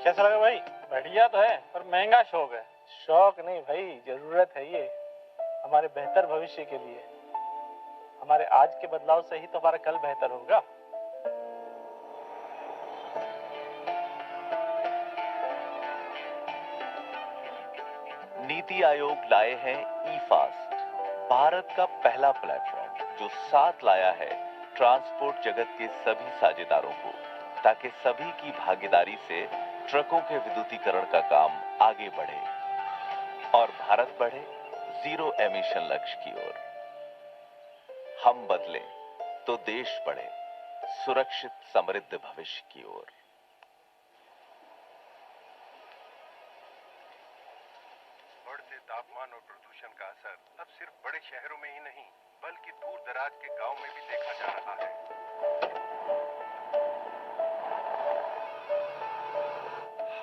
कैसा लगा भाई? बढ़िया तो है पर महंगा शौक है। शौक नहीं भाई, जरूरत है ये हमारे बेहतर भविष्य के लिए। हमारे आज के बदलाव से ही तो हमारा कल बेहतर होगा। नीति आयोग लाए हैं ई फास्ट, भारत का पहला प्लेटफॉर्म जो साथ लाया है ट्रांसपोर्ट जगत के सभी साझेदारों को, ताकि सभी की भागीदारी से ट्रकों के विद्युतीकरण का काम आगे बढ़े और भारत बढ़े जीरो एमिशन लक्ष्य की ओर। हम बदले तो देश बढ़े सुरक्षित समृद्ध भविष्य की ओर। बढ़ते तापमान और प्रदूषण का असर अब सिर्फ बड़े शहरों में ही नहीं बल्कि दूर दराज के गांव में भी देखा जा रहा है।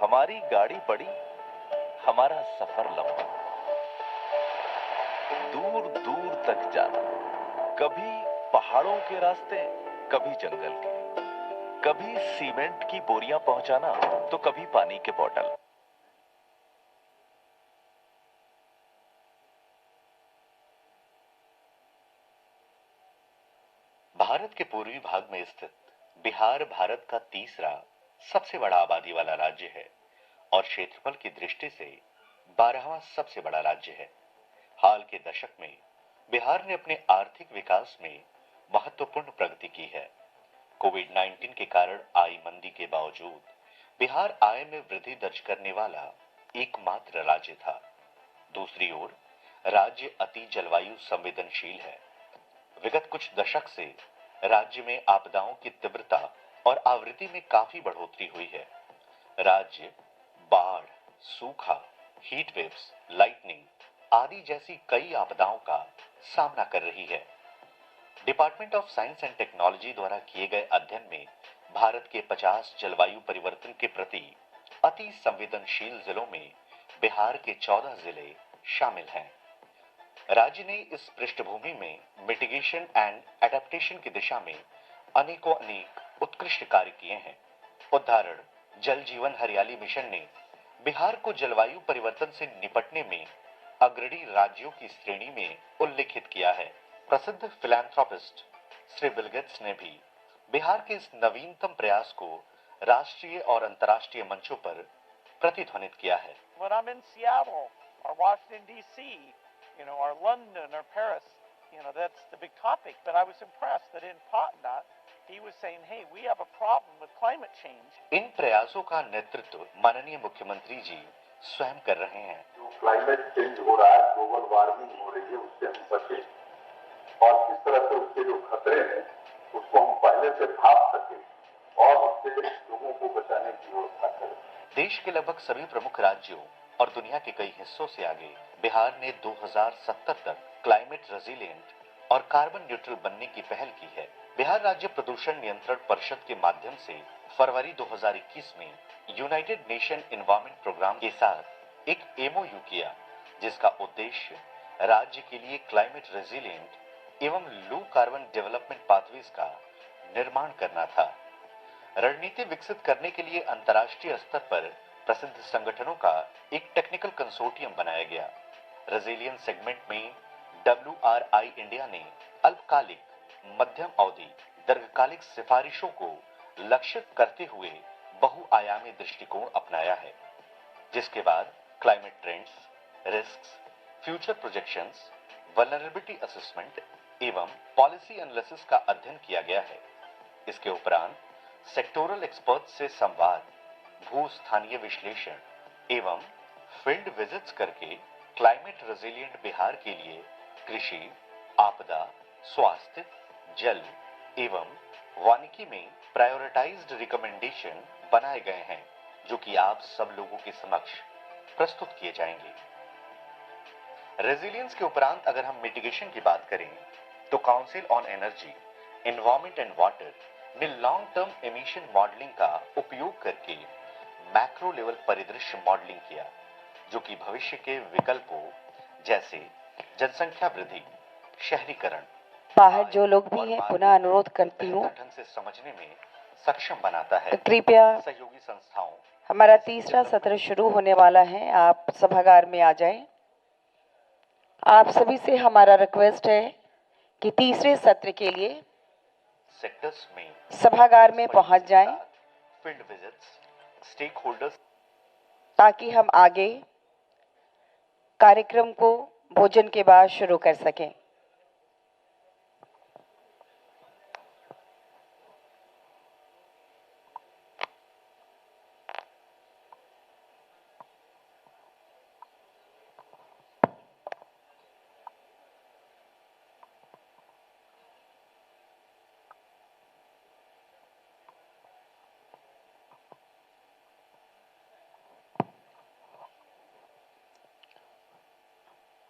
हमारी गाड़ी बड़ी, हमारा सफर लंबा, दूर दूर तक जाना, कभी पहाड़ों के रास्ते, कभी जंगल के, कभी सीमेंट की बोरियां पहुंचाना तो कभी पानी के बोतल। भारत के पूर्वी भाग में स्थित बिहार भारत का तीसरा सबसे बड़ा आबादी वाला राज्य है और क्षेत्रफल की दृष्टि से 12वां सबसे बड़ा राज्य है। हाल के दशक में बिहार ने अपने आर्थिक विकास में महत्वपूर्ण प्रगति की है। कोविड-19 के कारण आई मंदी के बावजूद बिहार आय में वृद्धि दर्ज करने वाला एकमात्र राज्य था। दूसरी ओर राज्य अति जलवायु संवेदनशील है। विगत कुछ दशक से राज्य में आपदाओं की तीव्रता और आवृत्ति में काफी बढ़ोतरी हुई है। राज्य बाढ़, सूखा, हीट वेव्स, लाइटनिंग आदि जैसी कई आपदाओं का सामना कर रही है। Department of science and technology द्वारा किए गए अध्ययन में भारत के 50 जलवायु परिवर्तन के प्रति अति संवेदनशील जिलों में बिहार के 14 जिले शामिल हैं। राज्य ने इस पृष्ठभूमि में मिटिगेशन एंड एडेप्टेशन की दिशा में अनेकों अनेक उत्कृष्ट कार्य किए हैं। उदाहरण जल जीवन हरियाली मिशन ने बिहार को जलवायु परिवर्तन से निपटने में अग्रणी राज्यों की श्रेणी में उल्लेखित किया है। प्रसिद्ध फिलैंथ्रोपिस्ट श्री बिल गेट्स ने भी बिहार के इस नवीनतम प्रयास को राष्ट्रीय और अंतर्राष्ट्रीय मंचों पर प्रतिध्वनित किया है। When I'm in Seattle or Washington D.C., or London or Paris, that's the big topic. But I was impressed that in Patna, he was saying, hey, we have a problem with climate change. इन प्रयासों का नेतृत्व माननीय मुख्यमंत्री जी स्वयं कर रहे हैं। जो क्लाइमेट चेंज हो रहा है, ग्लोबल वार्मिंग हो रही है, उससे हम बचें और किस तरह से उसके जो खतरे हैं उसको हम पहले से भाप सकें और उससे लोगों को बचाने की व्यवस्था करें। देश के लगभग सभी प्रमुख राज्यों और दुनिया के कई हिस्सों से आगे बिहार ने 2070 तक क्लाइमेट रेजिलिएंट और कार्बन न्यूट्रल बनने की पहल की है। बिहार राज्य प्रदूषण नियंत्रण परिषद के माध्यम से फरवरी 2021 में यूनाइटेड नेशन एनवायरनमेंट प्रोग्राम के साथ एक एमओयू किया, जिसका उद्देश्य राज्य के लिए क्लाइमेट रेजिलिएंट एवं लो कार्बन डेवलपमेंट पाथवेज का निर्माण करना था। रणनीति विकसित करने के लिए अंतर्राष्ट्रीय स्तर पर प्रसिद्ध संगठनों का एक टेक्निकल कंसोर्टियम बनाया गया। रेजिलियंस सेगमेंट में WRI इंडिया ने अल्पकालिक, मध्यम अवधि, दीर्घकालिक सिफारिशों को लक्षित करते हुए बहुआयामी दृष्टिकोण अपनाया है, जिसके बाद climate trends, risks, future projections, vulnerability assessment एवं पॉलिसी एनालिसिस का अध्ययन किया गया है। इसके उपरांत सेक्टोरल एक्सपर्ट से संवाद भू-स्थानीय विश्लेषण एवं फील्ड विजिट्स करके क्लाइमेट रेजिलिएंट बिहार के लिए कृषि, आपदा, स्वास्थ्य, जल एवं वानिकी में प्रायोरिटाइज्ड रिकमेंडेशन बनाए गए हैं, जो कि आप सब लोगों के समक्ष प्रस्तुत किए जाएंगे। रेजिलियंस के उपरांत अगर हम मिटिगेशन की बात करें तो council on energy, environment and water ने लॉन्ग टर्म एमिशन मॉडलिंग का उपयोग करके मैक्रो लेवल परिदृश्य मॉडलिंग किया, जो कि भविष्य के विकल्पों जैसे जनसंख्या वृद्धि, शहरीकरण, बाहर जो लोग भी हैं पुनः अनुरोध करती हूँ ढंग से समझने में सक्षम बनाता है। कृपया सहयोगी संस्थाओं हमारा तीसरा सत्र शुरू होने वाला है, आप सभागार में आ जाएं। आप सभी से हमारा रिक्वेस्ट है कि तीसरे सत्र के लिए सेक्टर्स में सभागार में पहुंच जाएं, फील्ड विजिट्स, स्टेक होल्डर्स, ताकि हम आगे कार्यक्रम को भोजन के बाद शुरू कर सकें।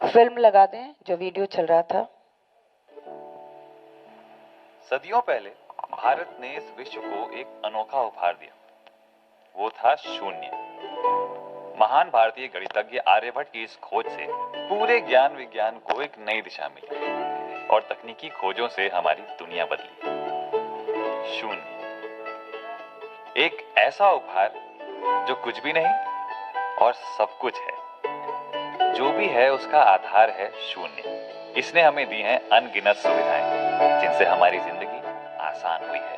फिल्म लगा दें जो वीडियो चल रहा था। सदियों पहले भारत ने इस विश्व को एक अनोखा उपहार दिया, वो था शून्य। महान भारतीय गणितज्ञ आर्यभट्ट की इस खोज से पूरे ज्ञान विज्ञान को एक नई दिशा मिली और तकनीकी खोजों से हमारी दुनिया बदली। शून्य, एक ऐसा उपहार जो कुछ भी नहीं और सब कुछ है। जो भी है उसका आधार है शून्य। इसने हमें दी हैं अनगिनत सुविधाएं, जिनसे हमारी जिंदगी आसान हुई है।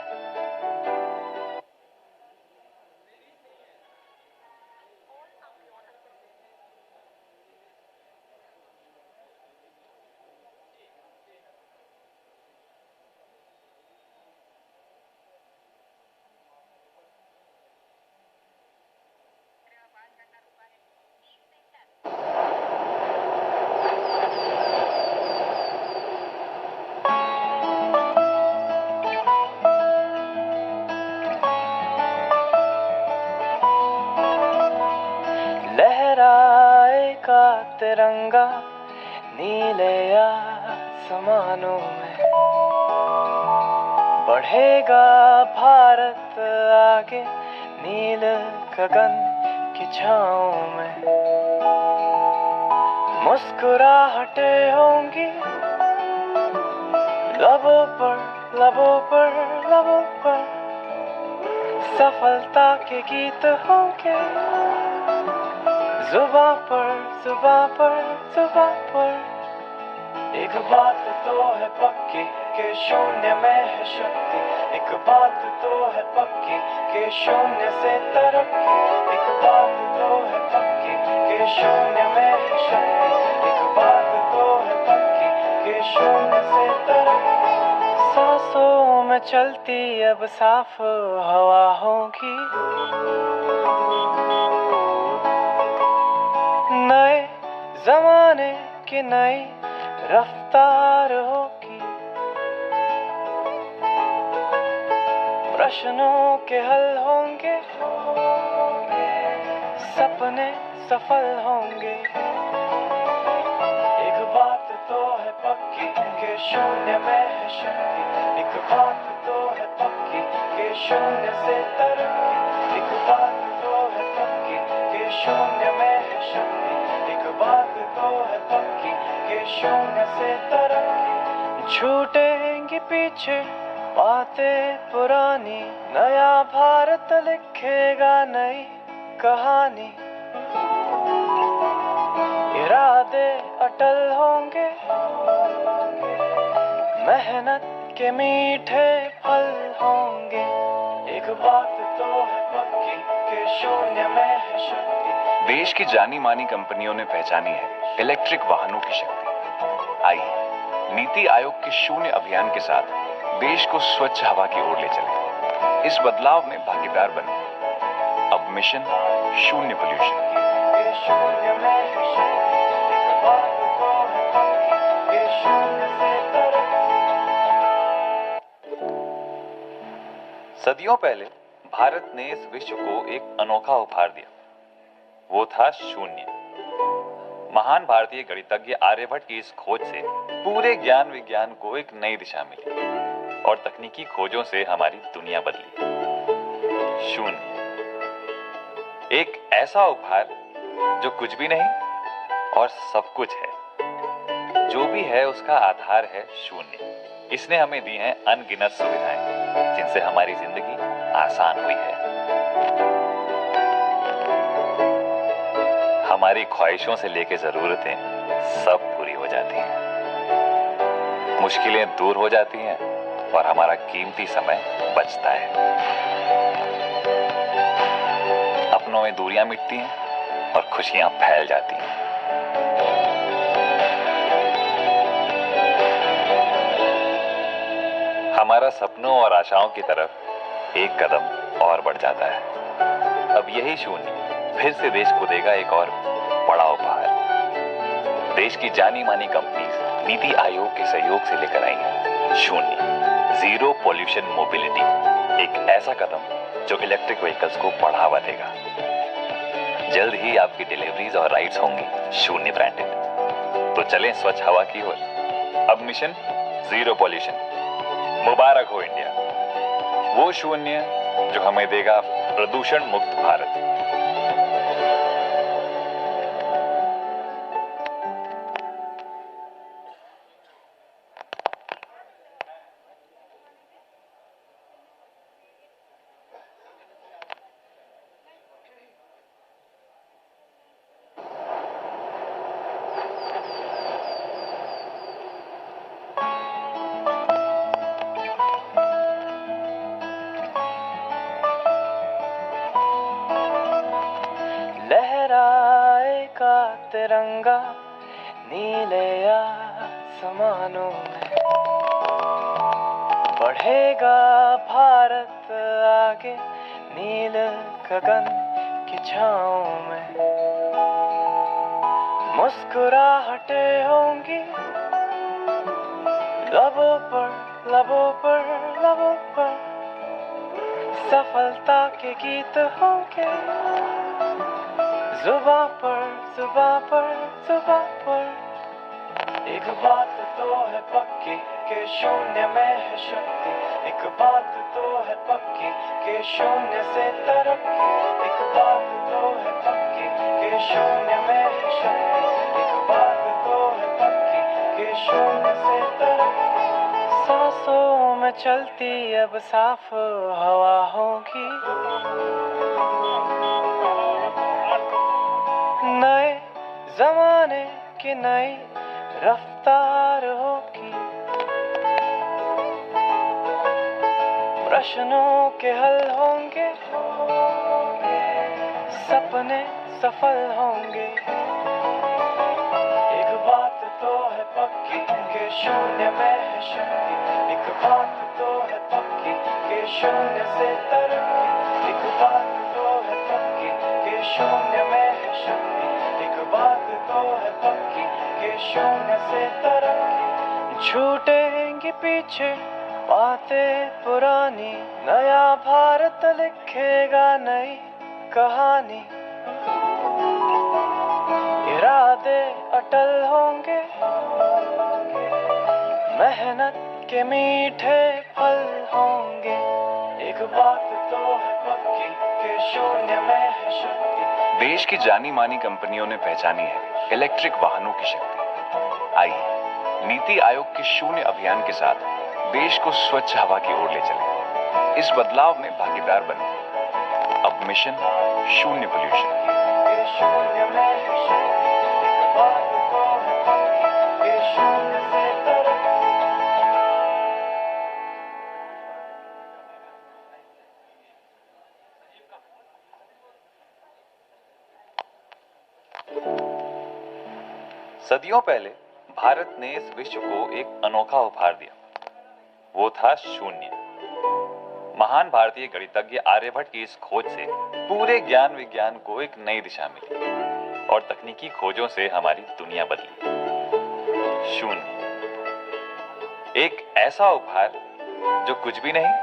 लहराएगा तिरंगा नीले आसमानों में, बढ़ेगा भारत आगे नील गगन की छाँव में। मुस्कुराहटे होंगी लबों पर लबों पर लबों पर, सफलता के गीत होंगे जुबां पर जुबां पर जुबां पर। एक बात तो है पक्की कि शून्य में है शक्ति, एक बात तो है पक्की कि शून्य से तरक्की, एक बात तो है पक्की कि शून्य में है शक्ति, एक बात तो है पक्की कि शून्य से तरक्की। सांसों में चलती अब साफ हवा होगी, नए जमाने की नई रफ्तार होगी। प्रश्नों के हल होंगे, सपने सफल होंगे। एक बात तो है पक्की कि शून्य में है शक्ति, एक बात तो है पक्की कि शून्य से तरक्की, एक बात तो है पक्की कि शून्य में है शक्ति, एक बात तो है पक्की कि शून्य से तरक्की। छूटेंगी पीछे बातें पुरानी, नया भारत लिखेगा नई कहानी। इरादे अटल होंगे, मेहनत के मीठे फल होंगे। एक बात तो है पक्की कि शून्य में है शक्ति। देश की जानी मानी कंपनियों ने पहचानी है इलेक्ट्रिक वाहनों की शक्ति। आइए नीति आयोग के शून्य अभियान के साथ देश को स्वच्छ हवा की ओर ले चले। इस बदलाव में भागीदार बने। अब मिशन शून्य पोल्यूशन। सदियों पहले भारत ने इस विश्व को एक अनोखा उपहार दिया, वो था शून्य। महान भारतीय गणितज्ञ आर्यभट्ट की इस खोज से पूरे ज्ञान विज्ञान को एक नई दिशा मिली और तकनीकी खोजों से हमारी दुनिया बदली। शून्य, एक ऐसा उपहार जो कुछ भी नहीं और सब कुछ है। जो भी है उसका आधार है शून्य। इसने हमें दी हैं अनगिनत सुविधाएं जिनसे हमारी जिंदगी आसान हुई है। हमारी ख्वाहिशों से लेकर जरूरतें सब पूरी हो जाती हैं, मुश्किलें दूर हो जाती हैं और हमारा कीमती समय बचता है। अपनों में दूरियां मिटती हैं और खुशियां फैल जाती हैं। हमारा सपनों और आशाओं की तरफ एक कदम और बढ़ जाता है। अब यही शून्य फिर से देश को देगा एक और बड़ा उपहार। देश की जानी मानी कंपनीज नीति आयोग के सहयोग से लेकर आई है शून्य, जीरो पॉल्यूशन मोबिलिटी, एक ऐसा कदम जो इलेक्ट्रिक व्हीकल्स को बढ़ावा देगा। जल्द ही आपकी डिलीवरीज और राइड्स होंगी शून्य ब्रांडेड। तो चलें स्वच्छ हवा की ओर। अब मिशन जीरो पॉल्यूशन। मुबारक हो इंडिया, वो शून्य जो हमें देगा प्रदूषण मुक्त भारत। लहराएगा तिरंगा नीले आसमानों में, बढ़ेगा भारत आगे नील गगन की छाँव में। मुस्कुराहटें होंगी लबों पर लबों पर लबों पर, सफलता के गीत होंगे जुबां पर जुबां पर जुबां पर। एक बात तो है पक्की कि शून्य में है शक्ति, एक बात तो है पक्की कि शून्य से तरक्की। एक बात तो है पक्की कि शून्य में है शक्ति, एक बात तो है पक्की कि शून्य से तरक्की। सांसों में चलती अब साफ हवा होगी, नए जमाने की नई रफ्तार होगी। प्रश्नों के हल होंगे, सपने सफल होंगे। एक बात तो है पक्की कि शून्य में है शक्ति, एक बात तो है पक्की कि शून्य से तरक्की। एक बात तो है पक्की कि शून्य में है शक्ति, एक बात तो है पक्की कि शून्य से तरक्की। छूटेंगी पीछे बातें पुरानी, नया भारत लिखेगा नई कहानी। इरादे अटल होंगे, मेहनत के मीठे फल होंगे। एक बात तो है पक्की कि शून्य में है शक्ति। देश की जानी मानी कंपनियों ने पहचानी है इलेक्ट्रिक वाहनों की शक्ति। आइए नीति आयोग के शून्य अभियान के साथ देश को स्वच्छ हवा की ओर ले चलें। इस बदलाव में भागीदार बने। अब मिशन शून्य पोल्यूशन। शून्य में है शक्ति, एक बात तो है पक्की कि शून्य से तरक्की। सदियों पहले भारत ने इस विश्व को एक अनोखा उपहार दिया, वो था शून्य। महान भारतीय गणितज्ञ आर्यभट्ट की इस खोज से पूरे ज्ञान विज्ञान को एक नई दिशा मिली और तकनीकी खोजों से हमारी दुनिया बदली। शून्य, एक ऐसा उपहार जो कुछ भी नहीं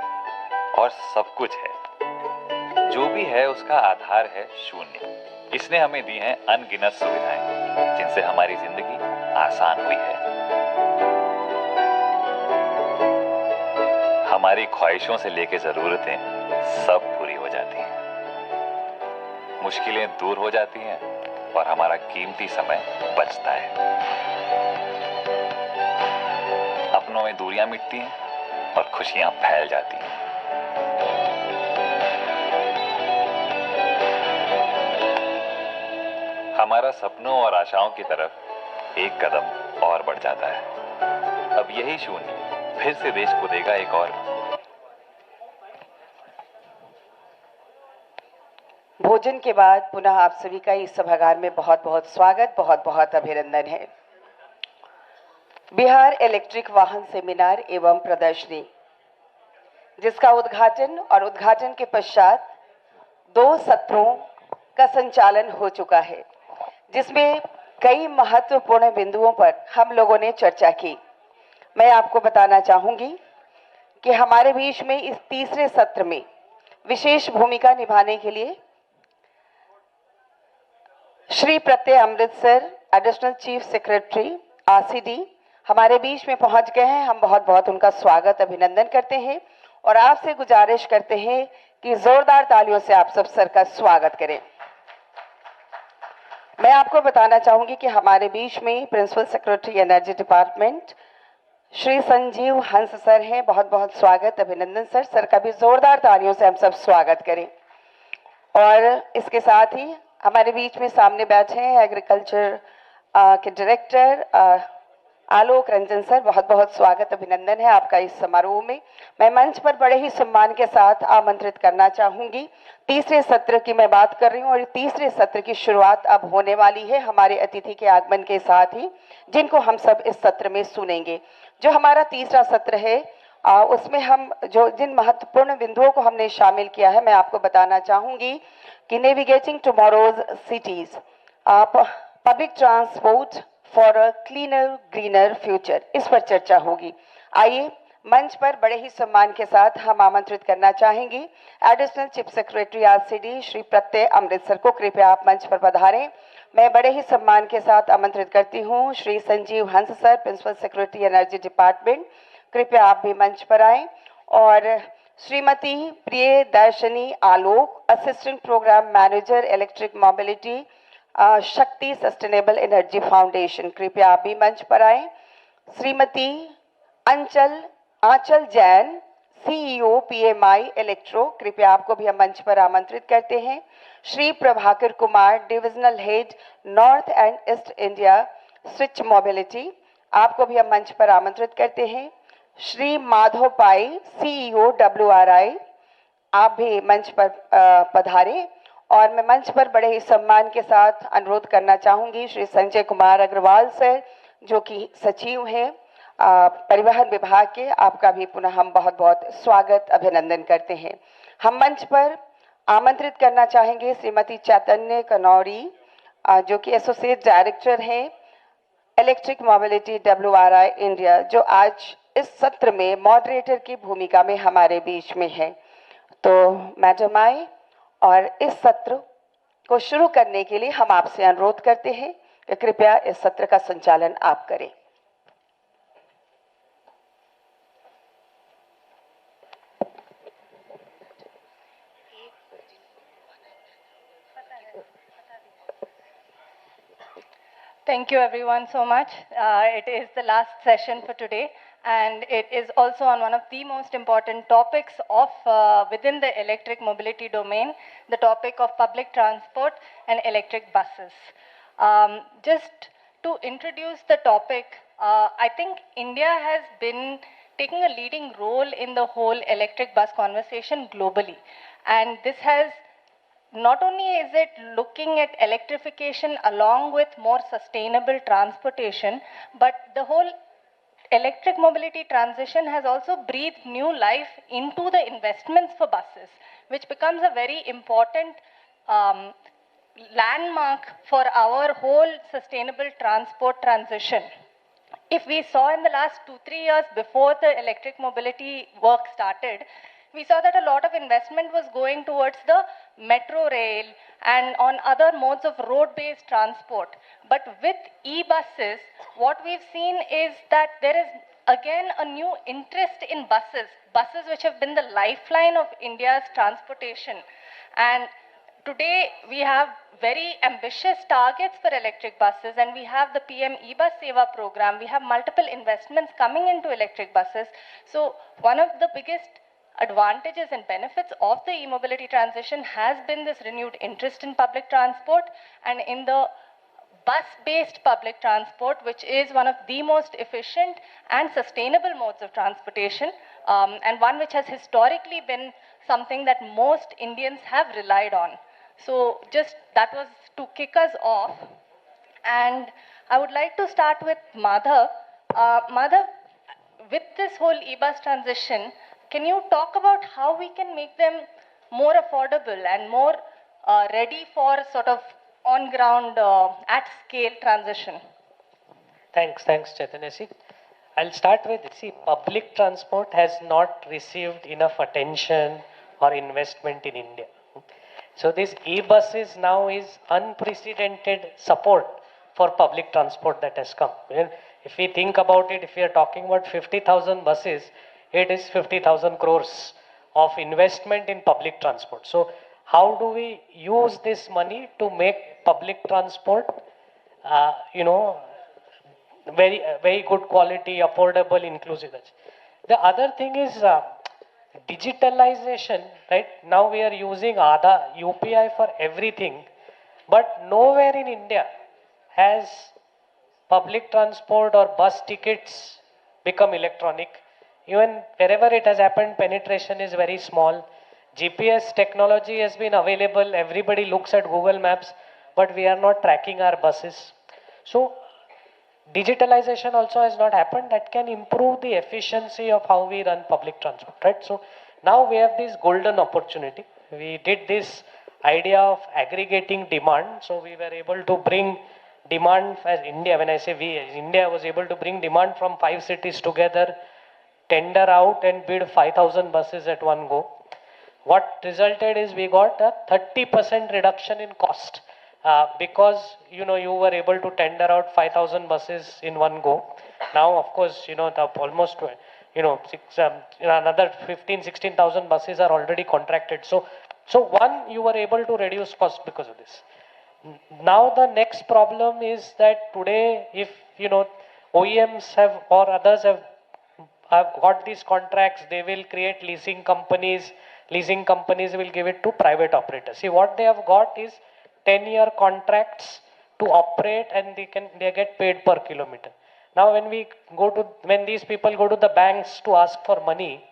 और सब कुछ है। जो भी है उसका आधार है शून्य। इसने हमें दी हैं अनगिनत सुविधाएं जिनसे हमारी जिंदगी आसान हुई है। हमारी ख्वाहिशों से लेकर जरूरतें सब पूरी हो जाती हैं, मुश्किलें दूर हो जाती हैं और हमारा कीमती समय बचता है। अपनों में दूरियां मिटती हैं और खुशियां फैल जाती हैं। हमारा सपनों और आशाओं की तरफ एक कदम और बढ़ जाता है। अब यही शून्य फिर से देश को देगा एक और। भोजन के बाद पुनः आप सभी का इस सभागार में बहुत बहुत स्वागत, बहुत बहुत अभिनंदन है। बिहार इलेक्ट्रिक वाहन सेमिनार एवं प्रदर्शनी, जिसका उद्घाटन के पश्चात 2 सत्रों का संचालन हो चुका है, जिसमें कई महत्वपूर्ण बिंदुओं पर हम लोगों ने चर्चा की। मैं आपको बताना चाहूंगी कि हमारे बीच में इस तीसरे सत्र में विशेष भूमिका निभाने के लिए Shri Pratyay Amrit sir, additional chief secretary RCD, हमारे बीच में पहुंच गए हैं। हम बहुत बहुत उनका स्वागत अभिनंदन करते हैं और आपसे गुजारिश करते हैं कि जोरदार तालियों से आप सब सर का स्वागत करें। मैं आपको बताना चाहूंगी कि हमारे बीच में principal secretary energy department Shri Sanjeev Hans sir हैं। बहुत बहुत स्वागत अभिनंदन सर। सर का भी जोरदार तालियों से हम सब स्वागत करें। और इसके साथ ही हमारे बीच में सामने बैठे हैं एग्रीकल्चर के डायरेक्टर आलोक रंजन सर। बहुत बहुत स्वागत अभिनंदन है आपका इस समारोह में। मैं मंच पर बड़े ही सम्मान के साथ आमंत्रित करना चाहूंगी। तीसरे सत्र की मैं बात कर रही हूँ और तीसरे सत्र की शुरुआत अब होने वाली है हमारे अतिथि के आगमन के साथ ही, जिनको हम सब इस सत्र में सुनेंगे। जो हमारा तीसरा सत्र है उसमें हम जिन महत्वपूर्ण बिंदुओं को हमने शामिल किया है, मैं आपको बताना चाहूंगी कि navigating tomorrow's cities, public transport for a cleaner greener future, इस पर चर्चा होगी। आइए मंच पर बड़े ही सम्मान के साथ हम आमंत्रित करना चाहेंगे additional chief secretary RCD Shri Pratyay Amrit sir को। कृपया आप मंच पर पधारें। मैं बड़े ही सम्मान के साथ आमंत्रित करती हूँ Shri Sanjeev Hans sir, principal secretary energy department. कृपया आप भी मंच पर आएं। और Shrimati Priyadarshini Alok, assistant programme manager electric mobility Shakti sustainable energy foundation, कृपया आप भी मंच पर आएं। Shrimati Anchal Jain, CEO PMI electro, कृपया आपको भी हम मंच पर आमंत्रित करते हैं। Shri Prabhakar Kumar, divisional head north and east India Switch mobility, आपको भी हम मंच पर आमंत्रित करते हैं। श्री माधव पाई, सीईओ डब्ल्यूआरआई, आप भी मंच पर पधारें। और मैं मंच पर बड़े ही सम्मान के साथ अनुरोध करना चाहूंगी श्री संजय कुमार अग्रवाल सर, जो कि सचिव हैं परिवहन विभाग के। आपका भी पुनः हम बहुत बहुत स्वागत अभिनंदन करते हैं। हम मंच पर आमंत्रित करना चाहेंगे श्रीमती चैतन्य कनौरी, जो कि एसोसिएट डायरेक्टर हैं इलेक्ट्रिक मोबिलिटी डब्ल्यूआरआई इंडिया, जो आज इस सत्र में मॉडरेटर की भूमिका में हमारे बीच में है। तो मैडम आए और इस सत्र को शुरू करने के लिए हम आपसे अनुरोध करते हैं कि कृपया इस सत्र का संचालन आप करें। Thank you everyone so much. It is the last session for today, and it is also on one of the most important topics of within the electric mobility domain, the topic of public transport and electric buses. Just to introduce the topic, I think India has been taking a leading role in the whole electric bus conversation globally, and this has not only is it looking at electrification along with more sustainable transportation, but the whole electric mobility transition has also breathed new life into the investments for buses, which becomes a very important landmark for our whole sustainable transport transition. If we saw in the last 2-3 years before the electric mobility work started, we saw that a lot of investment was going towards the metro rail and on other modes of road-based transport. But with e-buses, what we've seen is that there is again a new interest in buses which have been the lifeline of India's transportation. And today, we have very ambitious targets for electric buses, and we have the PM e-bus Seva program. We have multiple investments coming into electric buses. So one of the biggest advantages and benefits of the e-mobility transition has been this renewed interest in public transport and in the bus-based public transport, which is one of the most efficient and sustainable modes of transportation, and one which has historically been something that most Indians have relied on. So just that was to kick us off. And I would like to start with Madhav. Madhav, with this whole e-bus transition, can you talk about how we can make them more affordable and more ready for sort of on-ground, at-scale transition? Thanks, Chaitanya. See, I'll start with, public transport has not received enough attention or investment in India. So this e-buses now is unprecedented support for public transport that has come. If we think about it, if we are talking about 50,000 buses, it is 50,000 crores of investment in public transport. So how do we use this money to make public transport, very good quality, affordable, inclusive? The other thing is digitalization, right? Now we are using Aadhaar, UPI for everything, but nowhere in India has public transport or bus tickets become electronic. Even wherever it has happened, penetration is very small. GPS technology has been available. Everybody looks at Google Maps, but we are not tracking our buses. So digitalization also has not happened. That can improve the efficiency of how we run public transport, right? So now we have this golden opportunity. We did this idea of aggregating demand. So we were able to bring demand as India. When I say we, India was able to bring demand from 5 cities together, tender out and bid 5,000 buses at one go. What resulted is we got a 30% reduction in cost. Because you were able to tender out 5,000 buses in one go. Now, of course, the almost another 16,000 buses are already contracted. So one, you were able to reduce cost because of this. Now the next problem is that today, if OEMs have or others have got these contracts, they will create leasing companies. Leasing companies will give it to private operators. See, what they have got is 10-year contracts to operate, and they get paid per kilometer. Now when these people go to the banks to ask for money,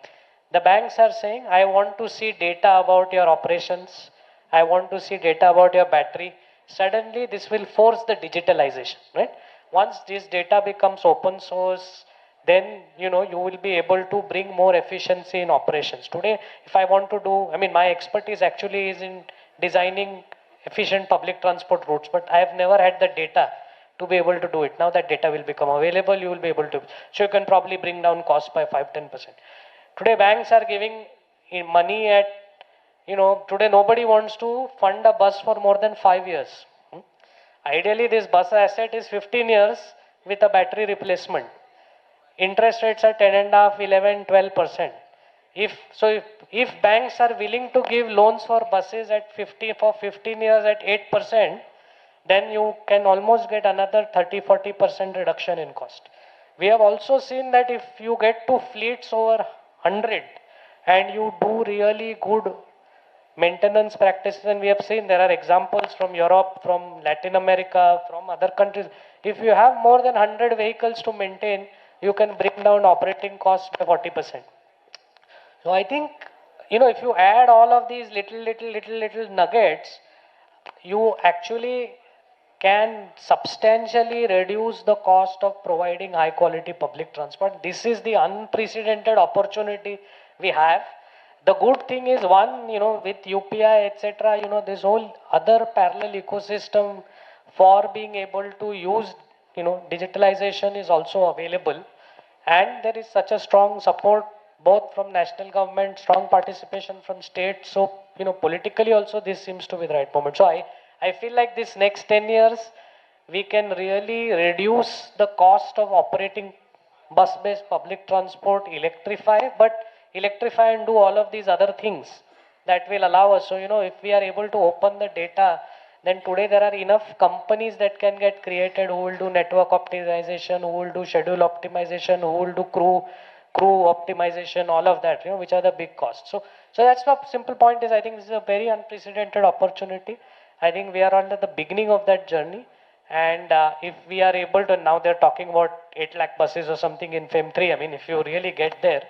the banks are saying, I want to see data about your operations, I want to see data about your battery. Suddenly this will force the digitalization, right? Once this data becomes open source, then you will be able to bring more efficiency in operations. Today, if I want to do, my expertise actually is in designing efficient public transport routes, but I have never had the data to be able to do it. Now that data will become available, you will be able to. So you can probably bring down cost by 5-10%. Today banks are giving money at, today nobody wants to fund a bus for more than 5 years. Ideally, this bus asset is 15 years with a battery replacement. Interest rates are 10.5%, 11%, 12%. If banks are willing to give loans for buses at 15 years at 8%, then you can almost get another 30-40% reduction in cost. We have also seen that if you get to fleets over 100 and you do really good maintenance practices, and we have seen there are examples from Europe, from Latin America, from other countries. If you have more than 100 vehicles to maintain, you can bring down operating costs by 40%. So I think, if you add all of these little nuggets, you actually can substantially reduce the cost of providing high quality public transport. This is the unprecedented opportunity we have. The good thing is, one, with UPI, etc., this whole other parallel ecosystem for being able to use, digitalization is also available. And there is such a strong support both from national government, strong participation from state. So, politically also this seems to be the right moment. So I feel like this next 10 years, we can really reduce the cost of operating bus-based public transport, electrify and do all of these other things that will allow us. So, if we are able to open the data, then today there are enough companies that can get created who will do network optimization, who will do schedule optimization, who will do crew optimization, all of that, which are the big costs. So that's the simple point is, I think this is a very unprecedented opportunity. I think we are under the beginning of that journey. And if we are able to, now they're talking about 8 lakh buses or something in FEM 3. I mean, if you really get there,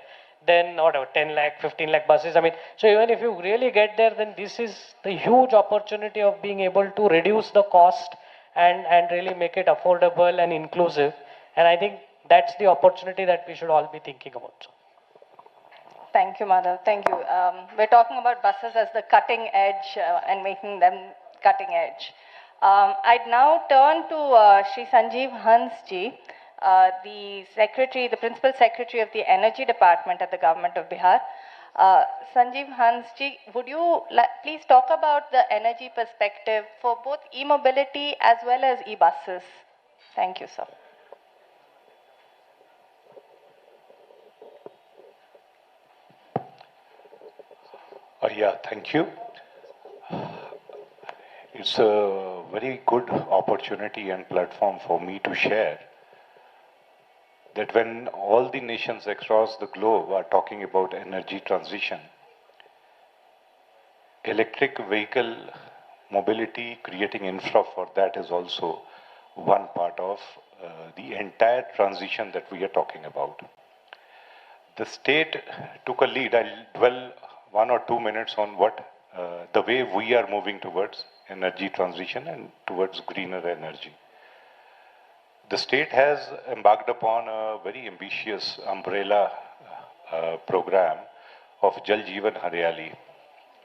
then whatever, 10 lakh, 15 lakh buses. I mean, so even if you really get there, then this is the huge opportunity of being able to reduce the cost and really make it affordable and inclusive. And I think that's the opportunity that we should all be thinking about. Thank you, Madhav. Thank you. We're talking about buses as the cutting edge and making them cutting edge. I'd now turn to Shri Sanjeev Hansji, the Principal Secretary of the Energy Department at the Government of Bihar. Sanjeev Hansji, would you please talk about the energy perspective for both e-mobility as well as e-buses? Thank you, sir. Yeah, thank you. It's a very good opportunity and platform for me to share that when all the nations across the globe are talking about energy transition, electric vehicle mobility, creating infra for that is also one part of the entire transition that we are talking about. The state took a lead. I'll dwell 1 or 2 minutes on what the way we are moving towards energy transition and towards greener energy. The state has embarked upon a very ambitious umbrella program of Jal Jeevan Haryali.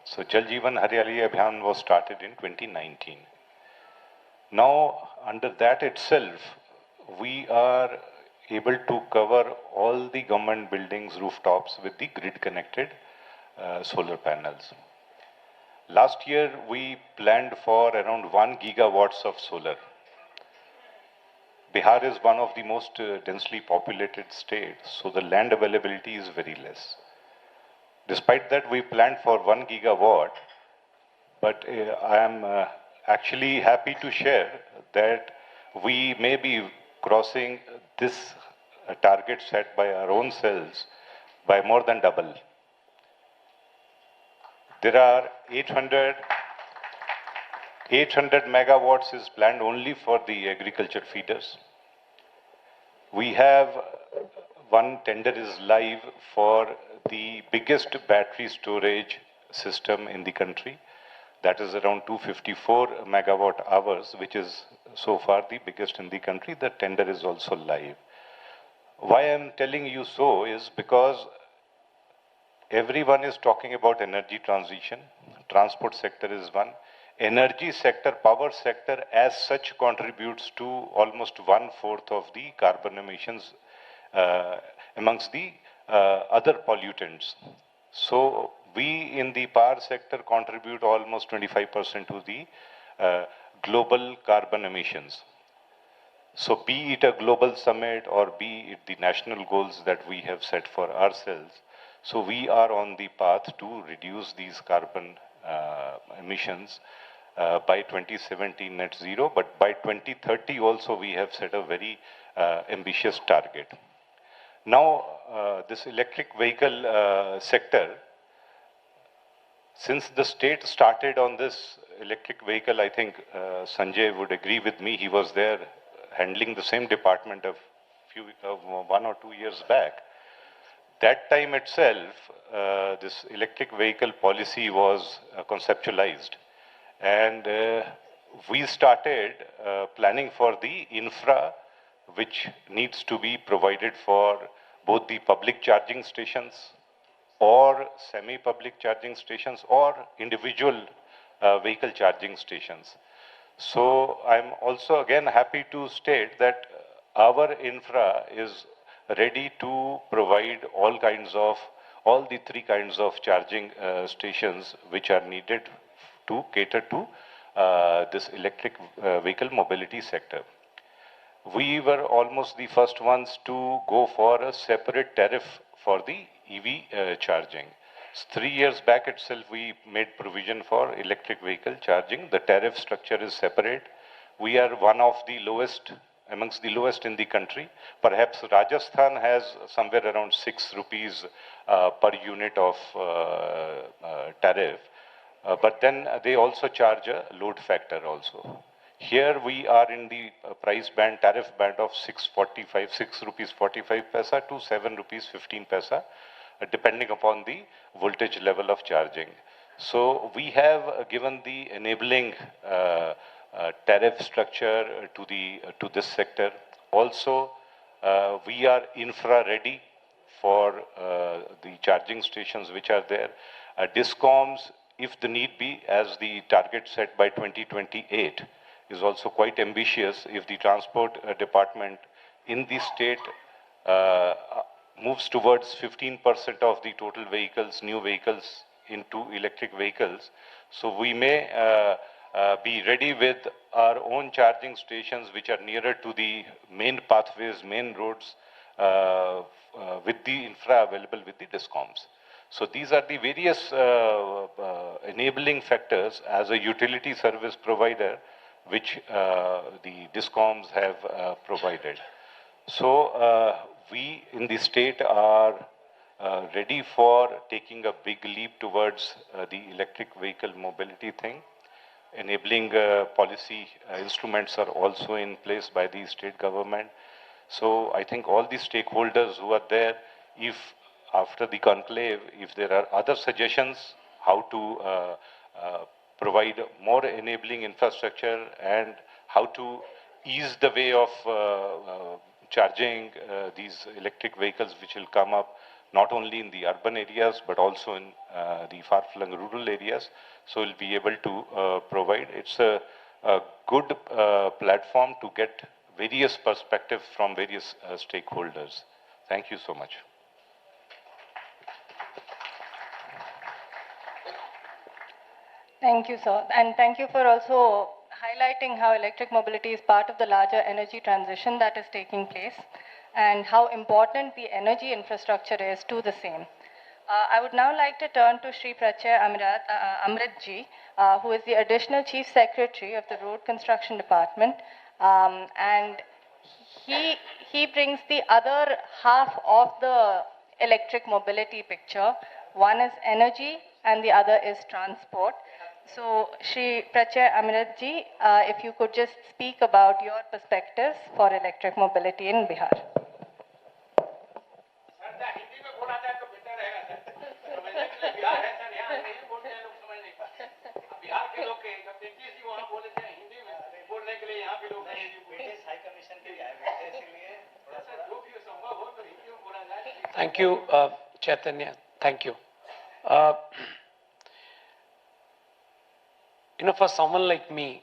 So Jal Jeevan Haryali Abhiyan was started in 2019. Now, under that itself, we are able to cover all the government buildings, rooftops with the grid-connected solar panels. Last year, we planned for around 1 gigawatts of solar. Bihar is one of the most densely populated states, so the land availability is very less. Despite that, we planned for 1 gigawatt, but I am actually happy to share that we may be crossing this target set by our own selves by more than double. There are 800 megawatts is planned only for the agriculture feeders. We have one tender is live for the biggest battery storage system in the country. That is around 254 megawatt hours, which is so far the biggest in the country. The tender is also live. Why I am telling you so is because everyone is talking about energy transition. Transport sector is one. Energy sector, power sector as such contributes to almost 1/4 of the carbon emissions amongst the other pollutants. So we in the power sector contribute almost 25% to the global carbon emissions. So be it a global summit or be it the national goals that we have set for ourselves, so we are on the path to reduce these carbon emissions by 2070 net zero, but by 2030 also we have set a very ambitious target. Now, this electric vehicle sector, since the state started on this electric vehicle, I think Sanjay would agree with me, he was there handling the same department of 1 or 2 years back. That time itself, this electric vehicle policy was conceptualized. And we started planning for the infra which needs to be provided for both the public charging stations or semi-public charging stations or individual vehicle charging stations. So I'm also again happy to state that our infra is ready to provide all the three kinds of charging stations which are needed to cater to this electric vehicle mobility sector. We were almost the first ones to go for a separate tariff for the EV charging. 3 years back itself, we made provision for electric vehicle charging. The tariff structure is separate. We are one of the lowest, amongst the lowest in the country. Perhaps Rajasthan has somewhere around 6 rupees per unit of tariff. But then they also charge a load factor also. Here we are in the price band, tariff band of 6 rupees 45 paisa to 7 rupees 15 paisa, depending upon the voltage level of charging. So we have given the enabling tariff structure to this sector. Also, we are infra ready for the charging stations which are there. Discoms, if the need be, as the target set by 2028 is also quite ambitious. If the transport department in the state moves towards 15% of the total vehicles, new vehicles into electric vehicles, so we may be ready with our own charging stations which are nearer to the main pathways, main roads, with the infra available with the discoms. So these are the various enabling factors as a utility service provider which the discoms have provided. So we in the state are ready for taking a big leap towards the electric vehicle mobility thing. Enabling policy instruments are also in place by the state government. So I think all the stakeholders who are there, if after the conclave, if there are other suggestions how to provide more enabling infrastructure and how to ease the way of charging these electric vehicles which will come up not only in the urban areas but also in the far-flung rural areas, so we'll be able to provide. It's a good platform to get various perspectives from various stakeholders. Thank you so much. Thank you, sir. And thank you for also highlighting how electric mobility is part of the larger energy transition that is taking place and how important the energy infrastructure is to the same. I would now like to turn to Shri Prachya Amritji, who is the Additional Chief Secretary of the Road Construction Department. And he brings the other half of the electric mobility picture. One is energy and the other is transport. So, Shri Prachya Amritji, if you could just speak about your perspectives for electric mobility in Bihar. Thank you, Chaitanya. Thank you. For someone like me,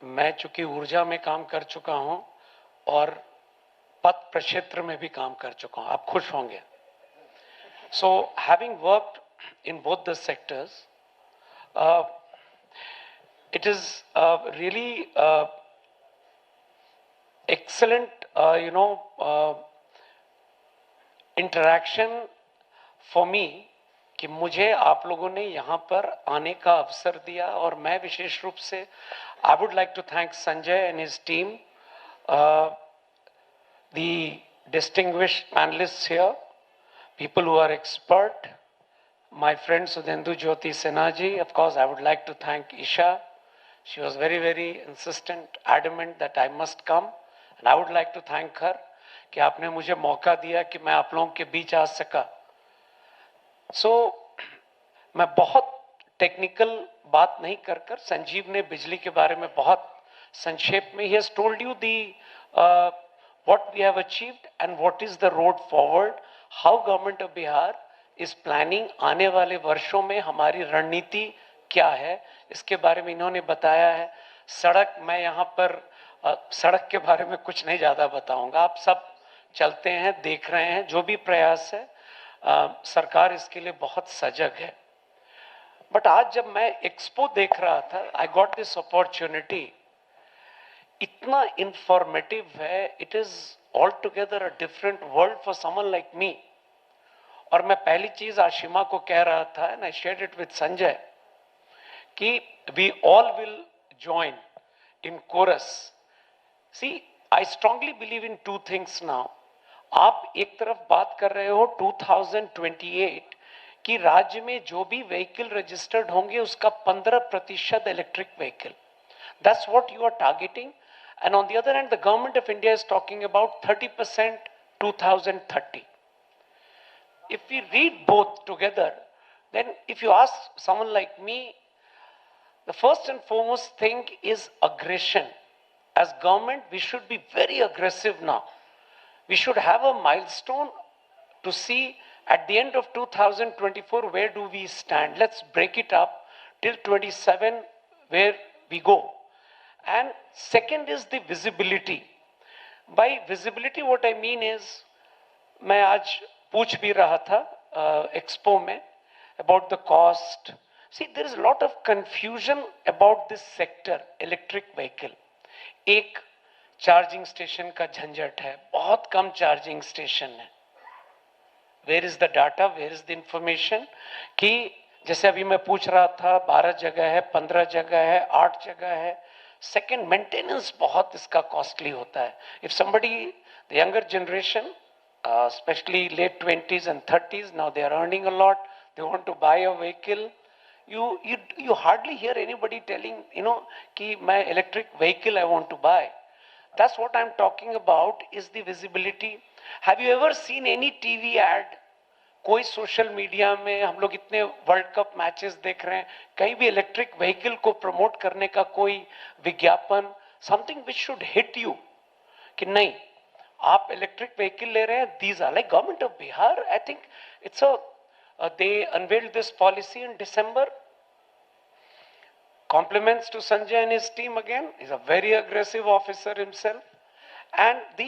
मैं चूंकि ऊर्जा में काम कर चुका हूं और पथ प्रक्षेत्र में भी काम कर चुका हूं, आप खुश होंगे. So, having worked in both the sectors, it is really excellent, interaction for me कि मुझे आप लोगों ने यहाँ पर आने का अवसर दिया और मैं विशेष रूप से I would like to thank Sanjay and his team, the distinguished panelists here, people who are expert, my friend Sudhendu Jyoti Sinha ji. Of course, I would like to thank Isha. She was very, very insistent, adamant that I must come, and I would like to thank her कि आपने मुझे मौका दिया कि मैं आप लोगों के बीच आ सका. So, मैं बहुत टेक्निकल बात नहीं कर कर संजीव ने बिजली के बारे में बहुत संक्षेप में, he has told you the what we have achieved and what is the road forward, how government of Bihar is planning, आने वाले वर्षों में हमारी रणनीति क्या है, इसके बारे में इन्होंने बताया है। सड़क, मैं यहाँ पर सड़क के बारे में कुछ नहीं ज़्यादा बताऊंगा, आप सब चलते हैं, देख रहे हैं, जो भी प्रयास है सरकार इसके लिए बहुत सजग है। बट आज जब मैं एक्सपो देख रहा था, आई गॉट दिस अपॉर्चुनिटी, इतना इंफॉर्मेटिव है, it is all together a different world for someone like me. और मैं पहली चीज आशिमा को कह रहा था, and I shared it with Sanjay, कि we all will join in chorus. See, I strongly believe in two things now. आप एक तरफ बात कर रहे हो 2028 कि राज्य में जो भी व्हीकल रजिस्टर्ड होंगे उसका 15% electric vehicle, that's what you are targeting. And on the other hand the government of India is talking about 30% 2030. If we read both together, then if you ask someone like me, the first and foremost thing is aggression. As government, we should be very aggressive now. We should have a milestone to see at the end of 2024, where do we stand? Let's break it up till 27, where we go. And second is the visibility. By visibility, what I mean is, मैं आज पूछ भी रहा था एक्सपो में about the cost. See, there is a lot of confusion about this sector, electric vehicle. एक चार्जिंग स्टेशन का झंझट है, बहुत कम चार्जिंग स्टेशन है। Where is the data, where is the information, कि जैसे अभी मैं पूछ रहा था 12 जगह है, 15 जगह है, 8 जगह है। सेकेंड, मेंटेनेंस बहुत इसका कॉस्टली होता है। If somebody, the younger generation, especially late 20s and 30s, now they are earning a lot, they want to buy a vehicle. You hardly hear anybody telling, कि मैं electric vehicle I want to buy. That's what I'm talking about, is the visibility. Have you ever seen any TV ad? कोई सोशल मीडिया में, हम लोग इतने वर्ल्ड कप मैचेस देख रहे हैं, कहीं भी इलेक्ट्रिक व्हीकल को प्रमोट करने का कोई विज्ञापन, something which should hit you, कि नहीं आप इलेक्ट्रिक व्हीकल ले रहे हैं। These are like government of Bihar, I think it's they unveiled this policy in December. Compliments to Sanjay and his team again. He's a very aggressive officer himself. And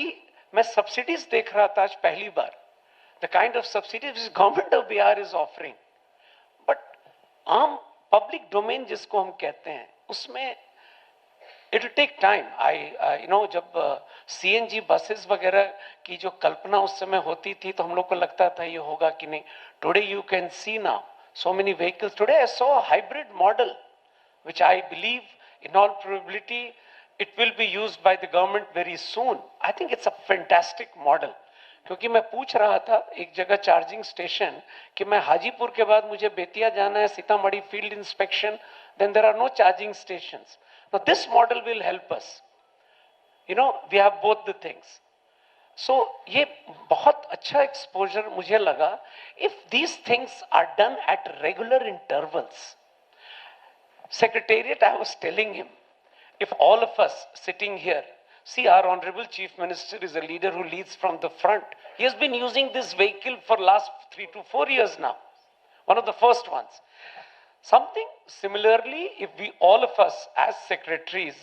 मैं subsidies देख रहा था आज पहली बार, the kind of subsidies which government of Bihar is offering. But आम public domain जिसको हम कहते हैं, उसमें it will take time. जब CNG buses वगैरह की जो कल्पना उस समय होती थी, तो हम लोग को लगता था ये होगा कि नहीं। Today you can see now so many vehicles. Today I saw a hybrid model, which I believe in all probability it will be used by the government very soon. I think it's a fantastic model. क्योंकि मैं पूछ रहा था एक जगह चार्जिंग स्टेशन कि मैं हाजीपुर के बाद मुझे बेतिया जाना है, Sitamarhi field inspection, then there are no charging stations. Now this model will help us. We have both the things. So ये बहुत अच्छा exposure मुझे लगा. If these things are done at regular intervals, Secretariat, I was telling him, if all of us sitting here, see, our Honorable Chief Minister is a leader who leads from the front. He has been using this vehicle for last 3 to 4 years now. One of the first ones. Something similarly, if we all of us as secretaries,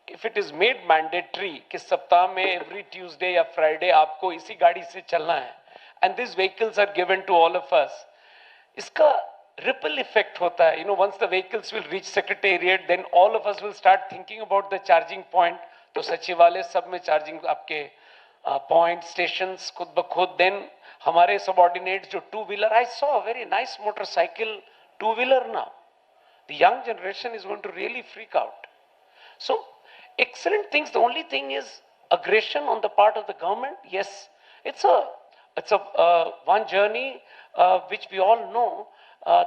if it is made mandatory कि सप्ताह में every Tuesday या Friday आपको इसी गाड़ी से चलना है, and these vehicles are given to all of us, इसका ripple effect होता है. Once the vehicles will reach Secretariat, then all of us will start thinking about the charging point. तो सचिवालय सब में चार्जिंग आपके point stations खुद ब खुद. Then हमारे subordinates जो two-wheeler, I saw a very nice motorcycle two-wheeler now. The young generation is going to really freak out. So excellent things. The only thing is aggression on the part of the government. Yes, it's a one journey which we all know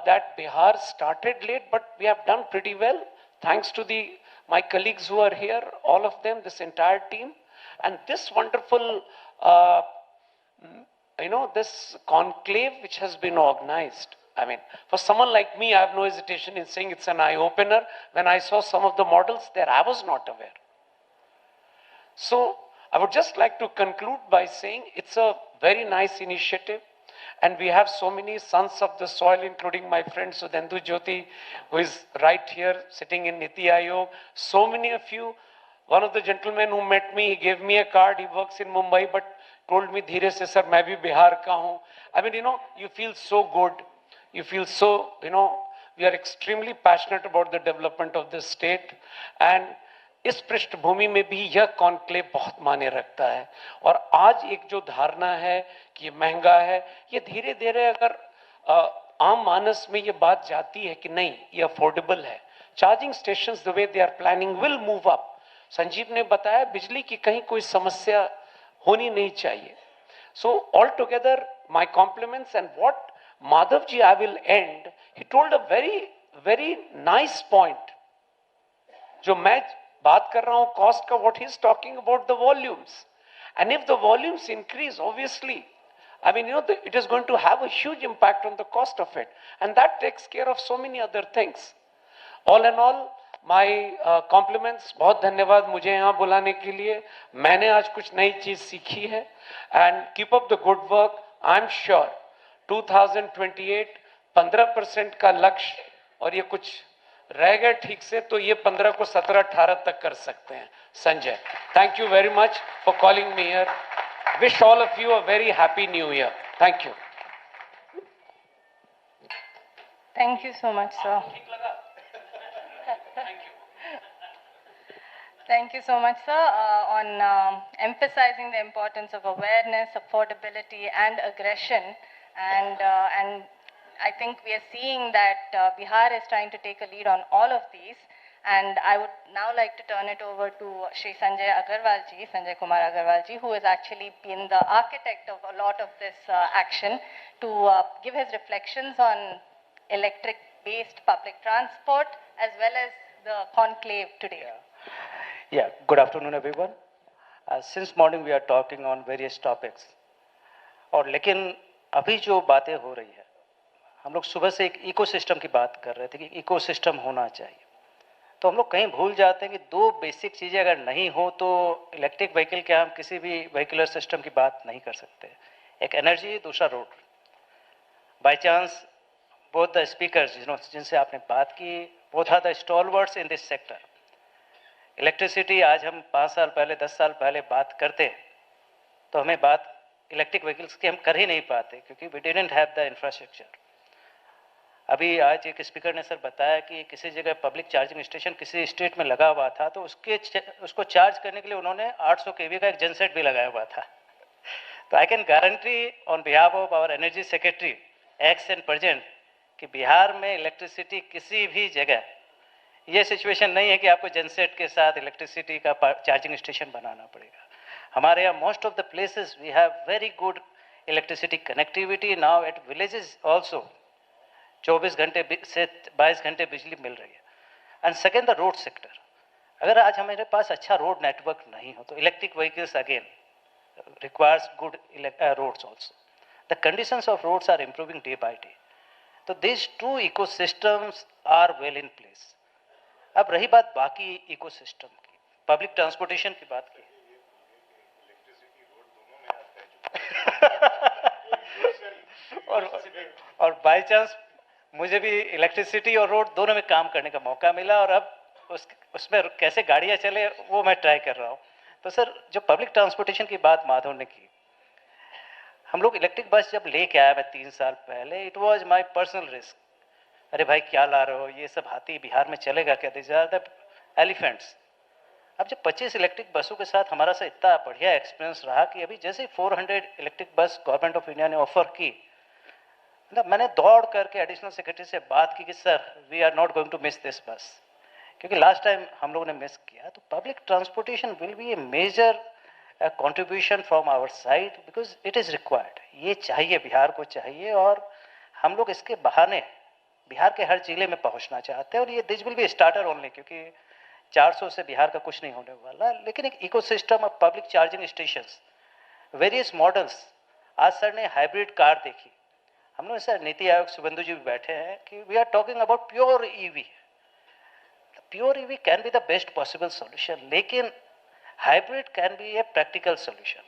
that Bihar started late, but we have done pretty well. Thanks to my colleagues who are here, all of them, this entire team, and this wonderful, this conclave which has been organized. I mean, for someone like me, I have no hesitation in saying it's an eye-opener. When I saw some of the models there, I was not aware. So I would just like to conclude by saying it's a very nice initiative. And we have so many sons of the soil, including my friend Sudhendu Jyoti, who is right here sitting in Niti Aayog. So many of you. One of the gentlemen who met me, he gave me a card. He works in Mumbai, but told me, "Dheere se sir, main bhi Bihar ka hu." I mean, you feel so good. You feel so, we are extremely passionate about the development of this state. And इस पृष्ठभूमि में भी यह कॉन्क्लेव बहुत मायने रखता है। और आज एक जो धारणा है कि ये महंगा है, ये धीरे धीरे अगर आम मानस में ये बात जाती है कि नहीं, ये अफोर्डेबल है। Charging stations the way they are planning will move up. Sanjeev ने बताया बिजली की कहीं कोई समस्या होनी नहीं चाहिए। So all together my compliments and what Madhav ji I will end, he told a very very nice point. जो मैं बात कर रहा हूं कॉस्ट का, what he is talking about the volumes, and if the volumes increase obviously, I mean, it is going to have a huge impact on the cost of it, and that takes care of so many other things. All in all, my compliments. बहुत धन्यवाद मुझे यहाँ बुलाने के लिए। मैंने आज कुछ नई चीज सीखी है, and keep up the good work. I'm sure 2028 15% का लक्ष्य, और ये कुछ रह गए ठीक से तो ये 15 को 17-18 तक कर सकते हैं। Sanjay, thank you very much for calling me here. Wish all of you a very happy new year. Thank you. Thank you so much, sir. Thank you so much, sir, on emphasizing the importance of awareness, affordability, and aggression. And I think we are seeing that Bihar is trying to take a lead on all of these. And I would now like to turn it over to Shri Sanjay Agarwal ji, Sanjay Kumar Agarwal ji, who has actually been the architect of a lot of this action, to give his reflections on electric-based public transport as well as the conclave today. Yeah, good afternoon everyone. Since morning we are talking on various topics. और लेकिन अभी जो बातें हो रही है, हम लोग सुबह से एक इकोसिस्टम की बात कर रहे थे कि इकोसिस्टम होना चाहिए। तो हम लोग कहीं भूल जाते हैं कि दो बेसिक चीज़ें अगर नहीं हो तो इलेक्ट्रिक व्हीकल के हम किसी भी व्हीकुलर सिस्टम की बात नहीं कर सकते। एक एनर्जी, दूसरा road. By chance both the speakers जिनसे आपने बात की, both are the stalwarts in this sector. Electricity आज हम 5 साल पहले 10 साल पहले बात करते तो हमें बात इलेक्ट्रिक व्हीकल्स की हम कर ही नहीं पाते, क्योंकि we didn't have the infrastructure. अभी आज एक स्पीकर ने सर बताया कि किसी जगह पब्लिक चार्जिंग स्टेशन किसी स्टेट में लगा हुआ था, तो उसको चार्ज करने के लिए उन्होंने 800 kV का एक जनसेट भी लगाया हुआ था। तो I can guarantee on behalf of our energy secretary ex and present कि बिहार में इलेक्ट्रिसिटी किसी भी जगह ये सिचुएशन नहीं है कि आपको जनसेट के साथ इलेक्ट्रिसिटी का चार्जिंग स्टेशन बनाना पड़ेगा। हमारे यहाँ most of the places we have very good electricity connectivity now at villages also. 24 घंटे से 22 घंटे बिजली मिल रही है। And second the road sector. अगर आज हमारे पास अच्छा रोड नेटवर्क नहीं हो तो electric vehicles again requires good roads also. The conditions of roads are improving day by day. तो this two ecosystems are well in place. अब रही बात बाकी इकोसिस्टम की, पब्लिक ट्रांसपोर्टेशन की बात की। और बाय चांस मुझे भी इलेक्ट्रिसिटी और रोड दोनों में काम करने का मौका मिला, और अब उसमें कैसे गाड़ियाँ चले वो मैं ट्राई कर रहा हूँ। तो सर, जो पब्लिक ट्रांसपोर्टेशन की बात माधव ने की, हम लोग इलेक्ट्रिक बस जब लेके आया मैं 3 साल पहले, it was my personal risk. अरे भाई क्या ला रहे हो, ये सब हाथी बिहार में चलेगा क्या? This are the elephants. अब जब 25 इलेक्ट्रिक बसों के साथ हमारा से इतना बढ़िया एक्सपीरियंस रहा कि अभी जैसे 400 electric bus government of India ने ऑफर की, मतलब मैंने दौड़ करके एडिशनल सेक्रेटरी से बात की कि sir we are not going to miss this bus, क्योंकि लास्ट टाइम हम लोगों ने मिस किया। तो public transportation will be a major contribution from our side because it is required. ये चाहिए, बिहार को चाहिए, और हम लोग इसके बहाने बिहार के हर जिले में पहुंचना चाहते हैं। और ये this will be starter only, क्योंकि 400 से बिहार का कुछ नहीं होने वाला, लेकिन एक ecosystem of public charging stations, various models. आज सर ने हाइब्रिड कार देखी, हम लोग सर नीति आयोग शुभेंदु जी भी बैठे हैं कि we are talking about pure EV. Pure EV can be the best possible solution, लेकिन hybrid can be a practical solution.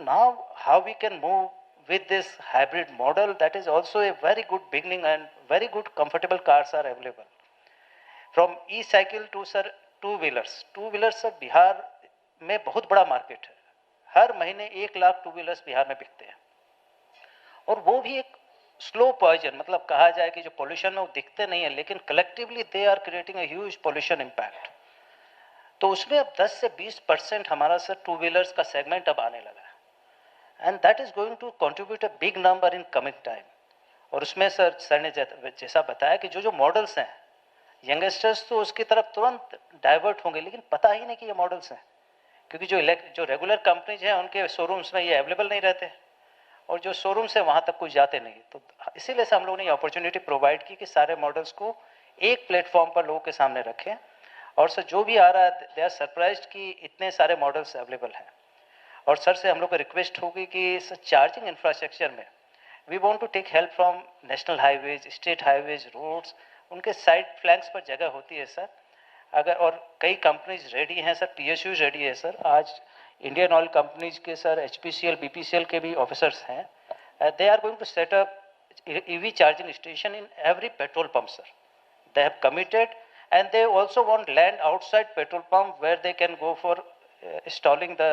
Now how we can move with this hybrid model, that is also a very good beginning, and very good comfortable cars are available. From e-cycle to sir two-wheelers sir Bihar में बहुत बड़ा मार्केट है. हर महीने 1 लाख टू व्हीलर्स बिहार में बिकते हैं, और वो भी एक स्लो पॉइजन, मतलब कहा जाए कि जो पोल्यूशन में वो दिखते नहीं है, लेकिन collectively they are creating a huge pollution impact. तो उसमें अब 10 से 20% हमारा सर टू व्हीलर्स का सेगमेंट अब आने लगा है, and that is going to contribute a big number in coming time. और उसमें सर ने जैसा बताया कि जो मॉडल्स हैं, यंगस्टर्स तो उसकी तरफ तुरंत डाइवर्ट होंगे, लेकिन पता ही नहीं कि ये मॉडल्स हैं, क्योंकि जो रेगुलर कंपनीज हैं उनके शोरूम्स में ये अवेलेबल नहीं रहते, और जो शोरूम्स हैं वहाँ तक कुछ जाते नहीं. तो इसीलिए से हम लोगों ने ये अपॉर्चुनिटी प्रोवाइड की कि सारे मॉडल्स को एक प्लेटफॉर्म पर लोगों के सामने रखें. और सर जो भी आ रहा है दे आर सरप्राइज्ड कि इतने सारे मॉडल्स अवेलेबल हैं. और सर से हम लोग को रिक्वेस्ट होगी कि सर चार्जिंग इंफ्रास्ट्रक्चर में we want to take help from national highways, state highways, roads, उनके साइड फ्लैंक्स पर जगह होती है सर. अगर और कई कंपनीज रेडी हैं सर, PSUs रेडी है सर. आज इंडियन ऑयल कंपनीज के सर HPCL, BPCL के भी ऑफिसर्स हैं. They are going to set up EV charging station in every petrol pump sir. They have committed, and they also want land outside petrol pump where they can go for installing the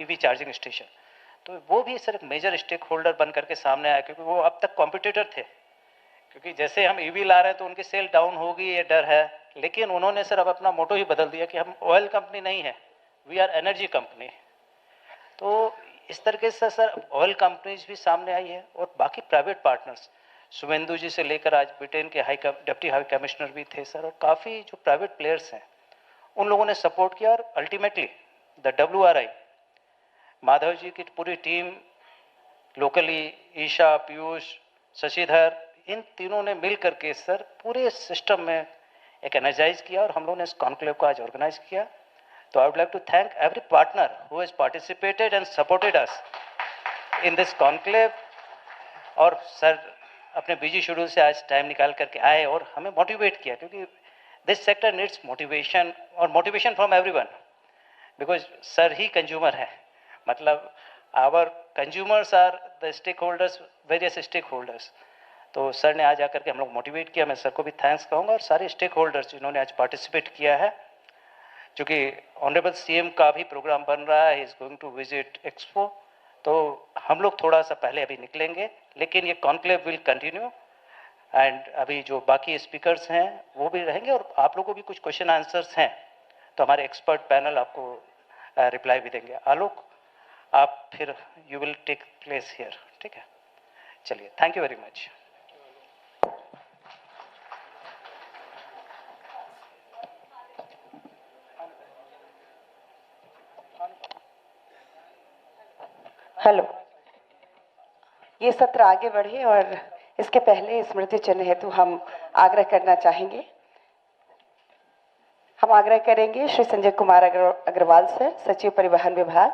EV charging station. तो वो भी सर एक मेजर स्टेक होल्डर बन करके सामने आया, क्योंकि वो अब तक कॉम्पिटिटर थे, क्योंकि जैसे हम EV ला रहे हैं तो उनकी सेल डाउन होगी ये डर है, लेकिन उन्होंने सर अब अपना मोटो ही बदल दिया कि हम ऑयल कंपनी नहीं है, वी आर एनर्जी कंपनी. तो इस तरीके से सर ऑयल कंपनीज भी सामने आई है, और बाकी प्राइवेट पार्टनर्स, शुभेंदु जी से लेकर आज ब्रिटेन के डिप्टी हाई कमिश्नर भी थे सर, और काफ़ी जो प्राइवेट प्लेयर्स हैं उन लोगों ने सपोर्ट किया. और ultimately the WRI, Madhav ji की पूरी टीम, लोकली ईशा, पीयूष, शशिधर, इन तीनों ने मिल करके सर पूरे सिस्टम में एक एनर्जाइज किया, और हम लोगों ने इस कॉन्क्लेव को आज ऑर्गेनाइज किया. तो I would like to thank every partner who has participated and supported us in this conclave. और सर अपने बिजी शेड्यूल से आज टाइम निकाल करके आए और हमें मोटिवेट किया, क्योंकि दिस सेक्टर नीड्स मोटिवेशन, और motivation from everyone, because sir ही कंज्यूमर है, मतलब our consumers are the stakeholders, various stakeholders. तो सर ने आज आकर के हम लोग मोटिवेट किया. मैं सर को भी थैंक्स कहूँगा, और सारे स्टेक होल्डर्स जिन्होंने आज पार्टिसिपेट किया है. चूँकि ऑनरेबल CM का भी प्रोग्राम बन रहा है, is going to visit expo, तो हम लोग थोड़ा सा पहले अभी निकलेंगे, लेकिन ये कॉन्क्लेव विल कंटिन्यू. एंड अभी जो बाकी स्पीकर्स हैं वो भी रहेंगे, और आप लोगों को भी कुछ क्वेश्चन आंसर्स हैं तो हमारे एक्सपर्ट पैनल आपको रिप्लाई भी देंगे. आलोक, आप फिर you will take place here, ठीक है? चलिए, thank you very much. Hello, ये सत्र आगे बढ़े, और इसके पहले स्मृति चिन्ह हेतु हम आग्रह करना चाहेंगे. हम आग्रह करेंगे श्री संजय कुमार अग्रवाल सर, सचिव परिवहन विभाग,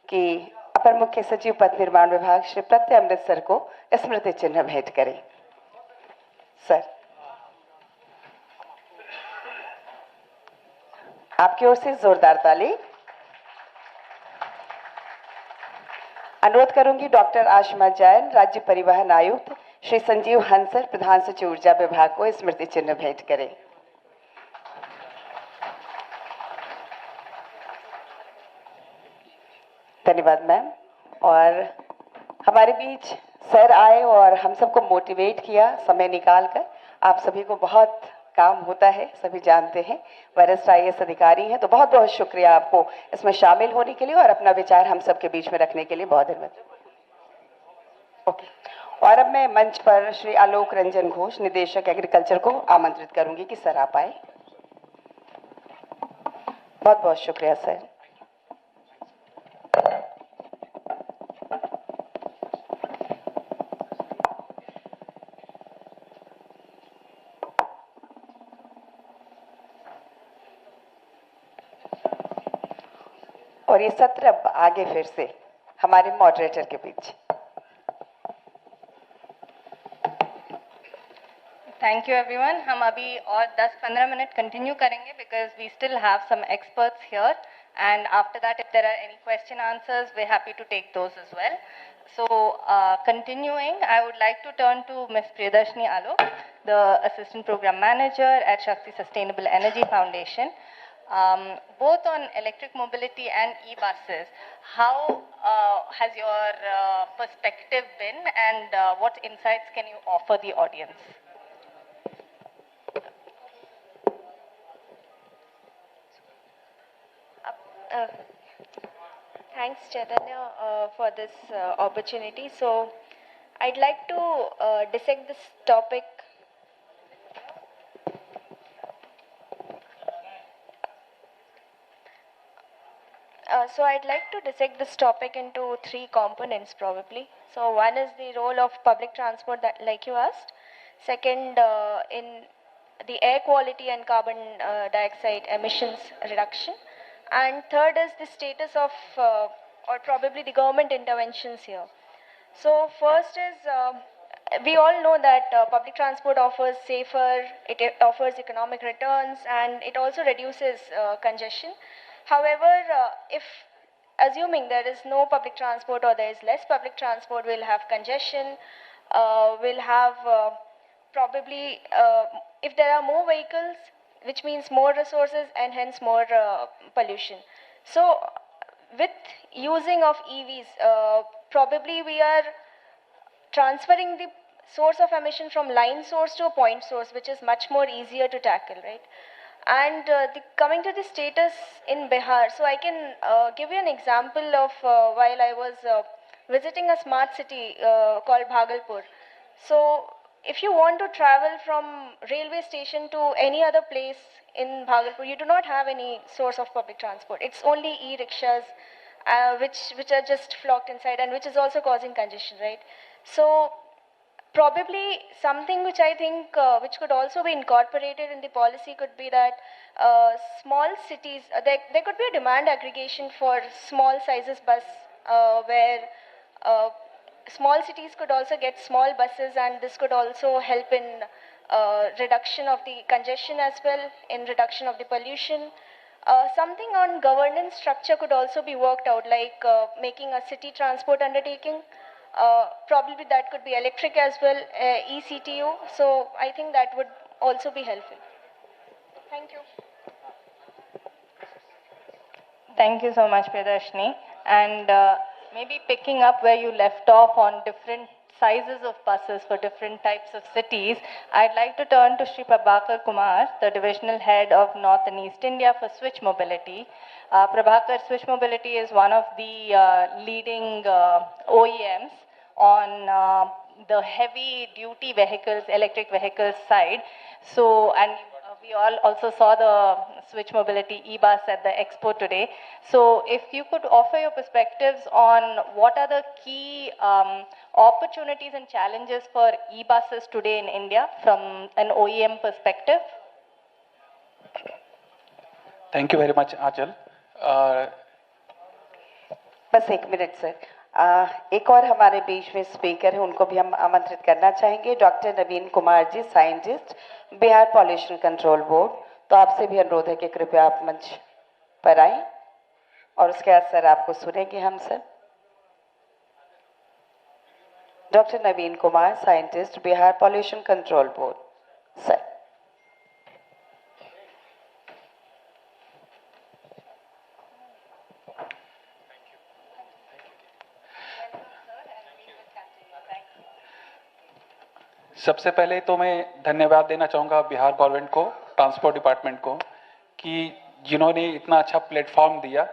कि अपर मुख्य सचिव पथ निर्माण विभाग श्री प्रत्यय अमृत सर को स्मृति चिन्ह भेंट करें. सर, आपकी ओर से जोरदार ताली. अनुरोध करूंगी डॉक्टर आशमा जैन, राज्य परिवहन आयुक्त, श्री संजीव हंसर, प्रधान सचिव ऊर्जा विभाग को स्मृति चिन्ह भेंट करें. धन्यवाद मैम. और हमारे बीच सर आए और हम सबको मोटिवेट किया समय निकाल कर. आप सभी को बहुत काम होता है, सभी जानते हैं, वरिष्ठ IAS अधिकारी हैं, तो बहुत बहुत शुक्रिया आपको इसमें शामिल होने के लिए और अपना विचार हम सबके बीच में रखने के लिए. बहुत धन्यवाद. ओके. और अब मैं मंच पर श्री आलोक रंजन घोष, निदेशक एग्रीकल्चर को आमंत्रित करूंगी कि सर आप आए. बहुत बहुत शुक्रिया सर. और ये सत्र अब आगे फिर से हमारे मॉडरेटर के बीच. Thank you everyone. हम अभी और 10-15 मिनट continue करेंगे because we still have some experts here, and after that if there are any question answers we're happy to take those as well. So continuing, I would like to turn to Ms. Priyadarshini Alok, the Assistant Program Manager at Shakti Sustainable Energy Foundation. Both on electric mobility and e-buses, how has your perspective been, and what insights can you offer the audience? Thanks, Chaitanya, for this opportunity. So, I'd like to dissect this topic. I'd like to dissect this topic into three components, probably. So, one is the role of public transport, that, like you asked. Second, in the air quality and carbon dioxide emissions reduction. And third is the status of, or probably the government interventions here. So first is, we all know that public transport offers safer, it offers economic returns, and it also reduces congestion. However, if assuming there is no public transport or there is less public transport, we'll have congestion, we'll have probably, if there are more vehicles, which means more resources and hence more pollution. So with using of EVs, probably we are transferring the source of emission from line source to a point source, which is much more easier to tackle, right? And coming to the status in Bihar, so I can give you an example of while I was visiting a smart city called Bhagalpur. So if you want to travel from railway station to any other place in Bhagalpur, you do not have any source of public transport. It's only e-rickshaws, which are just flocked inside, and which is also causing congestion, right? So probably something which I think which could also be incorporated in the policy could be that small cities, there could be a demand aggregation for small sizes bus where small cities could also get small buses, and this could also help in reduction of the congestion as well, in reduction of the pollution. Something on governance structure could also be worked out, like making a city transport undertaking. Probably that could be electric as well, ECTU. So I think that would also be helpful. Thank you. Thank you so much, Priyadarshini. And maybe picking up where you left off on different sizes of buses for different types of cities, I'd like to turn to Shri Prabhakar Kumar, the Divisional Head of North and East India for Switch Mobility. Prabhakar, Switch Mobility is one of the leading OEMs on the heavy duty vehicles, electric vehicles side. So, and we all also saw the Switch Mobility e-bus at the expo today. So if you could offer your perspectives on what are the key opportunities and challenges for e-buses today in India from an OEM perspective. Thank you very much, Achal. बस एक मिनट सर, एक और हमारे बीच में स्पीकर हैं, उनको भी हम आमंत्रित करना चाहेंगे, doctor Naveen Kumar ji, scientist, Bihar pollution control board. तो आपसे भी अनुरोध है कि कृपया आप मंच पर आएं और उसके बाद सर आपको सुनेंगे हम sir. Doctor Naveen Kumar, scientist, Bihar pollution control board, sir. सबसे पहले तो मैं धन्यवाद देना चाहूँगा बिहार गवर्नमेंट को, ट्रांसपोर्ट डिपार्टमेंट को, कि जिन्होंने इतना अच्छा प्लेटफॉर्म दिया।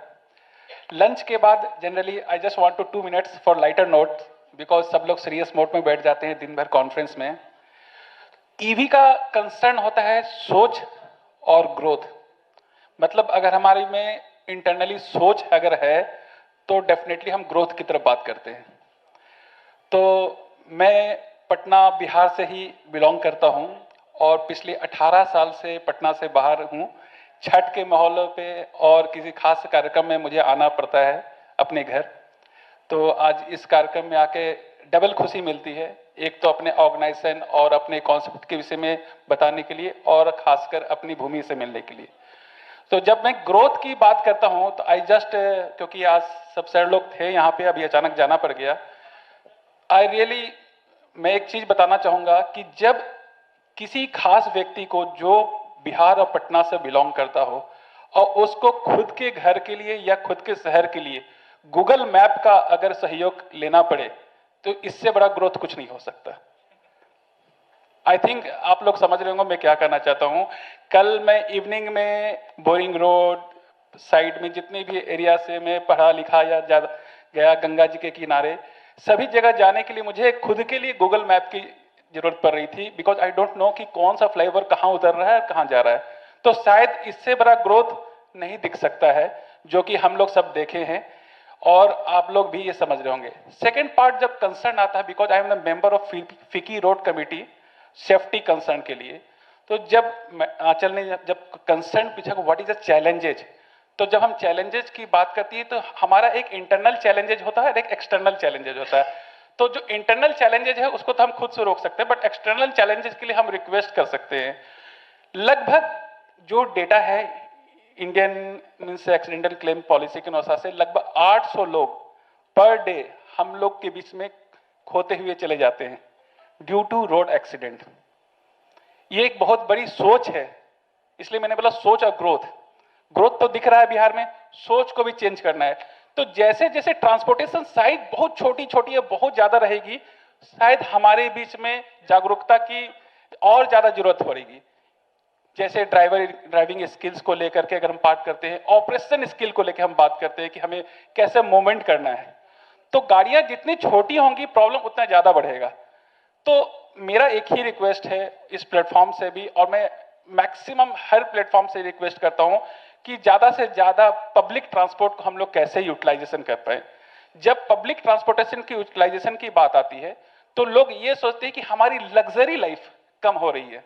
लंच के बाद generally I just want to 2 minutes for lighter note, because सब लोग सीरियस मोड में बैठ जाते हैं दिन भर कॉन्फ्रेंस में। ईवी का कंसर्न होता है सोच और ग्रोथ। मतलब अगर हमारे में इंटरनली सोच अगर है तो डेफिनेटली हम ग्रोथ की तरफ बात करते हैं। तो मैं पटना बिहार से ही बिलोंग करता हूं और पिछले 18 साल से पटना से बाहर हूं। छठ के माहौल पे और किसी खास कार्यक्रम में मुझे आना पड़ता है अपने घर। तो आज इस कार्यक्रम में आके डबल खुशी मिलती है, एक तो अपने ऑर्गेनाइजेशन और अपने कॉन्सेप्ट के विषय में बताने के लिए और खासकर अपनी भूमि से मिलने के लिए। तो जब मैं ग्रोथ की बात करता हूं तो आई जस्ट, क्योंकि आज सब सर लोग थे यहाँ पे, अभी अचानक जाना पड़ गया, आई रियली, मैं एक चीज बताना चाहूंगा कि जब किसी खास व्यक्ति को जो बिहार और पटना से बिलोंग करता हो और उसको खुद के घर के लिए या खुद के शहर के लिए गूगल मैप का अगर सहयोग लेना पड़े तो इससे बड़ा ग्रोथ कुछ नहीं हो सकता। आई थिंक आप लोग समझ रहे होंगे मैं क्या कहना चाहता हूं। कल मैं इवनिंग में बोरिंग रोड साइड में जितने भी एरिया से मैं पढ़ा लिखा या गया, गंगा जी के किनारे, सभी जगह जाने के लिए मुझे खुद के लिए गूगल मैप की जरूरत पड़ रही थी, बिकॉज आई डोंट नो कि कौन सा फ्लाईओवर कहाँ उतर रहा है, कहाँ जा रहा है। तो शायद इससे बड़ा ग्रोथ नहीं दिख सकता है, जो कि हम लोग सब देखे हैं और आप लोग भी ये समझ रहे होंगे। सेकेंड पार्ट जब कंसर्न आता है, because I am the member of फिकी रोड कमेटी सेफ्टी कंसर्न के लिए, तो जब आंचल ने जब कंसर्न पूछा व्हाट इज द चैलेंजेज, तो जब हम चैलेंजेज की बात करती है तो हमारा एक इंटरनल चैलेंजेज होता है और एक एक्सटर्नल चैलेंजेज होता है। तो जो इंटरनल चैलेंजेज है उसको तो हम खुद से रोक सकते हैं, बट एक्सटर्नल चैलेंजेस के लिए हम रिक्वेस्ट कर सकते हैं। लगभग जो डेटा है Indian means accidental claim policy के अनुसार से लगभग 800 लोग पर डे हम लोग के बीच में खोते हुए चले जाते हैं ड्यू टू रोड एक्सीडेंट। ये एक बहुत बड़ी सोच है, इसलिए मैंने बोला सोच और ग्रोथ। ग्रोथ तो दिख रहा है बिहार में, सोच को भी चेंज करना है। तो जैसे जैसे ट्रांसपोर्टेशन साइड बहुत छोटी छोटी है, बहुत ज्यादा रहेगी, शायद हमारे बीच में जागरूकता की और ज्यादा जरूरत पड़ेगी। जैसे ड्राइविंग स्किल्स को लेकर के अगर हम बात करते हैं, ऑपरेशन स्किल को लेकर हम बात करते हैं कि हमें कैसे मूवमेंट करना है, तो गाड़ियां जितनी छोटी होंगी प्रॉब्लम उतना ज्यादा बढ़ेगा। तो मेरा एक ही रिक्वेस्ट है इस प्लेटफॉर्म से भी, और मैं मैक्सिमम हर प्लेटफॉर्म से रिक्वेस्ट करता हूं कि ज्यादा से ज्यादा पब्लिक ट्रांसपोर्ट को हम लोग कैसे यूटिलाइजेशन कर पाए। जब पब्लिक ट्रांसपोर्टेशन की यूटिलाइजेशन की बात आती है तो लोग ये सोचते हैं कि हमारी लग्जरी लाइफ कम हो रही है।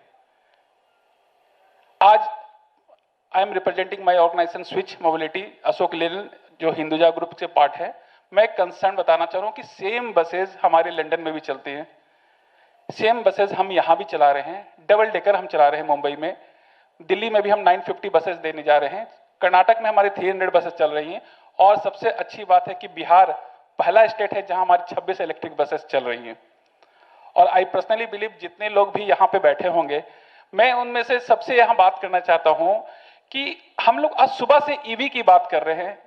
आज I am representing my organization switch mobility, Ashok Leyland जो हिंदुजा ग्रुप से पार्ट है। मैं कंसर्न बताना चाह रहा हूं कि सेम बसेज हमारे लंदन में भी चलती हैं, सेम बसेज हम यहां भी चला रहे हैं, डबल डेकर हम चला रहे हैं मुंबई में, दिल्ली में भी हम 950 बसेस देने जा रहे हैं, कर्नाटक में हमारी 300 बसेस चल रही हैं, और सबसे अच्छी बात है कि बिहार पहला स्टेट है जहां हमारी 26 इलेक्ट्रिक बसेस चल रही हैं। और आई पर्सनली बिलीव जितने लोग भी यहाँ पे बैठे होंगे, मैं उनमें से सबसे यहाँ बात करना चाहता हूं कि हम लोग आज सुबह से ईवी की बात कर रहे हैं,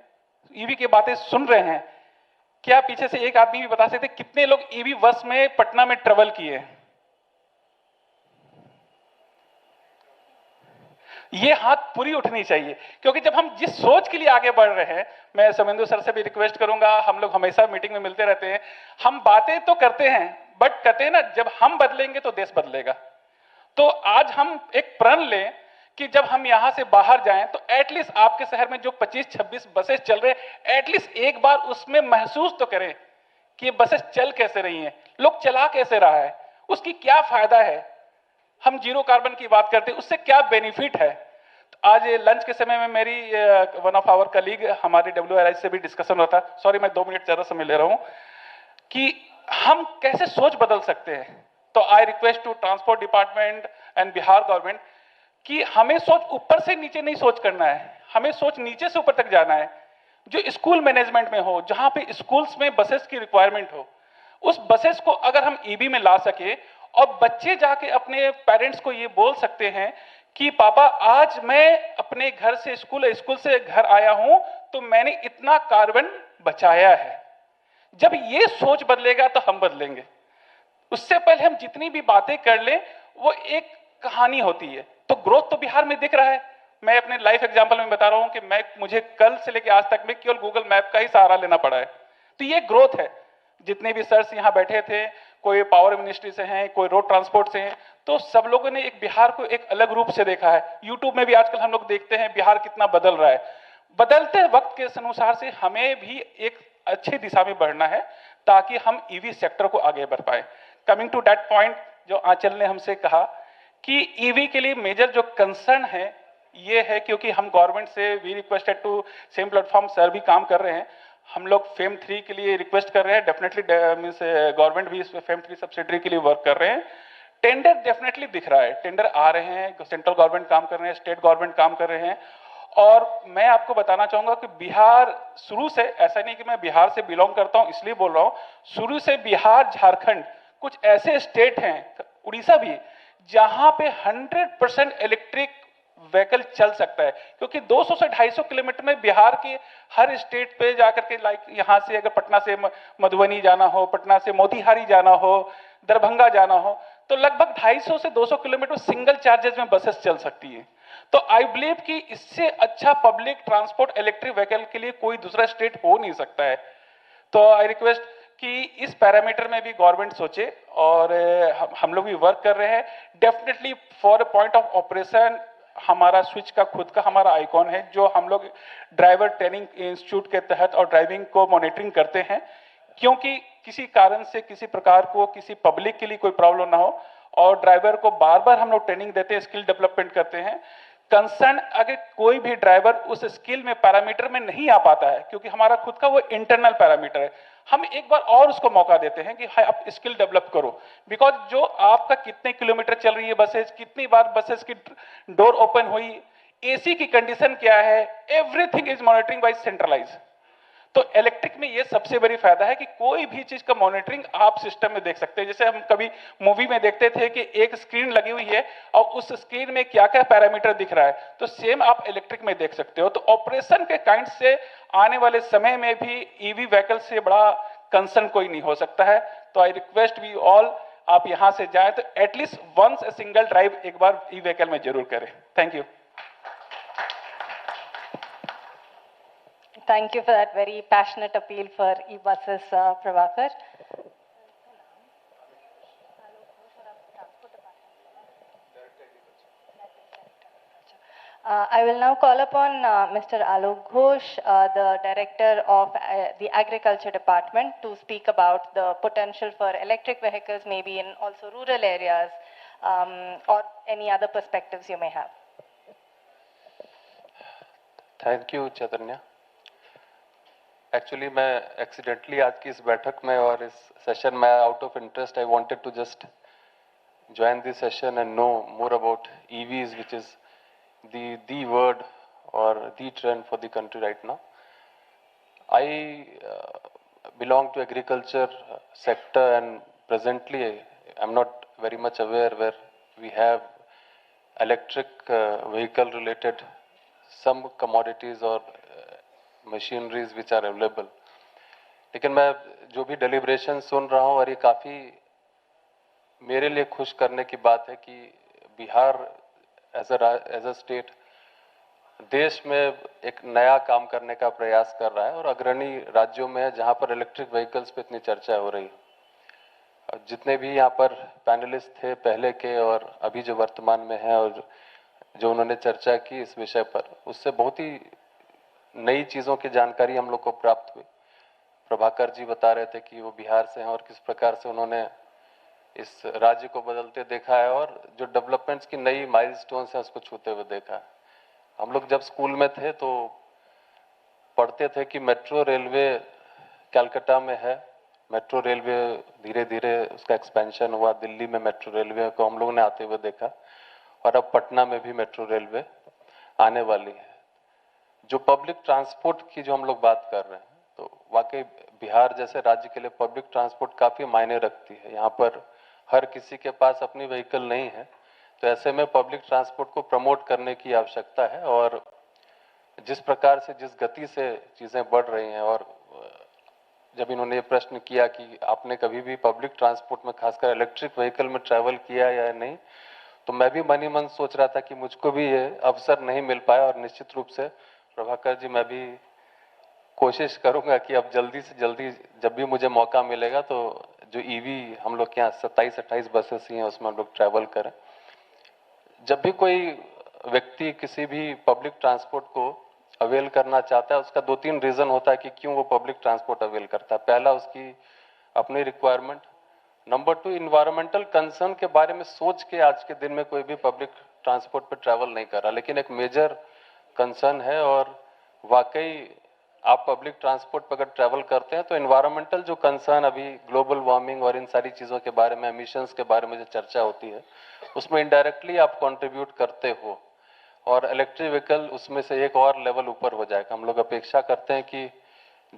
ईवी की बातें सुन रहे हैं। क्या पीछे से एक आदमी भी बता सकते कितने लोग ईवी बस में पटना में ट्रेवल किए? ये हाथ पूरी उठनी चाहिए, क्योंकि जब हम जिस सोच के लिए आगे बढ़ रहे हैं, मैं समेंदु सर से भी रिक्वेस्ट करूंगा, हम लोग हमेशा मीटिंग में मिलते रहते हैं, हम बातें तो करते हैं बट कहते हैं ना, जब हम बदलेंगे तो देश बदलेगा। तो आज हम एक प्रण लें कि जब हम यहां से बाहर जाएं तो एटलीस्ट आपके शहर में जो 25-26 बसेस चल रहे हैं, एटलीस्ट एक बार उसमें महसूस तो करें कि ये बसेस चल कैसे रही हैं, लोग चला कैसे रहा है, उसकी क्या फायदा है। हम जीरो कार्बन की बात करते हैं, उससे क्या बेनिफिट है। तो आज लंच के समय में मेरी वन ऑफ आवर कलीग हमारे WRI से भी डिस्कशन होता, सॉरी मैं 2 मिनट ज्यादा समय ले रहा हूं, कि हम कैसे सोच बदल सकते हैं। तो I request to transport department and Bihar government कि हमें सोच ऊपर से नीचे नहीं सोच करना है, हमें सोच नीचे से ऊपर तक जाना है। जो स्कूल मैनेजमेंट में हो, जहां पे स्कूल्स में बसेस की रिक्वायरमेंट हो, उस बसेस को अगर हम ईवी में ला सके और बच्चे जाके अपने पेरेंट्स को ये बोल सकते हैं कि पापा आज मैं अपने घर से स्कूल से घर आया हूं तो मैंने इतना कार्बन बचाया है। जब ये सोच बदलेगा तो हम बदलेंगे। उससे पहले हम जितनी भी बातें कर लें वो एक कहानी होती है। तो ग्रोथ तो बिहार में दिख रहा है। मैं अपने लाइफ एग्जांपल में बता रहा हूं कि मुझे कल से लेकर आज तक में केवल गूगल मैप का ही सहारा लेना पड़ा है। तो ये ग्रोथ है। जितने भी सर्स यहाँ बैठे थे, कोई पावर मिनिस्ट्री से हैं, कोई रोड ट्रांसपोर्ट से हैं, तो सब लोगों ने एक बिहार को एक अलग रूप से देखा है। यूट्यूब में भी आजकल हम लोग देखते हैं बिहार कितना बदल रहा है। बदलते वक्त के अनुसार से हमें भी एक अच्छी दिशा में बढ़ना है ताकि हम ईवी सेक्टर को आगे बढ़ पाए। कमिंग टू दैट पॉइंट जो आंचल ने हमसे कहा कि ईवी के लिए मेजर जो कंसर्न है ये है, क्योंकि हम गवर्नमेंट से we requested to same platform sir भी काम कर रहे हैं, हम लोग फेम 3 के लिए रिक्वेस्ट कर रहे हैं, डेफिनेटली मीन्स गवर्नमेंट भी इस पे फेम 3 सब्सिडरी के लिए वर्क कर रहे हैं। टेंडर डेफिनेटली दिख रहा है, टेंडर आ रहे हैं, सेंट्रल गवर्नमेंट काम कर रहे हैं, स्टेट गवर्नमेंट काम कर रहे हैं। और मैं आपको बताना चाहूंगा कि बिहार शुरू से, ऐसा नहीं कि मैं बिहार से बिलोंग करता हूं इसलिए बोल रहा हूं, शुरू से बिहार, झारखंड कुछ ऐसे स्टेट हैं, उड़ीसा भी, जहां पे 100% इलेक्ट्रिक व्हीकल चल सकता है। क्योंकि 200 से 250 किलोमीटर में बिहार के हर स्टेट पे जाकर के, लाइक यहाँ से अगर पटना से मधुबनी जाना हो, पटना से मोतिहारी जाना हो, दरभंगा जाना हो, तो लगभग 250 से 200 किलोमीटर सिंगल चार्जेस में बसेस चल सकती है। तो आई बिलीव कि इससे अच्छा पब्लिक ट्रांसपोर्ट इलेक्ट्रिक व्हीकल के लिए कोई दूसरा स्टेट हो नहीं सकता है। तो आई रिक्वेस्ट कि इस पैरामीटर में भी गवर्नमेंट सोचे, और हम लोग भी वर्क कर रहे हैं। Definitely for point of operation हमारा स्विच का खुद का हमारा आइकॉन है, जो हम लोग ड्राइवर ट्रेनिंग इंस्टीट्यूट के तहत और ड्राइविंग को मॉनिटरिंग करते हैं, क्योंकि किसी कारण से किसी प्रकार को किसी पब्लिक के लिए कोई प्रॉब्लम ना हो। और ड्राइवर को बार बार हम लोग ट्रेनिंग देते हैं, स्किल डेवलपमेंट करते हैं। कंसर्न अगर कोई भी ड्राइवर उस स्किल में पैरामीटर में नहीं आ पाता है, क्योंकि हमारा खुद का वो इंटरनल पैरामीटर है, हम एक बार और उसको मौका देते हैं कि हाँ आप स्किल डेवलप करो। बिकॉज जो आपका कितने किलोमीटर चल रही है बसेस, कितनी बार बसेस की डोर ओपन हुई, एसी की कंडीशन क्या है, everything is monitoring by centralize. तो इलेक्ट्रिक में ये सबसे बड़ी फायदा है कि कोई भी चीज का मॉनिटरिंग आप सिस्टम में देख सकते हैं। जैसे हम कभी मूवी में देखते थे कि एक स्क्रीन लगी हुई है और उस स्क्रीन में क्या क्या पैरामीटर दिख रहा है, तो सेम आप इलेक्ट्रिक में देख सकते हो। तो ऑपरेशन के काइंड से आने वाले समय में भी ईवी व्हीकल से बड़ा कंसर्न कोई नहीं हो सकता है। तो आई रिक्वेस्ट वी ऑल, आप यहां से जाएं तो at least once a single drive एक बार ई व्हीकल में जरूर करें। Thank you. Thank you for that very passionate appeal for e-buses, Prabhakar. I will now call upon Mr. Alok Ghosh, the Director of the Agriculture Department, to speak about the potential for electric vehicles, maybe in also rural areas, or any other perspectives you may have. Thank you, Chaitanya. Actually मैं एक्सीडेंटली आज की इस बैठक में और इस सेशन में out of interest I wanted to just join this session and know more about EVs, which is the word or the trend for the country right now. I belong to agriculture sector, and presently I'm not very much aware where we have electric vehicle related some commodities or machineries which are available. लेकिन मैं जो भी डेलिब्रेशन सुन रहा हूँ, और ये काफ़ी मेरे लिए खुश करने की बात है कि बिहार एज अ स्टेट देश में एक नया काम करने का प्रयास कर रहा है और अग्रणी राज्यों में है जहाँ पर इलेक्ट्रिक व्हीकल्स पे इतनी चर्चा हो रही है। जितने भी यहाँ पर पैनलिस्ट थे पहले के और अभी जो वर्तमान में हैं और जो उन्होंने चर्चा की इस विषय पर, उससे बहुत ही नई चीज़ों की जानकारी हम लोग को प्राप्त हुई। प्रभाकर जी बता रहे थे कि वो बिहार से हैं और किस प्रकार से उन्होंने इस राज्य को बदलते देखा है और जो डेवलपमेंट्स की नई माइलस्टोन्स हैं उसको छूते हुए देखा है। हम लोग जब स्कूल में थे तो पढ़ते थे कि मेट्रो रेलवे कलकत्ता में है, मेट्रो रेलवे धीरे धीरे उसका एक्सपेंशन हुआ, दिल्ली में मेट्रो रेलवे को हम लोगों ने आते हुए देखा, और अब पटना में भी मेट्रो रेलवे आने वाली है। जो पब्लिक ट्रांसपोर्ट की जो हम लोग बात कर रहे हैं, तो वाकई बिहार जैसे राज्य के लिए पब्लिक ट्रांसपोर्ट काफ़ी मायने रखती है। यहाँ पर हर किसी के पास अपनी व्हीकल नहीं है, तो ऐसे में पब्लिक ट्रांसपोर्ट को प्रमोट करने की आवश्यकता है। और जिस प्रकार से जिस गति से चीज़ें बढ़ रही हैं, और जब इन्होंने ये प्रश्न किया कि आपने कभी भी पब्लिक ट्रांसपोर्ट में खासकर इलेक्ट्रिक व्हीकल में ट्रैवल किया या नहीं, तो मैं भी मन ही मन सोच रहा था कि मुझको भी ये अवसर नहीं मिल पाया। और निश्चित रूप से प्रभाकर जी, मैं भी कोशिश करूंगा कि अब जल्दी से जल्दी जब भी मुझे मौका मिलेगा तो जो ईवी हम लोग के यहाँ 27-28 बसेस ही हैं उसमें हम लोग ट्रैवल करें। जब भी कोई व्यक्ति किसी भी पब्लिक ट्रांसपोर्ट को अवेल करना चाहता है, उसका 2-3 रीज़न होता है कि क्यों वो पब्लिक ट्रांसपोर्ट अवेल करता है। पहला उसकी अपनी रिक्वायरमेंट, नंबर 2 इन्वायरमेंटल कंसर्न के बारे में सोच के आज के दिन में कोई भी पब्लिक ट्रांसपोर्ट पे ट्रैवल नहीं कर रहा, लेकिन एक मेजर कंसर्न है। और वाकई आप पब्लिक ट्रांसपोर्ट पर अगर ट्रैवल करते हैं तो एनवायरमेंटल जो कंसर्न अभी ग्लोबल वार्मिंग और इन सारी चीज़ों के बारे में, एमिशंस के बारे में जो चर्चा होती है, उसमें इनडायरेक्टली आप कंट्रीब्यूट करते हो और इलेक्ट्रिक व्हीकल उसमें से एक और लेवल ऊपर हो जाएगा। हम लोग अपेक्षा करते हैं कि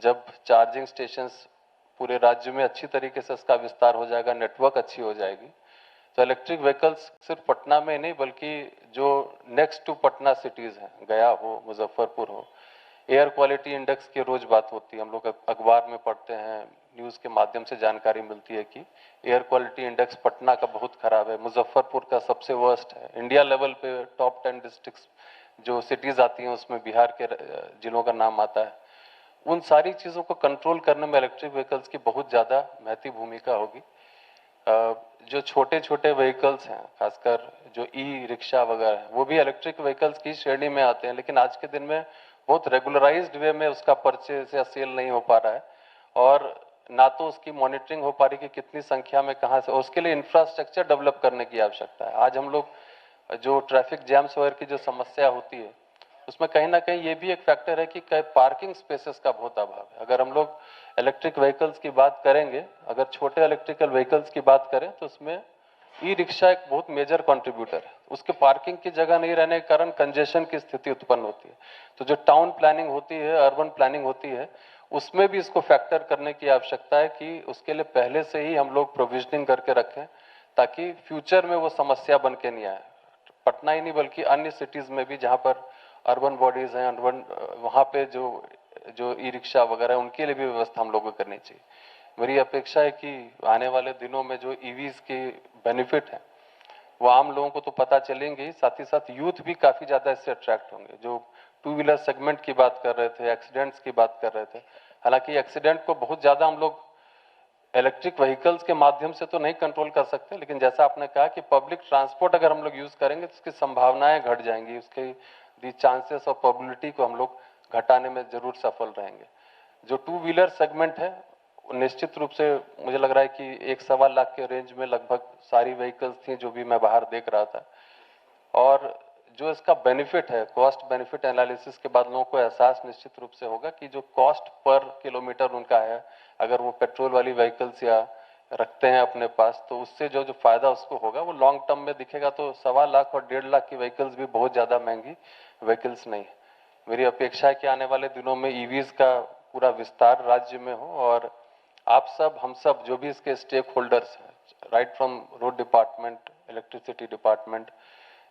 जब चार्जिंग स्टेशंस पूरे राज्य में अच्छी तरीके से इसका विस्तार हो जाएगा, नेटवर्क अच्छी हो जाएगी, तो इलेक्ट्रिक व्हीकल्स सिर्फ पटना में नहीं बल्कि जो नेक्स्ट टू पटना सिटीज़ हैं, गया हो, मुजफ्फरपुर हो, एयर क्वालिटी इंडेक्स की रोज बात होती है, हम लोग अखबार में पढ़ते हैं, न्यूज़ के माध्यम से जानकारी मिलती है कि एयर क्वालिटी इंडेक्स पटना का बहुत खराब है, मुजफ्फरपुर का सबसे वर्स्ट है। इंडिया लेवल पे टॉप 10 डिस्ट्रिक्ट्स जो सिटीज़ आती हैं उसमें बिहार के जिलों का नाम आता है। उन सारी चीज़ों को कंट्रोल करने में इलेक्ट्रिक व्हीकल्स की बहुत ज़्यादा महत्वपूर्ण भूमिका होगी। जो छोटे छोटे व्हीकल्स हैं, खासकर जो ई रिक्शा वगैरह हैं, वो भी इलेक्ट्रिक व्हीकल्स की श्रेणी में आते हैं, लेकिन आज के दिन में बहुत रेगुलराइज्ड वे में उसका परचेज या सेल नहीं हो पा रहा है और ना तो उसकी मॉनिटरिंग हो पा रही कि कितनी संख्या में कहाँ से, उसके लिए इंफ्रास्ट्रक्चर डेवलप करने की आवश्यकता है। आज हम लोग जो ट्रैफिक जैम्स वगैरह की जो समस्या होती है उसमें कहीं ना कहीं ये भी एक फैक्टर है कि पार्किंग स्पेसेस का बहुत अभाव है। अगर हम लोग इलेक्ट्रिक व्हीकल्स की बात करेंगे, अगर छोटे इलेक्ट्रिकल व्हीकल्स की बात करें तो उसमें ई रिक्शा एक बहुत मेजर कंट्रीब्यूटर है। उसके पार्किंग की जगह नहीं रहने के कारण कंजेशन की स्थिति उत्पन्न होती है। तो जो टाउन प्लानिंग होती है, अर्बन प्लानिंग होती है, उसमें भी इसको फैक्टर करने की आवश्यकता है कि उसके लिए पहले से ही हम लोग प्रोविजनिंग करके रखें ताकि फ्यूचर में वो समस्या बन के नहीं आए। पटना ही नहीं बल्कि अन्य सिटीज में भी जहाँ पर अर्बन बॉडीज हैं, अर्बन वहाँ पे जो ई रिक्शा वगैरह उनके लिए भी व्यवस्था हम लोगों को करनी चाहिए। मेरी अपेक्षा है कि आने वाले दिनों में जो ईवीज के बेनिफिट हैं वो आम लोगों को तो पता चलेंगे ही, साथ ही साथ यूथ भी काफी ज्यादा इससे अट्रैक्ट होंगे। जो टू व्हीलर सेगमेंट की बात कर रहे थे, एक्सीडेंट्स की बात कर रहे थे, हालांकि एक्सीडेंट को बहुत ज्यादा हम लोग इलेक्ट्रिक व्हीकल्स के माध्यम से तो नहीं कंट्रोल कर सकते, लेकिन जैसा आपने कहा कि पब्लिक ट्रांसपोर्ट अगर हम लोग यूज करेंगे तो उसकी संभावनाएं घट जाएंगी, उसके दी चांसेस और प्रोबेबिलिटी को हम लोग घटाने में जरूर सफल रहेंगे। जो टू व्हीलर सेगमेंट है निश्चित रूप से मुझे लग रहा है कि 1.25 लाख के रेंज में लगभग सारी व्हीकल्स थी जो भी मैं बाहर देख रहा था, और जो इसका बेनिफिट है, कॉस्ट बेनिफिट एनालिसिस के बाद लोगों को एहसास निश्चित रूप से होगा कि जो कॉस्ट पर किलोमीटर उनका है, अगर वो पेट्रोल वाली व्हीकल्स या रखते हैं अपने पास, तो उससे जो फायदा उसको होगा वो लॉन्ग टर्म में दिखेगा। तो 1.25 लाख और 1.5 लाख की व्हीकल्स भी बहुत ज्यादा महंगी व्हीकल्स नहीं है। मेरी अपेक्षा है कि आने वाले दिनों में ईवीज का पूरा विस्तार राज्य में हो और आप सब, हम सब जो भी इसके स्टेक होल्डर्स हैं, right from road department, electricity department,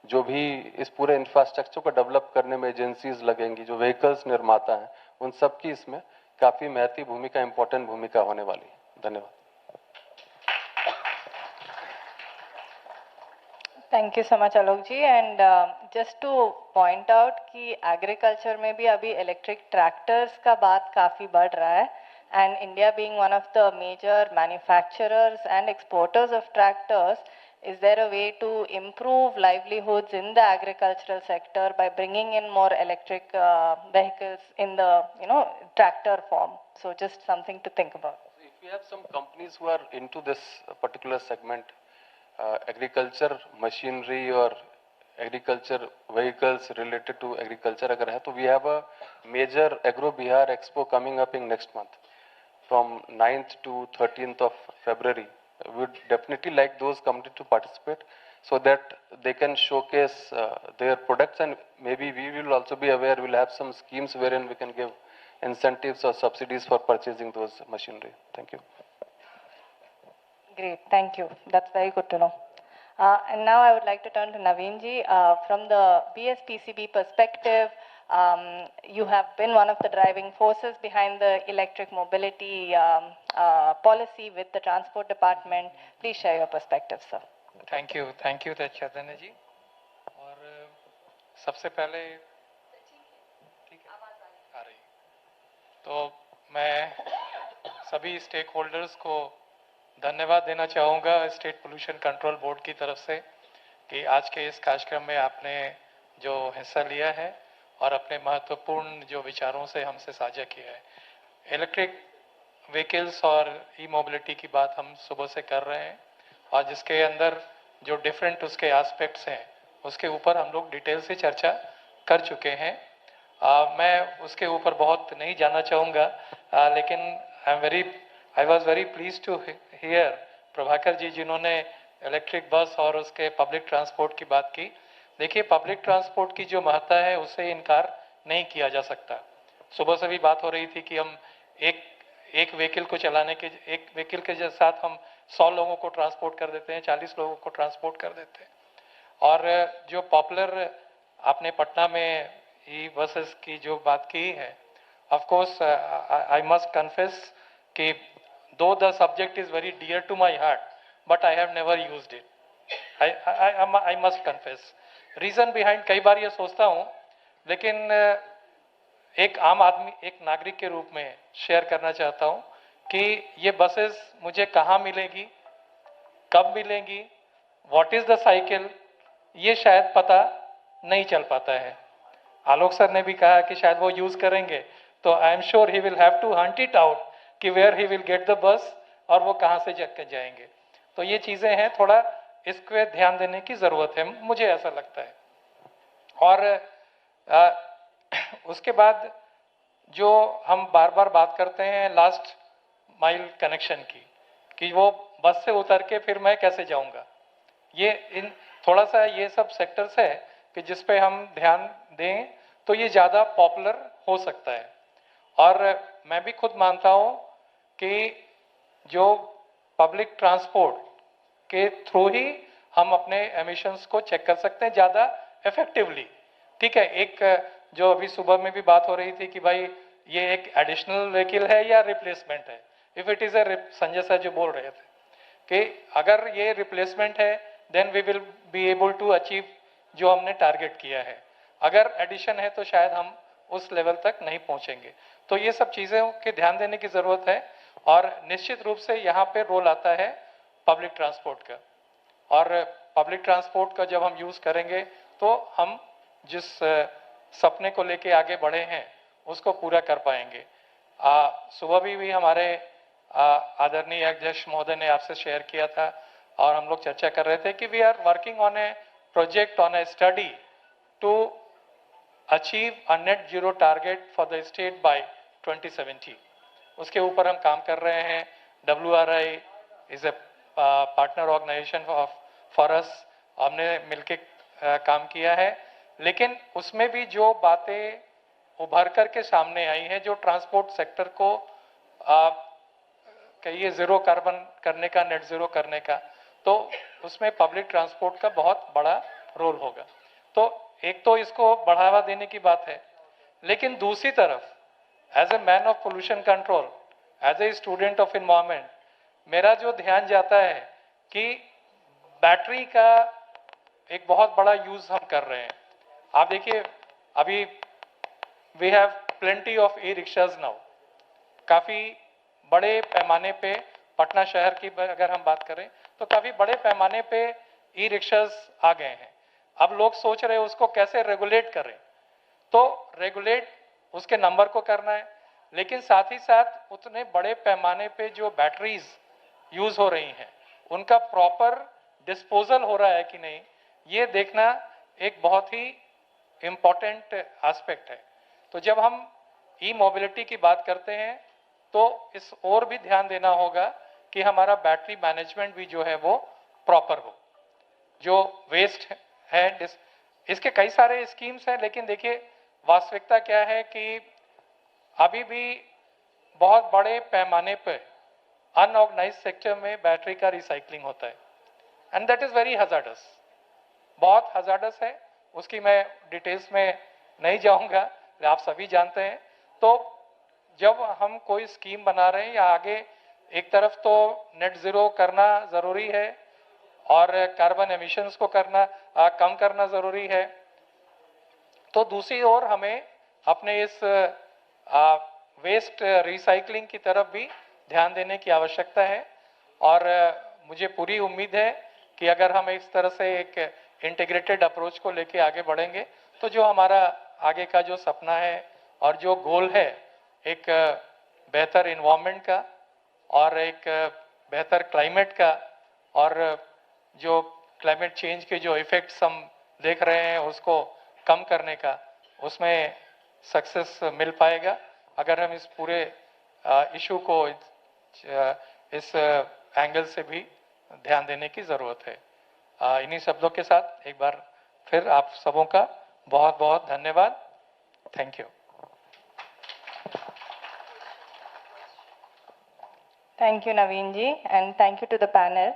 जो भी इस पूरे इंफ्रास्ट्रक्चर को डेवलप करने में एजेंसीज लगेंगी, जो व्हीकल्स निर्माता हैं, उन सब की इसमें काफी महत्वपूर्ण भूमिका, इंपॉर्टेंट भूमिका होने वाली है। धन्यवाद। Thank you so much Alok ji. And just to point out कि एग्रीकल्चर में भी अभी इलेक्ट्रिक ट्रैक्टर्स का बात काफ़ी बढ़ रहा है, and India being one of the major manufacturers and exporters of tractors, is there a way to improve livelihoods in the agricultural sector by bringing in more electric vehicles in the tractor form? So just something to think about. If we have some companies who are into this particular segment, agriculture machinery और agriculture vehicles related to agriculture अगर है तो we have a major agro Bihar expo coming up in next month from 9th to 13th of February. We would definitely like those companies to participate so that they can showcase their products, and maybe we will also be aware, we'll have some schemes wherein we can give incentives or subsidies for purchasing those machinery. Thank you. Great, thank you. That's very good to know. And now I would like to turn to Naveen ji. From the BSPCB perspective, you have been one of the driving forces behind the electric mobility policy with the Transport Department. Please share your perspective, sir. Thank you Chaitanya ji. और सबसे पहले ठीक है आ रही, तो मैं सभी स्टेक होल्डर्स को धन्यवाद देना चाहूँगा स्टेट पोल्यूशन कंट्रोल बोर्ड की तरफ से कि आज के इस कार्यक्रम में आपने जो हिस्सा लिया है और अपने महत्वपूर्ण जो विचारों से हमसे साझा किया है। इलेक्ट्रिक व्हीकल्स और ई मोबिलिटी की बात हम सुबह से कर रहे हैं और जिसके अंदर जो डिफरेंट उसके एस्पेक्ट्स हैं उसके ऊपर हम लोग डिटेल से चर्चा कर चुके हैं। मैं उसके ऊपर बहुत नहीं जाना चाहूँगा, लेकिन I was very please to hear Prabhakar ji जिन्होंने इलेक्ट्रिक बस और उसके पब्लिक ट्रांसपोर्ट की बात की। देखिए, पब्लिक ट्रांसपोर्ट की जो महत्ता है उससे इनकार नहीं किया जा सकता। सुबह से भी बात हो रही थी कि हम एक व्हीकल को चलाने के, एक व्हीकल के साथ हम 100 लोगों को ट्रांसपोर्ट कर देते हैं, 40 लोगों को ट्रांसपोर्ट कर देते हैं। और जो पॉपुलर आपने पटना में ई बसेस की जो बात की है, of course I must confess कि though the subject is very dear to my heart, but I have never used it, I must confess. Reason behind कई बार ये सोचता हूँ, लेकिन एक आम आदमी, एक नागरिक के रूप में शेयर करना चाहता हूँ कि ये बसेस मुझे कहाँ मिलेगी, कब मिलेंगी, व्हाट इज द साइकिल, ये शायद पता नहीं चल पाता है। आलोक सर ने भी कहा कि शायद वो यूज करेंगे, तो I am sure he will have to hunt it out कि where he will get the bus और वो कहाँ से जाएंगे। तो ये चीजें हैं, थोड़ा इस पे ध्यान देने की जरूरत है, मुझे ऐसा लगता है। और उसके बाद जो हम बार बार बात करते हैं लास्ट माइल कनेक्शन की, कि वो बस से उतर के फिर मैं कैसे जाऊंगा, ये इन थोड़ा सा ये सब सेक्टर्स है कि जिस पे हम ध्यान दें तो ये ज़्यादा पॉपुलर हो सकता है। और मैं भी खुद मानता हूँ कि जो पब्लिक ट्रांसपोर्ट के थ्रू ही हम अपने एमिशंस को चेक कर सकते हैं ज़्यादा इफेक्टिवली। ठीक है, एक जो अभी सुबह में भी बात हो रही थी कि भाई ये एक एडिशनल व्हीकल है या रिप्लेसमेंट है। If it is a, Sanjay sir जो बोल रहे थे कि अगर ये रिप्लेसमेंट है then we will be able to achieve जो हमने टारगेट किया है। अगर एडिशन है तो शायद हम उस लेवल तक नहीं पहुंचेंगे। तो ये सब चीज़ों के ध्यान देने की ज़रूरत है। और निश्चित रूप से यहाँ पे रोल आता है पब्लिक ट्रांसपोर्ट का। और पब्लिक ट्रांसपोर्ट का जब हम यूज़ करेंगे तो हम जिस सपने को लेके आगे बढ़े हैं उसको पूरा कर पाएंगे। सुबह भी हमारे आदरणीय अध्यक्ष महोदय ने आपसे शेयर किया था और हम लोग चर्चा कर रहे थे कि we are working on a project, on a study to achieve a net zero target for the state by 2070। उसके ऊपर हम काम कर रहे हैं। WRI is a partner organization for us, हमने मिलके काम किया है। लेकिन उसमें भी जो बातें उभर कर के सामने आई हैं, जो ट्रांसपोर्ट सेक्टर को कहिए जीरो कार्बन करने का, नेट जीरो करने का, तो उसमें पब्लिक ट्रांसपोर्ट का बहुत बड़ा रोल होगा। तो एक तो इसको बढ़ावा देने की बात है, लेकिन दूसरी तरफ as a man of pollution control, as a student of environment, मेरा जो ध्यान जाता है कि बैटरी का एक बहुत बड़ा यूज हम कर रहे हैं। आप देखिए, अभी we have plenty of e rickshaws now. काफ़ी बड़े पैमाने पे पटना शहर की अगर हम बात करें तो काफ़ी बड़े पैमाने पे ई रिक्शाज आ गए हैं। अब लोग सोच रहे हैं उसको कैसे रेगुलेट करें। तो रेगुलेट उसके नंबर को करना है, लेकिन साथ ही साथ उतने बड़े पैमाने पे जो बैटरीज यूज हो रही हैं उनका प्रॉपर डिस्पोजल हो रहा है कि नहीं, ये देखना एक बहुत ही इम्पॉर्टेंट एस्पेक्ट है। तो जब हम ई मोबिलिटी की बात करते हैं तो इस और भी ध्यान देना होगा कि हमारा बैटरी मैनेजमेंट भी जो है वो प्रॉपर हो। जो वेस्ट है, इसके कई सारे स्कीम्स हैं, लेकिन देखिए वास्तविकता क्या है कि अभी भी बहुत बड़े पैमाने पर अनऑर्गेनाइज सेक्टर में बैटरी का रिसाइकलिंग होता है, and that is very hazardous, बहुत हजार्डस है। उसकी मैं डिटेल्स में नहीं जाऊंगा, आप सभी जानते हैं। तो जब हम कोई स्कीम बना रहे हैं या आगे, एक तरफ तो नेट जीरो करना जरूरी है और कार्बन एमिशंस को कम करना जरूरी है, तो दूसरी ओर हमें अपने इस वेस्ट रिसाइकलिंग की तरफ भी ध्यान देने की आवश्यकता है। और मुझे पूरी उम्मीद है कि अगर हम इस तरह से एक इंटीग्रेटेड अप्रोच को लेके आगे बढ़ेंगे तो जो हमारा आगे का जो सपना है और जो गोल है, एक बेहतर इन्वायरमेंट का और एक बेहतर क्लाइमेट का, और जो क्लाइमेट चेंज के जो इफेक्ट्स हम देख रहे हैं उसको कम करने का, उसमें सक्सेस मिल पाएगा अगर हम इस पूरे इशू को इस एंगल से भी ध्यान देने की ज़रूरत है। इन्हीं शब्दों के साथ एक बार फिर आप सबों का बहुत बहुत धन्यवाद। Thank you. Thank you, Naveen ji, and thank you to the panel.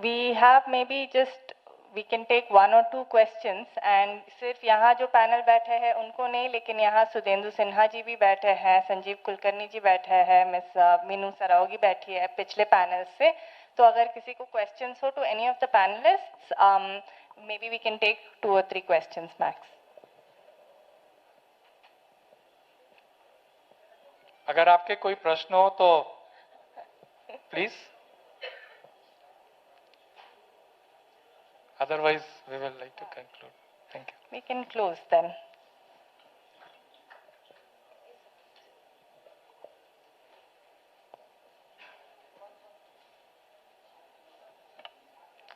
We have maybe just, we can take one or two questions, and सिर्फ यहाँ जो पैनल बैठे हैं उनको नहीं, लेकिन यहाँ सुदेंदु सिन्हा जी भी बैठे हैं, संजीव कुलकर्णी जी बैठे हैं, मिस मीनू सरावगी बैठी है पिछले पैनल से। तो अगर किसी को questions हो to any of the panelists, maybe we can take 2 or 3 questions max. अगर आपके कोई प्रश्न हो तो please, otherwise we will like to conclude. Thank you. We can close then.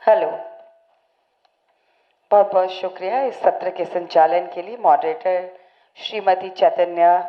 Hello, बहुत बहुत शुक्रिया इस सत्र के संचालन के लिए। मॉडरेटर श्रीमती चैतन्या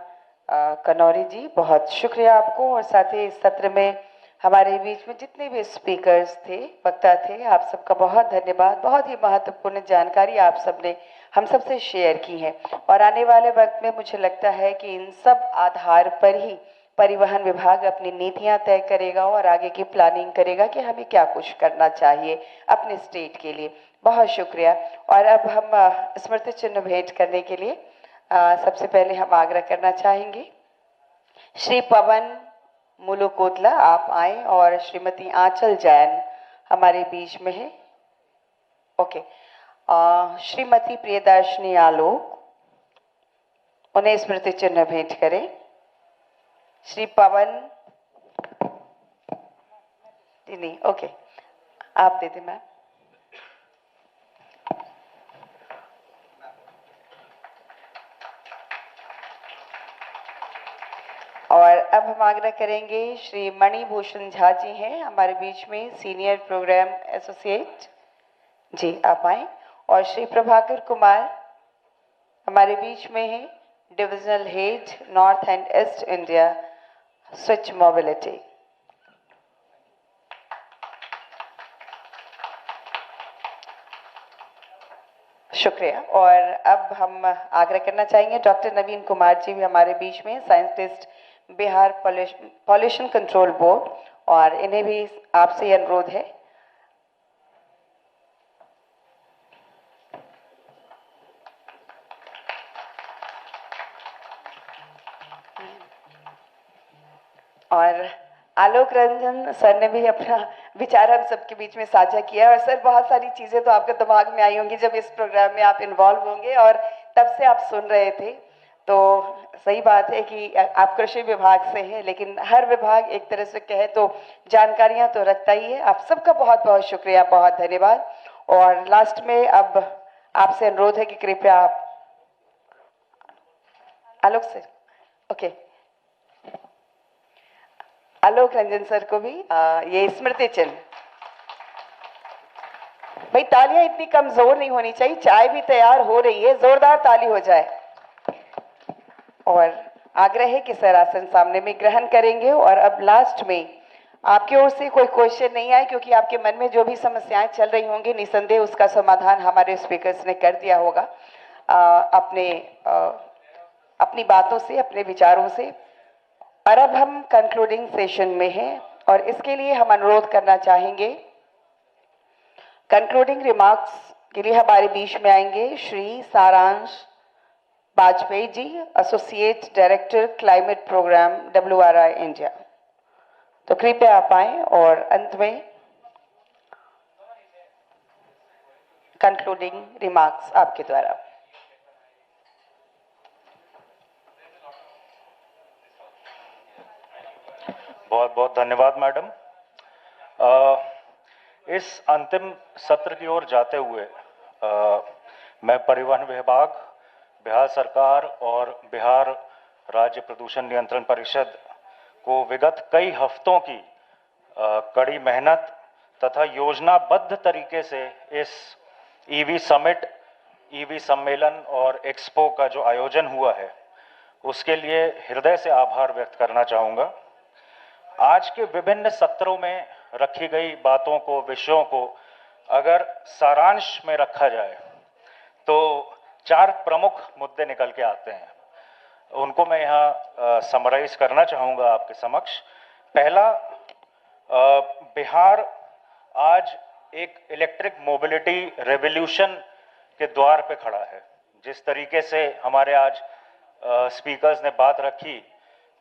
कनौरी जी, बहुत शुक्रिया आपको। और साथ ही इस सत्र में हमारे बीच में जितने भी स्पीकर्स थे, वक्ता थे, आप सबका बहुत धन्यवाद। बहुत ही महत्वपूर्ण जानकारी आप सबने हम सबसे शेयर की है और आने वाले वक्त में मुझे लगता है कि इन सब आधार पर ही परिवहन विभाग अपनी नीतियां तय करेगा और आगे की प्लानिंग करेगा कि हमें क्या कुछ करना चाहिए अपने स्टेट के लिए। बहुत शुक्रिया। और अब हम स्मृति चिन्ह भेंट करने के लिए सबसे पहले हम आग्रह करना चाहेंगे श्री पवन मुलुकोतला आप आए और श्रीमती आंचल जैन हमारे बीच में है। ओके, श्रीमती प्रियदर्शनी आलोक, उन्हें स्मृति चिन्ह भेंट करें। श्री पवन जी नहीं, ओके, आप दे दें मैम। और अब हम आग्रह करेंगे श्री मणिभूषण झा जी हैं हमारे बीच में, सीनियर प्रोग्राम एसोसिएट जी, आप आए। और श्री प्रभाकर कुमार हमारे बीच में हैं, divisional head north and east India Switch mobility. शुक्रिया। और अब हम आग्रह करना चाहेंगे डॉक्टर नवीन कुमार जी भी हमारे बीच में, scientist Bihar pollution control board, और इन्हें भी आपसे अनुरोध है। और आलोक रंजन सर ने भी अपना विचार हम सबके बीच में साझा किया। और सर, बहुत सारी चीज़ें तो आपके दिमाग में आई होंगी जब इस प्रोग्राम में आप इन्वॉल्व होंगे और तब से आप सुन रहे थे। तो सही बात है कि आप कृषि विभाग से हैं, लेकिन हर विभाग एक तरह से कहे तो जानकारियां तो रखता ही है। आप सबका बहुत बहुत शुक्रिया, बहुत धन्यवाद। और लास्ट में अब आपसे अनुरोध है कि कृपया आप आलोक sir, okay, Alok Ranjan sir को भी ये स्मृति चिन्ह। भाई तालियां इतनी कमजोर नहीं होनी चाहिए, चाय भी तैयार हो रही है, जोरदार ताली हो जाए। और आग्रह है कि सर आसन सामने में ग्रहण करेंगे। और अब लास्ट में आपकी ओर से कोई क्वेश्चन नहीं आए, क्योंकि आपके मन में जो भी समस्याएं चल रही होंगी निसंदेह उसका समाधान हमारे स्पीकर्स ने कर दिया होगा अपनी बातों से, अपने विचारों से। और अब हम कंक्लूडिंग सेशन में हैं और इसके लिए हम अनुरोध करना चाहेंगे, कंक्लूडिंग रिमार्क्स के लिए हमारे बीच में आएंगे Shri Saransh Vajpayee ji, associate director climate programme WRI India. तो कृपया आप आए और अंत में कंक्लूडिंग रिमार्क्स आपके द्वारा। बहुत बहुत धन्यवाद मैडम। इस अंतिम सत्र की ओर जाते हुए मैं परिवहन विभाग, बिहार सरकार और बिहार राज्य प्रदूषण नियंत्रण परिषद को विगत कई हफ्तों की कड़ी मेहनत तथा योजनाबद्ध तरीके से इस ईवी समिट ईवी सम्मेलन और एक्सपो का जो आयोजन हुआ है उसके लिए हृदय से आभार व्यक्त करना चाहूँगा। आज के विभिन्न सत्रों में रखी गई बातों को, विषयों को अगर सारांश में रखा जाए तो 4 प्रमुख मुद्दे निकल के आते हैं। उनको मैं यहाँ समराइज करना चाहूँगा आपके समक्ष। पहला, बिहार आज एक इलेक्ट्रिक मोबिलिटी रेवोल्यूशन के द्वार पे खड़ा है। जिस तरीके से हमारे आज स्पीकर्स ने बात रखी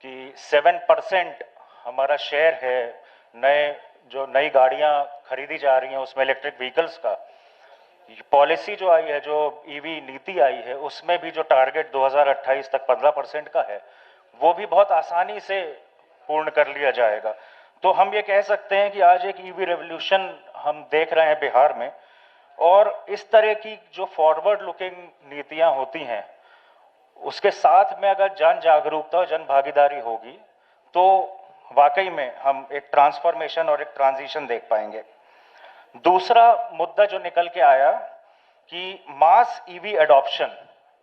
कि 7% हमारा शेयर है, नई गाड़ियां खरीदी जा रही हैं उसमें इलेक्ट्रिक व्हीकल्स का। पॉलिसी जो आई है, जो ईवी नीति आई है, उसमें भी जो टारगेट 2028 तक 15% का है, वो भी बहुत आसानी से पूर्ण कर लिया जाएगा। तो हम ये कह सकते हैं कि आज एक ईवी रेवोल्यूशन हम देख रहे हैं बिहार में। और इस तरह की जो फॉरवर्ड लुकिंग नीतियां होती हैं, उसके साथ में अगर जन जागरूकता और जन भागीदारी होगी तो वाकई में हम एक ट्रांसफॉर्मेशन और एक ट्रांजिशन देख पाएंगे। दूसरा मुद्दा जो निकल के आया कि मास ईवी एडॉप्शन,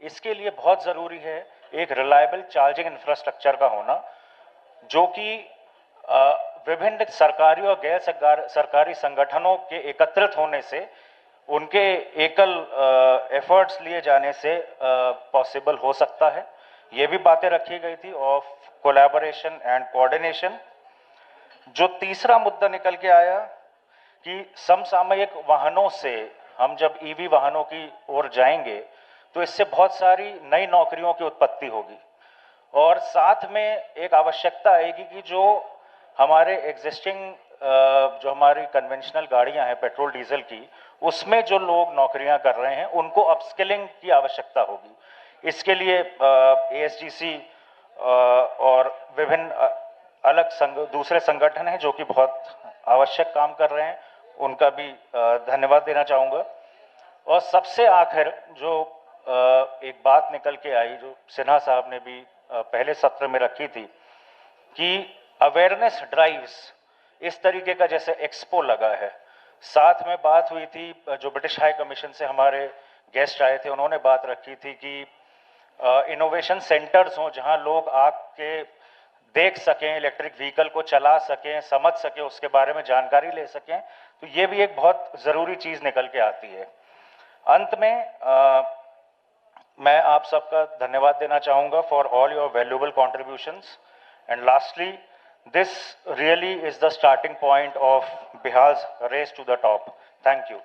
इसके लिए बहुत ज़रूरी है एक रिलायबल चार्जिंग इंफ्रास्ट्रक्चर का होना, जो कि विभिन्न सरकारी और गैर सरकारी संगठनों के एकत्रित होने से, उनके एकल एफर्ट्स लिए जाने से पॉसिबल हो सकता है। ये भी बातें रखी गई थी ऑफ कोलैबोरेशन एंड कोऑर्डिनेशन। जो तीसरा मुद्दा निकल के आया कि समसामयिक वाहनों से हम जब ईवी वाहनों की ओर जाएंगे तो इससे बहुत सारी नई नौकरियों की उत्पत्ति होगी और साथ में एक आवश्यकता आएगी कि जो हमारे एग्जिस्टिंग जो हमारी कन्वेंशनल गाड़ियां हैं पेट्रोल डीजल की, उसमें जो लोग नौकरियां कर रहे हैं उनको अपस्किलिंग की आवश्यकता होगी। इसके लिए एएसजीसी और विभिन्न अलग दूसरे संगठन हैं जो कि बहुत आवश्यक काम कर रहे हैं, उनका भी धन्यवाद देना चाहूँगा। और सबसे आखिर जो एक बात निकल के आई, जो सिन्हा साहब ने भी पहले सत्र में रखी थी कि अवेयरनेस ड्राइव्स, इस तरीके का जैसे एक्सपो लगा है, साथ में बात हुई थी जो ब्रिटिश हाई कमीशन से हमारे गेस्ट आए थे, उन्होंने बात रखी थी कि इनोवेशन सेंटर्स हों जहां लोग आके देख सकें, इलेक्ट्रिक व्हीकल को चला सकें, समझ सकें, उसके बारे में जानकारी ले सकें। तो ये भी एक बहुत ज़रूरी चीज़ निकल के आती है। अंत में मैं आप सबका धन्यवाद देना चाहूँगा for all your valuable contributions and lastly this really is the starting point of Bihar's race to the top. Thank you.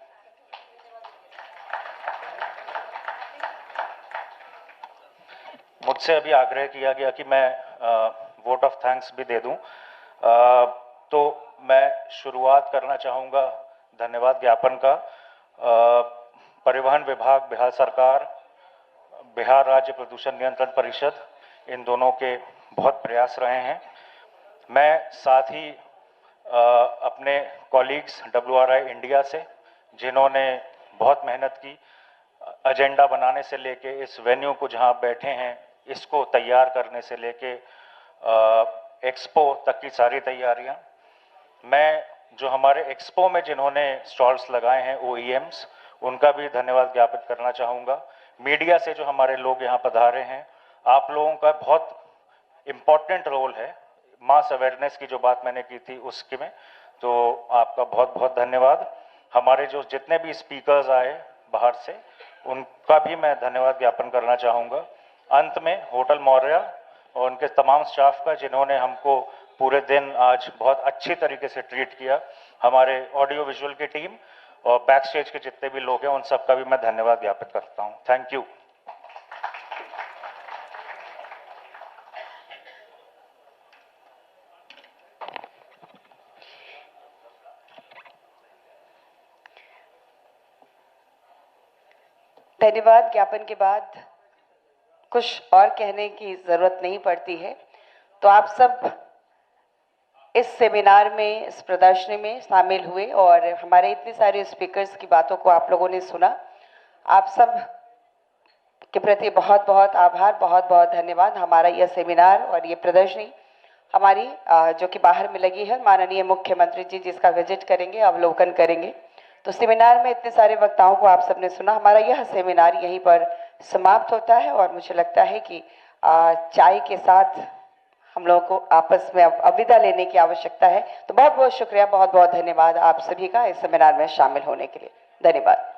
मुझसे अभी आग्रह किया गया कि मैं वोट ऑफ थैंक्स भी दे दूं, तो मैं शुरुआत करना चाहूँगा धन्यवाद ज्ञापन का। परिवहन विभाग, बिहार सरकार, बिहार राज्य प्रदूषण नियंत्रण परिषद, इन दोनों के बहुत प्रयास रहे हैं। मैं साथ ही अपने कॉलीग्स WRI इंडिया से, जिन्होंने बहुत मेहनत की एजेंडा बनाने से लेके इस वेन्यू को जहां बैठे हैं इसको तैयार करने से लेके एक्सपो तक की सारी तैयारियां, मैं जो हमारे एक्सपो में जिन्होंने स्टॉल्स लगाए हैं OEMs, उनका भी धन्यवाद ज्ञापित करना चाहूँगा। मीडिया से जो हमारे लोग यहाँ पधारे हैं, आप लोगों का बहुत इम्पोर्टेंट रोल है मास अवेयरनेस की जो बात मैंने की थी उसके में, तो आपका बहुत बहुत धन्यवाद। हमारे जो जितने भी स्पीकर्स आए बाहर से, उनका भी मैं धन्यवाद ज्ञापन करना चाहूँगा। अंत में होटल मौर्या और उनके तमाम स्टाफ का, जिन्होंने हमको पूरे दिन आज बहुत अच्छी तरीके से ट्रीट किया, हमारे ऑडियो विजुअल की टीम और बैक स्टेज के जितने भी लोग हैं, उन सबका भी मैं धन्यवाद ज्ञापित करता हूँ। Thank you. धन्यवाद ज्ञापन के बाद कुछ और कहने की जरूरत नहीं पड़ती है। तो आप सब इस सेमिनार में, इस प्रदर्शनी में शामिल हुए और हमारे इतने सारे स्पीकर्स की बातों को आप लोगों ने सुना। आप सब के प्रति बहुत बहुत आभार, बहुत बहुत धन्यवाद। हमारा यह सेमिनार और ये प्रदर्शनी हमारी जो कि बाहर में लगी है, माननीय मुख्यमंत्री जी जिसका विजिट करेंगे, अवलोकन करेंगे, तो सेमिनार में इतने सारे वक्ताओं को आप सबने सुना। हमारा यह सेमिनार यहीं पर समाप्त होता है और मुझे लगता है कि चाय के साथ हम लोगों को आपस में अब विदा लेने की आवश्यकता है। तो बहुत बहुत शुक्रिया, बहुत बहुत धन्यवाद आप सभी का इस सेमिनार में शामिल होने के लिए। धन्यवाद।